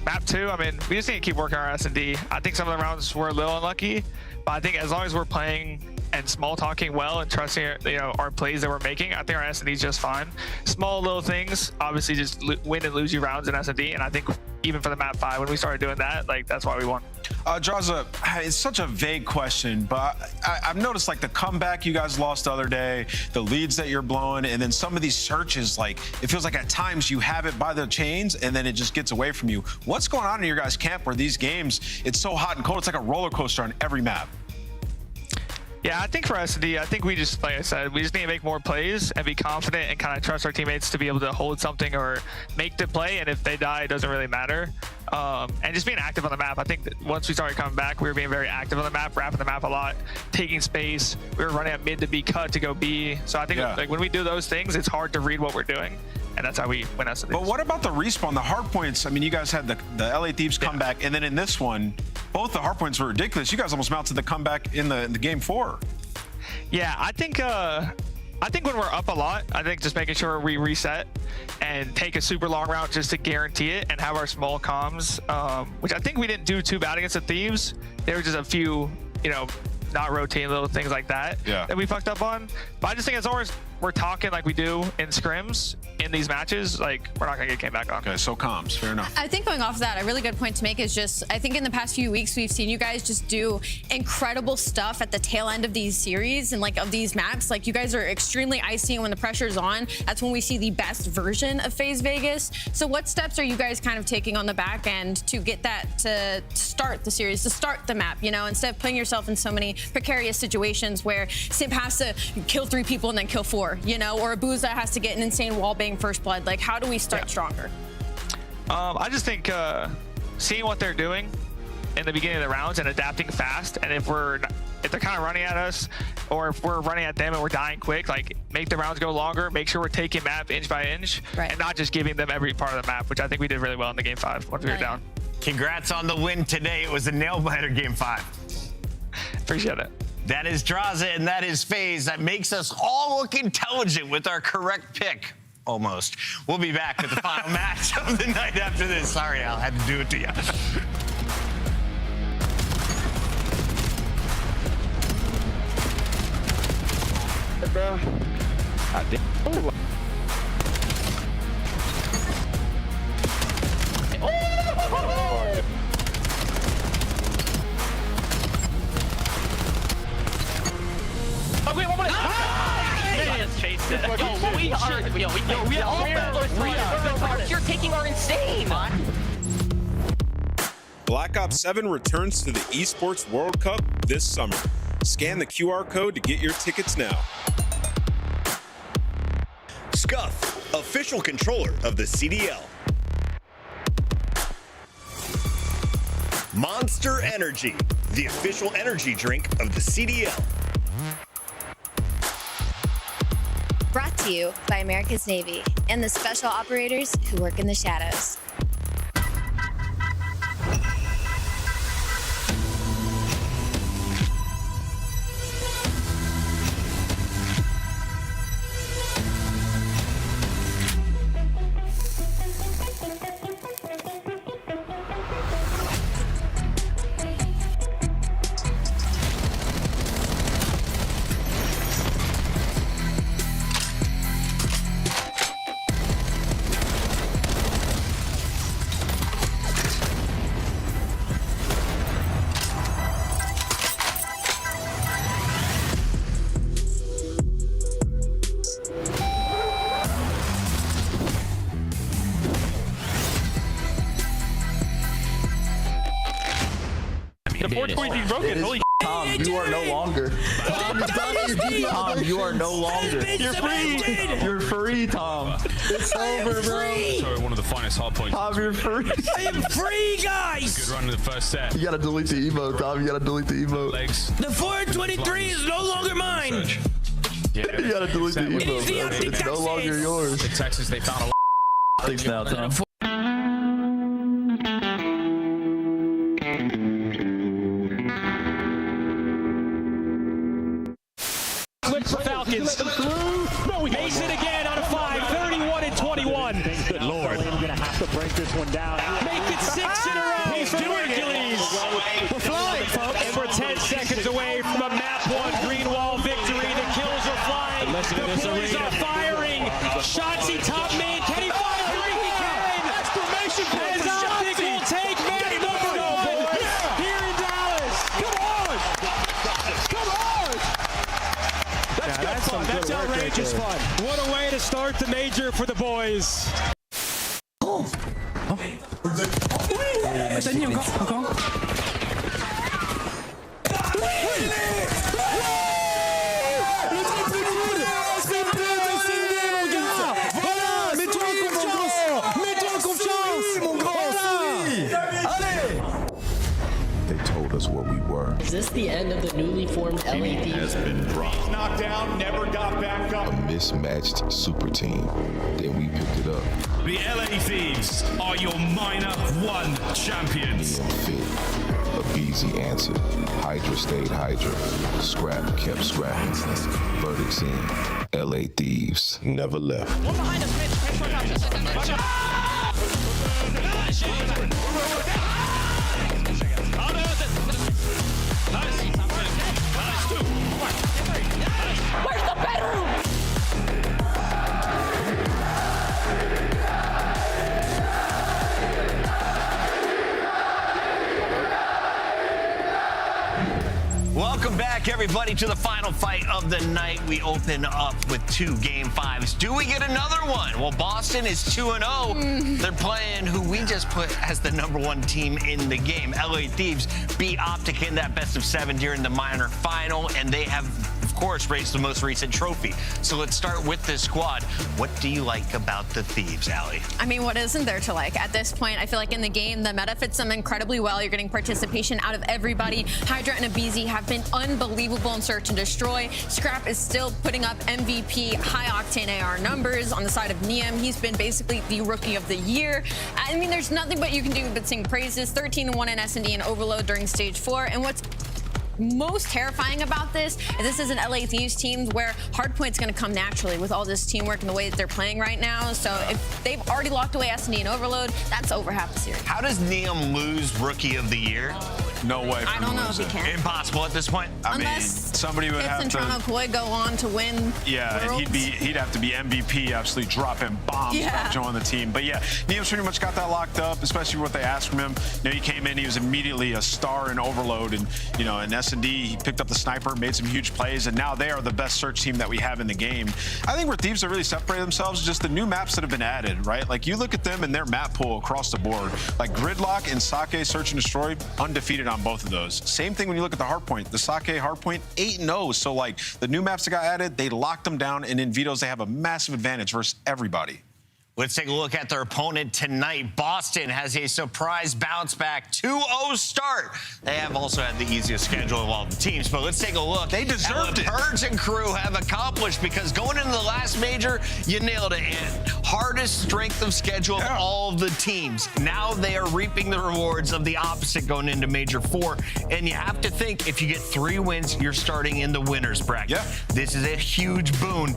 Map 2, I mean, we just need to keep working our S&D. I think some of the rounds were a little unlucky, but I think as long as we're playing and small talking well and trusting, you know, our plays that we're making, I think our S&D is just fine. Small little things obviously just win and lose you rounds in S&D, and I think even for the map 5, when we started doing that, like, that's why we won. Draza, it's such a vague question, but I've noticed, like, the comeback you guys lost the other day, the leads that you're blowing, and then some of these searches, like, it feels like at times you have it by the chains and then it just gets away from you. What's going on in your guys' camp where these games, it's so hot and cold, it's like a roller coaster on every map? Yeah, I think for S&D, I think we just, like I said, we just need to make more plays and be confident and kind of trust our teammates to be able to hold something or make the play, and if they die, it doesn't really matter. And just being active on the map. I think that once we started coming back, we were being very active on the map, wrapping the map a lot, taking space. We were running at mid to B cut to go B. So I think like when we do those things, it's hard to read what we're doing. And that's how we win S&D. But what about the respawn, the hard points? I mean, you guys had the LA Thieves come back, and then in this one, both the hard points were ridiculous. You guys almost mounted the comeback in the game 4. Yeah, I think when we're up a lot, I think just making sure we reset and take a super long route just to guarantee it and have our small comms, which I think we didn't do too bad against the Thieves. There were just a few, you know, not rotating little things like that that we fucked up on. But I just think as long as we're talking like we do in scrims in these matches, like we're not gonna get came back on. Okay, so comms, fair enough. I think going off of that, a really good point to make is just, I think in the past few weeks, we've seen you guys just do incredible stuff at the tail end of these series and like of these maps. Like you guys are extremely icy, and when the pressure's on, that's when we see the best version of FaZe Vegas. So what steps are you guys kind of taking on the back end to get that to start the series, to start the map, you know, instead of putting yourself in so many precarious situations where Simp has to kill 3 people and then kill 4, you know, or Abuza has to get an insane wallbang first blood. Like, how do we start stronger? I just think seeing what they're doing in the beginning of the rounds and adapting fast, and if they're kind of running at us, or if we're running at them and we're dying quick, like make the rounds go longer, make sure we're taking map inch by inch, and not just giving them every part of the map, which I think we did really well in the game 5 once we were down. Congrats on the win today. It was a nail-biter game 5. Appreciate it. That is Draza, and that is FaZe. That makes us all look intelligent with our correct pick. Almost. We'll be back with the final match of the night after this. Sorry, Al, had to do it to you. Hey, bro. Wait, one more. You're taking our insane. Black Ops 7 returns to the Esports World Cup this summer. Scan the QR code to get your tickets now. Scuff, official controller of the CDL. Monster Energy, the official energy drink of the CDL. Brought to you by America's Navy and the special operators who work in the shadows. The 420 is broken. Holy Tom, you are no longer. Tom, you are no longer. You're free. You're free, Tom. It's over, bro. Sorry, one of the finest hard points. Tom, you're free. I am free, guys. Good run in the first set. You gotta delete the emote, Tom. You gotta delete the emote. Legs. The 423 is no longer mine. Yeah. You gotta delete the emote, bro. It's no longer yours. In Texas, they found a lot. Thanks now, Tom. For Falcons. Makes it again on a 5, 31-21. Good Lord. I'm gonna have to break this one down. Make it 6 in a row. He's doing Hercules. We're flying, folks. And we're 10 seconds away from a map 1 green wall victory. The kills are flying. The boys are firing. Shotzi top main. Can he fire 3? He can. Exclamation point for Shotzi. Will take map number 1 here in Dallas. Come on. Come on. That's good fun. That's outrageous fun. What a way to start the major for the boys. They told us what we were. Is this the end of the newly formed LA Thieves? Has been dropped. Knocked down, never got back up. A mismatched super team. Then we picked it up. The LA Thieves are your minor one champions. Neon fit. A easy answer. Hydra stayed Hydra. Scrap kept scrapping. Verdicts in. LA Thieves never left. One behind us, Mitch. Where's the bedroom? Welcome back, everybody, to the final fight of the night. We open up with 2 Game 5s. Do we get another one? Well, Boston is 2-0. They're playing who we just put as the #1 team in the game. LA Thieves beat Optic in that best-of-7 during the minor final, and they have, of course, raised the most recent trophy. So let's start with this squad. What do you like about the Thieves, Allie? I mean, what isn't there to like? At this point, I feel like in the game, the meta fits them incredibly well. You're getting participation out of everybody. Hydra and Abizi have been unbelievable in Search and Destroy. Scrap is still putting up MVP high-octane AR numbers. On the side of Neum, he's been basically the Rookie of the Year. I mean, there's nothing but you can do but sing praises. 13-1 in S&D and Overload during Stage 4. And what's most terrifying about this is an LA Thieves team where Hardpoint's going to come naturally with all this teamwork and the way that they're playing right now. So if they've already locked away S&D and Overload, that's over half the series. How does Neum lose Rookie of the Year? No way. I don't know if he can. Impossible at this point. Unless somebody would have to. Toronto Koi go on to win. Yeah, and he'd have to be MVP, absolutely dropping bombs to join the team. But yeah, Neum's pretty much got that locked up, especially what they asked from him. You know, he came in, he was immediately a star in Overload, and you know, in S&D, he picked up the sniper, made some huge plays, and now they are the best search team that we have in the game. I think where Thieves have really separated themselves is just the new maps that have been added, right? Like you look at them and their map pool across the board, like Gridlock and Sake Search and Destroy, undefeated on both of those. Same thing when you look at the Hardpoint. The Sake Hardpoint, 8-0. So, like, the new maps that got added, they locked them down, and in Vetoes, they have a massive advantage versus everybody. Let's take a look at their opponent tonight. Boston has a surprise bounce back 2-0 start. They have also had the easiest schedule of all the teams, but let's take a look. They deserved at what Purge and crew have accomplished, because going into the last major, you nailed it. And hardest strength of schedule of all of the teams. Now they are reaping the rewards of the opposite going into Major 4. And you have to think, if you get 3 wins, you're starting in the winner's bracket. Yeah. This is a huge boon.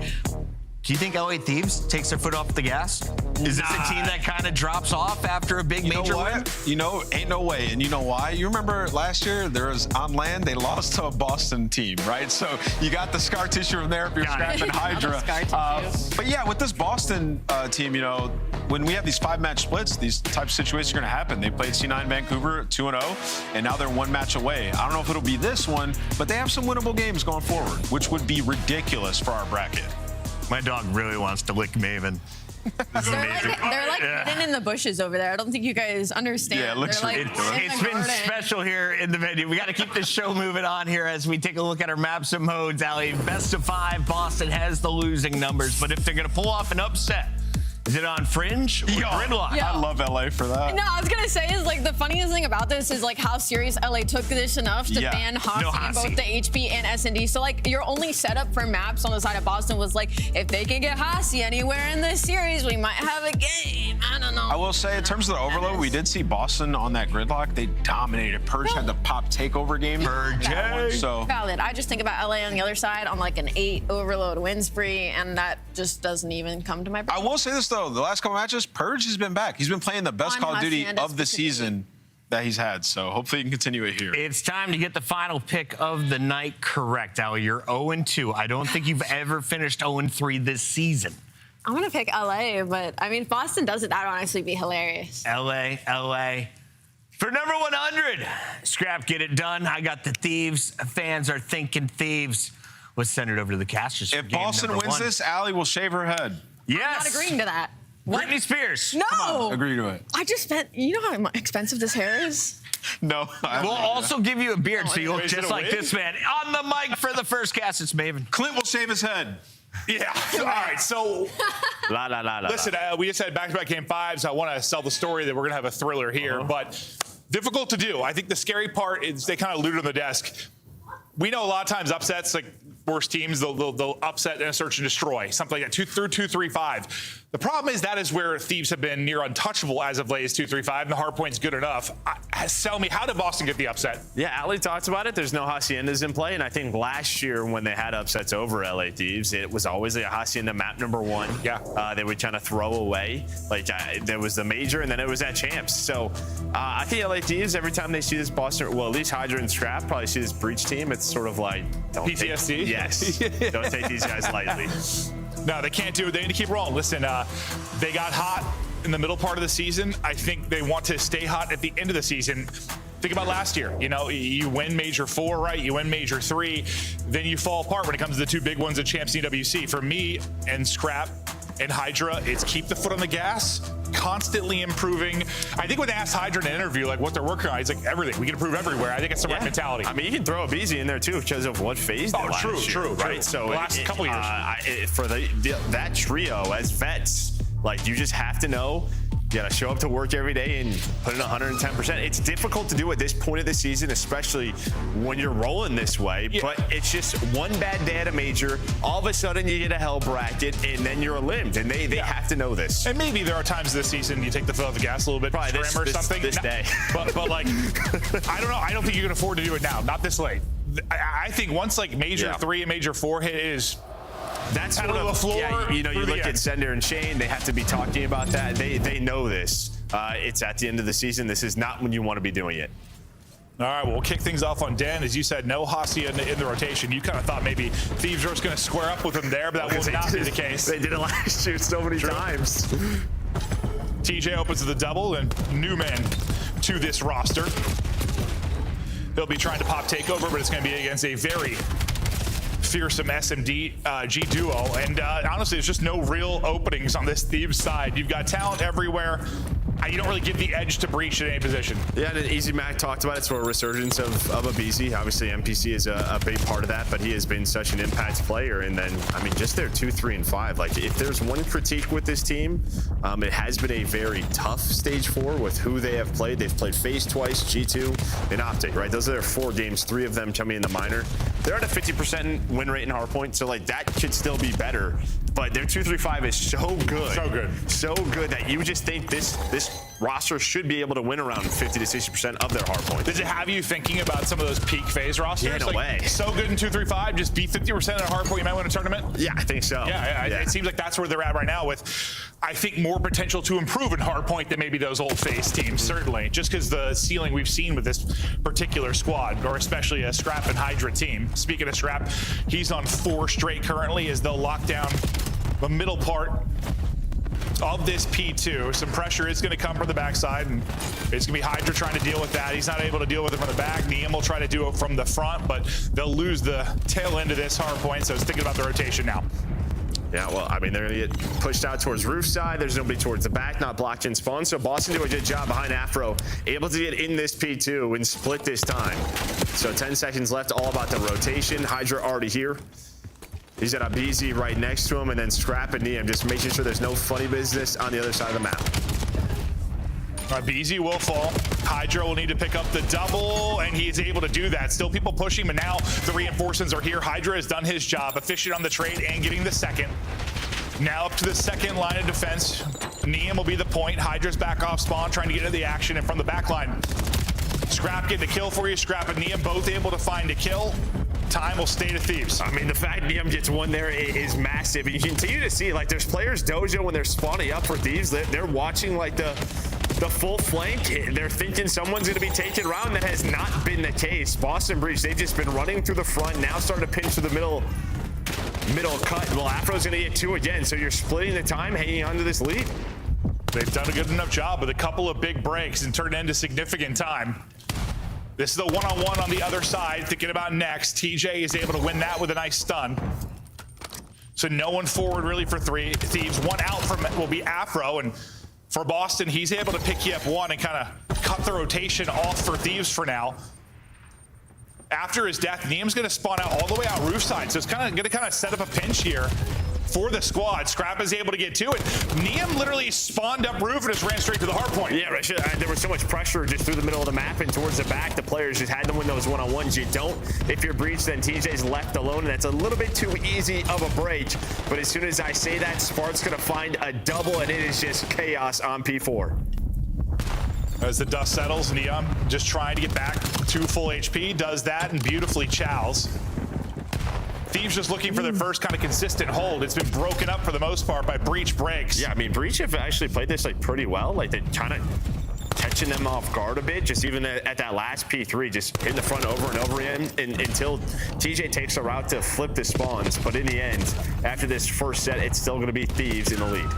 Do you think LA Thieves takes their foot off the gas? Is this a team that kind of drops off after a big major win? You know, ain't no way. And you know why? You remember last year, there was on land, they lost to a Boston team, right? So you got the scar tissue from there if you're scrapping Hydra. But yeah, with this Boston team, you know, when we have these 5-match splits, these types of situations are going to happen. They played C9 Vancouver 2-0, and now they're 1 match away. I don't know if it'll be this one, but they have some winnable games going forward, which would be ridiculous for our bracket. My dog really wants to lick Maven. They're like hidden in the bushes over there. I don't think you guys understand. Yeah, it looks It's been special here in the venue. We got to keep this show moving on here as we take a look at our maps and modes. Allie, best of 5. Boston has the losing numbers, but if they're going to pull off an upset, is it on Fringe or Gridlock? I love LA for that. No, I was gonna say is like the funniest thing about this is like how serious LA took this enough to ban Hossie in both the HP and S&D. So like your only setup for maps on the side of Boston was like, if they can get Hossie anywhere in this series, we might have a game. I don't know. I will say, in terms of the overload, we did see Boston on that Gridlock. They dominated. Purge had the pop takeover game. Purge. So valid. I just think about LA on the other side on like an 8 overload win spree, and that just doesn't even come to my brain. I will say this though, the last couple matches, Purge has been back. He's been playing the best Call of Duty of the season that he's had. So hopefully he can continue it here. It's time to get the final pick of the night correct, Allie. You're 0-2. I don't think you've ever finished 0-3 this season. I'm gonna pick LA, but I mean, if Boston does it, that'd honestly be hilarious. LA. For number 100, Scrap, get it done. I got the Thieves. Fans are thinking Thieves. Let's send it over to the casters. If Boston wins this, Allie will shave her head. Yes. I'm not agreeing to that. Britney Spears. No. Agree to it. I just spent, you know how expensive this hair is? No. We'll also give you a beard so you look just like this man. On the mic for the first cast, it's Maven. Clint will shave his head. Yeah. All right. So, listen, we just had back-to-back Game 5s. I want to sell the story that we're going to have a thriller here. But difficult to do. I think the scary part is they kind of loot on the desk. We know a lot of times upsets, like worst teams, they'll upset and search and destroy, something like that, 2-3-5. The problem is that is where Thieves have been near untouchable as of late is 2-3-5, and the hard point's good enough. Tell me, how did Boston get the upset? Yeah, Ali talks about it. There's no Haciendas in play, and I think last year when they had upsets over LA Thieves, it was always a Hacienda map number 1. Yeah. They would kind of throw away. Like, there was the major, and then it was at Champs. So I think LA Thieves, every time they see this Boston, well, at least Hydra and Scrap probably see this Breach team, it's sort of like, don't PTSD? Yes. Don't take these guys lightly. No, they can't do it. They need to keep rolling. Listen, they got hot in the middle part of the season. I think they want to stay hot at the end of the season. Think about last year. You know, you win Major 4, right? You win Major 3. Then you fall apart when it comes to the 2 big ones at Champs EWC. For me and Scrap and Hydra, it's keep the foot on the gas, constantly improving. I think when they asked Hydra in an interview, like what they're working on, he's like, everything. We can improve everywhere. I think it's the right mentality. I mean, you can throw a BZ in there too because of what phase they're last year, true. right? So the last couple years. For that trio as vets, like you just have to know you gotta show up to work every day and put in 110%. It's difficult to do at this point of the season, especially when you're rolling this way, but it's just one bad day at a major, all of a sudden you get a hell bracket, and then you're eliminated, and they have to know this. And maybe there are times this season you take the foot off the gas a little bit, probably or something. This day. But like, I don't know. I don't think you can afford to do it now, not this late. I think once like Major 3 and Major 4 hit is, that's sort of the floor. Yeah, you know, you look at Sender and Shane, they have to be talking about that. They know this. It's at the end of the season. This is not when you want to be doing it. All right, well, we'll kick things off on Dan. As you said, no Hacienda in the rotation. You kind of thought maybe Thieves were just going to square up with him there, but that will not be the case. They did it last year so many times. TJ opens the double, and new man to this roster. He'll be trying to pop takeover, but it's going to be against a very fearsome SMD G duo, and honestly, there's just no real openings on this Thieves side. You've got talent everywhere. You don't really give the edge to Breach in any position. Yeah, and Easy Mac talked about it. It's a resurgence of a BZ. Obviously, MPC is a big part of that, but he has been such an impact player. And then, I mean, just their 2, 3, and 5. Like, if there's one critique with this team, it has been a very tough stage 4 with who they have played. They've played FaZe twice, G2, and Optic, right? Those are their 4 games, 3 of them coming in the minor. They're at a 50% win rate in hardpoint, so like that could still be better. But their 2-3-5 is so good. So good that you just think this roster should be able to win around 50 to 60% of their hardpoint. Does it have you thinking about some of those peak FaZe rosters? Yeah, no way. So good in 2-3-5, just beat 50% of hardpoint, you might win a tournament? Yeah, I think so. Yeah, it seems like that's where they're at right now with, I think, more potential to improve in hardpoint than maybe those old FaZe teams, certainly. Just because the ceiling we've seen with this particular squad, or especially a Scrap and Hydra team. Speaking of Scrap, he's on 4 straight currently as they'll lock down the middle part of this P2. Some pressure is going to come from the backside, and it's going to be Hydra trying to deal with that. He's not able to deal with it from the back. Neem will try to do it from the front, but they'll lose the tail end of this hard point, so it's thinking about the rotation now. Yeah, well, I mean, they're going to get pushed out towards roof side. There's nobody towards the back, not blocked in spawn. So Boston do a good job behind Afro, able to get in this P2 and split this time. So 10 seconds left, all about the rotation. Hydra already here. He's got a BZ right next to him, and then Scrap and Neem just making sure there's no funny business on the other side of the map. BZ will fall. Hydra will need to pick up the double, and he is able to do that. Still people pushing, but now the reinforcements are here. Hydra has done his job, efficient on the trade and getting the second. Now up to the second line of defense. Neem will be the point. Hydra's back off spawn, trying to get into the action, and from the back line, Scrap getting a kill for you. Scrap and Neem both able to find a kill. Time will stay to Thieves. I mean, the fact Neem gets one there is massive. You continue to see, like, there's players dojo when they're spawning up for Thieves. They're watching, like, the full flank. They're thinking someone's going to be taken around. That has not been the case. Boston Breach, they've just been running through the front, now starting to pinch to the middle cut. Well, Afro's going to get 2 again, so you're splitting the time, hanging on to this lead. They've done a good enough job with a couple of big breaks and turned into significant time. This is the one-on-one on the other side, thinking about next. TJ is able to win that with a nice stun. So no one forward really for Thieves. One out from will be Afro, and for Boston, he's able to pick you up one and kind of cut the rotation off for Thieves for now. After his death, Neem's going to spawn out all the way out roof side, so it's going to set up a pinch here for the squad. Scrap is able to get to it. Neum literally spawned up roof and just ran straight to the hard point. Yeah, right. There was so much pressure just through the middle of the map and towards the back. The players just had to win those one-on-ones. You don't. If you're breached, then TJ's left alone, and that's a little bit too easy of a break. But as soon as I say that, Spart's going to find a double, and it is just chaos on P4. As the dust settles, Neum just trying to get back to full HP, does that and beautifully chows. Thieves just looking for their first kind of consistent hold. It's been broken up for the most part by Breach breaks. Yeah, I mean, Breach have actually played this like pretty well. Like they kind of catching them off guard a bit, just even at that last P3, just hitting the front over and over again until TJ takes a route to flip the spawns. But in the end, after this first set, it's still going to be Thieves in the lead.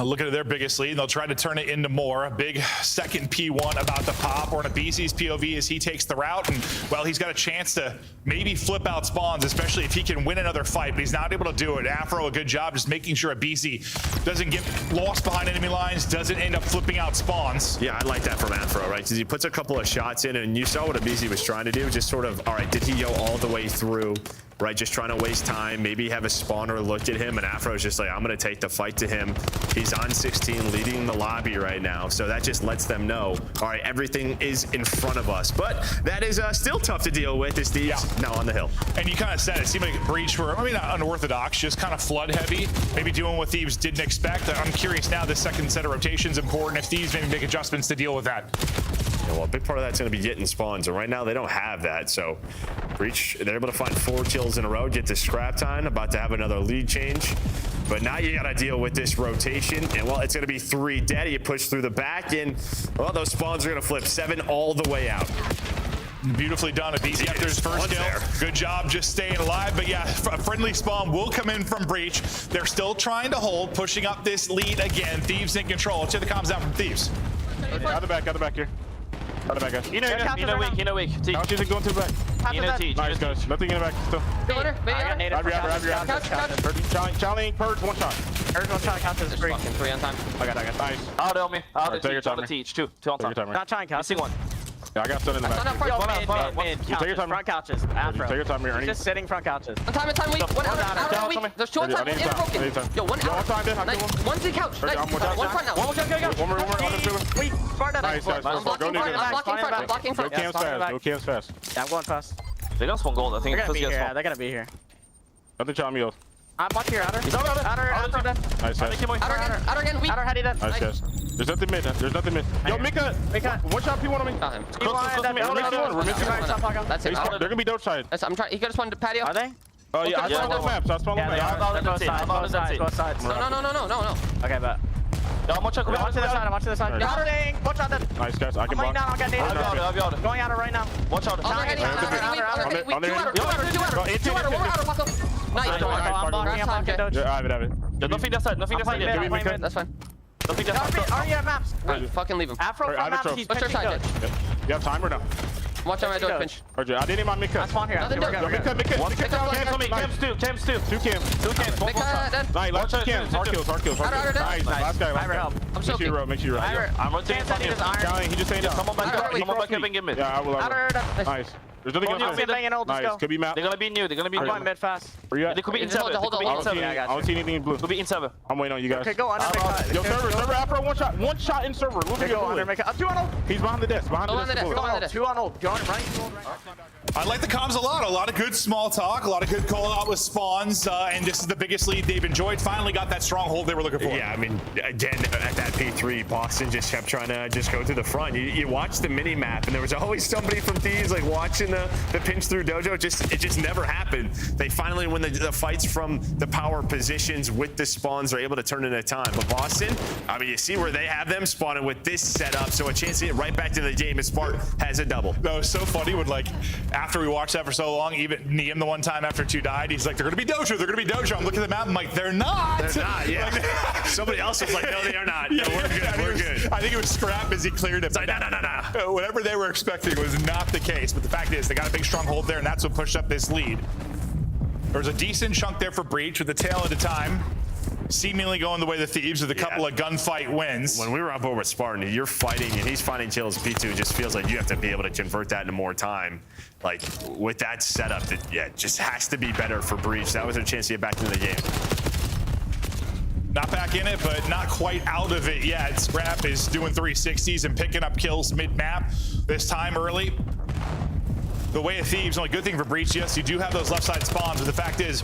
Looking at their biggest lead, they'll try to turn it into more. A big second P1 about to pop. Or in a BZ's POV as he takes the route. And, well, he's got a chance to maybe flip out spawns, especially if he can win another fight. But he's not able to do it. Afro, a good job just making sure a BZ doesn't get lost behind enemy lines, doesn't end up flipping out spawns. Yeah, I like that from Afro, right? Because he puts a couple of shots in, and you saw what a BZ was trying to do. Just sort of, all right, did he go all the way through? Right, just trying to waste time, maybe have a spawner look at him, and Afro's just like, I'm gonna take the fight to him. He's on 16, leading the lobby right now, so that just lets them know, all right, everything is in front of us. But that is still tough to deal with as Thieves now on the hill. And you kind of said it seemed like Breach were, I mean, not unorthodox, just kind of flood heavy, maybe doing what Thieves didn't expect. I'm curious now, this second set of rotations important if Thieves maybe make adjustments to deal with that. Yeah, well, a big part of that's going to be getting spawns, and right now they don't have that. So Breach, they're able to find 4 kills in a row, get to scrap time, about to have another lead change. But now you got to deal with this rotation, and well, it's going to be 3 dead. You push through the back, and well, those spawns are going to flip 7 all the way out. Beautifully done. A BZ after his first kill. Good job just staying alive. But yeah, a friendly spawn will come in from Breach. They're still trying to hold, pushing up this lead again. Thieves in control. Let's hear the comms out from Thieves. Out the back here. Out the back, guys. You know weak. Couches are going to the back. Nice, guys. Nothing in the back still. Charlie, purge, 1 shot. Purge 1 shot, couches is free. 3 on time. I got. Nice. I'll help me. I'll take your time. teach. 2 on time. Not trying, couch. Missing 1. Yeah, I got stun in the back. Mid, take your time. Front couches. Afro. Take your time here, Ernie. Just sitting front couches. Time weak. 1 out weak. There's 2 on time. In broken. Yo, 1 out. 1 Z couch. Nice. 1 front now. 1 more. One more. Weak. Far down. Nice. I'm blocking front. No cams fast. Yeah, I'm going fast. They don't spawn gold. I think they're gonna be here. Nothing telling me. I'm watching here, outer. He's outer. Nice. Outer again, weak. Outer, heady dead. Nice, guys. There's nothing mid. Yo, Mika. 1 shot P1 on me. Got him. We're missing one. That's it. They're gonna be dope side. I'm trying. He could have spawned the patio. Are they? Oh yeah, I spawned on maps. Both sides. No. Okay, bet. Yo, I'm watching the side. Watch out that. Nice, guys. I can block. I got nades. Going outer right now. Watch out. Outer. Nice. I have it. There's nothing that side. Yet. That's fine. Nothing that side. Are you at maps? Fucking leave him. Afro from maps. He's pinching side. You have time or no? Watch out, my door pinch. I didn't need my Mika. I spawn here. Mika. Cams on me. Cams 2. 2 cams. Nice, last 2 cams. Hard kills. Nice. Last guy. I'm soaking. Make sure you're right. I'm rotating from him. He just saying Someone back up and give me. Yeah, I will. Nice. There's nothing else. Nice. Could be map. They're gonna be new. They're going mid fast. Where you at? They could be in 7. I don't see anything in blue. Could be in 7. I'm waiting on you guys. Okay, go under. Yo, server Afro, 1 shot. 1 shot in server. Look at go under. 2 on ult. He's behind the desk. Behind the desk. 2 on ult. Go on right. I like the comms a lot of good small talk, a lot of good call out with spawns, and this is the biggest lead they've enjoyed. Finally got that stronghold they were looking for. Yeah, I mean, again, at that P3, Boston just kept trying to just go to the front. You watch the mini map, and there was always somebody from Thieves like watching the pinch through dojo. It just never happened. They finally, when the fights from the power positions with the spawns are able to turn into time. But Boston, I mean, you see where they have them spawning with this setup, so a chance to get right back to the game. As Spark has a double. That was so funny when after we watched that for so long, even Neum the one time after 2 died, he's like, they're gonna be dojo. I'm looking at the map, I'm like, they're not. They're not, yeah. Somebody else was like, no, they are not. Yeah, we're good. I think it was Scrap as he cleared it. It's like, no. Whatever they were expecting was not the case. But the fact is, they got a big stronghold there, and that's what pushed up this lead. There was a decent chunk there for Breach with the tail at a time. seemingly going the way of the Thieves with a couple of gunfight wins. When we were on board with Spartan, you're fighting and he's finding kills. P2 just feels like you have to be able to convert that into more time. Like with that setup, it just has to be better for Breach. That was their chance to get back into the game. Not back in it, but not quite out of it yet. Scrap is doing 360s and picking up kills mid-map, this time early. The way of Thieves, only good thing for Breach, yes, you do have those left side spawns, but the fact is,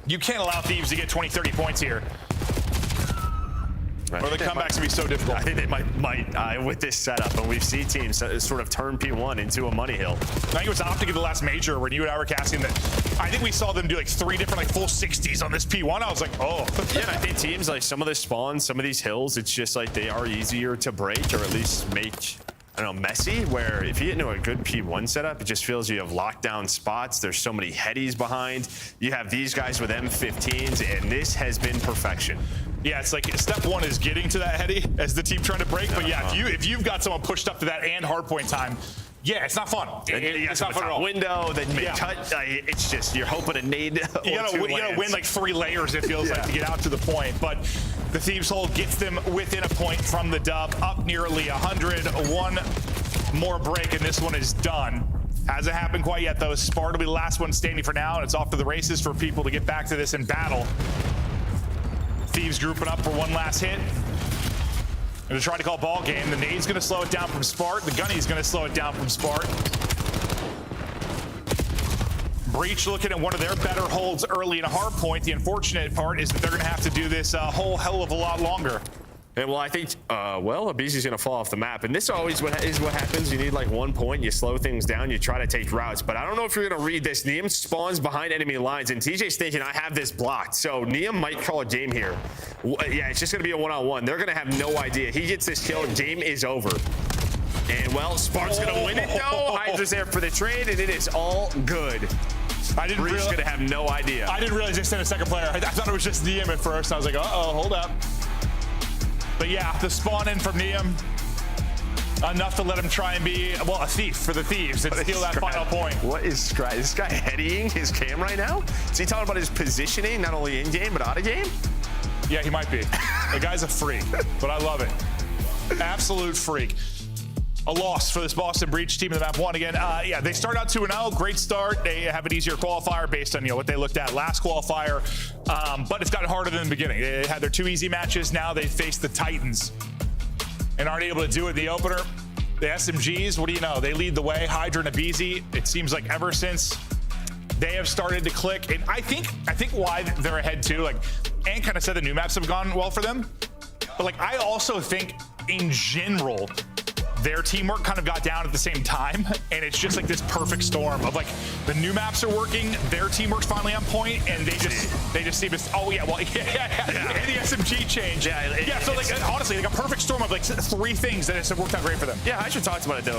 you can't allow Thieves to get 20, 30 points here. Or the comebacks can be so difficult. I think they might with this setup, and we've seen teams sort of turn P1 into a money hill. I think it was Optic in the last major when you and I were casting that. I think we saw them do like 3 different like full 60s on this P1. I was like, oh. Yeah, and I think teams like some of the spawns, some of these hills, it's just like they are easier to break or at least make, I don't know, messy, where if you get into a good P1 setup, it just feels you have lockdown spots. There's so many headies behind. You have these guys with M15s, and this has been perfection. Yeah, it's like step 1 is getting to that heady as the team trying to break. But yeah, if you've got someone pushed up to that and hardpoint time, yeah, it's not fun. It's not fun at all. Window, then cut. It's just you're hoping a nade. You gotta win like 3 layers. It feels like to get out to the point. But the Thieves hold gets them within a point from the dub, up nearly 100. One more break, and this one is done. Hasn't happened quite yet though. Sparta will be the last one standing for now, and it's off to the races for people to get back to this in battle. Thieves grouping up for one last hit. Gonna try to call ball game. The nade's gonna slow it down from Spart. The gunny's gonna slow it down from Spart. Breach looking at one of their better holds early in a hard point. The unfortunate part is that they're gonna have to do this a whole hell of a lot longer. And well, I think, Abizi's gonna fall off the map. And this always is what happens. You need like 1 point, you slow things down, you try to take routes. But I don't know if you're gonna read this. Neum spawns behind enemy lines, and TJ's thinking, I have this blocked. So Neum might call a game here. Yeah, it's just gonna be a one-on-one. They're gonna have no idea. He gets this kill, game is over. And well, Spark's gonna win it though. Hydra's there for the trade, and it is all good. Breach gonna have no idea. I didn't realize they sent a second player. I thought it was just Neum at first. I was like, uh-oh, hold up. But yeah, the spawn in from Neum, enough to let him try and be, well, a thief for the Thieves and steal that final point. What is Scry? Is this guy headying his cam right now? Is he talking about his positioning, not only in game, but out of game? Yeah, he might be. The guy's a freak, but I love it. Absolute freak. A loss for this Boston Breach team in the map 1 again. Yeah, they start out 2-0. Great start. They have an easier qualifier based on what they looked at last qualifier. But it's gotten harder than the beginning. They had their 2 easy matches. Now they face the Titans and aren't able to do it in the opener. The SMGs, what do you know? They lead the way. Hydra and Abizi. It seems like ever since they have started to click. And I think why they're ahead too, like, Ant kind of said the new maps have gone well for them. But like, I also think in general, their teamwork kind of got down at the same time, and it's just like this perfect storm of like the new maps are working, their teamwork's finally on point, and they just seem to, oh yeah, well, yeah. And the SMG change. Yeah, so like honestly, like a perfect storm of like 3 things that has worked out great for them. Yeah, Hydra talked about it though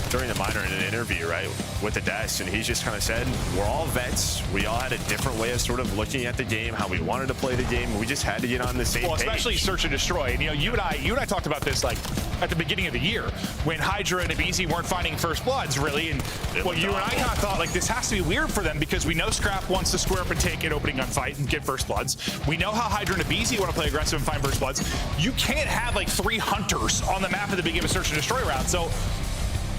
during the minor in an interview, right, with the desk, and he just kind of said, we're all vets, we all had a different way of sort of looking at the game, how we wanted to play the game, and we just had to get on the same page. Especially search and destroy. And you and I talked about this like at the beginning of the year when Hydra and Abizi weren't finding first bloods really, and well, you and I kind of thought like this has to be weird for them because we know Scrap wants to square up and take an opening gunfight and get first bloods. We know how Hydra and Abizi want to play aggressive and find first bloods. You can't have like 3 hunters on the map at the beginning of a search and destroy round. So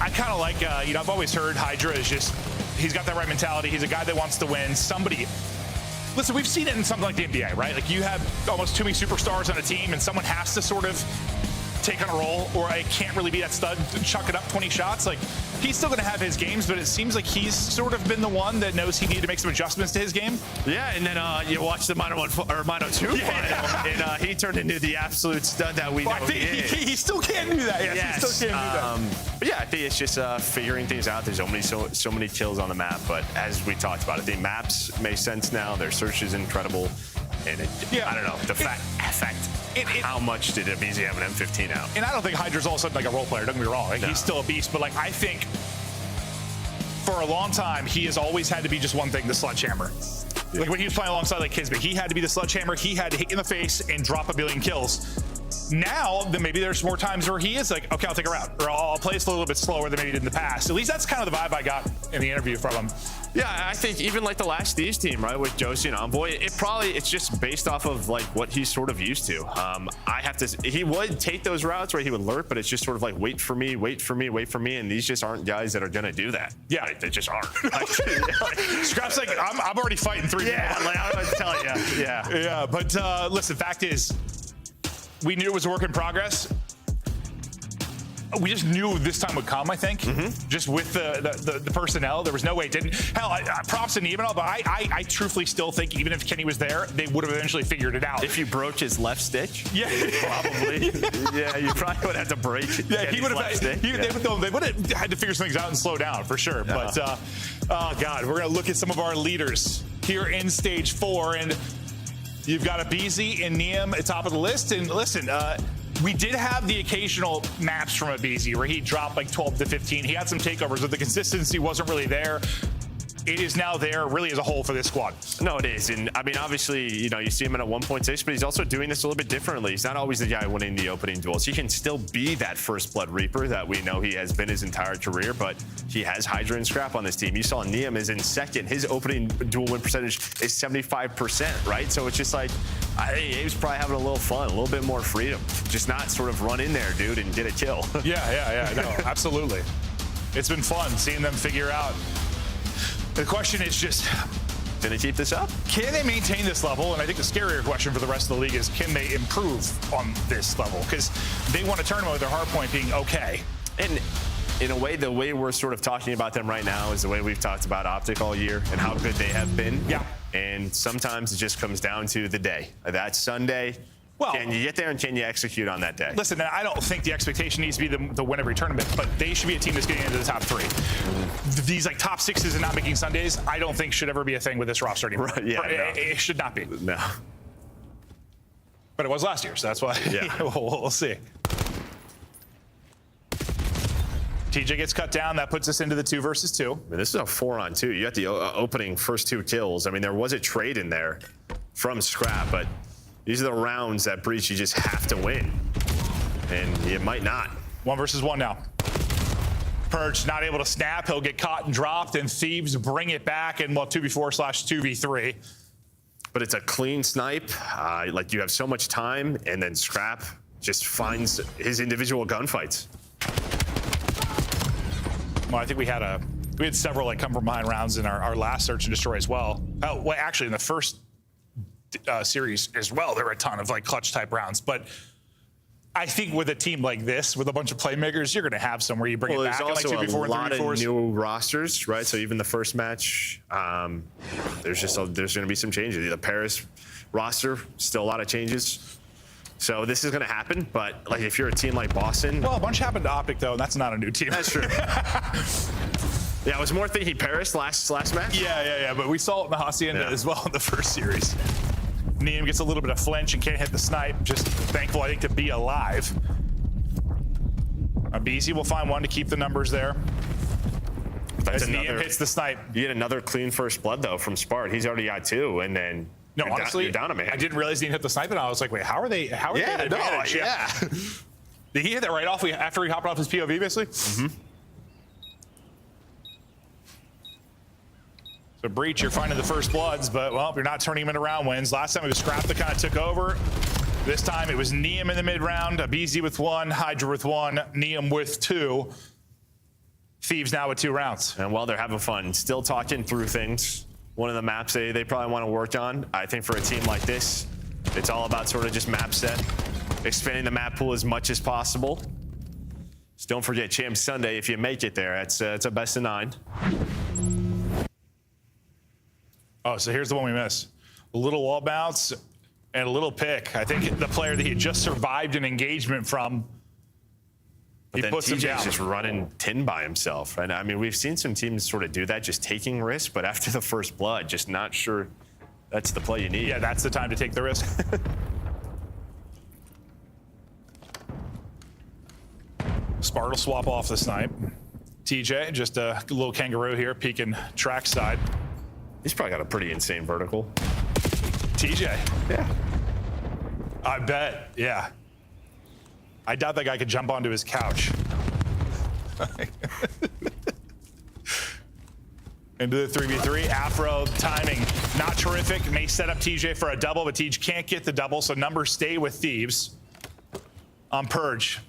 I kind of like, I've always heard Hydra is just, he's got that right mentality. He's a guy that wants to win. Somebody, listen, we've seen it in something like the NBA, right? Like you have almost too many superstars on a team and someone has to sort of take on a role, or I can't really be that stud, chuck it up 20 shots. Like he's still going to have his games, but it seems like he's sort of been the one that knows he needed to make some adjustments to his game. Yeah, and then you watch the Mono 1 or Mono 2 final, and he turned into the absolute stud that we know he still can't do that. Yes, he still can't do that. But yeah, I think it's just figuring things out. There's so many kills on the map, but as we talked about it, the maps make sense now. Their search is incredible, and I don't know the fact. How much did Abizi have an M15 out? And I don't think Hydra's all of a sudden like a role player, don't get me wrong. Like, he's still a beast, but like I think for a long time, he has always had to be just one thing, the sledgehammer. Yeah. Like when he was playing alongside like Kismet, he had to be the sledgehammer, he had to hit in the face and drop a billion kills. Now, then maybe there's more times where he is like, okay, I'll take a route, or I'll play this a little bit slower than maybe he did in the past. At least that's kind of the vibe I got in the interview from him. Yeah, I think even like the last Thieves team, right, with Josie and Envoy, it's just based off of like what he's sort of used to. He would take those routes where he would lurk, but it's just sort of like wait for me, and these just aren't guys that are gonna do that. Yeah, they just aren't. Scrap's like, I'm already fighting 3. Yeah, like I was telling you. Yeah. Yeah, but listen, fact is, we knew it was a work in progress. We just knew this time would come, I think. Just with the personnel, there was no way it didn't. Hell, props to Neem and all, but I truthfully still think even if Kenny was there, they would have eventually figured it out. If you broach his left stitch, yeah, probably. Yeah, you probably would have to break. Yeah, he would have. They would have had to figure some things out and slow down for sure. Yeah. But oh god, we're gonna look at some of our leaders here in stage 4, and you've got a BZ and Neem at top of the list. And listen, we did have the occasional maps from Abizi where he dropped like 12 to 15. He had some takeovers, but the consistency wasn't really there. It is now there really as a whole for this squad. No, it is. And I mean, obviously, you know, you see him at a 1.6, but he's also doing this a little bit differently. He's not always the guy winning the opening duels. He can still be that first blood reaper that we know he has been his entire career, but he has Hydra and Scrap on this team. You saw Neem is in second. His opening duel win percentage is 75%, right? So it's just like, I think Abe's probably having a little fun, a little bit more freedom. Just not sort of run in there, dude, and get a kill. Yeah, no, absolutely. It's been fun seeing them figure out. The question is just, can they keep this up? Can they maintain this level? And I think the scarier question for the rest of the league is, can they improve on this level? Because they won a tournament with their hard point being okay. And in a way, the way we're sort of talking about them right now is the way we've talked about Optic all year and how good they have been. Yeah. And sometimes it just comes down to the day. That Sunday, well, can you get there and can you execute on that day? Listen, I don't think the expectation needs to be the win every tournament, but they should be a team that's getting into the top 3. These like top 6s and not making Sundays, I don't think should ever be a thing with this roster anymore. Right, yeah, it should not be. No. But it was last year, so that's why we'll see. TJ gets cut down. That puts us into the 2 versus 2. I mean, this is a 4-on-2. You got the opening first 2 kills. I mean, there was a trade in there from Scrap, but these are the rounds that Breach you just have to win. And you might not. 1 versus 1 now. Purge not able to snap. He'll get caught and dropped, and Thieves bring it back in 2v4/2v3. But it's a clean snipe. Like you have so much time, and then Scrap just finds his individual gunfights. Well, I think we had several like come from behind rounds in our last search and destroy as well. Oh, well, actually in the first series as well, there were a ton of like clutch type rounds. But I think with a team like this, with a bunch of playmakers, you're going to have some where you bring it back in like 2v4 and 3v4s. There's also a lot of new rosters, right? So even the first match, there's going to be some changes. The Paris roster, still a lot of changes. So this is going to happen, but like if you're a team like Boston, well, a bunch happened to Optic though, and that's not a new team. That's true. Yeah, I was more thinking Paris last match. Yeah, but we saw it in the Hacienda as well in the first series. Neem gets a little bit of flinch and can't hit the snipe. Just thankful, I think, to be alive. Abizi will find one to keep the numbers there. As Neem hits the snipe. You get another clean first blood though from Spart. He's already got 2, and then. No, honestly, you're down a man. I didn't realize he hit the snipe, and I was like, wait, how are they? How are they? Yeah. Did he hit that right off after he hopped off his POV, basically? Mm-hmm. So Breach, you're finding the first bloods, but well, you're not turning him into round wins. Last time it was Scrap that kind of took over. This time it was Neem in the mid round, Abizi with 1, Hydra with 1, Neem with 2. Thieves now with 2 rounds. And while they're having fun, still talking through things. One of the maps they probably want to work on. I think for a team like this, it's all about sort of just map set, expanding the map pool as much as possible. Just don't forget Champs Sunday if you make it there. It's a best of 9. Oh, so here's the one we missed. A little wall bounce and a little pick. I think the player that he had just survived an engagement from, but then TJ's just running tin by himself. And I mean, we've seen some teams sort of do that, just taking risks, but after the first blood, just not sure that's the play you need. Yeah, that's the time to take the risk. Spart will swap off the snipe. TJ, just a little kangaroo here, peeking track side. He's probably got a pretty insane vertical. TJ. Yeah. I bet, yeah. I doubt that guy could jump onto his couch. And Into the 3v3. Afro timing not terrific. May set up TJ for a double, but TJ can't get the double, so numbers stay with Thieves on Purge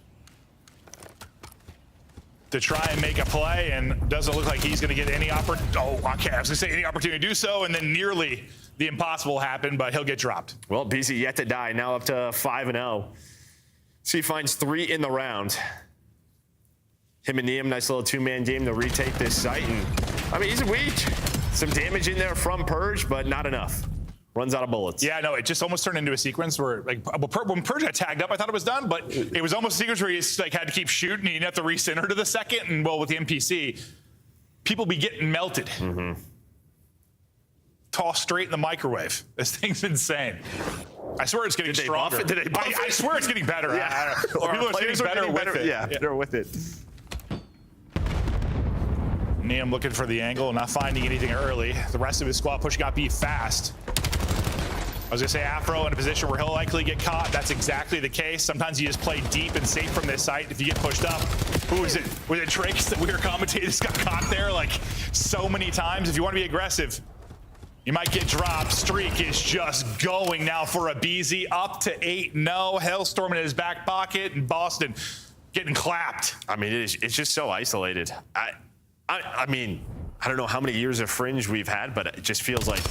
to try and make a play, and doesn't look like he's going to get any opportunity. Oh, okay, I was going to say any opportunity to do so, and then nearly the impossible happened, but he'll get dropped. Well, BZ yet to die, now up to 5-0. So he finds 3 in the round. Him and Neum, nice little two-man game to retake this site. And I mean, he's weak. Some damage in there from Purge, but not enough. Runs out of bullets. Yeah, no, it just almost turned into a sequence where, like, when Purge got tagged up, I thought it was done, but it was almost a sequence where he just, like, had to keep shooting. He didn't have to recenter to the second. And, well, with the NPC, people be getting melted. Tossed straight in the microwave. This thing's insane. I swear it's getting stronger. Did they buff it? I swear it's getting better. Yeah. Or people are getting better with it. Yeah, they're with it. Neum looking for the angle, not finding anything early. The rest of his squad pushing out B fast. I was gonna say Afro in a position where he'll likely get caught. That's exactly the case. Sometimes you just play deep and safe from this site. If you get pushed up, who is it? Was it Trakes that we were commentating? This got caught there like so many times. If you want to be aggressive, you might get dropped. Streak is just going now for a BZ up to 8-0. Hellstorm in his back pocket, and Boston getting clapped. I mean, it's just so isolated. I mean, I don't know how many years of Fringe we've had, but it just feels like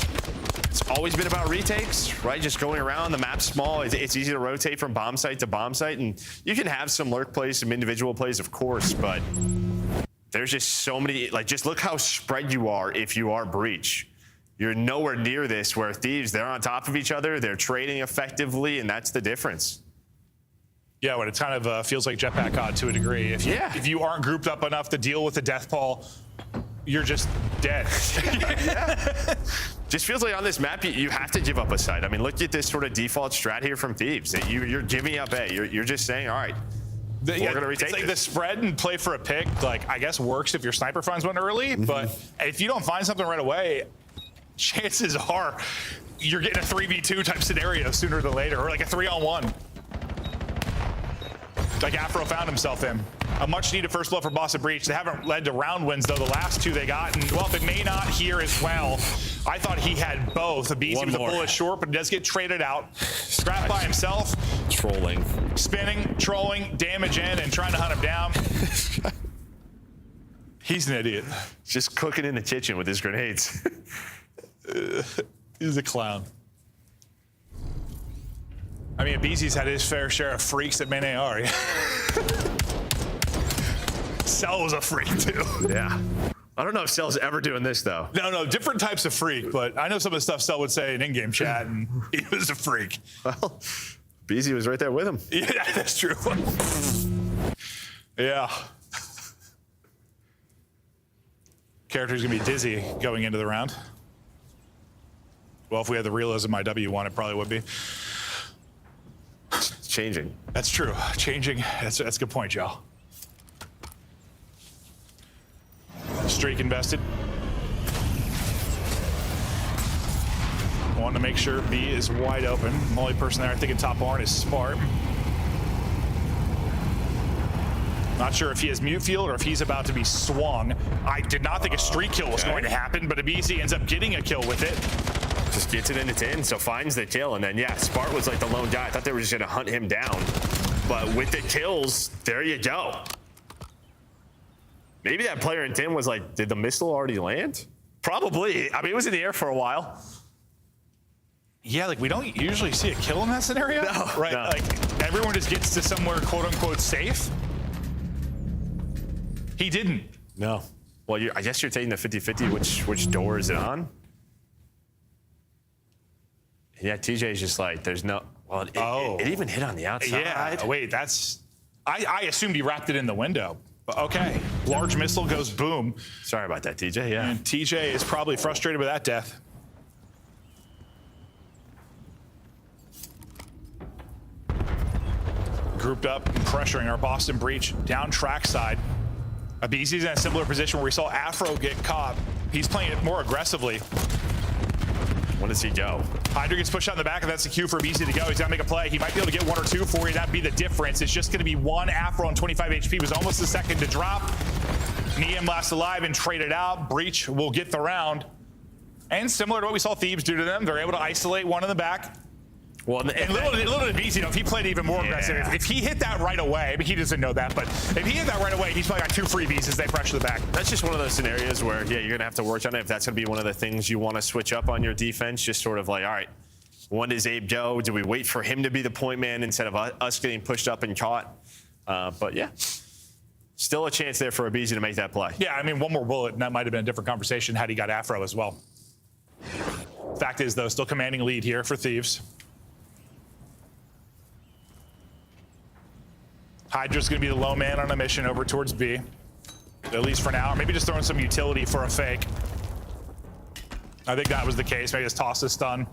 it's always been about retakes, right? Just going around, the map's small. It's easy to rotate from bomb site to bomb site, and you can have some lurk plays, some individual plays, of course, but there's just so many, like, just look how spread you are if you are Breach. You're nowhere near this, where Thieves, they're on top of each other, they're trading effectively, and that's the difference. Yeah, when it kind of feels like Jetpack COD to a degree. If you aren't grouped up enough to deal with the death pall, you're just dead. Just feels like on this map, you have to give up a site. I mean, look at this sort of default strat here from Thieves. You're giving up A. You're just saying, all right, we're going to retake it's like this. the spread and play for a pick, like, I guess works if your sniper finds one early, but if you don't find something right away, chances are you're getting a 3v2 type scenario sooner than later, or like a 3-on-1. Like Afro found himself in. A much needed first blood for Boston Breach. They haven't led to round wins, though. The last 2 they got, and well, if it may not here as well. I thought he had both. A BZ with a bullet short, but it does get traded out. Scrapped by himself. Trolling. Spinning, trolling, damage in, and trying to hunt him down. He's an idiot. Just cooking in the kitchen with his grenades. He's a clown. I mean, BZ's had his fair share of freaks at main AR. Cell was a freak, too. Yeah. I don't know if Cell's ever doing this, though. No, different types of freak, but I know some of the stuff Cell would say in in-game chat, and he was a freak. Well, BZ was right there with him. Yeah, that's true. Yeah. Character's gonna be dizzy going into the round. Well, if we had the realism IW one, it probably would be. It's changing. That's true. Changing. That's a good point, y'all. Streak invested. Want to make sure B is wide open. The only person there I think in top barn is Smart. Not sure if he has mute field or if he's about to be swung. I did not think a streak kill was going to happen, but a BC ends up getting a kill with it. Just gets it into 10, so finds the kill, and then, yeah, Spart was like the lone guy. I thought they were just going to hunt him down. But with the kills, there you go. Maybe that player in 10 was like, did the missile already land? Probably. I mean, it was in the air for a while. Yeah, like, we don't usually see a kill in that scenario. No, right? No. Like, everyone just gets to somewhere quote-unquote safe. He didn't. No. Well, I guess you're taking the 50-50. Which door is it on? Yeah, TJ is just like, there's no... Well, it even hit on the outside. Yeah, wait, that's... I assumed he wrapped it in the window. But okay, large missile goes boom. Sorry about that, TJ, yeah. And TJ is probably frustrated with that death. Grouped up and pressuring our Boston Breach down trackside. Abizi's in a similar position where we saw Afro get caught. He's playing it more aggressively. When does he go? Hydra gets pushed out in the back, and that's the cue for BC to go. He's got to make a play. He might be able to get 1 or 2 for you. That'd be the difference. It's just going to be 1 Afro on 25 HP. Was almost the second to drop. Neum last alive and traded out. Breach will get the round. And similar to what we saw Thebes do to them, they're able to isolate one in the back. Well, and little to Beast, if he played even more aggressive, if he hit that right away, but he doesn't know that, but if he hit that right away, he's probably got 2 freebies as they pressure the back. That's just one of those scenarios where, yeah, you're going to have to work on it. If that's going to be one of the things you want to switch up on your defense, just sort of like, all right, when does Abe go? Do we wait for him to be the point man instead of us getting pushed up and caught? But yeah, still a chance there for Abizi to make that play. Yeah, I mean, one more bullet, and that might have been a different conversation had he got Afro as well. Fact is, though, still commanding lead here for Thieves. Hydra's going to be the low man on a mission over towards B, at least for now. Or maybe just throwing some utility for a fake. I think that was the case. Maybe just toss a stun.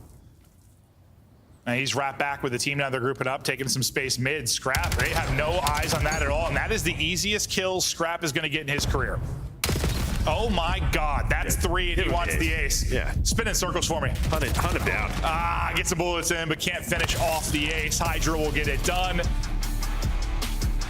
And he's wrapped back with the team now. They're grouping up, taking some space mid. Scrap, they have no eyes on that at all. And that is the easiest kill Scrap is going to get in his career. Oh my God, that's 3 and he wants the ace. Yeah. Spin in circles for me. Hunt it down. Get some bullets in, but can't finish off the ace. Hydra will get it done.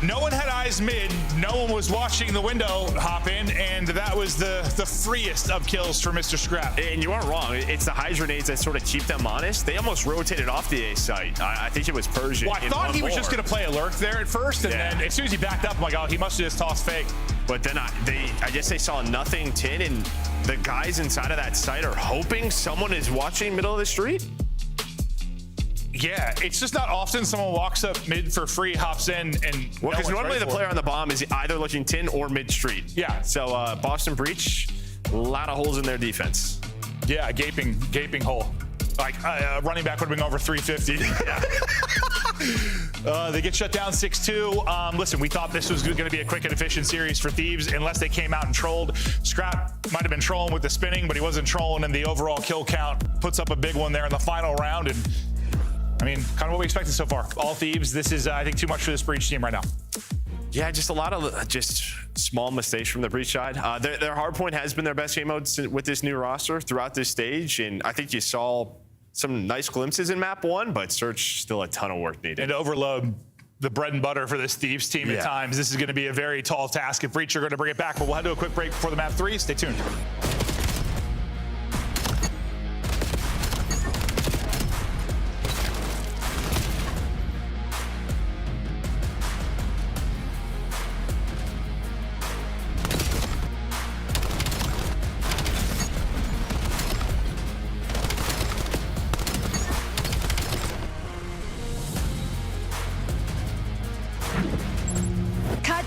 No one had eyes mid. No one was watching the window hop in, and that was the freest of kills for Mr. Scrap. And you aren't wrong. It's the Hydra nades that sort of keep them honest. They almost rotated off the A site. I think it was Persian. Well, I thought he was just going to play a lurk there at first, and then as soon as he backed up, I'm like, oh, he must have just tossed fake. But then I guess they saw nothing tin, and the guys inside of that site are hoping someone is watching middle of the street. Yeah, it's just not often someone walks up mid for free, hops in, and well, because normally the player on the bomb is either looking tin or mid street. Yeah. So Boston Breach, a lot of holes in their defense. Yeah, a gaping hole. Like running back would have been over 350. They get shut down 6-2. Listen, we thought this was going to be a quick and efficient series for Thieves unless they came out and trolled. Scrap might have been trolling with the spinning, but he wasn't trolling, and the overall kill count puts up a big one there in the final round. And I mean, kind of what we expected so far. All Thieves, this is, I think, too much for this Breach team right now. Yeah, just a lot of just small mistakes from the Breach side. Their hardpoint has been their best game mode with this new roster throughout this stage, and I think you saw some nice glimpses in map 1, but Search still a ton of work needed. And to overload the bread and butter for this Thieves team at times, this is going to be a very tall task if Breach are going to bring it back, but we'll head to a quick break before the map 3. Stay tuned.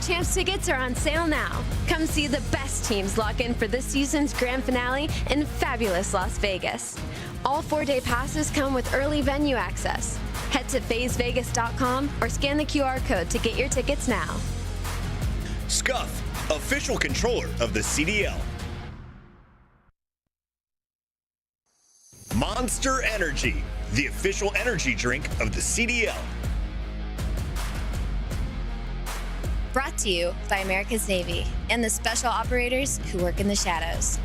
Champs tickets are on sale now. Come see the best teams lock in for this season's grand finale in fabulous Las Vegas. All 4-day passes come with early venue access. Head to phasevegas.com or scan the QR code to get your tickets now. Scuff, official controller of the CDL. Monster Energy, the official energy drink of the CDL. Brought to you by America's Navy and the special operators who work in the shadows.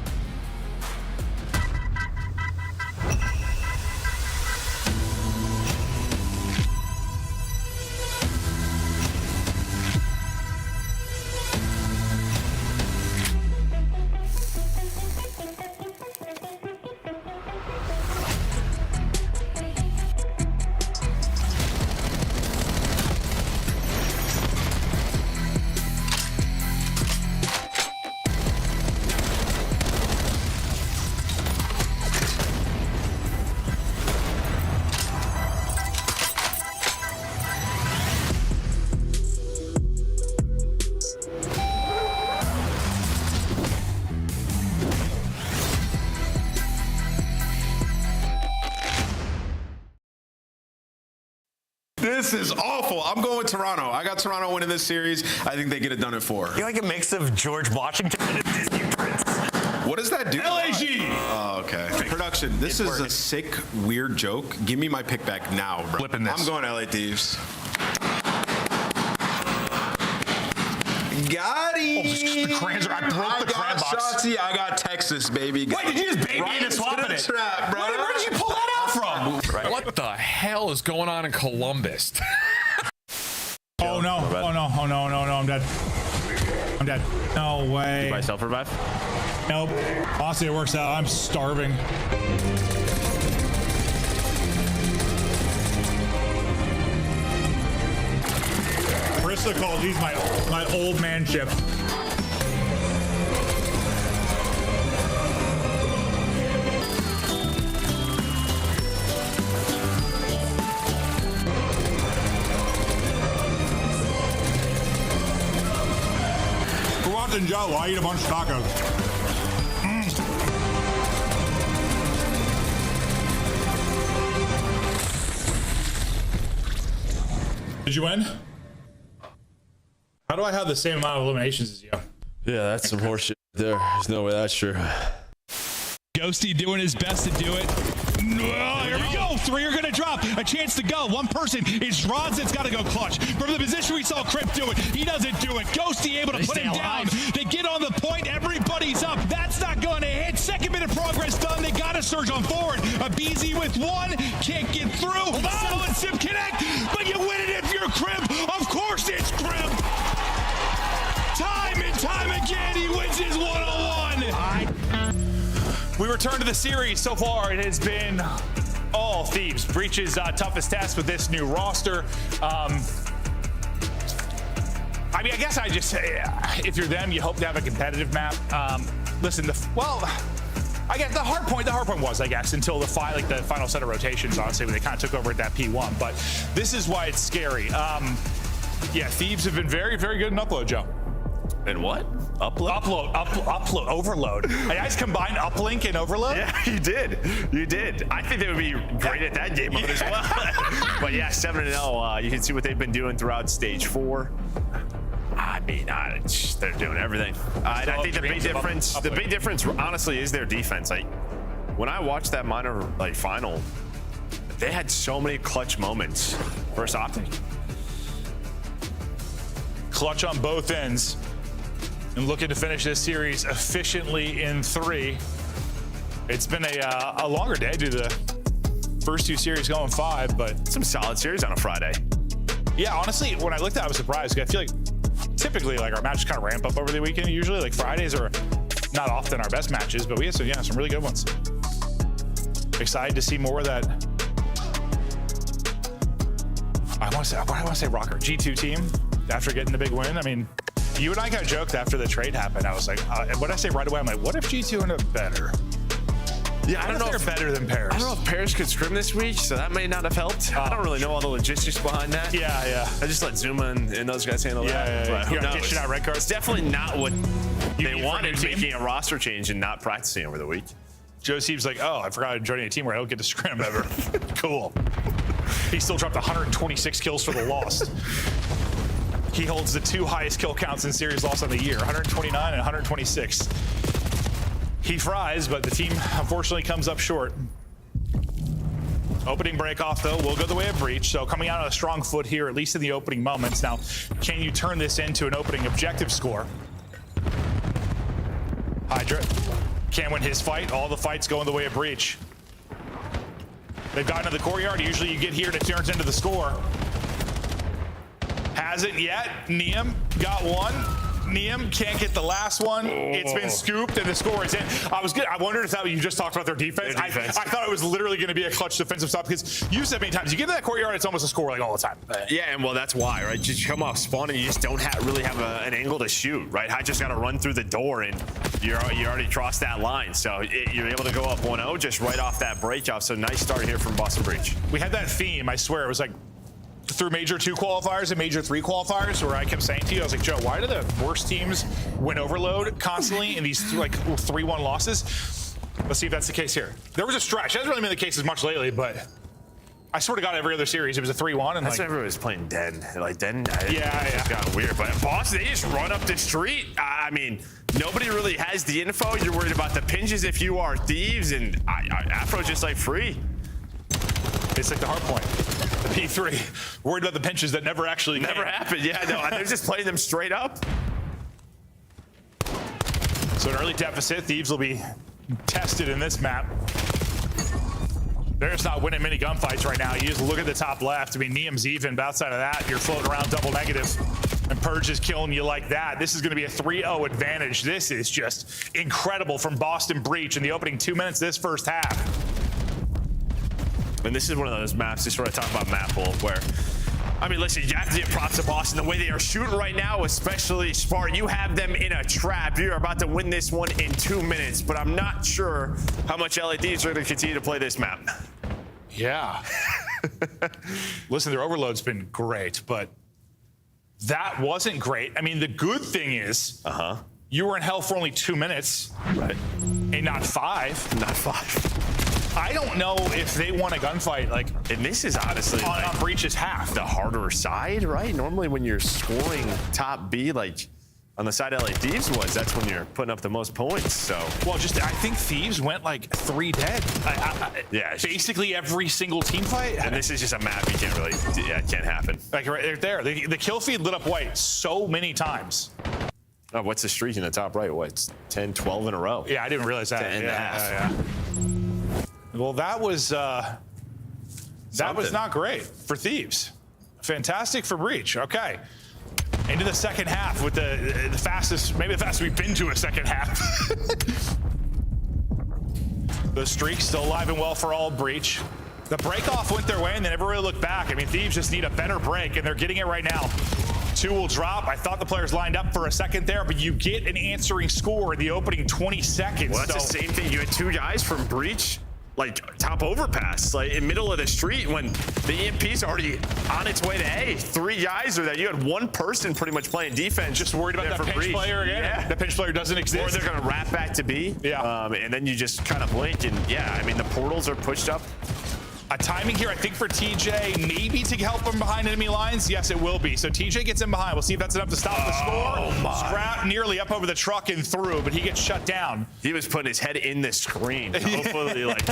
This is awful. I'm going with Toronto. I got Toronto winning this series. I think they get it done in 4. You're like a mix of George Washington and a Disney prince. What does that do? LAG! Oh, okay. Production, this is a sick, weird joke. Give me my pick back now, bro. Flipping this. I'm going LA Thieves. Got him. I got Shotzi. I got Texas, baby. Wait, did you just baby and swap it? Trap, bro. Where did you pull that out from? Right. What the hell is going on in Columbus? Oh no! Oh no! Oh no! No! No! I'm dead. I'm dead. No way. You buy self revive? Nope. Honestly, it works out. I'm starving. Krista calls these my old man chips. We're watching Joe. I eat a bunch of tacos. Did you win? How do I have the same amount of eliminations as you? Yeah, that's some horseshit there. There's no way that's true. Ghosty doing his best to do it. Oh, here we go. 3 are going to drop. A chance to go. One person is Rods that's got to go clutch. From the position we saw Crip do it, he doesn't do it. Ghosty able to put him down. They get on the point. Everybody's up. That's not going to hit. Second bit of progress done. They got to surge on forward. A BZ with 1. Can't get through. Solid Sim connect. But you win it if you're Crip. Of course it's Crip. Time and time again, he wins his one-on-one. We return to the series. So far, it has been all Thieves. Breach's toughest test with this new roster. I mean, I guess I just say, if you're them, you hope to have a competitive map. Listen, I guess the hard point was, I guess, until the final set of rotations, honestly, when they kind of took over at that P1. But this is why it's scary. Yeah, Thieves have been very, very good in upload, Joe. And what? Upload, overload. You guys combined uplink and overload? Yeah, you did. You did. I think they would be great at that game mode as well. But yeah, 7-0. You can see what they've been doing throughout stage 4. I mean, they're doing everything. And I think the big difference, honestly, is their defense. Like, when I watched that minor final, they had so many clutch moments versus Optic. Clutch on both ends. And looking to finish this series efficiently in 3. It's been a longer day due to the first 2 series going 5, but some solid series on a Friday. Yeah, honestly, when I looked at it, I was surprised. I feel like typically our matches kind of ramp up over the weekend. Usually, like Fridays are not often our best matches, but we had some really good ones. Excited to see more of that. I want to say Rocker G2 team after getting the big win. I mean, you and I got joked after the trade happened. I was like, what did I say right away? I'm like, what if G2 ended up better? Yeah, I don't know if they're better than Paris. I don't know if Paris could scrim this week, so that may not have helped. I don't really know all the logistics behind that. Yeah. I just let Zuma and those guys handle that. Yeah. Who knows? Dishing out red cards. It's definitely not what they wanted, making a roster change and not practicing over the week. Joe Seeves like, oh, I forgot I'm joining a team where I don't get to scrim ever. Cool. He still dropped 126 kills for the loss. He holds the 2 highest kill counts in series loss on the year, 129 and 126. He fries, but the team unfortunately comes up short. Opening break off, though, will go the way of Breach. So coming out on a strong foot here, at least in the opening moments. Now, can you turn this into an opening objective score? Hydra can't win his fight. All the fights going the way of Breach. They've gotten to the courtyard. Usually you get here and it turns into the score. Hasn't yet. Neum got one. Neum can't get the last one. It's been scooped and the score is in. I wondered if that you just talked about their defense. I thought it was literally going to be a clutch defensive stop because you said many times you get to that courtyard, it's almost a score all the time. Yeah, and well, that's why, right? Just come off spawn and you just don't really have an angle to shoot, right? I just got to run through the door and you already crossed that line. So you're able to go up 1-0 just right off that break off. So nice start here from Boston Breach. We had that theme, I swear. It was like through Major 2 qualifiers and Major 3 qualifiers where I kept saying to you, I was like, Joe, why do the worst teams win overload constantly in these 3-1 losses? Let's see if that's the case here. There was a stretch. It hasn't really been the case as much lately, but I swear to God, every other series, it was a 3-1. And that's when everybody was playing Den. Den, yeah. It's got weird. But Boston, they just run up the street. I mean, nobody really has the info. You're worried about the pinches if you are Thieves, and Afro's just free. It's like the hard point. The P3. Worried about the pinches that never actually happened. Yeah, no, they're just playing them straight up. So an early deficit. Thieves will be tested in this map. They're just not winning many gunfights right now. You just look at the top left. I mean, Neum's even, but outside of that, you're floating around double negative. And Purge is killing you like that. This is going to be a 3-0 advantage. This is just incredible from Boston Breach in the opening 2 minutes this first half. And this is one of those maps, just sort of talk about map wolf, where, I mean, listen, you have to give props to Boston. The way they are shooting right now, especially Spartan, you have them in a trap. You're about to win this one in 2 minutes, but I'm not sure how much LADs are going to continue to play this map. Yeah. Listen, their overload's been great, but that wasn't great. I mean, the good thing is, you were in hell for only 2 minutes. Right. And not 5. Not 5. I don't know if they won a gunfight, like, and this is honestly on Breach's half. The harder side, right? Normally when you're scoring top B, like on the side LA Thieves was, that's when you're putting up the most points. So, well, just I think Thieves went like 3 dead. Yeah, basically every single team fight. And this is just a map you can't really, it can't happen. Like right there, the kill feed lit up white so many times. Oh, what's the streak in the top right? What, it's 10, 12 in a row? Yeah, I didn't realize that. 10 and a half. Well, that was not great for Thieves. Fantastic for Breach. Okay. Into the second half with the fastest, maybe the fastest we've been to a second half. The streak's still alive and well for all Breach. The break off went their way and they never really looked back. I mean, Thieves just need a better break and they're getting it right now. 2 will drop. I thought the players lined up for a second there, but you get an answering score in the opening 20 seconds. Well, that's the same thing. You had 2 guys from Breach, like top overpass, like in middle of the street when the EMP's already on its way to A. 3 guys are there. You had 1 person pretty much playing defense. Just worried about that pinch player again. Yeah. The pinch player doesn't exist. Or they're going to wrap back to B. Yeah. And then you just kind of blink and yeah, I mean, the portals are pushed up. A timing here, I think, for TJ, maybe to help him behind enemy lines. Yes, it will be. So TJ gets in behind. We'll see if that's enough to stop the score. Scrap nearly up over the truck and through, but he gets shut down. He was putting his head in the screen. Hopefully, like,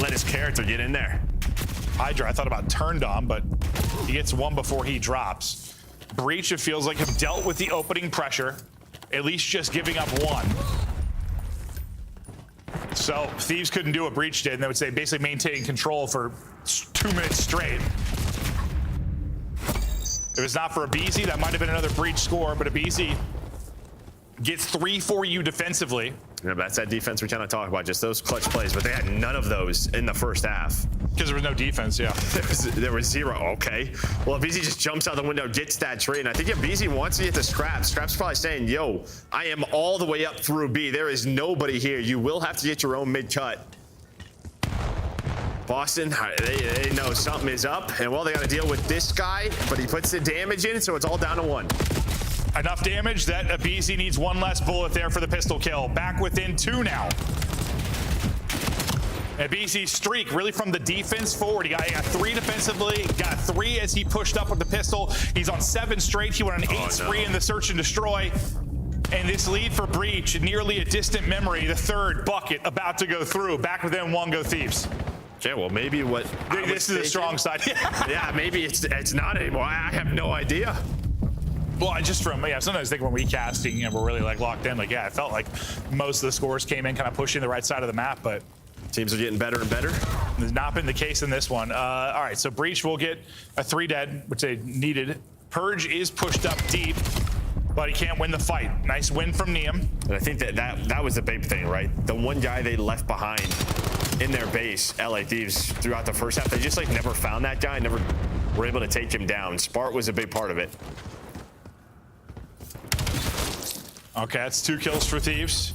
let his character get in there. Hydra, I thought about turned on, but he gets 1 before he drops. Breach, it feels like, have dealt with the opening pressure, at least just giving up 1. So Thieves couldn't do what Breach did, and they would say basically maintaining control for 2 minutes straight. If it's not for a BZ, that might have been another Breach score, but a BZ gets 3 for you defensively. Yeah, that's that defense we kind of talk about, just those clutch plays, but they had none of those in the first half. Because there was no defense, yeah. There was 0, okay. Well, if BZ just jumps out the window, gets that trade, and I think if BZ wants to get to Scrap, Scrap's probably saying, yo, I am all the way up through B. There is nobody here. You will have to get your own mid-cut. Boston, they know something is up, and well, they got to deal with this guy, but he puts the damage in, so it's all down to 1. Enough damage that BZ needs 1 less bullet there for the pistol kill. Back within 2 now. And BZ's streak really from the defense forward. He got 3 defensively, got 3 as he pushed up with the pistol. He's on 7 straight. He went on 8 spree in the search and destroy. And this lead for Breach, nearly a distant memory. The 3rd bucket about to go through. Back within 1, go Thieves. Okay, well, maybe what this is a strong side. Yeah, maybe it's not anymore. I have no idea. Well, just from, sometimes I think when we casting and we're really like locked in, like, I felt like most of the scores came in kind of pushing the right side of the map, but teams are getting better and better. Has not been the case in this one. All right, so Breach will get a 3 dead, which they needed. Purge is pushed up deep, but he can't win the fight. Nice win from Neum. And I think that was the big thing, right? The one guy they left behind in their base, LA Thieves, throughout the first half, they just like never found that guy, never were able to take him down. Spart was a big part of it. Okay, that's 2 kills for Thieves.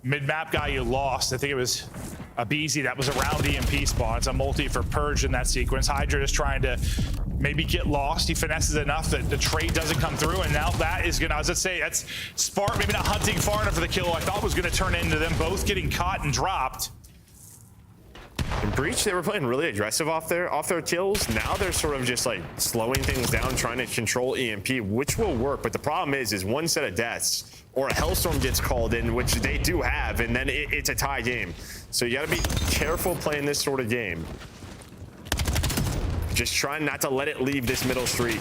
Mid-map guy you lost. I think it was a BZ that was around EMP spawn. It's a multi for Purge in that sequence. Hydra is trying to maybe get lost. He finesses enough that the trade doesn't come through, and now that is gonna, I was gonna say, that's Spart maybe not hunting far enough for the kill I thought was gonna turn into them both getting caught and dropped. In Breach, they were playing really aggressive off their kills. Now they're sort of just like slowing things down, trying to control EMP, which will work. But the problem is 1 set of deaths or a Hellstorm gets called in, which they do have, and then it's a tie game. So you got to be careful playing this sort of game. Just trying not to let it leave this middle street.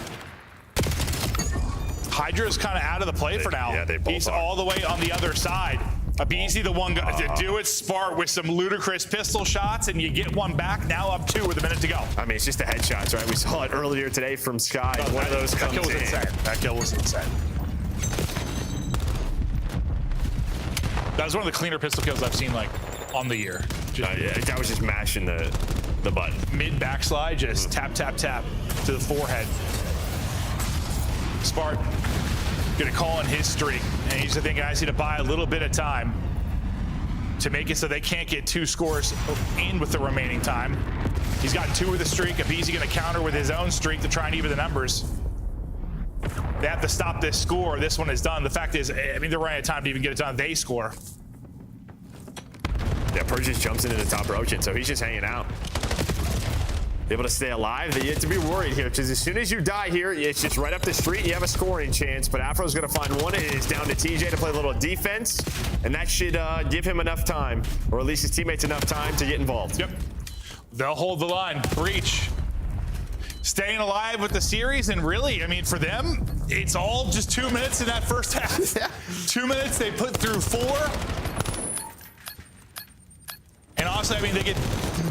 Hydra is kind of out of the play for now. Yeah, they both He's are. all the way on the other side. Abizi, the one guy to do it. Spart with some ludicrous pistol shots, and you get one back. Now up 2 with a minute to go. I mean, it's just the headshots, right? We saw it earlier today from Sky. One of those comes that kill was in. insane. That kill was insane. That was one of the cleaner pistol kills I've seen, like, on the year. Yeah, that was just mashing the button. Mid backslide, just tap, tap, tap to the forehead. Spart gonna call in his streak, and he's the thing, guys need to buy a little bit of time to make it so they can't get 2 scores in with the remaining time. He's got 2 with the streak. Abizi gonna counter with his own streak to try and even the numbers. They have to stop this score. This one is done. The fact is, I mean, they're running out of time to even get it done. They score. Yeah, Purge just jumps into the top rotation, so he's just hanging out. Able to stay alive. You have to be worried here, because as soon as you die here, it's just right up the street. You have a scoring chance, but Afro's going to find one. It is down to TJ to play a little defense, and that should give him enough time, or at least his teammates enough time to get involved. Yep. They'll hold the line. Breach. Staying alive with the series, and really, I mean, for them, it's all just 2 minutes in that first half. 2 minutes, they put through 4. And honestly, I mean, they get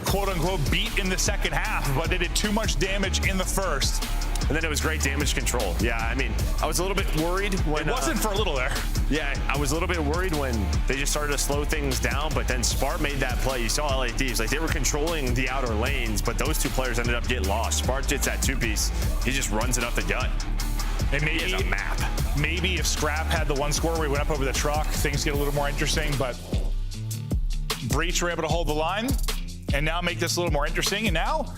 quote-unquote beat in the second half, but they did too much damage in the first. And then it was great damage control. Yeah, I mean, I was a little bit worried when... It wasn't for a little there. Yeah, I was a little bit worried when they just started to slow things down, but then Spart made that play. You saw LA Thieves, like, they were controlling the outer lanes, but those 2 players ended up getting lost. Spart gets that 2-piece. He just runs it up the gut. And maybe, he has a map. Maybe if Scrap had the 1 score where he went up over the truck, things get a little more interesting, but Breach were able to hold the line and now make this a little more interesting. And now,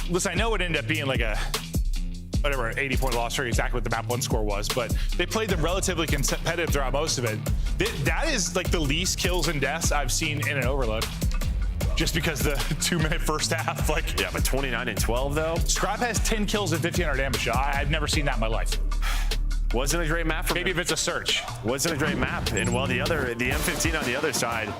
listen, I know it ended up being like a, whatever, 80-point loss, or exactly what the map 1 score was, but they played them relatively competitive throughout most of it. That is like the least kills and deaths I've seen in an Overload. Just because the 2-minute first half, like. Yeah, but 29 and 12 though. Scrap has 10 kills and 1,500 damage. I've never seen that in my life. Wasn't a great map for maybe if it's a search. Wasn't a great map. And well, the M15 on the other side,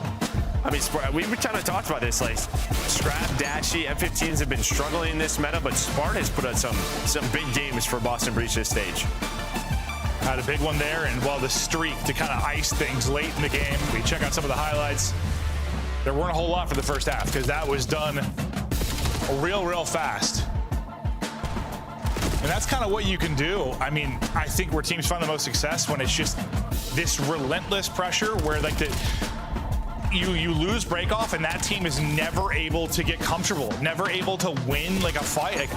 I mean, we kind of talked about this, like Scrap, Dashy, M15s have been struggling in this meta, but Spart has put out some big games for Boston Breach this stage. Had a big one there, and well, the streak to kind of ice things late in the game. We check out some of the highlights. There weren't a whole lot for the first half because that was done real fast. And that's kind of what you can do. I mean, I think where teams find the most success when it's just this relentless pressure where like you lose break off and that team is never able to get comfortable, never able to win like a fight. Like,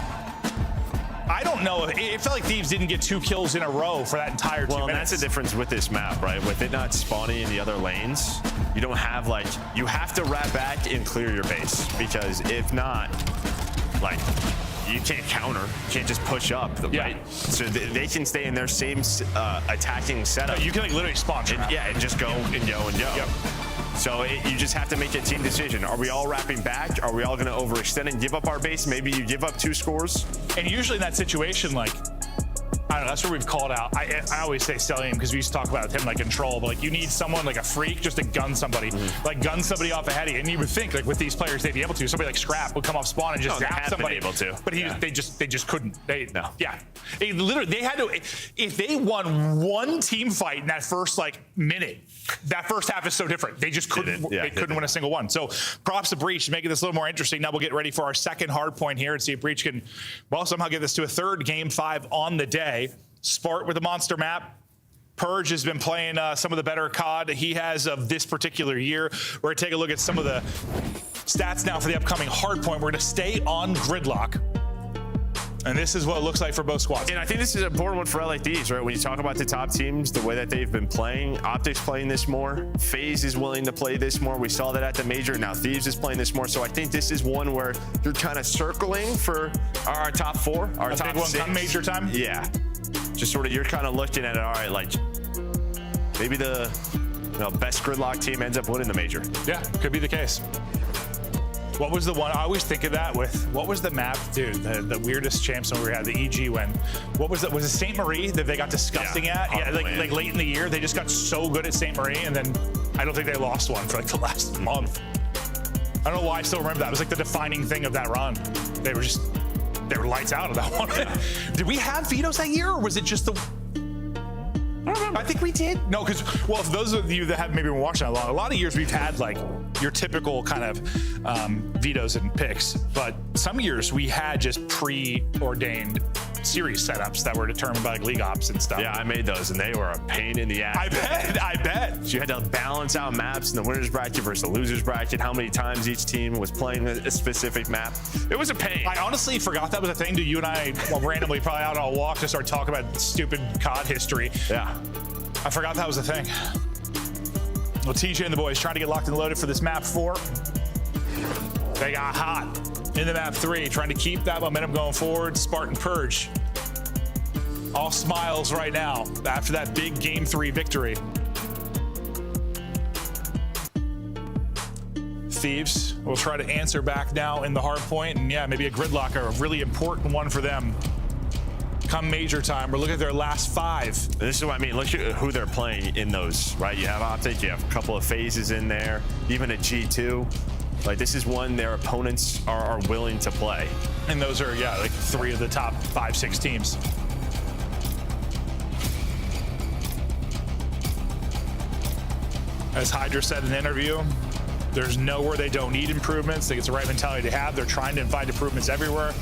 I don't know. It felt like Thieves didn't get 2 kills in a row for that entire 2 minutes. Well, that's the difference with this map, right? With it not spawning in the other lanes, you don't have like, you have to wrap back and clear your base, because if not, like, you can't counter. You can't just push up, right? So they can stay in their same attacking setup. You can like literally spawn trap. Yeah, and just go and go and go. Yep. So you just have to make a team decision. Are we all wrapping back? Are we all going to overextend and give up our base? Maybe you give up 2 scores. And usually in that situation, like, I don't know, that's where we've called out. I always say Stellium because we used to talk about him like control, but like you need someone like a freak just to gun somebody, like gun somebody off ahead of you. And you would think like with these players they'd be able to. Somebody like Scrap would come off spawn and just zap somebody. Been able to, but they just couldn't. Literally they had to. If they won 1 team fight in that first like minute, that first half is so different. They just couldn't. They couldn't win a single one. So props to Breach, making this a little more interesting. Now we'll get ready for our second hard point here and see if Breach can, well, somehow get this to a 3rd game 5 on the day. Spart with a monster map. Purge has been playing some of the better COD he has of this particular year. We're going to take a look at some of the stats now for the upcoming hard point. We're going to stay on Gridlock. And this is what it looks like for both squads. And I think this is an important one for LA Thieves, right? When you talk about the top teams, the way that they've been playing, Optics playing this more, FaZe is willing to play this more. We saw that at the major. Now Thieves is playing this more. So I think this is one where you're kind of circling for our top 4, our top big one 6. come major time? Yeah. Just sort of, you're kind of looking at it, all right, like maybe the best Gridlock team ends up winning the major. Yeah, could be the case. What was the one? I always think of that with, what was the map, dude? The weirdest champs when we had the EG win. What was it? Was it St. Marie that they got disgusting at? Yeah, like late in the year, they just got so good at St. Marie, and then I don't think they lost one for like the last month. I don't know why I still remember that. It was like the defining thing of that run. They were lights out of that one. Did we have Vito's that year, or was it just the? I don't remember. I think we did. No, because, well, for those of you that haven't maybe been watching that long, a lot of years we've had like your typical kind of vetoes and picks, but some years we had just preordained series setups that were determined by like league ops and stuff. Yeah, I made those, and they were a pain in the ass. I bet. You had to balance out maps in the winner's bracket versus the loser's bracket, how many times each team was playing a specific map. It was a pain. I honestly forgot that was a thing. Do you and I randomly probably out on a walk to start talking about stupid COD history? Yeah. I forgot that was a thing. Well, TJ and the boys trying to get locked and loaded for this map 4. They got hot in the map 3, trying to keep that momentum going forward. Spartan Purge. All smiles right now after that big game 3 victory. Thieves will try to answer back now in the hard point, and yeah, maybe a gridlocker, a really important one for them. Come major time, we're looking at their last 5. This is what I mean. Look at who they're playing in those, right? You have Optic, you have a couple of phases in there, even a G2. Like, this is one their opponents are willing to play. And those are, yeah, like 3 of the top 5-6 teams. As Hydra said in an interview, there's nowhere they don't need improvements. I think it's the right mentality to have. They're trying to invite improvements everywhere.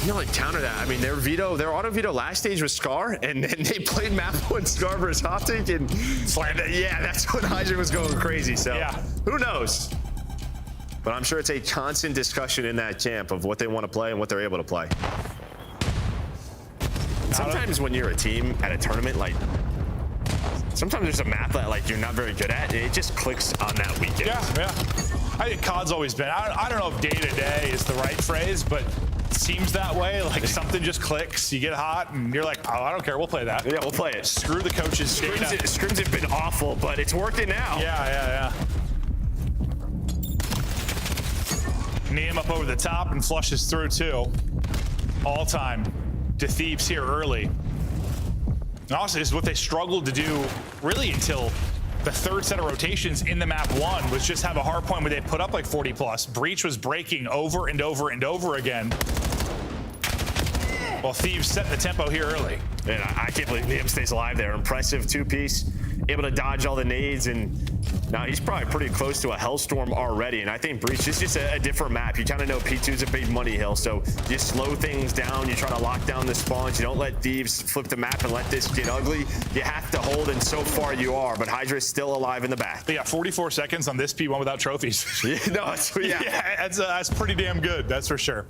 You know, like, counter that. I mean, their auto veto last stage was Scar, and then they played map 1 Scar versus Optic, and slammed it. Yeah, that's when Hydra was going crazy. So yeah, who knows? But I'm sure it's a constant discussion in that camp of what they want to play and what they're able to play. Sometimes when you're a team at a tournament, like, sometimes there's a map that like you're not very good at, and it just clicks on that weekend. Yeah. I think COD's always been, I don't know if day-to-day is the right phrase, but it seems that way. Like, something just clicks, you get hot, and you're like, oh, I don't care, we'll play that. Yeah, we'll play it. Screw the coaches. Scrims have been awful, but it's working now. Yeah. Neem up over the top and flushes through too. All time to Thieves here early. And also, this is what they struggled to do really until the 3rd set of rotations in the map 1 was just have a hard point where they put up like 40 plus. Breach was breaking over and over and over again. Well, Thieves set the tempo here early. And I can't believe Neem stays alive there. Impressive 2-piece, able to dodge all the nades, and now he's probably pretty close to a Hellstorm already. And I think Breach is just a different map. You kind of know P2's a big money hill, so you slow things down. You try to lock down the spawns. You don't let Thieves flip the map and let this get ugly. You have to hold, and so far you are. But Hydra is still alive in the back. Yeah, 44 seconds on this P1 without trophies. That's pretty damn good. That's for sure.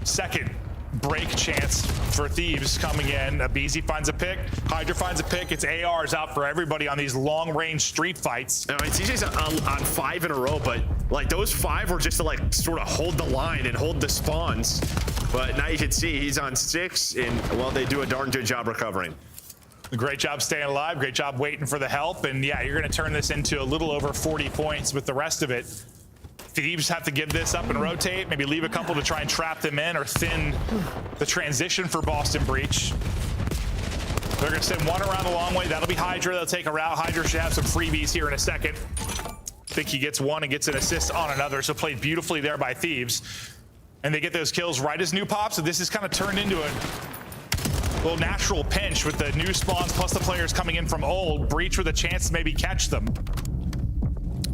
Second break chance for Thieves coming in. BZ finds a pick, Hydra finds a pick. It's ARs out for everybody on these long-range street fights. I mean, TJ's on 5 in a row, but like those 5 were just to like sort of hold the line and hold the spawns. But now you can see he's on 6, and well, they do a darn good job recovering. Great job staying alive. Great job waiting for the help. And yeah, you're going to turn this into a little over 40 points with the rest of it. Thieves have to give this up and rotate, maybe leave a couple to try and trap them in or thin the transition for Boston Breach. They're going to send one around the long way. That'll be Hydra. They'll take a route. Hydra should have some freebies here in a second. I think he gets one and gets an assist on another, so played beautifully there by Thieves. And they get those kills right as new pops, so this is kind of turned into a little natural pinch with the new spawns plus the players coming in from old. Breach with a chance to maybe catch them.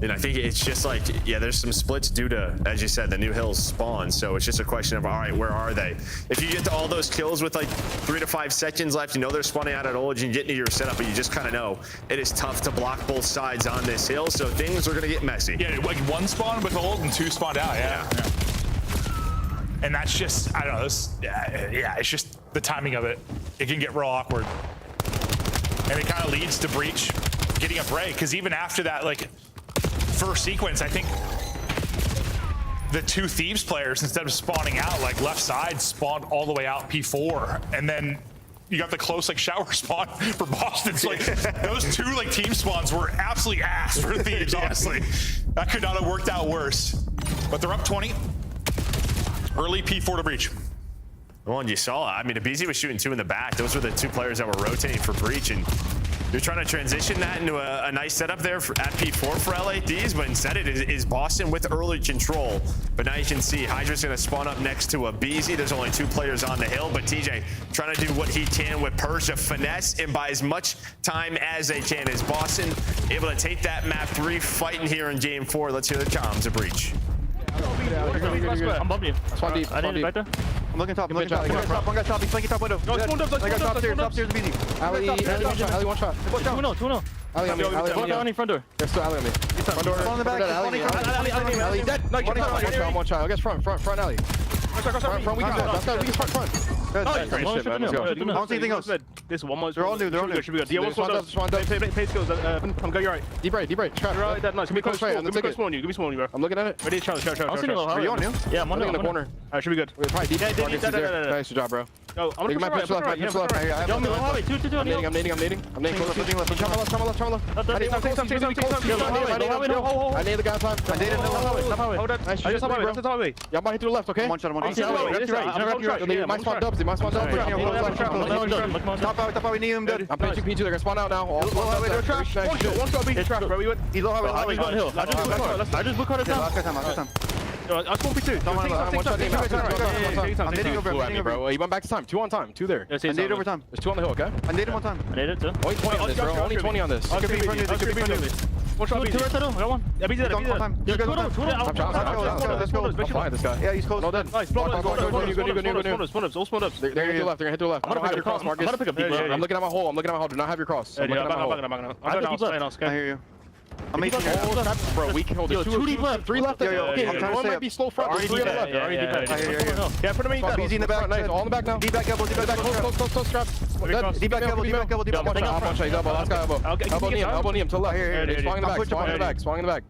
And I think it's just like, yeah, there's some splits due to, as you said, the new hills spawn. So it's just a question of, all right, where are they? If you get to all those kills with like 3 to 5 seconds left, you know they're spawning out at old, you can get into your setup, but you just kind of know it is tough to block both sides on this hill. So things are going to get messy. Yeah, like 1 spawn with old and 2 spawned out. Yeah. And that's just, I don't know, it's just the timing of it. It can get real awkward. And it kind of leads to Breach getting a break, because even after that, like, first sequence, I think the 2 Thieves players, instead of spawning out like left side, spawned all the way out P4, and then you got the close like shower spawn for Boston. So, like, those 2 like team spawns were absolutely ass for Thieves. Honestly, that could not have worked out worse. But they're up 20. Early P4 to Breach. Well, and you saw it. I mean, BZ was shooting 2 in the back. Those were the 2 players that were rotating for Breach, and You're trying to transition that into a nice setup there at P4 for LADs, but instead it is Boston with early control. But now you can see Hydra's going to spawn up next to a BZ. There's only 2 players on the hill, but TJ trying to do what he can with Persia, finesse, and buy as much time as they can. Is Boston able to take that map 3, fighting here in game 4? Let's hear the comms of Breach. I'm bumping you. Spawn deep. I need it right there. I'm looking top. One guy's top. He's flanking top window. No, spawn Top stairs, easy. Ali, one shot. 2-0. Ali on me. Ali front door. There's still Ali on me. Front door. On the back. Ali dead. One shot. I guess front alley. Front, we can go. That's good. We can front. Good. Nice. Great shit, man. Let's go. I don't see anything else. This one more. They're all new. Should be good. Yeah, one spawn up. Play skills. I'm going right. Deep right. Trap. Right, that nice. Give me close right. Give me spawn you, bro. I'm looking at it. Ready, charge. Are you on him? Yeah, I'm on in the corner. Should be good. Probably deep. Nice job, bro. I'm gonna push right. I'm nading. Come left. I need the guy time. Hold on. Nice shit, bro. Y'all might hit to the left, okay? One shot. My spawn dubs. Top out. We need him good. I'm pitching P2. They're gonna spawn out now. One shot B. Trap, bro. He's low highway. I just book out of time. Last time. I spawn P2. I'm nading over. Bro. He went back to time. 2 on time. 2 there. I naded over time. There's 2 on the hill, okay? I naded one time. I need it too. Only 20 on this, bro. Only 20 on this. Could be front of you. One shot. 2 right side. Got one. Yeah, BZ. Let's go. I'll fly this guy. Yeah, he's close. No dead. Nice. Spawn ups. All spawn ups. They're gonna hit to the left. I don't have your cross, Marcus. I'm gonna pick up deep. I'm looking at my hole. Do not have your cross. I'm looking at my hole. I hear you. I'm 18 bro, we can hold it. 2 deep left. 3 left. Okay, I'm trying to might be slow front. 3 on the left. Yeah, put him in. BZ in the back. Nice. All in the back now. D back elbow. Close, strap. D back elbow. One shot. Elbow. Last guy elbow. Elbow knee him to the left. Swung in the back.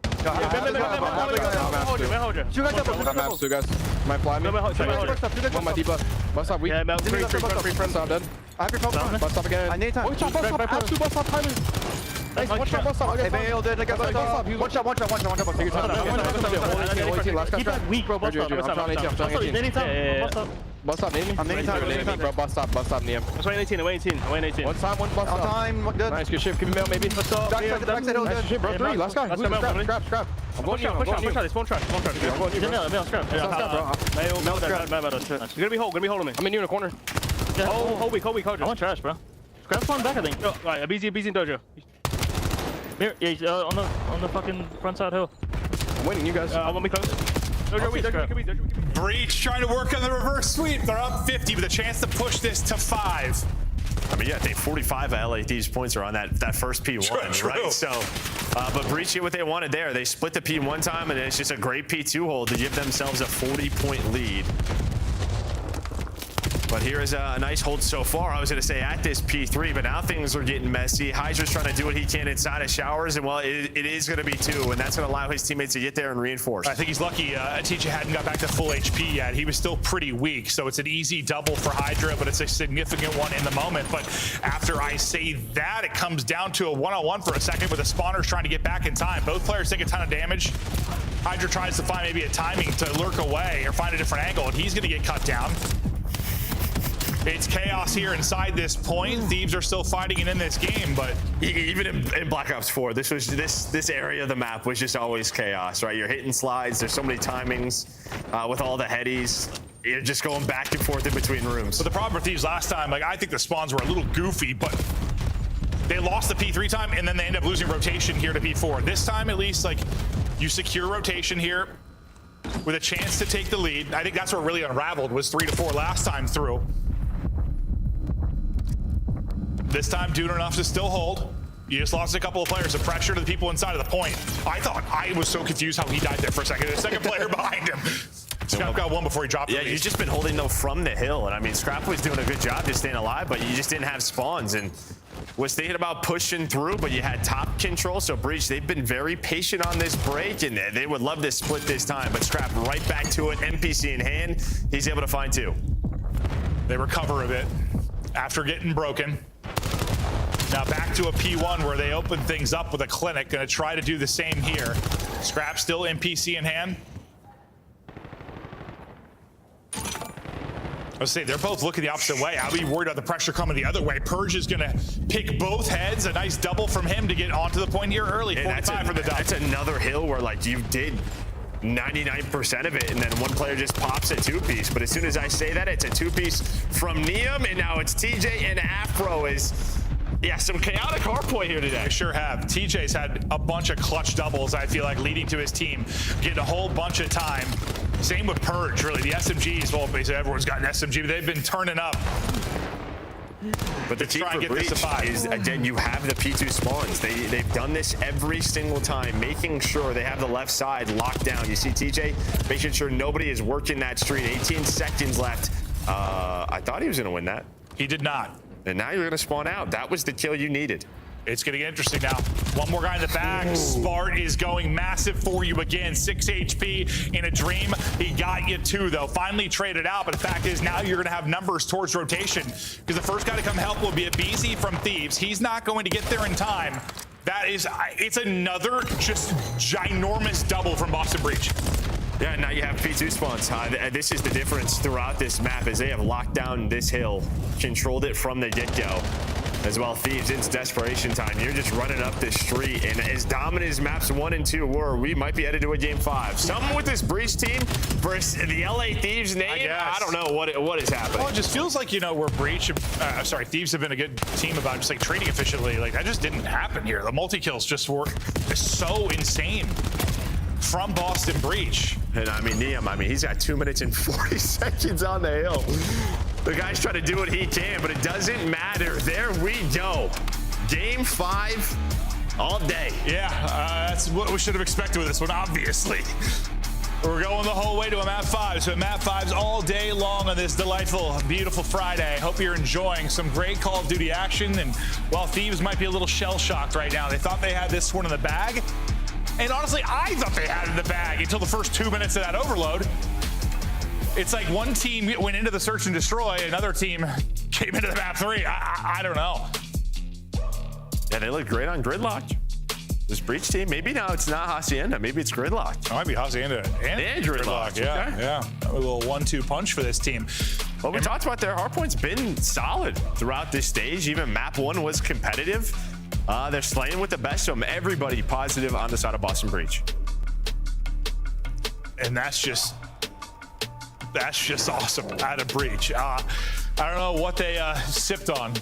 Two guys elbow. Two guys. Might fly me. One my deep left. Bus stop weak. Free front stop dead. I have your top. Bus stop again. I need time. Bus stop. I have 2 bus stop timers. Nice. One shot. Bus stop. Hey, Bale did. One shot. Take your time. Last guy. Keep that weak, bro. Bus stop. I'm trying 18. Bus stop, name me. I'm naming time. Bro, bus stop, name. I'm waiting 18. One time, one bus stop. Time, good. Nice, good shit. Give me mail, maybe. Backside, Nice shit, bro. 3, last guy. Scrap. I'm going push out. Spawn trash. I'm going Mail, scrap. You're gonna be holding me. I'm in you in the corner. Hold weak. I want trash, bro. Scrap spawn back, I think. Right, BZ in dojo. Here, yeah, on the fucking front side hill. I'm waiting, you guys. I want me close. Dojo. Breach trying to work on the reverse sweep. They're up 50 with a chance to push this to 5. I mean, yeah, I think 45 of LAD's points are on that first P1, True. right? So, but Breach did what they wanted there. They split the P one time, and it's just a great P2 hold to give themselves a 40-point lead. But here is a nice hold so far. I was going to say at this P3, but now things are getting messy. Hydra's trying to do what he can inside of showers, and well, it is going to be 2, and that's going to allow his teammates to get there and reinforce. I think he's lucky TJ hadn't got back to full HP yet. He was still pretty weak, so it's an easy double for Hydra, but it's a significant one in the moment. But after I say that, it comes down to a one-on-one for a second with the spawners trying to get back in time. Both players take a ton of damage. Hydra tries to find maybe a timing to lurk away or find a different angle, and he's going to get cut down. It's chaos here inside this point. Thieves are still fighting it in this game, but even in Black Ops 4, this area of the map was just always chaos, right? You're hitting slides. There's so many timings with all the headies. You're just going back and forth in between rooms. But the problem with Thieves last time, like I think the spawns were a little goofy, but they lost the P3 time and then they end up losing rotation here to P4. This time, at least, like you secure rotation here with a chance to take the lead. I think that's what really unraveled was 3 to 4 last time through. This time doing enough to still hold. You just lost a couple of players. The pressure to the people inside of the point. I was so confused how he died there for a second. The second player behind him. Scrap got one before he dropped. Yeah, you've just been holding them from the hill. And I mean, Scrap was doing a good job just staying alive, but you just didn't have spawns. And was thinking about pushing through, but you had top control. So Breach, they've been very patient on this break, and they would love to split this time. But Scrap right back to it, NPC in hand. He's able to find 2. They recover a bit after getting broken. Now back to a P1 where they open things up with a clinic. Gonna try to do the same here. Scrap still NPC in hand. I was saying, they're both looking the opposite way. I'll be worried about the pressure coming the other way. Purge is going to pick both heads. A nice double from him to get onto the point here early. 45 for the dub. That's another hill where, like, you did 99% of it, and then one player just pops a two-piece. But as soon as I say that, it's a two-piece from Neum, and now it's TJ and Afro is... Yeah, some chaotic hardpoint here today. They sure have. TJ's had a bunch of clutch doubles, I feel like, leading to his team, getting a whole bunch of time. Same with Purge, really. The SMGs, well, basically everyone's got an SMG, but they've been turning up. But the key for Breach is, again, you have the P2 spawns. They've done this every single time, making sure they have the left side locked down. You see TJ making sure nobody is working that street. 18 seconds left. I thought he was going to win that. He did not. And now you're going to spawn out. That was the kill you needed. It's going to get interesting now. One more guy in the back. Spart is going massive for you again. 6 HP in a dream. He got you two, though. Finally traded out, but the fact is now you're going to have numbers towards rotation because the first guy to come help will be a BZ from Thieves. He's not going to get there in time. That is, it's another just ginormous double from Boston Breach. Yeah, now you have P2 spawns. This is the difference throughout this map is they have locked down this hill, controlled it from the get-go. As well, Thieves, it's desperation time. You're just running up this street, and as dominant as maps 1 and 2 were, we might be headed to a game 5. Something with this Breach team versus the LA Thieves name, I don't know what is happening. Well, it just feels like, you know, we're Breach, Thieves have been a good team about just like trading efficiently. Like, that just didn't happen here. The multi-kills just were so insane from Boston Breach. And I mean, Neum, he's got 2 minutes and 40 seconds on the hill. The guy's trying to do what he can, but it doesn't matter. There we go. Game 5 all day. Yeah, that's what we should have expected with this one, obviously. We're going the whole way to a map 5. So map 5's all day long on this delightful, beautiful Friday. Hope you're enjoying some great Call of Duty action. And while Thieves might be a little shell-shocked right now, they thought they had this one in the bag. And honestly, I thought they had it in the bag until the first 2 minutes of that overload. It's like one team went into the search and destroy, another team came into the map 3. I don't know. Yeah, they look great on Gridlock. This Breach team, maybe now it's not Hacienda, maybe it's Gridlock. It might be Hacienda and Gridlock. Yeah, okay. Yeah. A little 1-2 punch for this team. Well, we talked about their hardpoint's been solid throughout this stage. Even map 1 was competitive. They're slaying with the best of them. Everybody positive on the side of Boston Breach. And that's just awesome out of Breach. I don't know what they sipped on.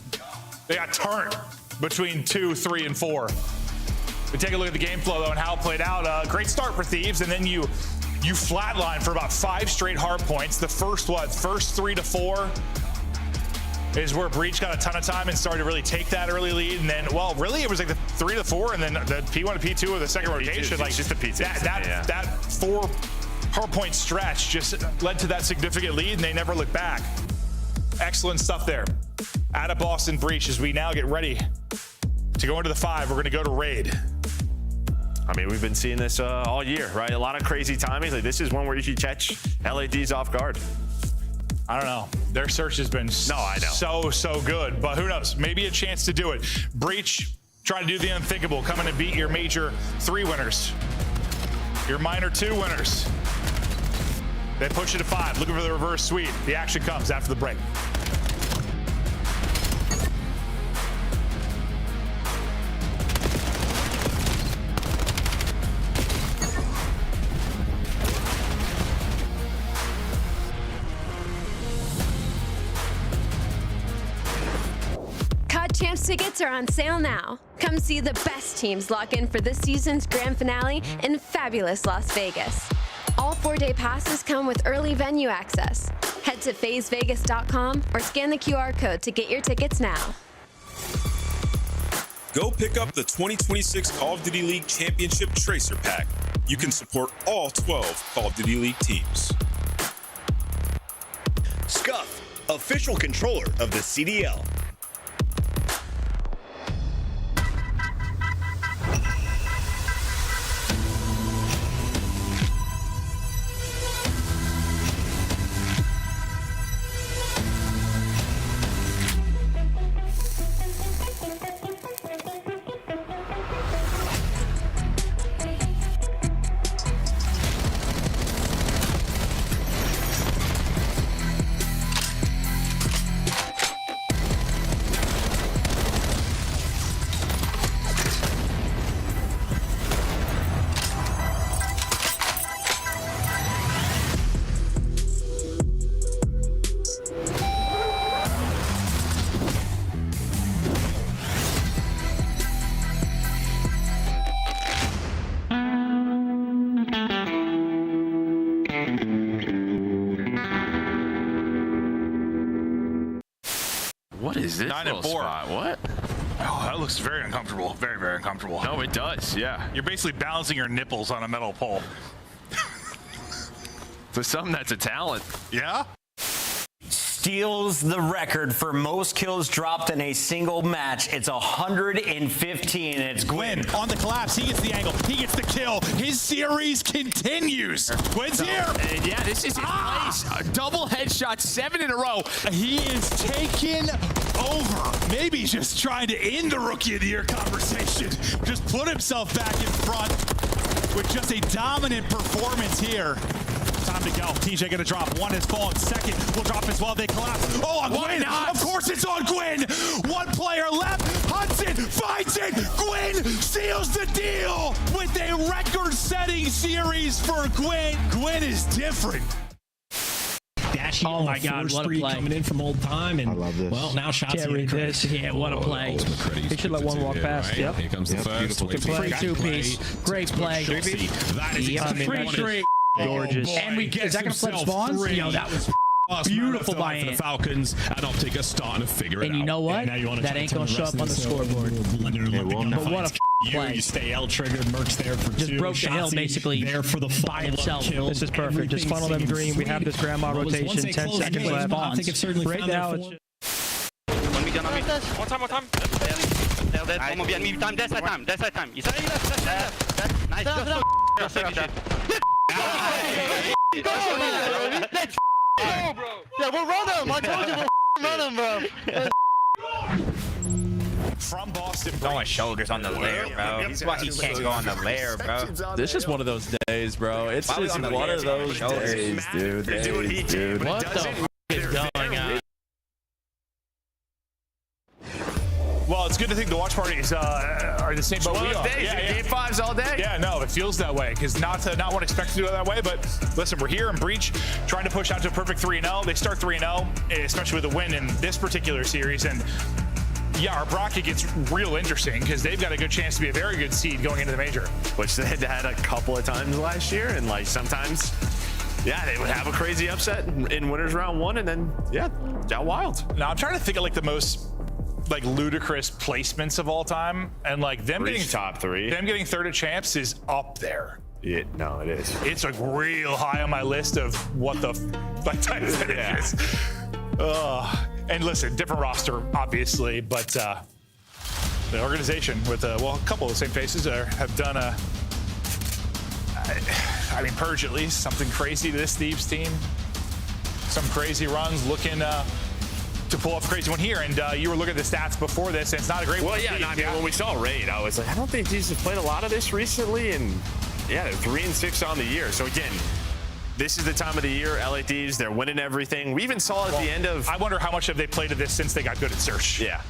They got turned between 2, 3, and 4. We take a look at the game flow, though, and how it played out. Great start for Thieves, and then you flatline for about 5 straight hard points. The first 3 to 4 is where Breach got a ton of time and started to really take that early lead. And then, well, really, it was like the 3 to 4, and then the P1 to P2 of the second rotation. Like just the P2. That 4 hardpoint stretch just led to that significant lead, and they never looked back. Excellent stuff there out of Boston Breach as we now get ready to go into the 5. We're going to go to Raid. We've been seeing this all year, right? A lot of crazy timings. Like, this is one where you should catch LADs off guard. I don't know. Their search has been so good, but who knows? Maybe a chance to do it. Breach trying to do the unthinkable, coming to beat your major 3 winners, your minor 2 winners. They push it to 5, looking for the reverse sweep. The action comes after the break. COD Champs tickets are on sale now. Come see the best teams lock in for this season's grand finale in fabulous Las Vegas. All 4-day passes come with early venue access. Head to phasevegas.com or scan the QR code to get your tickets now. Go pick up the 2026 Call of Duty League Championship Tracer Pack. You can support all 12 Call of Duty League teams. Scuff, official controller of the CDL. What is this 9 little and 4. spot? What? Oh, that looks very uncomfortable. Very, very uncomfortable. No, it does. Yeah. You're basically balancing your nipples on a metal pole. For some, that's a talent. Yeah. Steals the record for most kills dropped in a single match. It's 115, and it's Gwyn on the collapse. He gets the angle. He gets the kill. His series continues. Gwyn's here. And yeah, this is his place. A double headshot, 7 in a row. He is taken over. Maybe he's just trying to end the Rookie of the Year conversation. Just put himself back in front with just a dominant performance here. Time to go. TJ gonna drop. One has fallen. Second will drop as well. They collapse. Oh, on Gwyn. Of course it's on Gwyn. One player left. Hudson finds it. Gwyn seals the deal with a record-setting series for Gwyn. Gwyn is different. Dashy oh my God, what a play. Coming in from old time. And, I love this. Well, now shots Can't read this. Yeah, what a play. He should let one walk past. Right? Yep. Here comes the first. Good play. Free two-piece. Great play. That is free. Gorgeous. And we get that gonna flip spawns? Yo, that was beautiful by for the Falcons, and Optic are starting to figure it out. And you know what? That ain't gonna show up on the scoreboard. But what a play. You stay L triggered, Merc's there for just 2. Broke the hill basically there for the by himself. Kill. This is perfect. Just funnel them green. We have this grandma rotation. 10 seconds left. I think it's certainly right now. It's One me on me. One time. They're dead. One more behind me. Time. Dead side time. He's left. Nice. Just save shit. Let's go, bro. Yeah, we'll run him. I told you we'll run him, bro. From Boston. No, my shoulders on the lair, bro. That's why he can't go on the lair, bro. This is one of those days, bro. It's just one of those days, dude. Dude. What the f is going on? Well, it's good to think the watch parties are the same boat we are. Game 5s all day. Yeah, no, it feels that way because not one expected to go that way. But listen, we're here in Breach trying to push out to a perfect 3-0. They start 3-0, especially with a win in this particular series. And yeah, our bracket gets real interesting because they've got a good chance to be a very good seed going into the major. Which they had a couple of times last year. And like sometimes, yeah, they would have a crazy upset in winners round 1 and then, yeah, out wild. Now I'm trying to think of like the most like ludicrous placements of all time, and like them Breach getting top 3. Them getting third at champs is up there. No, it is. It's like real high on my list of what the like type of finishes. And listen, different roster, obviously, but the organization with a couple of the same faces have done I mean, Purge at least, something crazy to this Thieves team. Some crazy runs looking to pull off a crazy one here, and you were looking at the stats before this, and it's not a great one. Well, yeah, no, I mean, when we saw Raid, I was like, I don't think these have played a lot of this recently, and yeah, they're 3-6 on the year. So again, this is the time of the year, LA Thieves, they're winning everything. We even saw at the end of... I wonder how much have they played of this since they got good at Search. Yeah.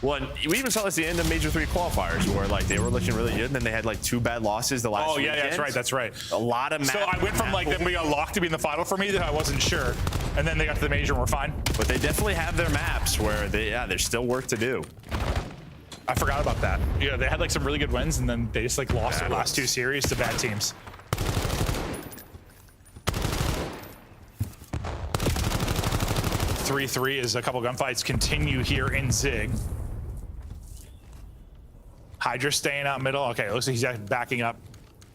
Well, we even saw this at the end of Major 3 qualifiers where like they were looking really good and then they had like 2 bad losses the last weekend. That's right. A lot of So I went from like them being unlocked to be in the final for me that I wasn't sure. And then they got to the major and we're fine. But they definitely have their maps where there's still work to do. I forgot about that. Yeah, they had like some really good wins and then they just like lost their last 2 series to bad teams. Three as a couple gunfights continue here in Zig. Hydra staying out middle. Okay, looks like he's backing up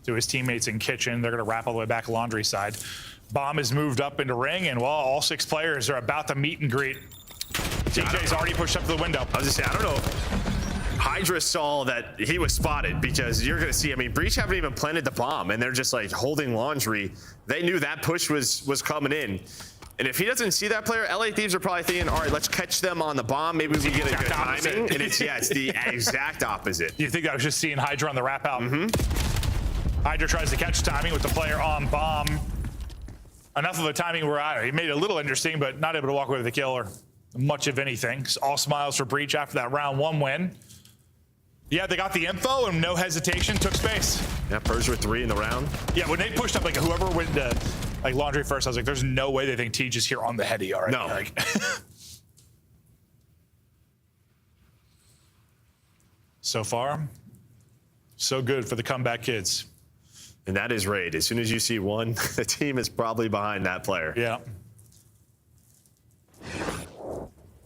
to his teammates in kitchen. They're going to wrap all the way back laundry side. Bomb has moved up into ring, and well, all 6 players are about to meet and greet. TJ's already pushed up to the window. I was just saying, I don't know. Hydra saw that he was spotted because you're going to see, I mean, Breach haven't even planted the bomb, and they're just like holding laundry. They knew that push was coming in. And if he doesn't see that player, LA Thieves are probably thinking, all right, let's catch them on the bomb. Maybe we get a good timing. And it's the exact opposite. You think that was just seeing Hydra on the wrap out? Mm-hmm. Hydra tries to catch timing with the player on bomb. Enough of the timing where he made it a little interesting, but not able to walk away with the kill or much of anything. All smiles for Breach after that round 1 win. Yeah, they got the info and no hesitation, took space. Yeah, Purge with 3 in the round. Yeah, when they pushed up, like whoever went to like laundry first, I was like, there's no way they think Tej is here on the heady already. No. Like, so far, so good for the comeback kids. And that is Raid. As soon as you see one, the team is probably behind that player. Yeah.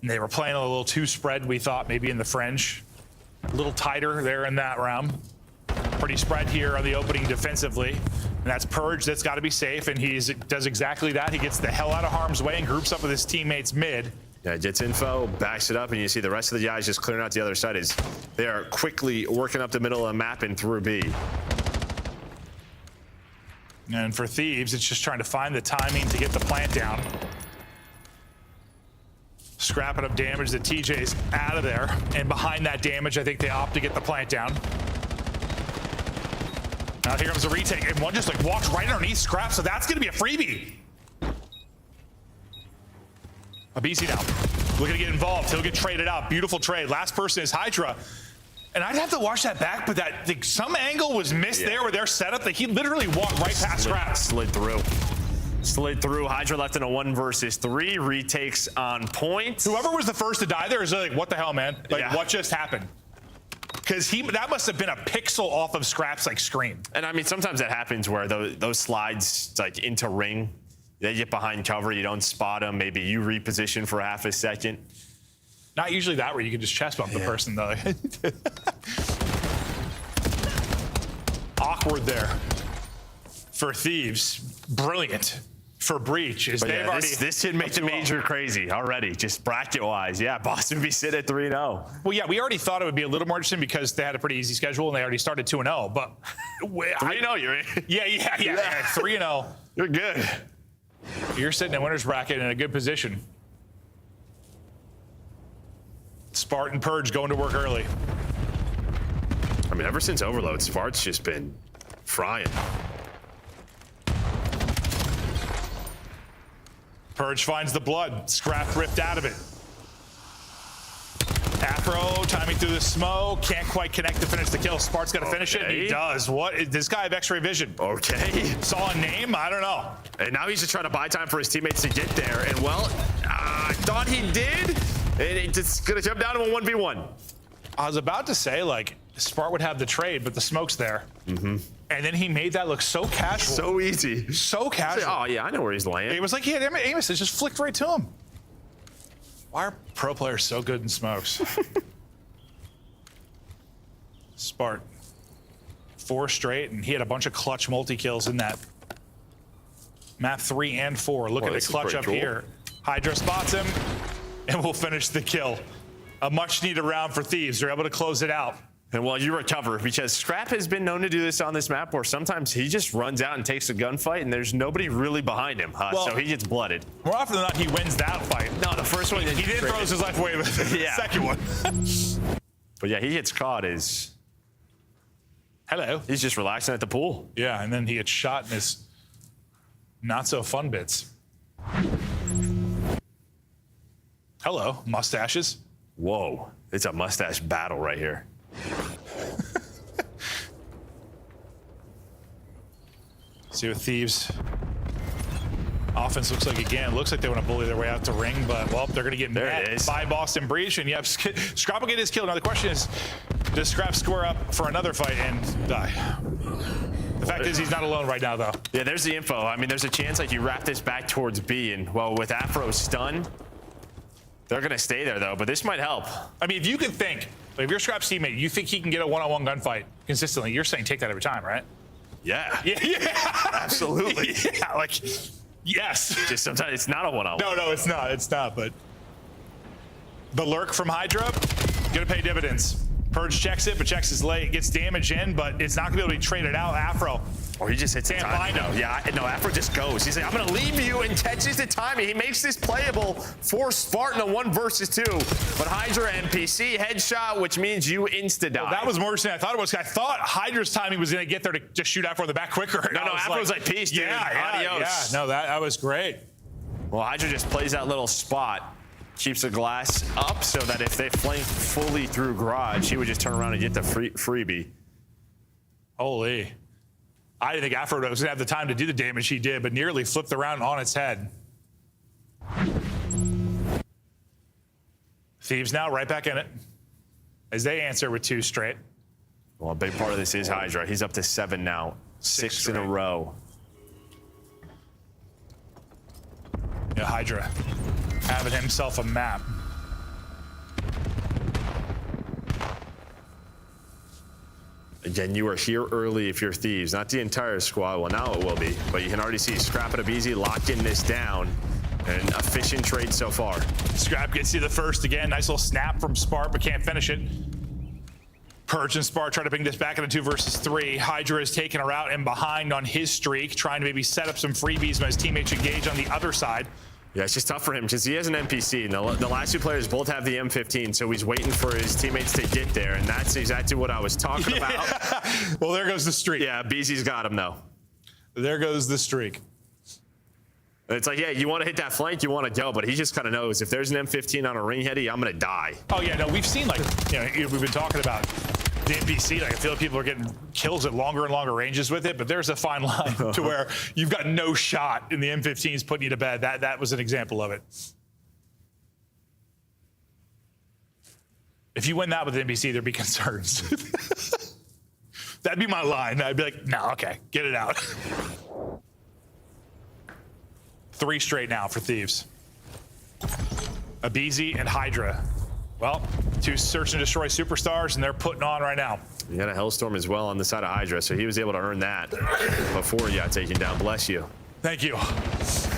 And they were playing a little too spread, we thought, maybe in the fringe. A little tighter there in that round. Pretty spread here on the opening defensively. And that's Purge, that's got to be safe, and he does exactly that. He gets the hell out of harm's way and groups up with his teammates mid. Yeah, gets info, backs it up, and you see the rest of the guys just clearing out the other side. Is they are quickly working up the middle of the map and through B. And for Thieves, it's just trying to find the timing to get the plant down. Scrapping up damage that TJ's out of there. And behind that damage, I think they opt to get the plant down. Now here comes the retake, and one just like walks right underneath Scrap, so that's gonna be a freebie. A BC now, looking to get involved. He'll get traded out. Beautiful trade. Last person is Hydra. And I'd have to watch that back, but that some angle was missed there with their setup that he literally walked right past Scrap. Slid through. Hydra left in a 1 versus 3. Retakes on point. Whoever was the first to die there is like, what the hell, man? Like, what just happened? Because that must have been a pixel off of Scrap's like screen. And I mean, sometimes that happens where those slides like into ring, they get behind cover, you don't spot them. Maybe you reposition for half a second. Not usually that where you can just chest bump the person though. Awkward there for Thieves. Brilliant for Breach. Is they've already this should make the major crazy already, just bracket wise. Yeah, Boston be sit at 3-0. Well, yeah, we already thought it would be a little more interesting because they had a pretty easy schedule and they already started 2-0. But 3-0, you're in. Yeah. 3-0. You're good. You're sitting in winner's bracket in a good position. Spartan Purge going to work early. I mean, ever since Overload, Spart's just been frying. Purge finds the blood. Scrap ripped out of it. Afro timing through the smoke. Can't quite connect to finish the kill. Spart's got to finish it. And he does. What? This guy have X-ray vision. Okay. Saw a name? I don't know. And now he's just trying to buy time for his teammates to get there. And well, I thought he did. And it's just going to jump down to a 1v1. I was about to say, like, Spart would have the trade, but the smoke's there. Mm-hmm. And then he made that look so casual. So easy. So casual. Oh, yeah, I know where he's laying. It was like he had Amos. It just flicked right to him. Why are pro players so good in smokes? Spart. 4 straight, and he had a bunch of clutch multi-kills in that. Map 3 and 4. Look at the clutch up here. Hydra spots him, and we'll finish the kill. A much-needed round for Thieves. They're able to close it out. And while you recover, because Scrap has been known to do this on this map where sometimes he just runs out and takes a gunfight and there's nobody really behind him, so he gets blooded. More often than not, he wins that fight. No, the first one he did throws his life away with the second one. But yeah, he gets caught as... Hello. He's just relaxing at the pool. Yeah, and then he gets shot in his not-so-fun bits. Hello, mustaches. Whoa, it's a mustache battle right here. See what Thieves offense looks like again. Looks like they want to bully their way out to ring, but well, they're going to get met by Boston Breach. And yep, Scrap will get his kill. Now the question is, does Scrap square up for another fight and die? The fact is he's not alone right now, though. Yeah, there's the info. I mean, there's a chance like you wrap this back towards B, and well, with Afro stunned, they're going to stay there, though, but this might help. I mean, if you can think, if you're Scrap's teammate, you think he can get a one-on-one gunfight consistently, you're saying take that every time, right? Yeah. Yeah. Absolutely. Yeah, like, yes. Just sometimes it's not a one-on-one. No, it's not. It's not, but the lurk from Hydra, going to pay dividends. Purge checks it, but checks his leg, gets damage in, but it's not going to be able to be traded out. Afro. Or he just hits the timing. Yeah, no, Afro just goes. He's like, I'm going to leave you, and catches the timing. He makes this playable for Spartan, a 1 versus 2. But Hydra NPC headshot, which means you insta-die. Well, that was more interesting than I thought it was. I thought Hydra's timing was going to get there to just shoot Afro in the back quicker. No, Afro's like peace, dude. Adios. Yeah, no, that was great. Well, Hydra just plays that little spot. Keeps the glass up so that if they flank fully through garage, he would just turn around and get the freebie. Holy. I didn't think Afro was going to have the time to do the damage he did, but nearly flipped the round on its head. Thieves now right back in it as they answer with 2 straight. Well, a big part of this is Hydra. He's up to 7 now. 6 in a row. Yeah, Hydra having himself a map. Again, you are here early if you're Thieves, not the entire squad. Well, now it will be, but you can already see Scrap and Abizi locking this down. An efficient trade so far. Scrap gets you the first again. Nice little snap from Spart, but can't finish it. Purge and Spart try to bring this back into 2 versus 3. Hydra is taking her out and behind on his streak, trying to maybe set up some freebies when his teammates engage on the other side. Yeah, it's just tough for him because he has an NPC, and the last 2 players both have the M15, so he's waiting for his teammates to get there, and that's exactly what I was talking about. Well, there goes the streak. Yeah, BZ's got him, though. There goes the streak. It's like, yeah, you want to hit that flank, you want to go, but he just kind of knows if there's an M15 on a ring heady, I'm going to die. Oh, yeah, no, we've seen, like, you know, we've been talking about the NPC. Like, I feel like people are getting kills at longer and longer ranges with it, but there's a fine line to where you've got no shot in the M15s putting you to bed. That was an example of it. If you win that with the NPC, there'd be concerns. That'd be my line. I'd be like, no, okay, get it out. 3 straight now for Thieves. Abizi and Hydra. Well, 2 search and destroy superstars, and they're putting on right now. You got a Hellstorm as well on the side of Hydra, so he was able to earn that before he got taken down. Bless you. Thank you.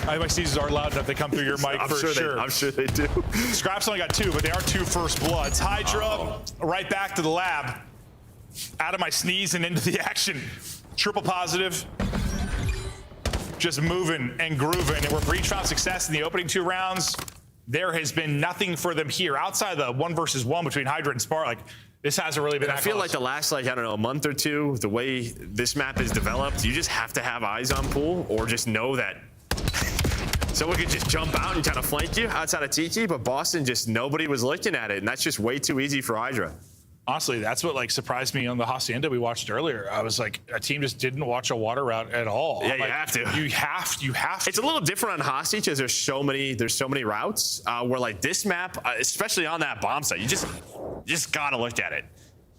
My sneezes are loud enough. They come through your mic for sure. I'm sure they do. Scrap's only got 2, but they are 2 first bloods. Hydra right back to the lab. Out of my sneeze and into the action. Triple positive. Just moving and grooving. And where Breach found success in the opening 2 rounds, there has been nothing for them here. Outside the 1 versus 1 between Hydra and Spar, like, this hasn't really been that I feel close. like the last, like, I don't know, a month or 2, the way this map is developed, you just have to have eyes on pool or just know that someone could just jump out and kind of flank you outside of Tiki, but Boston, just nobody was looking at it, and that's just way too easy for Hydra. Honestly, that's what like surprised me on the Hacienda we watched earlier. I was like, a team just didn't watch a water route at all. Yeah, like, you have to. You have to. It's a little different on Hostage because there's so many routes where like this map, especially on that bomb site, you just gotta look at it.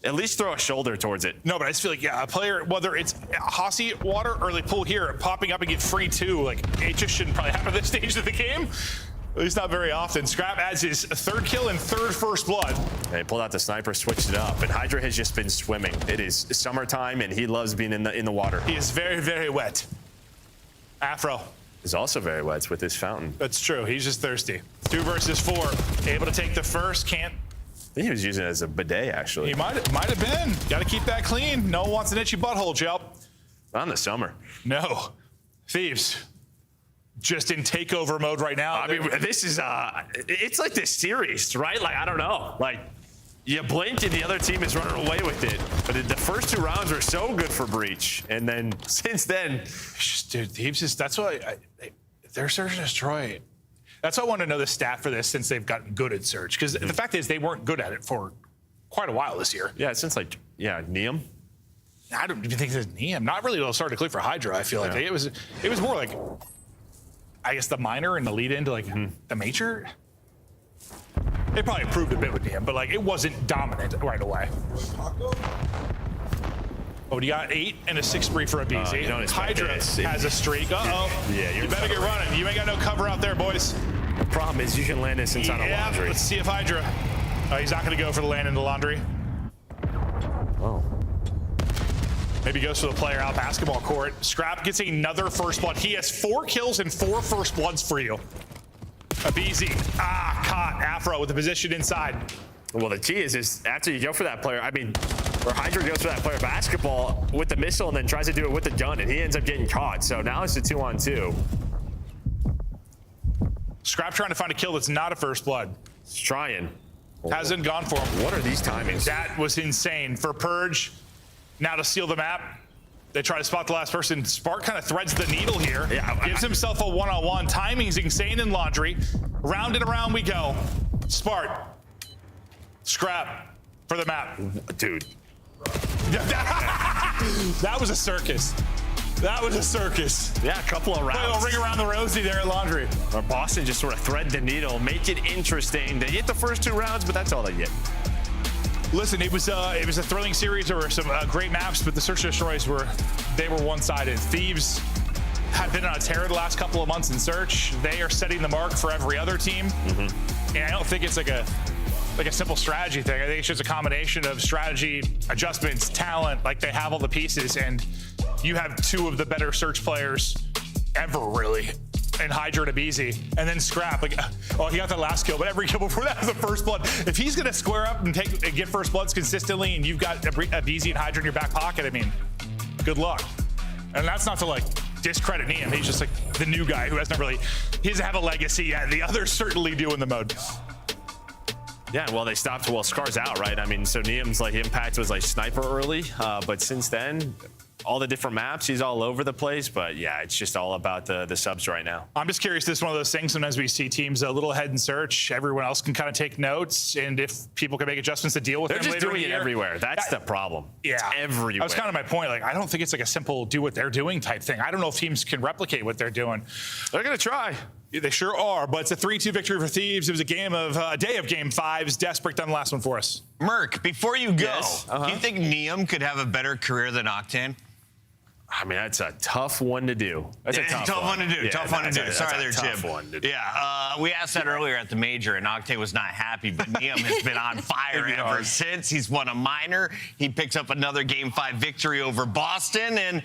At least throw a shoulder towards it. No, but I just feel like, yeah, a player, whether it's Hossie water or they pull here, popping up and get free too, like it just shouldn't probably happen at this stage of the game. At least not very often. Scrap adds his 3rd kill and 3rd first blood. He pulled out the sniper, switched it up, and Hydra has just been swimming. It is summertime, and he loves being in the water. He is very, very wet. Afro is also very wet with his fountain. That's true. He's just thirsty. 2 versus 4. Able to take the first. Can't. I think he was using it as a bidet, actually. He might have been. Got to keep that clean. No one wants an itchy butthole, Jelp. Not in the summer. No. Thieves. Just in takeover mode right now. I mean, this is it's like this series, right? Like, I don't know. Like, you blink and the other team is running away with it. But the first 2 rounds were so good for Breach. And then since then, dude, Thieves is, that's why they're search and destroy. That's why I want to know the stat for this since they've gotten good at search. Because the fact is they weren't good at it for quite a while this year. Yeah, since like, Neum. I don't even think it's Neum. Not really started to click for Hydra, I feel like. It was more like, I guess, the minor and the lead into like the major. They probably improved a bit with Neum, but like it wasn't dominant right away. Oh, you got 8 and a 6 spree for a BZ. Hydra has a streak. Uh-oh. Yeah, you better get running. You ain't got no cover out there, boys. The problem is you can land this inside a laundry. Let's see if Hydra. He's not going to go for the land in the laundry. Oh. Maybe goes for the player out basketball court. Scrap gets another first blood. He has 4 kills and 4 first bloods for you. Abizi. Caught. Afro with the position inside. Well, the key is after you go for that player, I mean, or Hydra goes for that player basketball with the missile and then tries to do it with the gun, and he ends up getting caught. So now it's a 2-on-2. Scrap trying to find a kill that's not a first blood. He's trying. Hasn't gone for him. What are these timings? That was insane. For Purge, now to seal the map, they try to spot the last person. Spark kind of threads the needle here. Yeah, gives himself a one-on-one. Timing's insane in laundry. Round and around we go. Spark. Scrap for the map. Dude. That was a circus. That was a circus. Yeah, a couple of rounds. Play a little ring around the rosy there at laundry. Or Boston just sort of thread the needle, make it interesting. They get the first 2 rounds, but that's all they get. Listen, it was a thrilling series. There were some great maps, but the search and destroys were one-sided. Thieves have been on a tear the last couple of months in search. They are setting the mark for every other team. And I don't think it's like like a simple strategy thing. I think it's just a combination of strategy, adjustments, talent. Like they have all the pieces, and you have two of the better search players ever, really. And Hydra and Abizi, and then Scrap. Like, oh, he got that last kill, but every kill before that was the first blood. If he's gonna square up and get first bloods consistently, and you've got Abizi and Hydra in your back pocket, I mean, good luck. And that's not to like discredit Neum. He's just like the new guy who he doesn't have a legacy yet. The others certainly do in the mode. Yeah, well, they stopped. Well, Scar's out, right? I mean, so Neum's like impact was like sniper early, but since then, all the different maps, he's all over the place. But yeah, it's just all about the subs right now. I'm just curious. This is one of those things. Sometimes we see teams a little ahead in search. Everyone else can kind of take notes, and if people can make adjustments to deal with them They're later just doing in the it year. everywhere. That's the problem. Yeah, it's everywhere. That was kind of my point. Like, I don't think it's like a simple do what they're doing type thing. I don't know if teams can replicate what they're doing. They're gonna try. Yeah, they sure are, but it's a 3-2 victory for Thieves. It was a day of game fives. Des, break down the last one for us. Merc, before you go, Yes. do you think Neum could have a better career than Octane? I mean, that's a tough one to do. That's a tough one to do. Yeah, tough one to do. Sorry there, tough Jim. one to do. Yeah, we asked that earlier at the major, and Octane was not happy, but Neum has been on fire ever since. He's won a minor. He picks up another Game 5 victory over Boston, and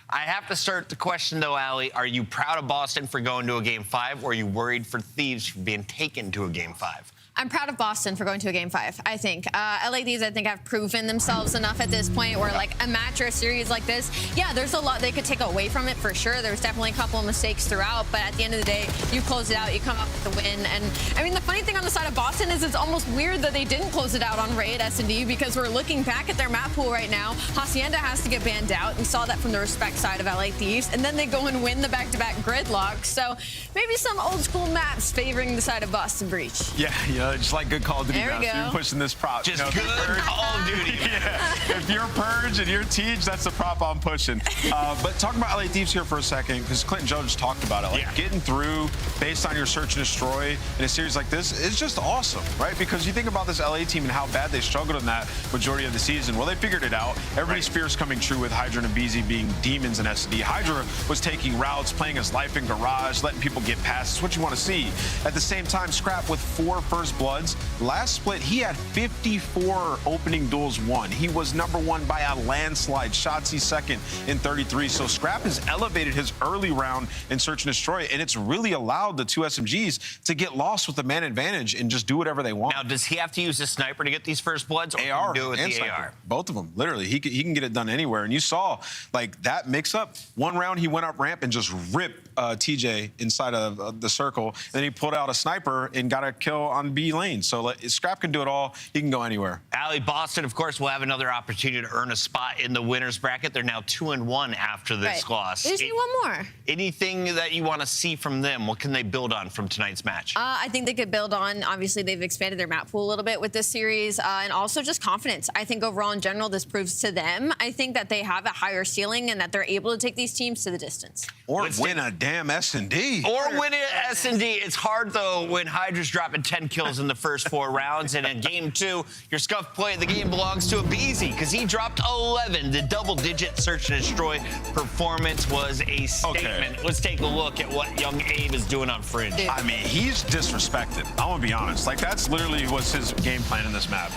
I have to start the question, though, Allie. Are you proud of Boston for going to a Game 5, or are you worried for Thieves for being taken to a Game 5? I'm proud of Boston for going to a Game 5, I think. LA Thieves, I think, have proven themselves enough at this point where, like, a match or a series like this, yeah, there's a lot they could take away from it for sure. There's definitely a couple of mistakes throughout, but at the end of the day, you close it out, you come up with the win. And, I mean, the funny thing on the side of Boston is it's almost weird that they didn't close it out on Raid S&D because we're looking back at their map pool right now. Hacienda has to get banned out. We saw that from the respect side of LA Thieves, and then they go and win the back-to-back gridlock. So maybe some old-school maps favoring the side of Boston Breach. Yeah, just like good Call of Duty There we maps. go. You're pushing this prop. Just good Call of Duty. Yeah. If you're Purge and you're Teach, that's the prop I'm pushing. But talking about LA Thieves here for a second, because Clinton Joe just talked about it. Like getting through based on your search and destroy in a series like this is just awesome, right? Because you think about this LA team and how bad they struggled in that majority of the season. Well, they figured it out. Everybody's fears coming true with Hydra and Abizi being demons in SD. Hydra was taking routes, playing his life in garage, letting people get past. It's what you want to see. At the same time, Scrap with 4 first bloods. Last split, he had 54 opening duels won. He was #1 by a landslide. Shotzzy second in 33. So Scrap has elevated his early round in search and destroy, and it's really allowed the 2 SMGs to get lost with the man advantage and just do whatever they want. Now, does he have to use a sniper to get these first bloods, or AR can he do it with and the sniper. AR? Both of them, literally. He can get it done anywhere. And you saw, like, that mix-up. One round, he went up ramp and just ripped TJ inside of the circle. Then he pulled out a sniper and got a kill on B lane. So Scrap can do it all. He can go anywhere. Allie, Boston, of course, will have another opportunity to earn a spot in the winner's bracket. They're now 2-1 after this loss. They just need one more. Anything that you want to see from them? What can they build on from tonight's match? I think they could build on, obviously, they've expanded their map pool a little bit with this series, and also just confidence. I think overall, in general, this proves to them, I think that they have a higher ceiling and that they're able to take these teams to the distance. Or win a damn S&D. Or win it S&D. It's hard, though, when Hydra's dropping 10 kills in the first 4 rounds, and in Game 2, your scuff play of the game belongs to Abizi because he dropped 11. The double-digit search and destroy performance was a statement. Okay. Let's take a look at what young Abe is doing on Fringe. I mean, he's disrespected. I'm gonna be honest. Like, that's literally was his game plan in this map.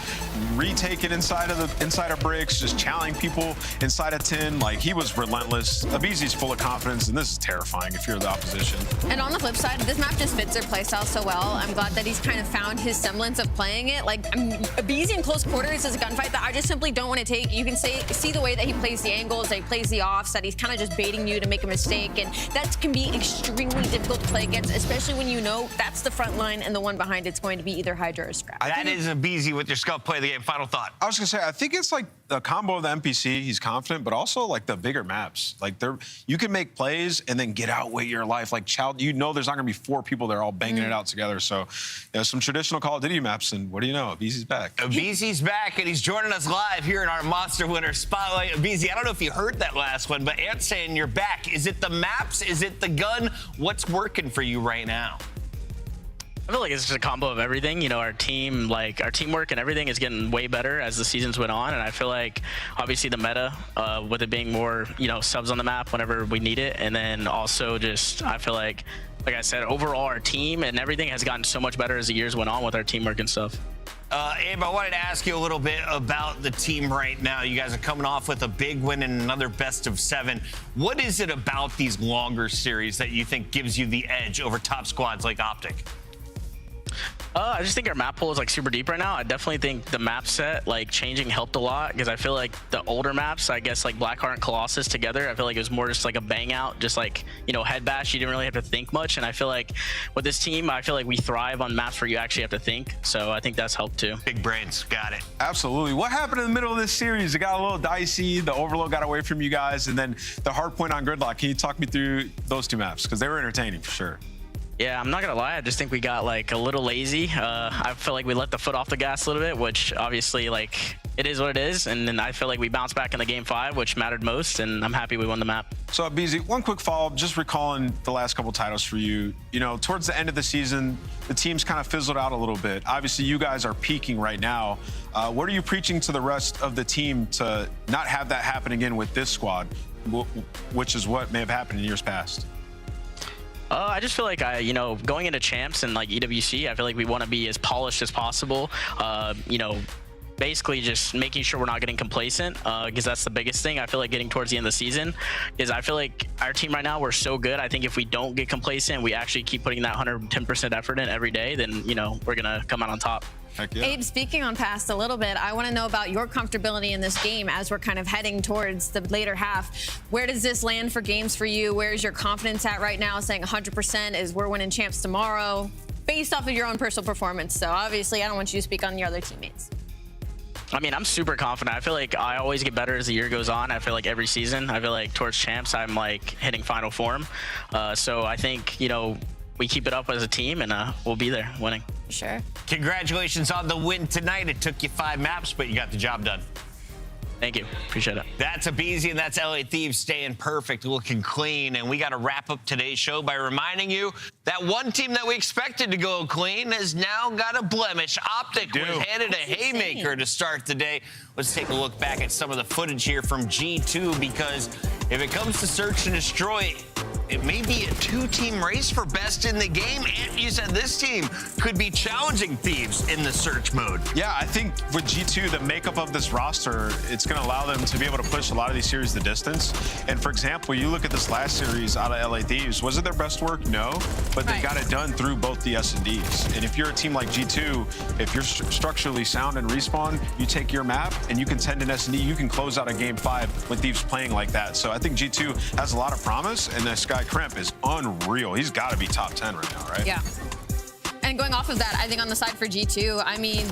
Retake it inside of bricks, just challenging people inside of 10. Like, he was relentless. Abizi's full of confidence, and this is terrifying if you're the opposition. And on the flip side, this map just fits their playstyle so well. I'm glad that he's kind of found his semblance of playing it. Like, Abizi in close quarters is a gunfight that I just simply don't want to take. You can see the way that he plays the angles, that he plays the offs, that he's kind of just baiting you to make a mistake, and that can be extremely difficult to play against, especially when you know that's the front line and the one behind it's going to be either Hydra or Scrap. That is Abizi with your scuff play of the game. Final thought. I was gonna say, I think it's like a combo of the NPC. He's confident, but also like the bigger maps. Like, you can make plays and then get outweight your life. Like, you know, there's not gonna be 4 people there all banging it out together. So there's some traditional Call of Duty maps, and what do you know? Abizi's back. Abizi's back, and he's joining us live here in our Monster Winner Spotlight. Abizi, I don't know if you heard that last one, but Ant's saying you're back. Is it the maps? Is it the gun? What's working for you right now? I feel like it's just a combo of everything. You know, our teamwork and everything is getting way better as the seasons went on. And I feel like, obviously, the meta, with it being more, subs on the map whenever we need it. And then also just, I feel like I said, overall, our team and everything has gotten so much better as the years went on with our teamwork and stuff. Abe, I wanted to ask you a little bit about the team right now. You guys are coming off with a big win and another best of 7. What is it about these longer series that you think gives you the edge over top squads like Optic? I just think our map pool is like super deep right now. I definitely think the map set like changing helped a lot because I feel like the older maps, I guess like Blackheart and Colossus together, I feel like it was more just like a bang out, just like, you know, head bash. You didn't really have to think much. And I feel like with this team, I feel like we thrive on maps where you actually have to think. So I think that's helped too. Big brains, got it. Absolutely. What happened in the middle of this series? It got a little dicey. The Overload got away from you guys, and then the Hardpoint on Gridlock. Can you talk me through those 2 maps? Because they were entertaining for sure. Yeah, I'm not gonna lie. I just think we got like a little lazy. I feel like we let the foot off the gas a little bit, which obviously like it is what it is. And then I feel like we bounced back in the game 5, which mattered most. And I'm happy we won the map. So BZ, one quick follow-up, just recalling the last couple titles for you. You know, towards the end of the season, the team's kind of fizzled out a little bit. Obviously, you guys are peaking right now. What are you preaching to the rest of the team to not have that happen again with this squad, which is what may have happened in years past? I just feel like you know, going into champs and like EWC, I feel like we want to be as polished as possible. You know, basically just making sure we're not getting complacent, because that's the biggest thing. I feel like getting towards the end of the season is I feel like our team right now, we're so good. I think if we don't get complacent, we actually keep putting that 110% effort in every day, then, you know, we're going to come out on top. Yeah. Abe, speaking on past a little bit, I want to know about your comfortability in this game as we're kind of heading towards the later half. Where does this land for games for you? Where's your confidence at right now? Saying 100% is we're winning champs tomorrow based off of your own personal performance. So obviously I don't want you to speak on your other teammates. I mean, I'm super confident. I feel like I always get better as the year goes on. I feel like every season, I feel like towards champs, I'm like hitting final form. So I think, you know, we keep it up as a team and we'll be there winning. Sure. Congratulations on the win tonight. It took you 5 maps, but you got the job done. Thank you. Appreciate it. That's Abeezy, and that's LA Thieves staying perfect, looking clean. And we got to wrap up today's show by reminding you that one team that we expected to go clean has now got a blemish. Optic was handed a haymaker to start the day. Let's take a look back at some of the footage here from G2, because if it comes to search and destroy, it may be a 2-team race for best in the game. And you said this team could be challenging Thieves in the search mode. Yeah, I think with G2, the makeup of this roster, it's going to allow them to be able to push a lot of these series the distance. And for example, you look at this last series out of LA Thieves, was it their best work? No, but they got it done through both the S&Ds. And if you're a team like G2, if you're structurally sound in respawn, you take your map and you contend in S&D, you can close out a game 5 with Thieves playing like that. So I think G2 has a lot of promise, and this guy Crimp is unreal. He's got to be top 10 right now, right? Yeah. And going off of that, I think on the side for G2, I mean,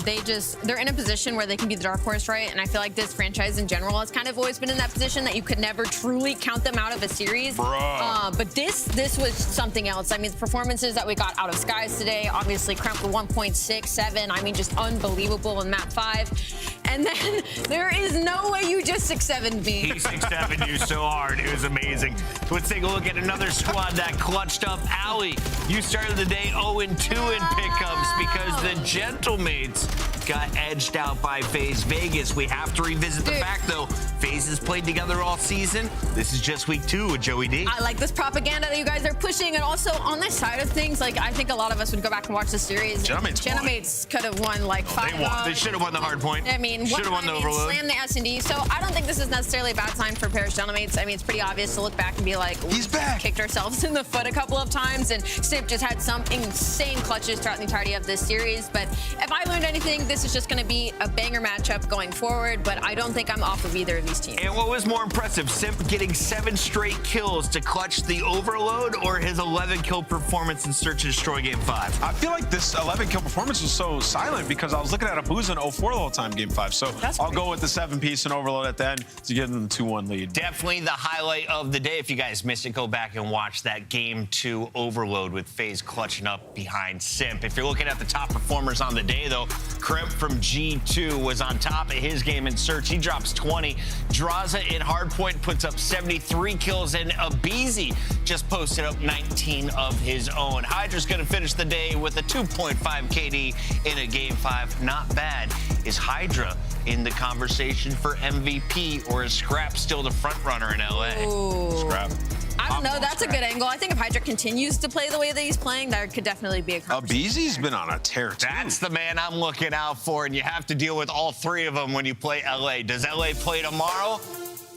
they're in a position where they can be the dark horse, right? And I feel like this franchise in general has kind of always been in that position that you could never truly count them out of a series. But this was something else. I mean, the performances that we got out of Skies today, obviously Crump with 1.67. I mean, just unbelievable in map 5. And then there is no way you just 6'7" me. He 6'7" you so hard. It was amazing. Let's take a look at another squad that clutched up. Allie, you started the day 0-2 in pickups because the Gentlemates got edged out by FaZe Vegas. We have to revisit the fact, though, FaZe has played together all season. This is just week 2 with Joey D. I like this propaganda that you guys are pushing. And also on this side of things, like, I think a lot of us would go back and watch the series. Gentlemates could have won like 5. They should have won the hard point. I mean, should have won the overload. Slam the S&D. So I don't think this is necessarily a bad sign for Paris Gentlemates. I mean, it's pretty obvious to look back and be like, he's back. Kicked ourselves in the foot a couple of times, and Snip just had some insane clutches throughout the entirety of this series. But if I learned anything, this is just going to be a banger matchup going forward. But I don't think I'm off of either of these teams. And what was more impressive, Simp getting 7 straight kills to clutch the overload, or his 11-kill performance in Search and Destroy Game 5? I feel like this 11-kill performance was so silent because I was looking at a Booza in 0-4 the whole time Game 5. So I'll go with the 7-piece and overload at the end to give them the 2-1 lead. Definitely the highlight of the day. If you guys missed it, go back and watch that Game 2 overload with FaZe clutching up behind Simp. If you're looking at the top performers on the day, though, Crimp from G2 was on top of his game in Search. He drops 20. Draza in Hardpoint puts up 73 kills, and Abeezy just posted up 19 of his own. Hydra's going to finish the day with a 2.5 KD in a Game 5. Not bad. Is Hydra in the conversation for MVP, or is Scrap still the front runner in LA? Ooh. Scrap. I'm don't know. That's a good angle. I think if Hydra continues to play the way that he's playing, there could definitely be a conversation. Abeezy's been on a tear, too. That's the man I'm looking out for, and you have to deal with all three of them when you play LA. Does LA play tomorrow?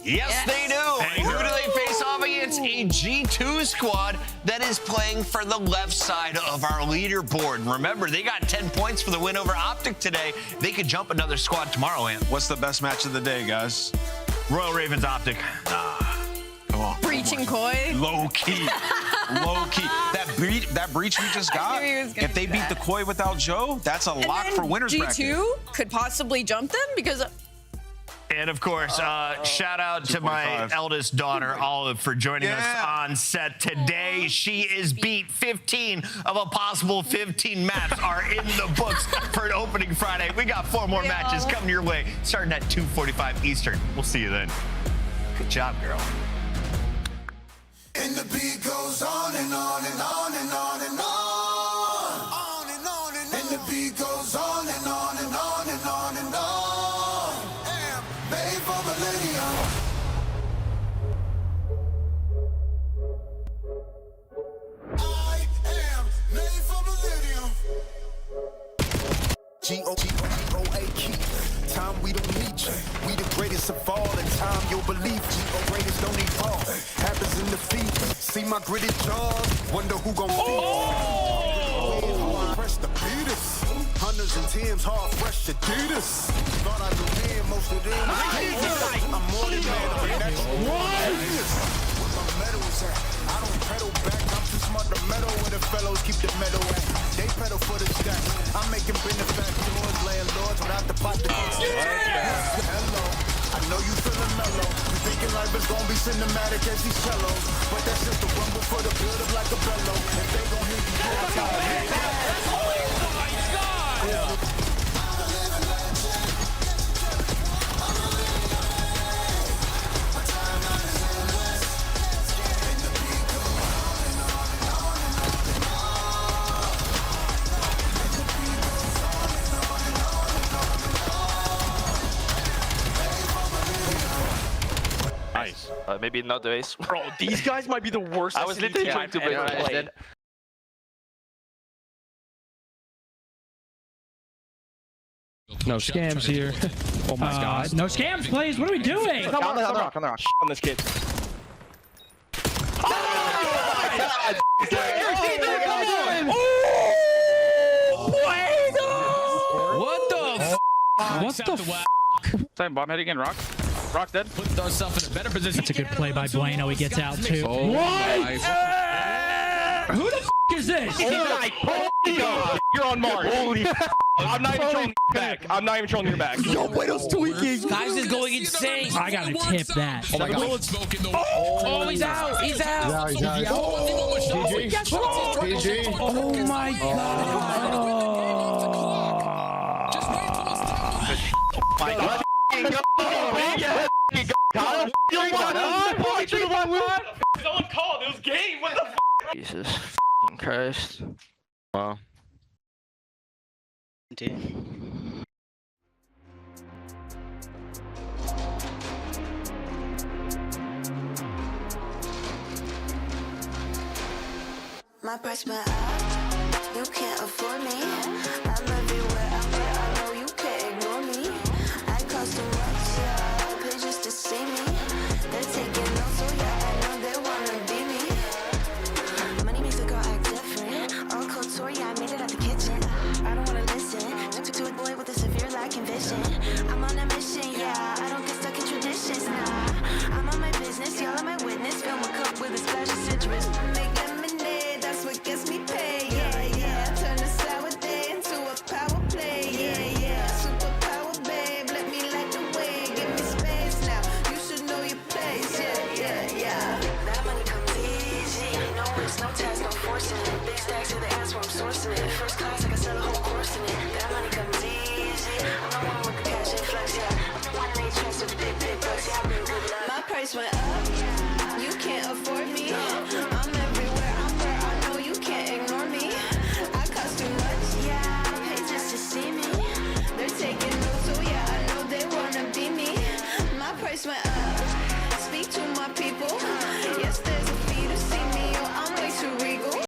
Yes, they do. And who do they face off against? A G2 squad that is playing for the left side of our leaderboard. Remember, they got 10 points for the win over Optic today. They could jump another squad tomorrow, Ant. What's the best match of the day, guys? Royal Ravens Optic. Nah. Come on. Breaching Koi. Low key. Low key. That breach we just got, if they beat the Koi without Joe, that's a lock for winners bracket. G2 could possibly jump them because... And of course, shout out to my eldest daughter, Olive, for joining us on set today. She is beat 15 of a possible 15 maps are in the books for an opening Friday. We got 4 more matches coming your way, starting at 2:45 Eastern. We'll see you then. Good job, girl. And the beat goes on and on and on and on and on. On and on and on. And the beat goes on and on and on and on and on. Made for millennium. I am made for millennium. G-O-G-O-G-O-A key. Time we don't need you. We the greatest of all. In time you'll believe G-O greatest don't evolve. Happens in the feet. See my gritted jaws. Wonder who gon' press the beaters. Hundreds and tens hard fresh Adidas. Thought I knew men, most of them. I'm more than man. I'm natural. Where my medal is at. I don't pedal back. I'm too smart to meddle with the fellows. Keep the medal at. They pedal for the stacks. I'm making benefactors, landlords without the pot to hello. I know you feeling mellow. You thinking life is gonna be cinematic as these cellos. But that's just the rumble for the build up like a bellow. If they gon' hear you, Nice. Maybe not the ace. Bro, these guys might be the worst. I was literally trying to play. No scams here. Oh my god. No scams, please. What are we doing? Come on this kid. What the What the Time bomb heading in, Rock. Rock's dead. Put himself in a better position. That's a good play by Bueno. He gets out too. Oh, what? Who the is this? You're on Mars. Holy I'm not even trolling your back. I'm not even trolling your back. Yo, Bueno's tweaking. Guys is going insane. I gotta tip that. Oh my god. Oh, he's out. He's out. Yeah, he's out. GG. Oh my god. Someone called. It was game. What the f? Jesus Christ. Wow. My price went up. You can't afford me. I'm everywhere. I'm